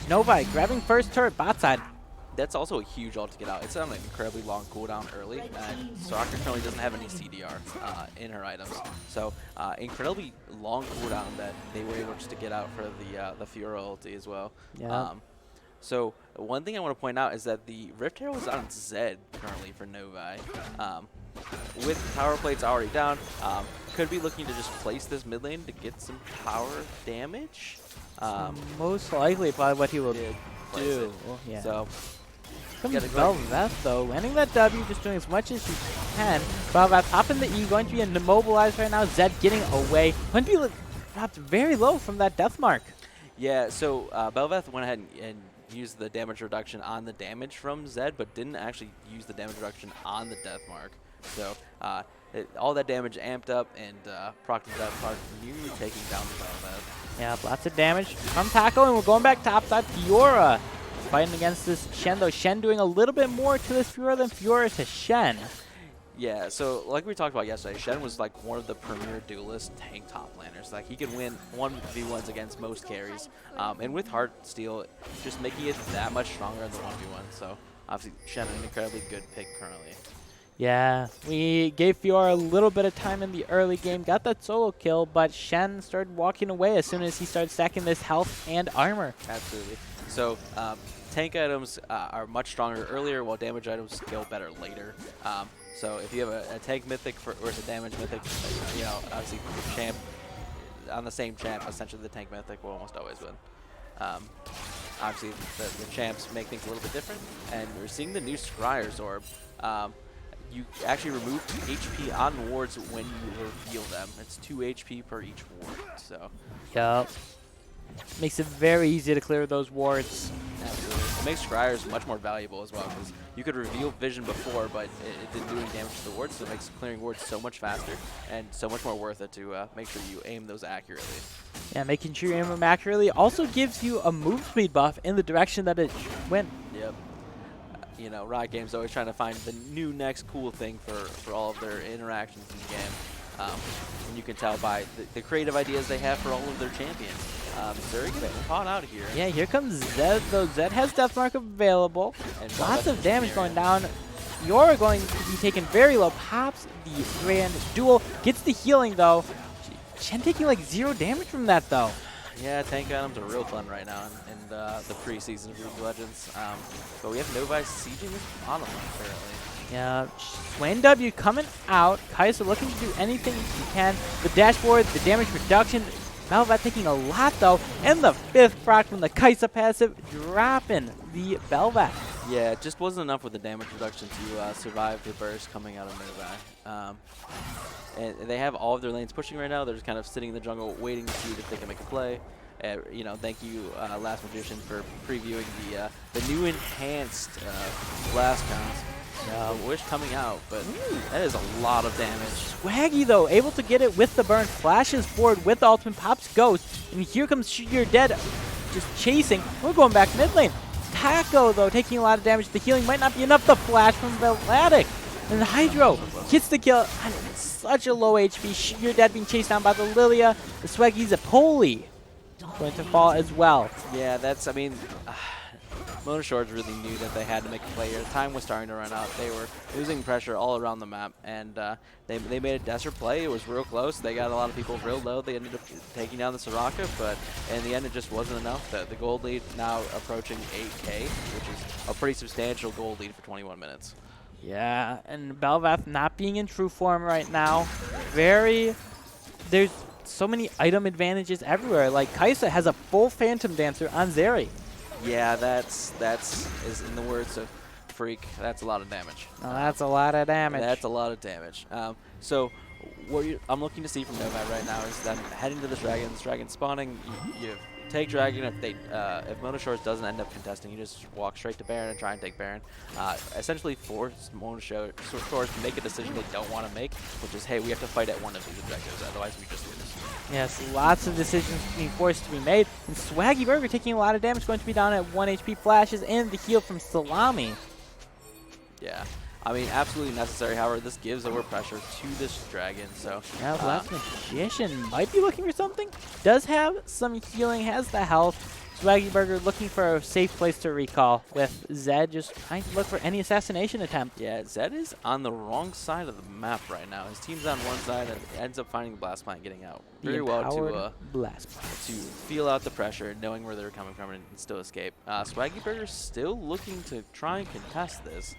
Novi grabbing first turret bot side. That's also a huge ult to get out. It's on an incredibly long cooldown early, and Soraka currently doesn't have any CDR in her items. So incredibly long cooldown that they were able just to get out for the Fiora ulti as well. Yeah. So one thing I want to point out is that the Rift Herald is on Zed currently for Novi. With power plates already down, could be looking to just place this mid lane to get some power damage. Most likely probably what he will do. Well, yeah. So comes Belveth, though, landing that W, just doing as much as he can. Belveth popping the E, going to be immobilized right now. Zed getting away. Going to be dropped very low from that death mark. Yeah, so Belveth went ahead and used the damage reduction on the damage from Zed, but didn't actually use the damage reduction on the death mark. So all that damage amped up and procced that part, nearly taking down the Belvath. Yeah, lots of damage from Taco, and we're going back topside. Fiora fighting against this Shen, though. Shen doing a little bit more to this Fiora than Fiora to Shen. Yeah, so like we talked about yesterday, Shen was like one of the premier duelist tank top laners. Like he could win 1v1s against most carries, and with Heartsteel, just making it that much stronger in the 1v1. So obviously Shen an incredibly good pick currently. Yeah, we gave Fiora a little bit of time in the early game, got that solo kill, but Shen started walking away as soon as he started stacking this health and armor. Absolutely. So tank items are much stronger earlier, while damage items scale better later. So if you have a tank mythic versus a damage mythic, you know, obviously the champ on the same champ, essentially the tank mythic will almost always win. Obviously the champs make things a little bit different, and we're seeing the new Scryer's Orb. You actually remove 2 HP on wards when you reveal them. It's 2 HP per each ward. So. Yup. Makes it very easy to clear those wards. Absolutely. It makes Scryers much more valuable as well, because you could reveal vision before, but it didn't do any damage to the wards, so it makes clearing wards so much faster and so much more worth it to make sure you aim those accurately. Yeah, making sure you aim them accurately also gives you a move speed buff in the direction that it went. Yep. You know, Riot Games always trying to find the new next cool thing for all of their interactions in the game. And you can tell by the creative ideas they have for all of their champions. They're getting caught out here. Yeah, here comes Zed, though. Zed has Deathmark available. And lots of damage going down. You're going to be taken very low. Pops the Grand Duel. Gets the healing, though. Shen taking like 0 damage from that, though. Yeah, tank items are real fun right now in the preseason of League of Legends. But we have Novi sieging this bottom lane currently. Yeah, Swain W coming out. Kaisa looking to do anything he can. The dashboard, the damage reduction. Belvath taking a lot, though. And the 5th proc from the Kaisa passive, dropping the Belvath. Yeah, it just wasn't enough with the damage reduction to survive the burst coming out of Novi. And they have all of their lanes pushing right now. They're just kind of sitting in the jungle waiting to see if they can make a play. You know, thank you, Last Magician, for previewing the new enhanced Blast Cons. Wish coming out, but that is a lot of damage. Swaggy, though, able to get it with the burn. Flashes forward with the ultimate, pops Ghost. And here comes You're Dead, just chasing. We're going back mid lane. Taco, though, taking a lot of damage. The healing might not be enough. The flash from Veladic. And the Hydro gets the kill. Such a low HP. You're Dead being chased down by the Lilia. The Swaggy's a Poli going to fall as well. Yeah, that's, I mean, Mona Shores really knew that they had to make a play here. Time was starting to run out. They were losing pressure all around the map, and they made a desperate play. It was real close. They got a lot of people real low. They ended up taking down the Soraka, but in the end, it just wasn't enough. The gold lead now approaching 8K, which is a pretty substantial gold lead for 21 minutes. Yeah, and Belvath not being in true form right now. There's so many item advantages everywhere. Like, Kaisa has a full Phantom Dancer on Zeri. Yeah, that's in the words of Freak, that's a lot of damage. Oh, that's a lot of damage. That's a lot of damage. So what I'm looking to see from Nomad right now is them heading to this dragon spawning. You take dragon. If Mona Shores doesn't end up contesting, you just walk straight to Baron and try and take Baron. Essentially force Mona Shores to make a decision they don't want to make, which is, hey, we have to fight at one of these objectives, otherwise we just lose. Yes, lots of decisions being forced to be made. And Swaggy Burger taking a lot of damage, going to be down at 1 HP. Flashes and the heal from Salami. Yeah. I mean, absolutely necessary. However, this gives over pressure to this dragon. So yeah, Last Magician might be looking for something. Does have some healing, has the health. Swaggy Burger looking for a safe place to recall, with Zed just trying to look for any assassination attempt. Yeah, Zed is on the wrong side of the map right now. His team's on one side and ends up finding the blast plant, getting out very well to feel out the pressure, knowing where they're coming from, and still escape. Swaggy Burger still looking to try and contest this.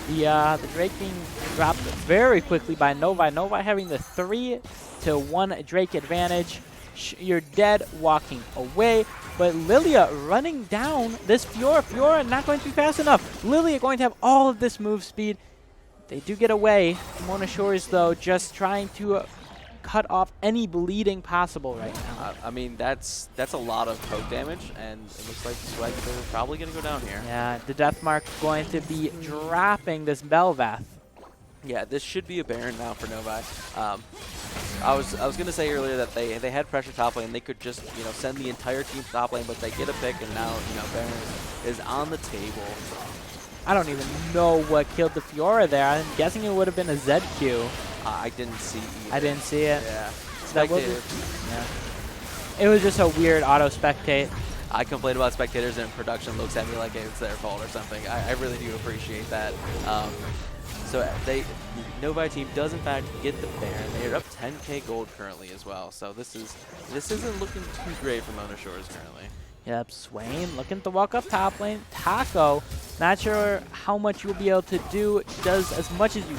The Drake being dropped very quickly by Novi. Novi having the 3-1 Drake advantage. You're Dead walking away, but Lilia running down this Fiora. Fiora not going to be fast enough. Lilia going to have all of this move speed. They do get away. Mona Shores, though, just trying to cut off any bleeding possible right now. I mean, that's a lot of poke damage, and it looks like Swaggy is probably going to go down here. Yeah, the Death Mark going to be dropping this Belvath. Yeah, this should be a Baron now for Novi. I was gonna say earlier that they had pressure top lane. They could just send the entire team to top lane, but they get a pick, and now Baron is on the table. I don't even know what killed the Fiora there. I'm guessing it would have been a ZQ. I didn't see either. I didn't see it. Yeah. That Spectator. yeah. It was just a weird auto spectate. I complain about spectators, and production looks at me like it's their fault or something. I really do appreciate that. So Novi team does in fact get the Baron. They are up 10k gold currently as well. So this isn't looking too great for Mona Shores currently. Yep, Swain looking to walk up top lane. Taco, not sure how much you'll be able to do. Does as much as you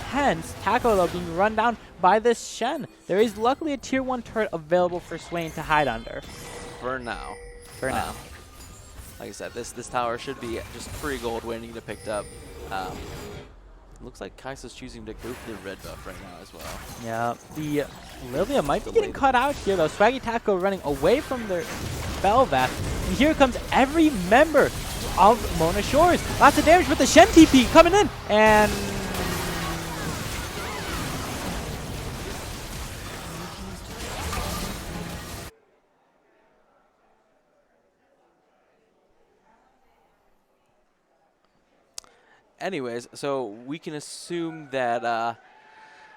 can. Taco, though, being run down by this Shen. There is luckily a tier 1 turret available for Swain to hide under. For now. For now. Like I said, this tower should be just free gold waiting to get picked up. Looks like Kai'Sa's choosing to go for the red buff right now as well. Yeah, the Lilia might be getting cut out here, though. Swaggy Taco running away from their spell vest. And here comes every member of Mona Shores. Lots of damage with the Shen TP coming in. And anyways, so we can assume that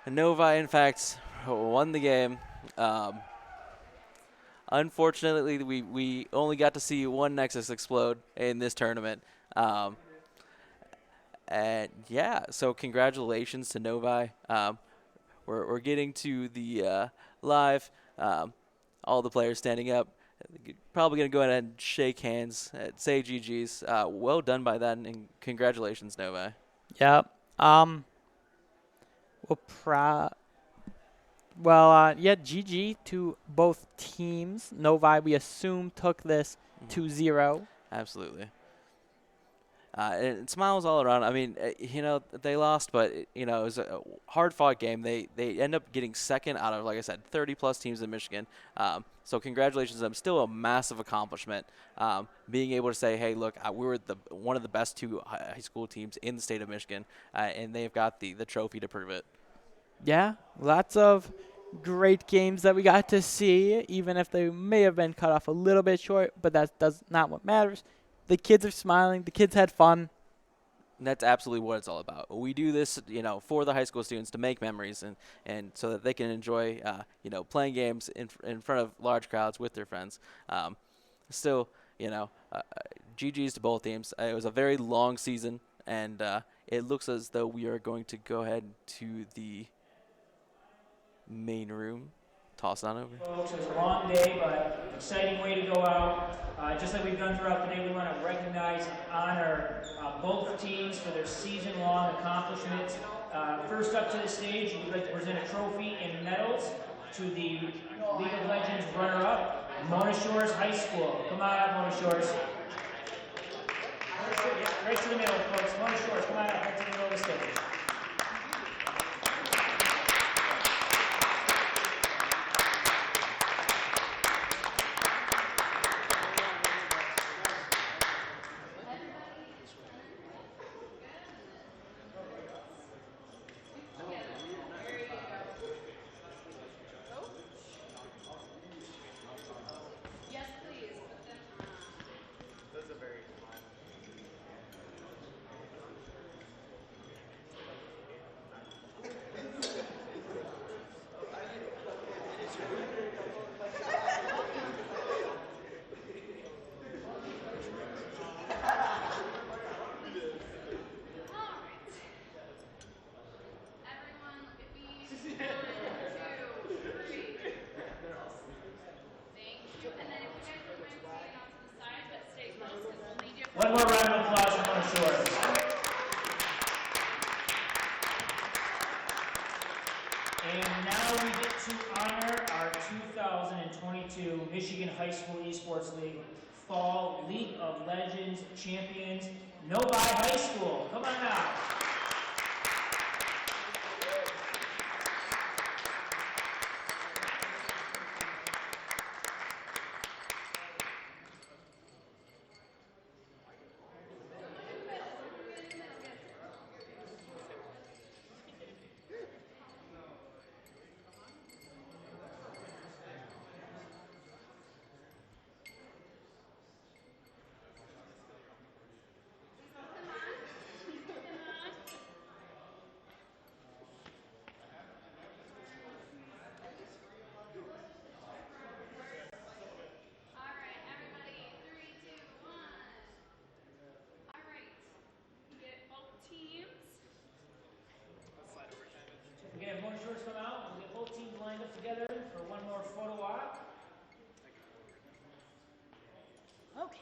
Novi, in fact, won the game. Unfortunately, we only got to see one Nexus explode in this tournament. And yeah, so congratulations to Novi. We're getting to the live. All the players standing up. Probably going to go ahead and shake hands, say GG's. Well done by that, and congratulations, Novi. Yep. Yeah, GG to both teams. Novi, we assume, took this 2-0. Absolutely. And smiles all around. I mean, they lost, but it was a hard-fought game. They end up getting second out of, like I said, 30-plus teams in Michigan. So congratulations to them. Still a massive accomplishment. Being able to say, hey, look, we were one of the best 2 high school teams in the state of Michigan, and they've got the trophy to prove it. Yeah, lots of great games that we got to see, even if they may have been cut off a little bit short, but that's not what matters. The kids are smiling. The kids had fun. And that's absolutely what it's all about. We do this, for the high school students to make memories and so that they can enjoy, playing games in front of large crowds with their friends. Still, GG's to both teams. It was a very long season, and it looks as though we are going to go ahead to the main room. Toss it on over. Folks, it was a long day, but exciting way to go out. Just like we've done throughout the day, we want to recognize and honor both teams for their season-long accomplishments. First up to the stage, we'd like to present a trophy and medals to the League of Legends runner-up, Mona Shores High School. Come on up, Mona Shores. Right to the middle, folks. Mona Shores, come on up, right to the middle of the stage. One more round of applause for Mona Shores. And now we get to honor our 2022 Michigan High School Esports League Fall League of Legends champions, Novi High School. Come on now. together for one more photo op. Okay.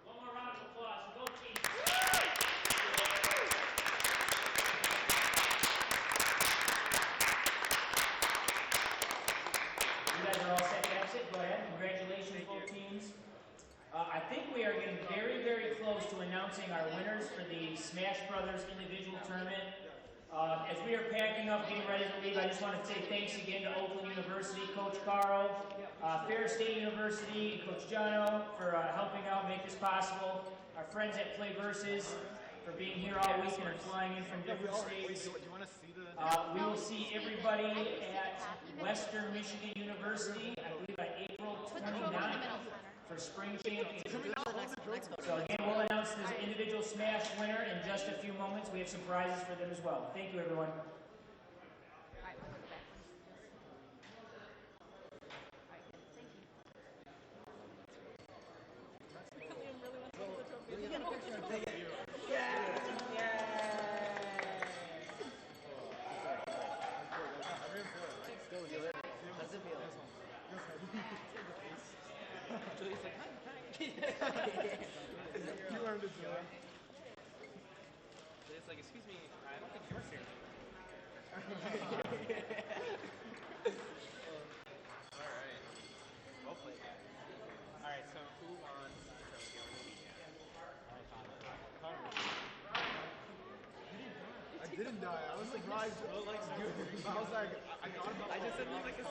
One more round of applause. Go team. You guys are all set to exit. Go ahead. Congratulations, both teams. I think we are getting very, very close to announcing our winners for the Smash Brothers individual tournament. As we are packing up, getting ready to leave, I just want to say thanks again to Oakland University, Coach Carl, Ferris State University, Coach Jono for helping out, make this possible. Our friends at Play Versus for being here all week and are flying in from different states. We will see everybody at Western Michigan University, I believe on April 29th for spring championship. So again, we'll announce this individual Smash winner in just a few moments. We have some prizes for them as well. Thank you, everyone. You learned it, Joe. It's like, excuse me, I don't think yours here. Alright. Well played. Alright, so who wants to go to the I didn't die. I was surprised. I was like, I got about I just said like a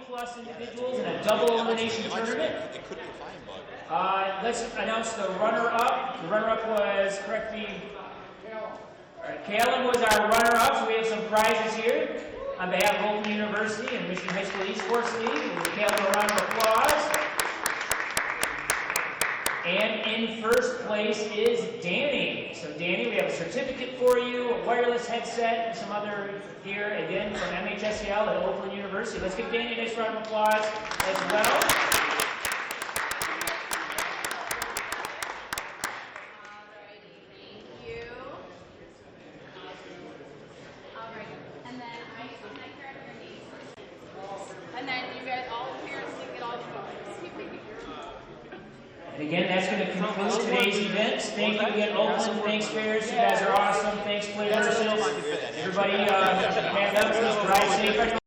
Plus individuals in a double elimination tournament. Let's announce the runner-up. The runner-up was, correct me, Caleb was our runner-up, so we have some prizes here on behalf of Oakland University and Michigan High School Esports League. We'll give Caleb a round of applause. And in first place is Danny. So Danny, we have a certificate for you, a wireless headset, and some other gear, again, from MHSCL at Oakland University. Let's give Danny a nice round of applause as well. And again, that's going to conclude today's events. Thank you again, Oakland. Thanks, Ferris. You guys are awesome. Thanks, Play Versus. Everybody, back up. Please drive safe.